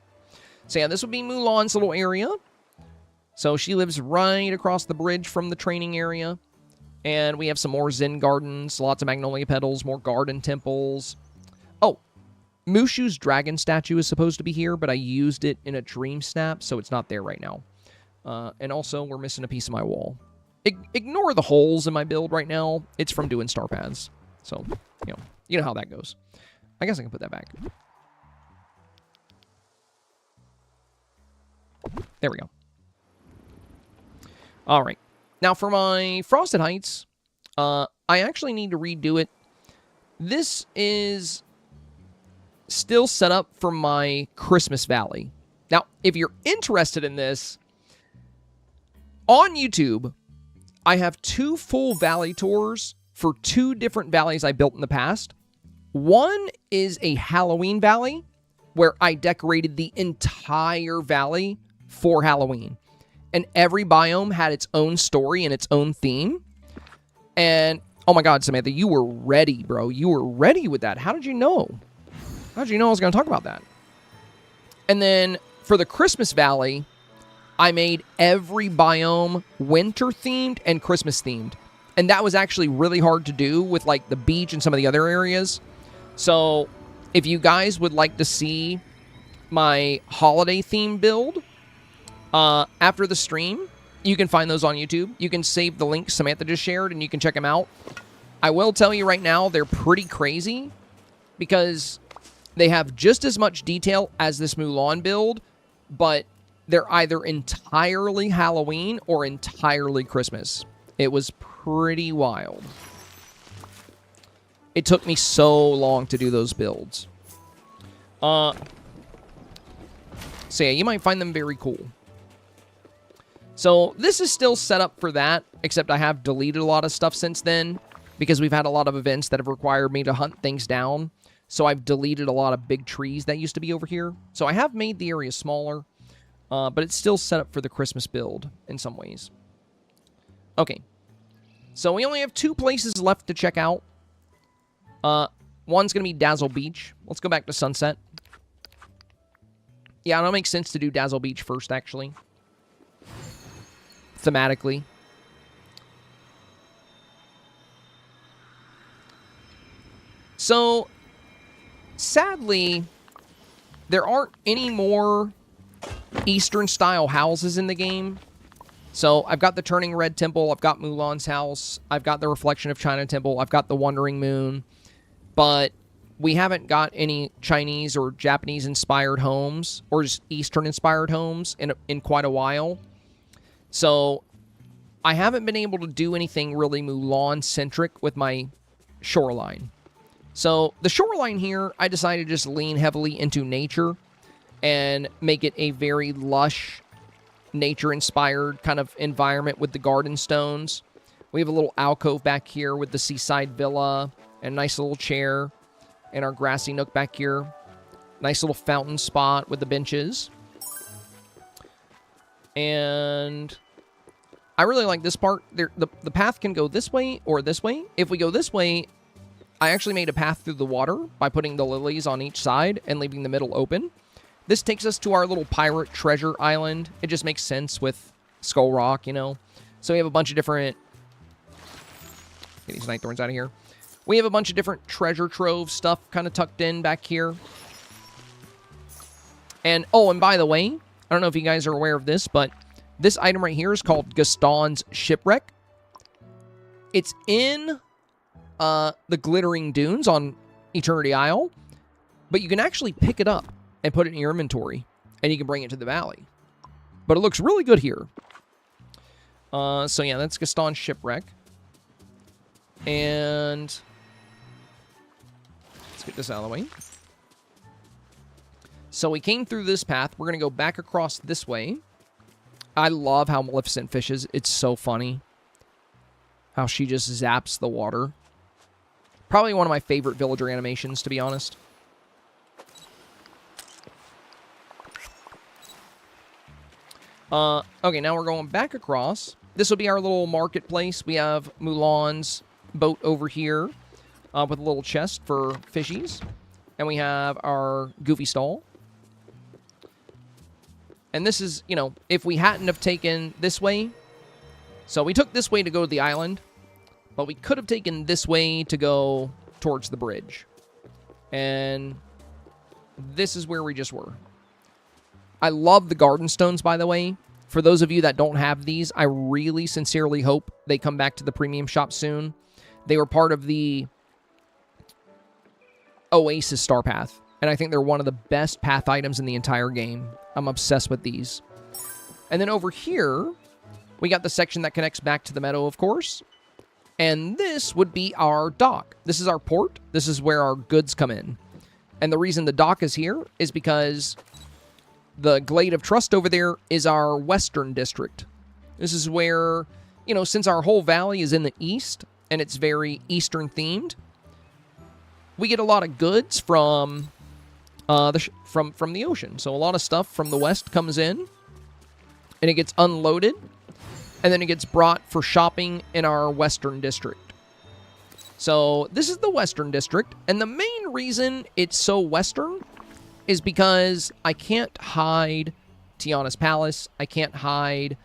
So yeah, this would be Mulan's little area. So she lives right across the bridge from the training area. And we have some more Zen gardens, lots of magnolia petals, more garden temples. Oh, Mushu's dragon statue is supposed to be here, but I used it in a Dreamsnap, so it's not there right now. And also, we're missing a piece of my wall. Ignore the holes in my build right now. It's from doing StarPaths. So, you know how that goes. I guess I can put that back. There we go. All right. Now, for my Frosted Heights, I actually need to redo it. This is still set up for my Christmas Valley. Now, if you're interested in this, on YouTube, I have 2 full valley tours for 2 different valleys I built in the past. One is a Halloween valley, where I decorated the entire valley for Halloween. And every biome had its own story and its own theme. And, oh my God, Samantha, you were ready, bro. You were ready with that. How did you know? How did you know I was going to talk about that? And then, for the Christmas Valley, I made every biome winter-themed and Christmas-themed. And that was actually really hard to do with, like, the beach and some of the other areas. So, if you guys would like to see my holiday-themed build, after the stream, you can find those on YouTube. You can save the link Samantha just shared, and you can check them out. I will tell you right now, they're pretty crazy, because they have just as much detail as this Mulan build, but they're either entirely Halloween or entirely Christmas. It was pretty wild. It took me so long to do those builds. So yeah, you might find them very cool. So this is still set up for that, except I have deleted a lot of stuff since then, because we've had a lot of events that have required me to hunt things down. So I've deleted a lot of big trees that used to be over here. So I have made the area smaller, but it's still set up for the Christmas build in some ways. Okay. So we only have 2 places left to check out. One's going to be Dazzle Beach. Let's go back to Sunset. Yeah, it'll make sense to do Dazzle Beach first, actually. Thematically. So, sadly, there aren't any more Eastern-style houses in the game. So, I've got the Turning Red Temple, I've got Mulan's house, I've got the Reflection of China Temple, I've got the Wandering Moon, but we haven't got any Chinese or Japanese-inspired homes, or just Eastern-inspired homes in quite a while. So, I haven't been able to do anything really Mulan-centric with my shoreline. So, the shoreline here, I decided to just lean heavily into nature and make it a very lush, nature-inspired kind of environment with the garden stones. We have a little alcove back here with the seaside villa and a nice little chair and our grassy nook back here. Nice little fountain spot with the benches. And I really like this part. The path can go this way or this way. If we go this way, I actually made a path through the water by putting the lilies on each side and leaving the middle open. This takes us to our little pirate treasure island. It just makes sense with Skull Rock, you know. So we have a bunch of different... Get these night thorns out of here. We have a bunch of different treasure trove stuff kind of tucked in back here. And, oh, and by the way, I don't know if you guys are aware of this, but this item right here is called Gaston's Shipwreck. It's in the Glittering Dunes on Eternity Isle, but you can actually pick it up and put it in your inventory, and you can bring it to the valley. But it looks really good here. So yeah, that's Gaston's Shipwreck. And let's get this out of the way. So we came through this path. We're going to go back across this way. I love how Maleficent fishes. It's so funny how she just zaps the water. Probably one of my favorite villager animations, to be honest. Okay, now we're going back across. This will be our little marketplace. We have Mulan's boat over here with a little chest for fishies. And we have our Goofy stall. And this is, you know, if we hadn't have taken this way. So we took this way to go to the island. But we could have taken this way to go towards the bridge. And this is where we just were. I love the garden stones, by the way. For those of you that don't have these, I really sincerely hope they come back to the premium shop soon. They were part of the Oasis StarPath. And I think they're one of the best path items in the entire game. I'm obsessed with these. And then over here, we got the section that connects back to the meadow, of course. And this would be our dock. This is our port. This is where our goods come in. And the reason the dock is here is because the Glade of Trust over there is our western district. This is where, you know, since our whole valley is in the east and it's very eastern themed, we get a lot of goods from from the ocean. So a lot of stuff from the west comes in and it gets unloaded and then it gets brought for shopping in our western district. So this is the western district, and the main reason it's so western is because I can't hide Tiana's Palace. I can't hide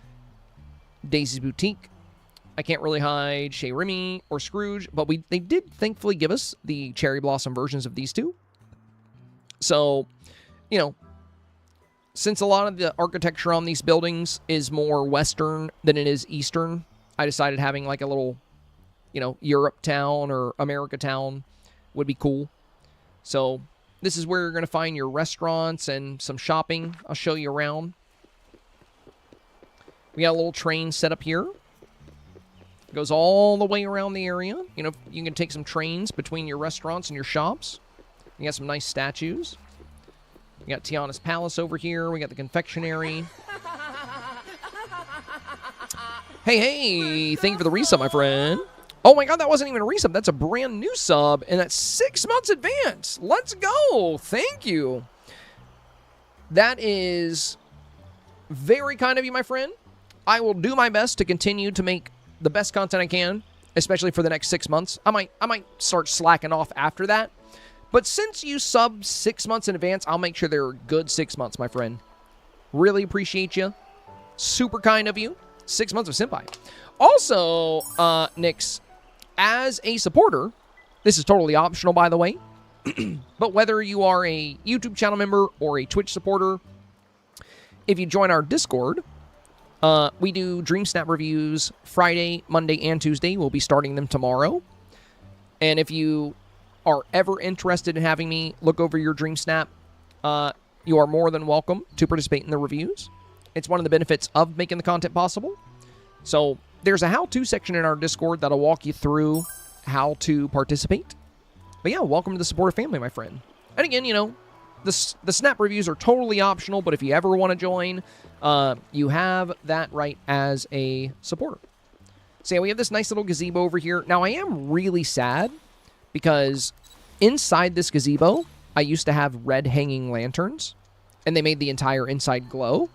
Daisy's Boutique. I can't really hide Chez Remy or Scrooge, but they did thankfully give us the Cherry Blossom versions of these two. So, you know, since a lot of the architecture on these buildings is more western than it is eastern, I decided having like a little, you know, Europe town or America town would be cool. So this is where you're going to find your restaurants and some shopping. I'll show you around. We got a little train set up here. It goes all the way around the area. You know, you can take some trains between your restaurants and your shops. You got some nice statues. We got Tiana's Palace over here. We got the confectionery. Hey, thank you for the resub, my friend. Oh my god, that wasn't even a resub. That's a brand new sub, and that's 6 months advance. Let's go. Thank you. That is very kind of you, my friend. I will do my best to continue to make the best content I can, especially for the next 6 months. I might start slacking off after that. But since you sub 6 months in advance, I'll make sure they're a good 6 months, my friend. Really appreciate you. Super kind of you. 6 months of Senpai. Also, Nix, as a supporter, this is totally optional, by the way, but whether you are a YouTube channel member or a Twitch supporter, if you join our Discord, we do Dreamsnap reviews Friday, Monday, and Tuesday. We'll be starting them tomorrow. And if you are ever interested in having me look over your Dreamsnap, you are more than welcome to participate in the reviews. It's one of the benefits of making the content possible. So there's a how-to section in our Discord that'll walk you through how to participate. But yeah, welcome to the supporter family, my friend. And again, you know, the Snap reviews are totally optional, but if you ever want to join, you have that right as a supporter. So yeah, we have this nice little gazebo over here. Now, I am really sad because inside this gazebo, I used to have red hanging lanterns, and they made the entire inside glow.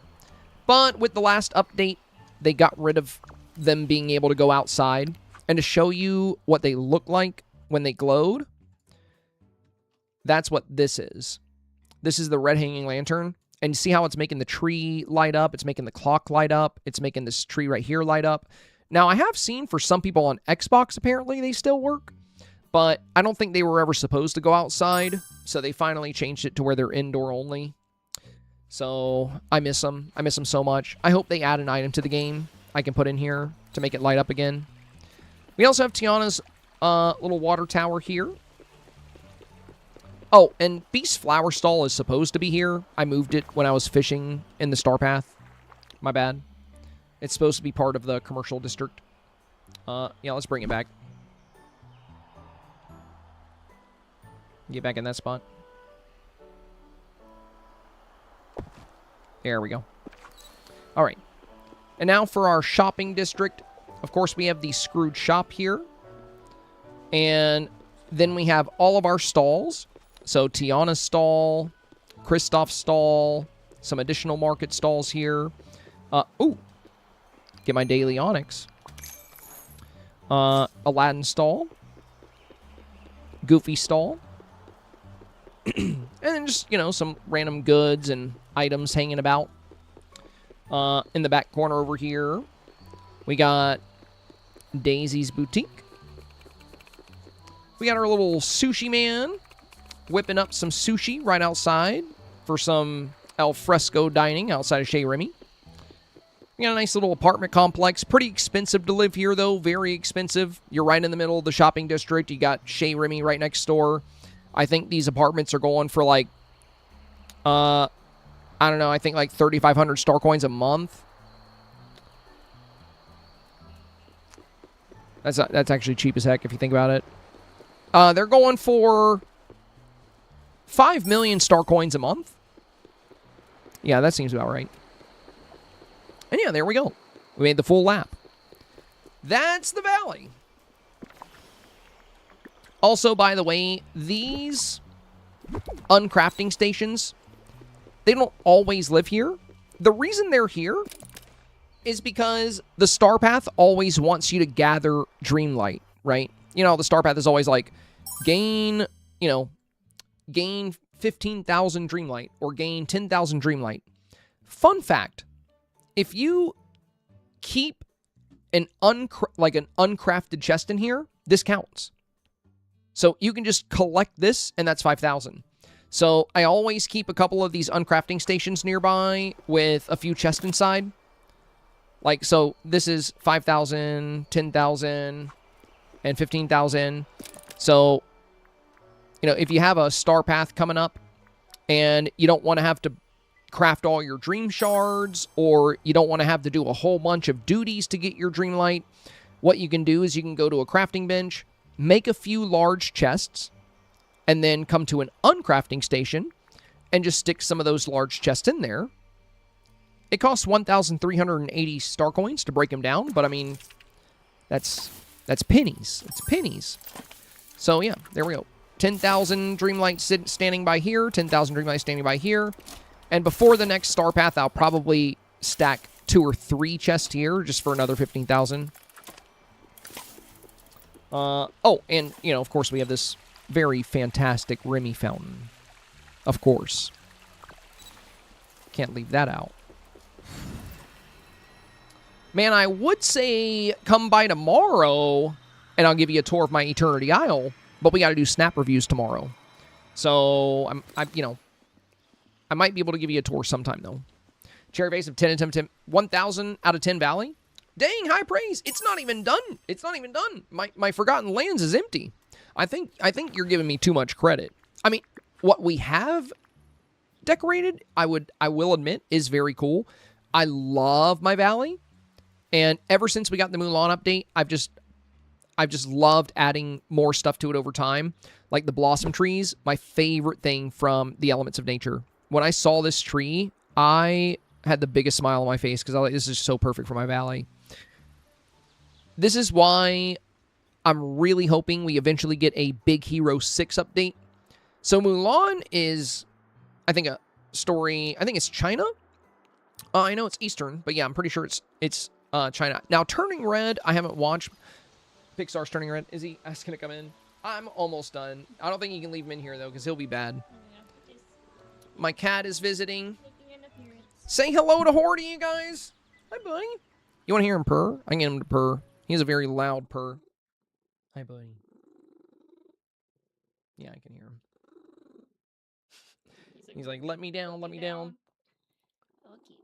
But with the last update, they got rid of them being able to go outside. And to show you what they look like when they glowed, that's what this is. This is the red hanging lantern. And you see how it's making the tree light up? It's making the clock light up. It's making this tree right here light up. Now, I have seen for some people on Xbox, apparently, they still work. But I don't think they were ever supposed to go outside. So they finally changed it to where they're indoor only. So I miss them. I miss them so much. I hope they add an item to the game I can put in here to make it light up again. We also have Tiana's little water tower here. Oh, and Beast's flower stall is supposed to be here. I moved it when I was fishing in the StarPath. My bad. It's supposed to be part of the commercial district. Yeah, let's bring it back. Get back in that spot. There we go. All right. And now for our shopping district. Of course, we have the Scrooge shop here. And then we have all of our stalls. So Tiana's stall, Kristoff's stall, some additional market stalls here. Ooh. Get my daily onyx. Aladdin stall. Goofy stall. And then just, you know, some random goods and items hanging about. In the back corner over here, we got Daisy's Boutique. We got our little sushi man whipping up some sushi right outside for some al fresco dining outside of Chez Remy. We got a nice little apartment complex. Pretty expensive to live here, though. Very expensive. You're right in the middle of the shopping district. You got Chez Remy right next door. I think these apartments are going for like, I don't know, I think like 3,500 star coins a month. That's actually cheap as heck if you think about it. They're going for 5 million star coins a month. Yeah, that seems about right. And yeah, there we go. We made the full lap. That's the valley. Also, by the way, these uncrafting stations, they don't always live here. The reason they're here is because the StarPath always wants you to gather Dreamlight, right? You know, the StarPath is always like, gain 15,000 Dreamlight or gain 10,000 Dreamlight. Fun fact, if you keep an uncrafted chest in here, this counts. So you can just collect this, and that's 5,000. So I always keep a couple of these uncrafting stations nearby with a few chests inside. Like, so this is 5,000, 10,000, and 15,000. So, you know, if you have a StarPath coming up and you don't want to have to craft all your dream shards, or you don't want to have to do a whole bunch of duties to get your Dreamlight, what you can do is you can go to a crafting bench, make a few large chests, and then come to an uncrafting station and just stick some of those large chests in there. It costs 1,380 star coins to break them down, but I mean, that's pennies. It's pennies. So yeah, there we go. 10,000 Dreamlight standing by here, 10,000 Dreamlight standing by here. And before the next StarPath, I'll probably stack 2 or 3 chests here just for another 15,000. Oh, and, you know, of course, we have this very fantastic Remy fountain. Of course. Can't leave that out. Man, I would say come by tomorrow, and I'll give you a tour of my Eternity Isle, but we got to do snap reviews tomorrow. So, I might be able to give you a tour sometime, though. Cherry Vase of 10 and 10, 1,000 out of 10 Valley. Dang, high praise. It's not even done. It's not even done. My Forgotten Lands is empty. I think you're giving me too much credit. I mean, what we have decorated, I will admit, is very cool. I love my valley. And ever since we got the Mulan update, I've just loved adding more stuff to it over time. Like the blossom trees, my favorite thing from the Elements of Nature. When I saw this tree, I had the biggest smile on my face because I was like, this is so perfect for my valley. This is why I'm really hoping we eventually get a Big Hero 6 update. So Mulan is, I think, a story, I think it's China. I know it's Eastern, but yeah, I'm pretty sure it's China. Now, Turning Red, I haven't watched Pixar's Turning Red. Is he asking to come in? I'm almost done. I don't think you can leave him in here, though, because he'll be bad. My cat is visiting. Say hello to Horty, you guys. Hi, buddy. You want to hear him purr? I can get him to purr. He has a very loud purr. Hi, buddy. Yeah, I can hear him. He's like, let me down, let me down. Okay, buddy.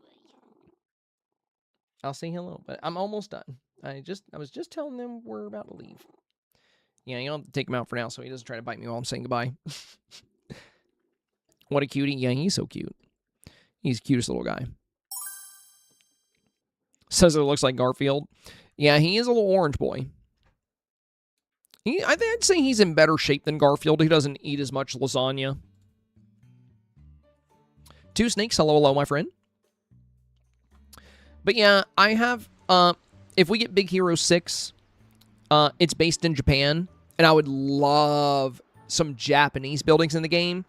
I'll say hello, but I'm almost done. I was just telling them we're about to leave. Yeah, you don't have to take him out for now so he doesn't try to bite me while I'm saying goodbye. What a cutie. Yeah, he's so cute. He's the cutest little guy. Says it looks like Garfield. Yeah, he is a little orange boy. I'd say he's in better shape than Garfield. He doesn't eat as much lasagna. Two Snakes, hello, my friend. But yeah, I have, if we get Big Hero 6, it's based in Japan, and I would love some Japanese buildings in the game.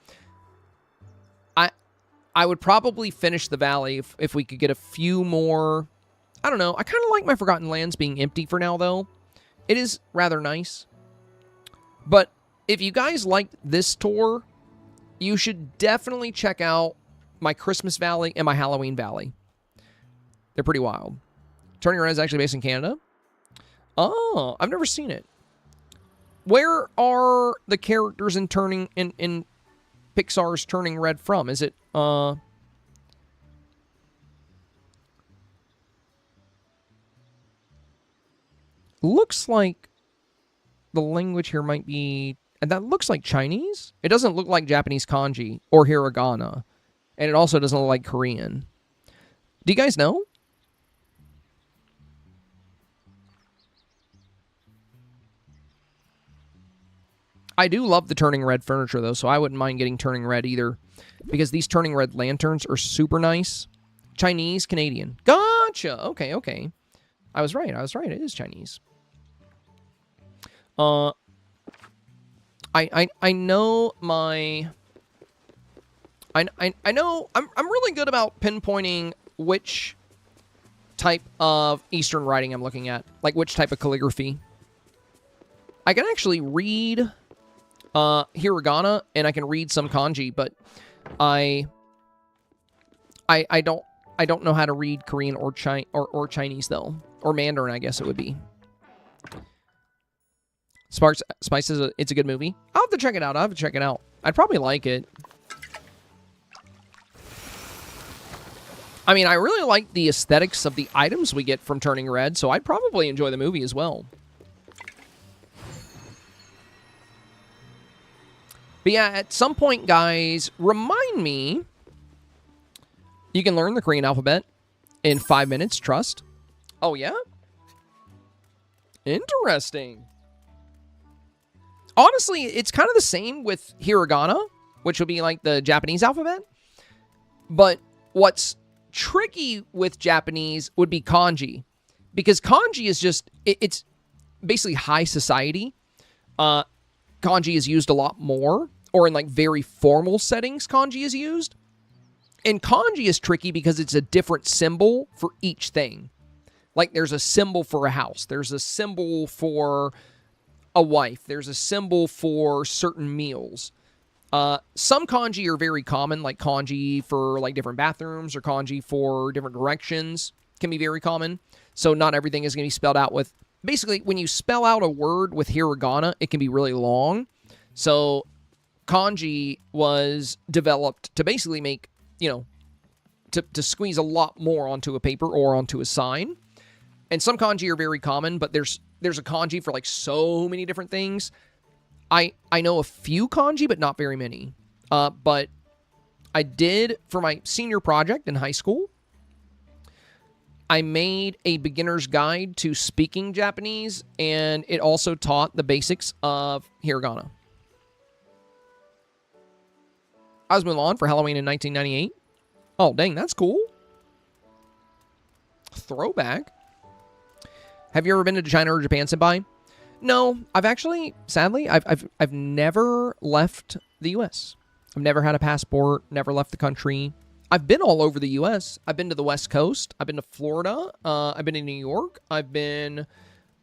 I would probably finish the valley if we could get a few more. I don't know. I kind of like my Forgotten Lands being empty for now, though. It is rather nice. But if you guys liked this tour, you should definitely check out my Christmas Valley and my Halloween Valley. They're pretty wild. Turning Red is actually based in Canada. Oh, I've never seen it. Where are the characters in Pixar's Turning Red from? Is it looks like the language here might be, and that looks like Chinese. It doesn't look like Japanese kanji or hiragana, and it also doesn't look like Korean. Do you guys know? I do love the Turning Red furniture, though, so I wouldn't mind getting Turning Red either, because these Turning Red lanterns are super nice. Chinese, Canadian. Gotcha! Okay, okay. I was right. It is Chinese. I know my... I know... I'm really good about pinpointing which type of Eastern writing I'm looking at. Like, which type of calligraphy. I can actually read hiragana, and I can read some kanji, but I don't know how to read Korean or Chinese, though. Or Mandarin, I guess it would be. Spice says it's a good movie. I'll have to check it out. I'd probably like it. I mean, I really like the aesthetics of the items we get from Turning Red, so I'd probably enjoy the movie as well. But yeah, at some point, guys, remind me. You can learn the Korean alphabet in 5 minutes, trust. Oh, yeah? Interesting. Honestly, it's kind of the same with hiragana, which would be like the Japanese alphabet. But what's tricky with Japanese would be kanji. Because kanji is just, it's basically high society. Kanji is used a lot more, or in like very formal settings, kanji is used. And kanji is tricky because it's a different symbol for each thing. Like there's a symbol for a house. There's a symbol for a wife. There's a symbol for certain meals. Some kanji are very common, like kanji for like different bathrooms or kanji for different directions can be very common. So not everything is going to be spelled out with... Basically, when you spell out a word with hiragana, it can be really long. So kanji was developed to basically make, you know, to squeeze a lot more onto a paper or onto a sign. And some kanji are very common, but there's a kanji for like so many different things. I know a few kanji, but not very many. But I did, for my senior project in high school, I made a beginner's guide to speaking Japanese, and it also taught the basics of hiragana. I was Mulan for Halloween in 1998. Oh, dang, that's cool. Throwback. Have you ever been to China or Japan, Senpai? No, I've actually, sadly, I've never left the U.S. I've never had a passport, never left the country. I've been all over the U.S. I've been to the West Coast. I've been to Florida. I've been in New York. I've been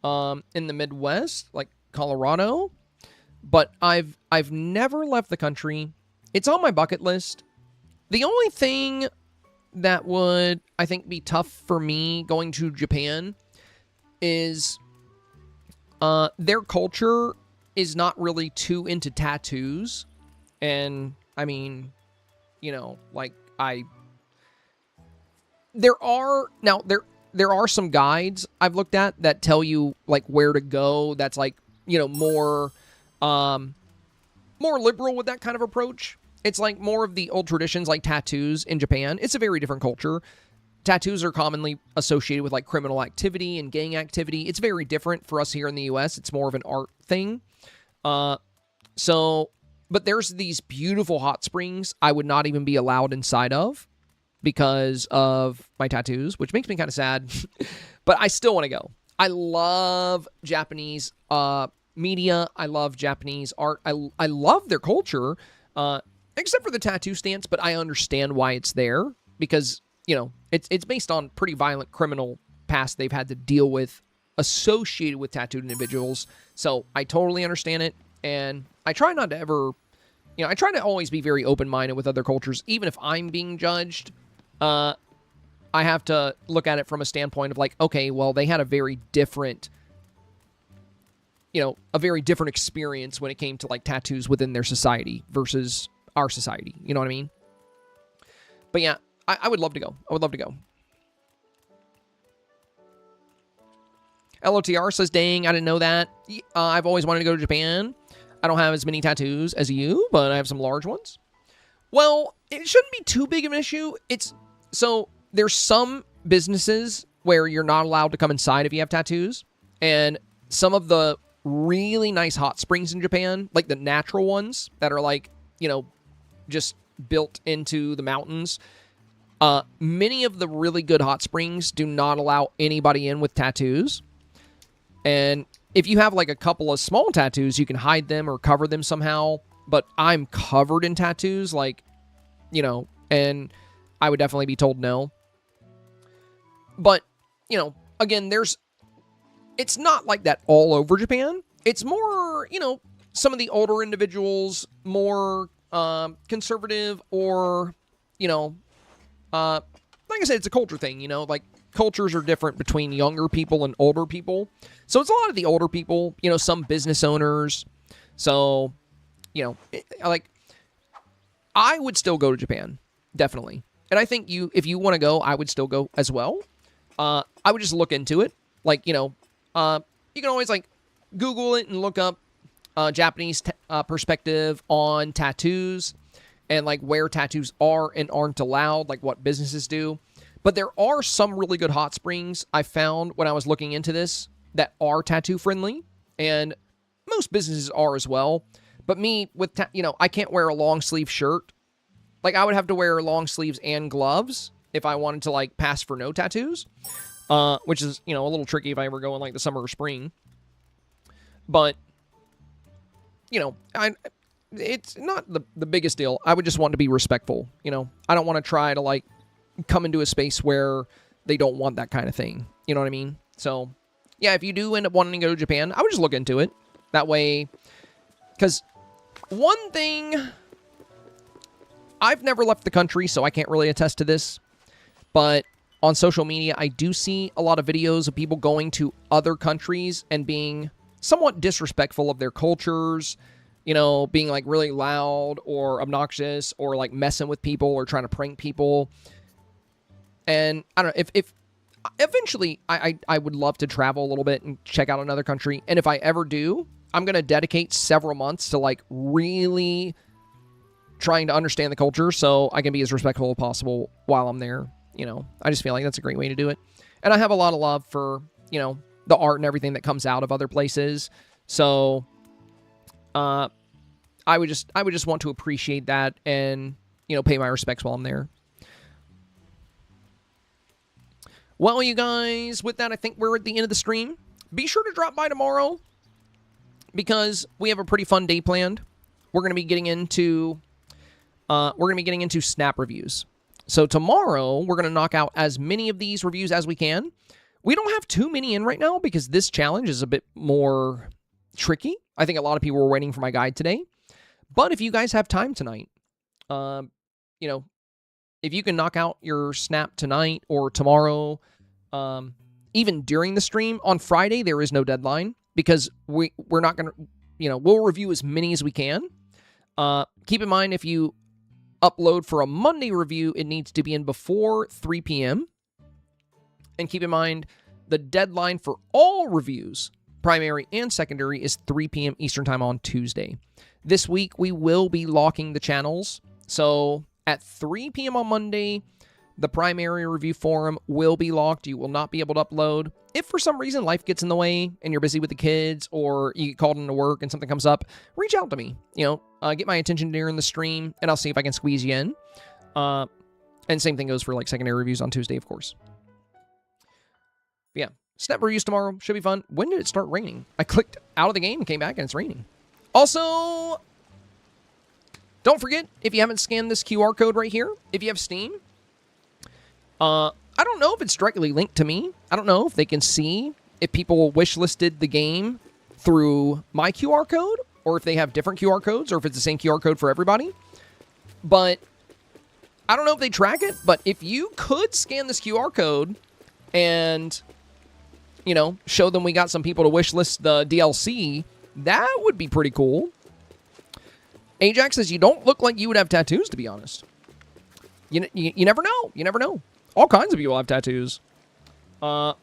in the Midwest, like Colorado. But I've never left the country. It's on my bucket list. The only thing that would, I think, be tough for me going to Japan is their culture is not really too into tattoos. And, I mean, you know, like, there are some guides I've looked at that tell you, like, where to go that's, like, you know, more liberal with that kind of approach. It's like more of the old traditions, like tattoos in Japan. It's a very different culture. Tattoos are commonly associated with like criminal activity and gang activity. It's very different for us here in the US. It's more of an art thing. But there's these beautiful hot springs I would not even be allowed inside of because of my tattoos, which makes me kind of sad. But I still want to go. I love Japanese media. I love Japanese art. I love their culture, except for the tattoo stance, but I understand why it's there because, you know, it's based on pretty violent criminal past they've had to deal with associated with tattooed individuals. So I totally understand it. And I try not to ever, you know, I try to always be very open-minded with other cultures. Even if I'm being judged, I have to look at it from a standpoint of like, okay, well, they had a very different, you know, a very different experience when it came to like tattoos within their society versus our society. You know what I mean? But yeah, I would love to go. I would love to go. LOTR says, dang, I didn't know that. I've always wanted to go to Japan. I don't have as many tattoos as you, but I have some large ones. Well, it shouldn't be too big of an issue. So there's some businesses where you're not allowed to come inside if you have tattoos. And some of the really nice hot springs in Japan, like the natural ones that are like, you know, just built into the mountains. Many of the really good hot springs do not allow anybody in with tattoos. And if you have like a couple of small tattoos, you can hide them or cover them somehow. But I'm covered in tattoos, like, you know, and I would definitely be told no. But, you know, again, it's not like that all over Japan. It's more, you know, some of the older individuals, more conservative or, you know, like I said, it's a culture thing, you know, like cultures are different between younger people and older people. So it's a lot of the older people, you know, some business owners. So, you know, like I would still go to Japan, definitely. And I think if you want to go, I would still go as well. I would just look into it. Like, you know, you can always like Google it and look up Japanese perspective on tattoos and like where tattoos are and aren't allowed, like what businesses do. But there are some really good hot springs I found when I was looking into this that are tattoo friendly, and most businesses are as well. But me with you know, I can't wear a long sleeve shirt. Like I would have to wear long sleeves and gloves if I wanted to like pass for no tattoos, which is, you know, a little tricky if I ever go in like the summer or spring. But you know, it's not the biggest deal. I would just want to be respectful. You know, I don't want to try to like come into a space where they don't want that kind of thing. You know what I mean? So yeah, if you do end up wanting to go to Japan, I would just look into it that way. Because one thing, I've never left the country, so I can't really attest to this. But on social media, I do see a lot of videos of people going to other countries and being somewhat disrespectful of their cultures, you know, being like really loud or obnoxious or like messing with people or trying to prank people. And I don't know, if eventually I would love to travel a little bit and check out another country. And if I ever do, I'm going to dedicate several months to like really trying to understand the culture so I can be as respectful as possible while I'm there. You know, I just feel like that's a great way to do it. And I have a lot of love for, you know, the art and everything that comes out of other places. So, I would just want to appreciate that and, you know, pay my respects while I'm there. Well, you guys, with that, I think we're at the end of the stream. Be sure to drop by tomorrow because we have a pretty fun day planned. We're going to be getting into snap reviews. So tomorrow, we're going to knock out as many of these reviews as we can. We don't have too many in right now because this challenge is a bit more tricky. I think a lot of people were waiting for my guide today. But if you guys have time tonight, you know, if you can knock out your snap tonight or tomorrow, even during the stream, on Friday, there is no deadline because we're not going to, you know, we'll review as many as we can. Keep in mind, if you upload for a Monday review, it needs to be in before 3 p.m. And keep in mind, the deadline for all reviews, primary and secondary, is 3 p.m. Eastern Time on Tuesday. This week, we will be locking the channels. So at 3 p.m. on Monday, the primary review forum will be locked. You will not be able to upload. If for some reason life gets in the way and you're busy with the kids or you get called into work and something comes up, reach out to me. You know, get my attention during the stream and I'll see if I can squeeze you in. And same thing goes for like secondary reviews on Tuesday, of course. But yeah, snap reviews tomorrow. Should be fun. When did it start raining? I clicked out of the game and came back and it's raining. Also, don't forget, if you haven't scanned this QR code right here, if you have Steam, I don't know if it's directly linked to me. I don't know if they can see if people wishlisted the game through my QR code or if they have different QR codes or if it's the same QR code for everybody. But I don't know if they track it, but if you could scan this QR code and, you know, show them we got some people to wishlist the DLC, that would be pretty cool. Ajax says, you don't look like you would have tattoos, to be honest. You never know. You never know. All kinds of people have tattoos. If I,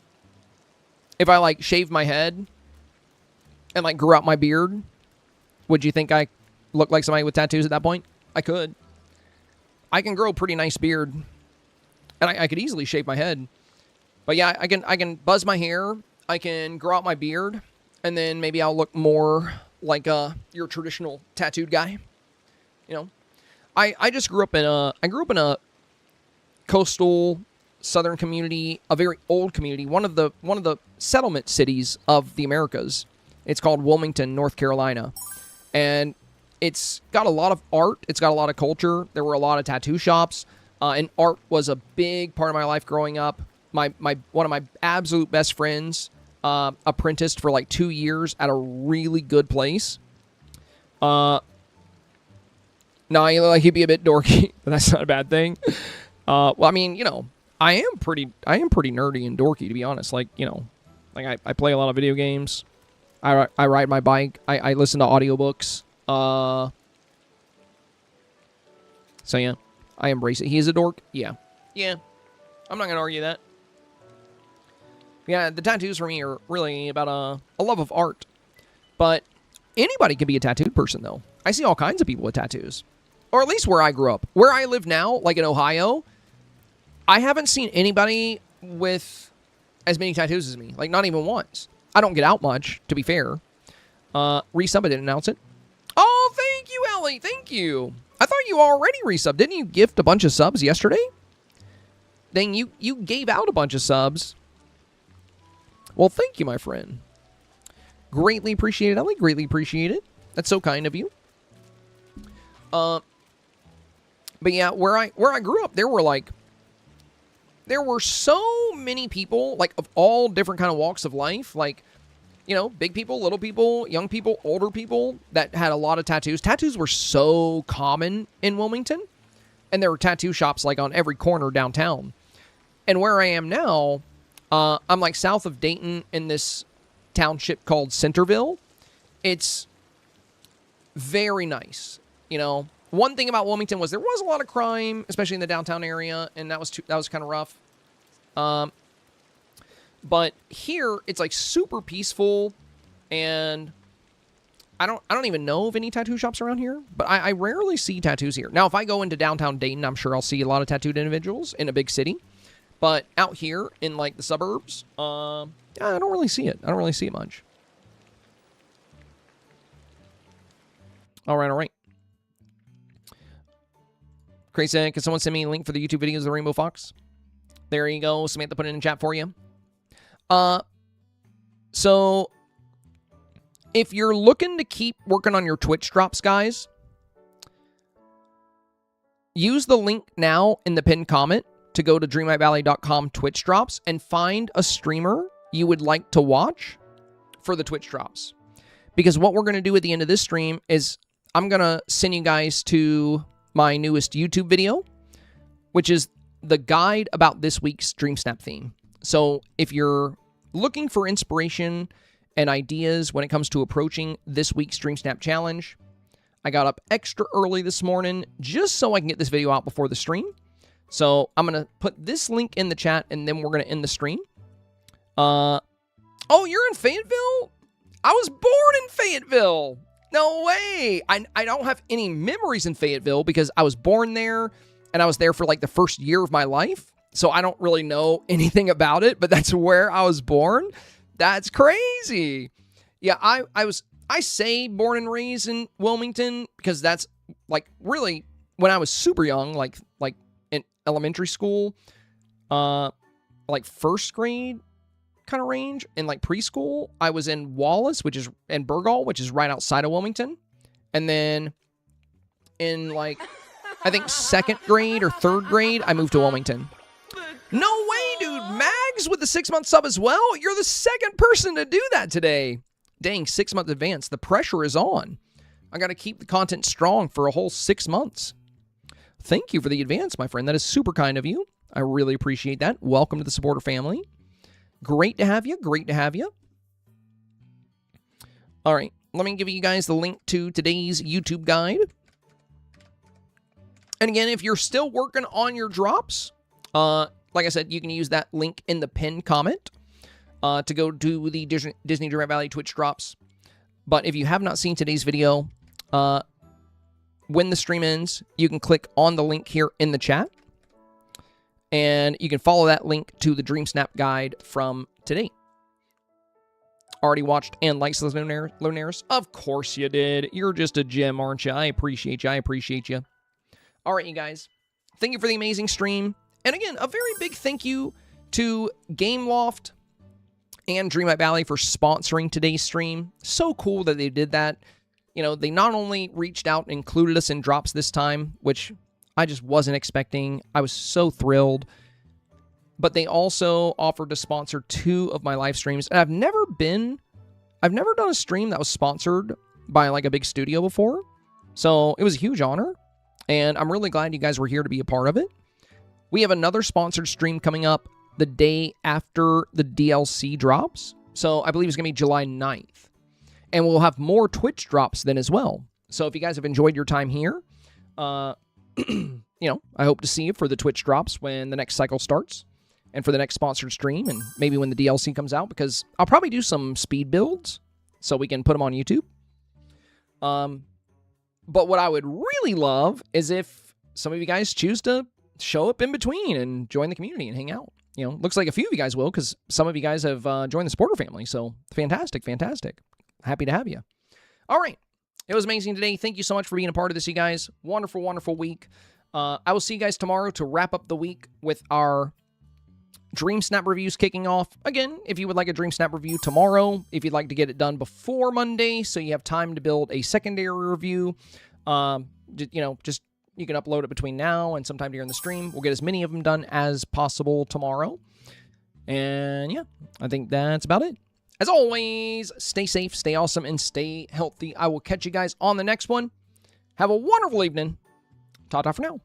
like, shaved my head and, like, grew out my beard, would you think I look like somebody with tattoos at that point? I could. I can grow a pretty nice beard. And I could easily shave my head. But, yeah, I can buzz my hair. I can grow out my beard. And then maybe I'll look more like your traditional tattooed guy. You know? I just grew up in a coastal southern community, a very old community, one of the settlement cities of the Americas. It's called Wilmington, North Carolina. And it's got a lot of art, it's got a lot of culture. There were a lot of tattoo shops, and art was a big part of my life growing up. One of my absolute best friends apprenticed for like 2 years at a really good place. No, you look like he'd be a bit dorky, but that's not a bad thing. Well, I mean, you know, I am pretty nerdy and dorky, to be honest. Like, you know, like I play a lot of video games. I ride my bike. I listen to audiobooks. So yeah, I embrace it. He is a dork. Yeah. I'm not gonna argue that. Yeah, the tattoos for me are really about a love of art. But anybody can be a tattooed person, though. I see all kinds of people with tattoos. Or at least where I grew up. Where I live now, like in Ohio, I haven't seen anybody with as many tattoos as me. Like, not even once. I don't get out much, to be fair. Resub, I didn't announce it. Oh, thank you, Ellie. Thank you. I thought you already resubbed. Didn't you gift a bunch of subs yesterday? Then you gave out a bunch of subs. Well, thank you, my friend. Greatly appreciated, Ellie. Greatly appreciated. That's so kind of you. But yeah, where I grew up, there were so many people, like, of all different kind of walks of life, like, you know, big people, little people, young people, older people that had a lot of tattoos. Tattoos were so common in Wilmington, and there were tattoo shops like on every corner downtown. And where I am now, I'm like south of Dayton in this township called Centerville. It's very nice, you know. One thing about Wilmington was there was a lot of crime, especially in the downtown area, and that was kind of rough. But here it's like super peaceful, and I don't even know of any tattoo shops around here, but I rarely see tattoos here. Now, if I go into downtown Dayton, I'm sure I'll see a lot of tattooed individuals in a big city. But out here in like the suburbs, I don't really see it. I don't really see it much. All right. Crazy, can someone send me a link for the YouTube videos of the Rainbow Fox? There you go. Samantha put it in chat for you. So if you're looking to keep working on your Twitch drops, guys, use the link now in the pinned comment to go to dreamlightValley.com Twitch drops and find a streamer you would like to watch for the Twitch drops. Because what we're going to do at the end of this stream is I'm going to send you guys to my newest YouTube video, which is the guide about this week's Dreamsnap theme. So if you're looking for inspiration and ideas when it comes to approaching this week's Dreamsnap challenge, I got up extra early this morning just so I can get this video out before the stream. So I'm going to put this link in the chat, and then we're going to end the stream. Oh, you're in Fayetteville? I was born in Fayetteville. No way. I don't have any memories in Fayetteville because I was born there, and I was there for like the first year of my life. So I don't really know anything about it, but that's where I was born. That's crazy. Yeah, I say born and raised in Wilmington because that's like really when I was super young, like in elementary school, like first grade kind of range, and like preschool, I was in Wallace, which is in Burgall, which is right outside of Wilmington. And then in like, I think second grade or third grade, I moved to Wilmington. No way, dude. Mags with the 6-month sub as well. You're the second person to do that today. Dang, 6 months advance. The pressure is on. I got to keep the content strong for a whole 6 months. Thank you for the advance, my friend. That is super kind of you. I really appreciate that. Welcome to the supporter family. Great to have you. Great to have you. All right. Let me give you guys the link to today's YouTube guide. And again, if you're still working on your drops, like I said, you can use that link in the pinned comment to go do the Disney Dreamlight Valley Twitch drops. But if you have not seen today's video, when the stream ends, you can click on the link here in the chat. And you can follow that link to the Dreamsnap guide from today. Already watched and liked those Lunaires? Of course you did. You're just a gem, aren't you? I appreciate you. I appreciate you. All right, you guys. Thank you for the amazing stream. And again, a very big thank you to Gameloft and Dreamlight Valley for sponsoring today's stream. So cool that they did that. You know, they not only reached out and included us in drops this time, which I just wasn't expecting. I was so thrilled. But they also offered to sponsor 2 of my live streams. And I've never done a stream that was sponsored by like a big studio before. So it was a huge honor. And I'm really glad you guys were here to be a part of it. We have another sponsored stream coming up the day after the DLC drops. So I believe it's going to be July 9th. And we'll have more Twitch drops then as well. So if you guys have enjoyed your time here, you know, I hope to see you for the Twitch drops when the next cycle starts and for the next sponsored stream and maybe when the DLC comes out, because I'll probably do some speed builds so we can put them on YouTube. But what I would really love is if some of you guys choose to show up in between and join the community and hang out. You know, looks like a few of you guys will because some of you guys have joined the supporter family. So fantastic, fantastic. Happy to have you. All right. It was amazing today. Thank you so much for being a part of this, you guys. Wonderful, wonderful week. I will see you guys tomorrow to wrap up the week with our Dreamsnap reviews kicking off. Again, if you would like a Dreamsnap review tomorrow, if you'd like to get it done before Monday so you have time to build a secondary review, you know, just you can upload it between now and sometime during the stream. We'll get as many of them done as possible tomorrow. And yeah, I think that's about it. As always, stay safe, stay awesome, and stay healthy. I will catch you guys on the next one. Have a wonderful evening. Ta-ta for now.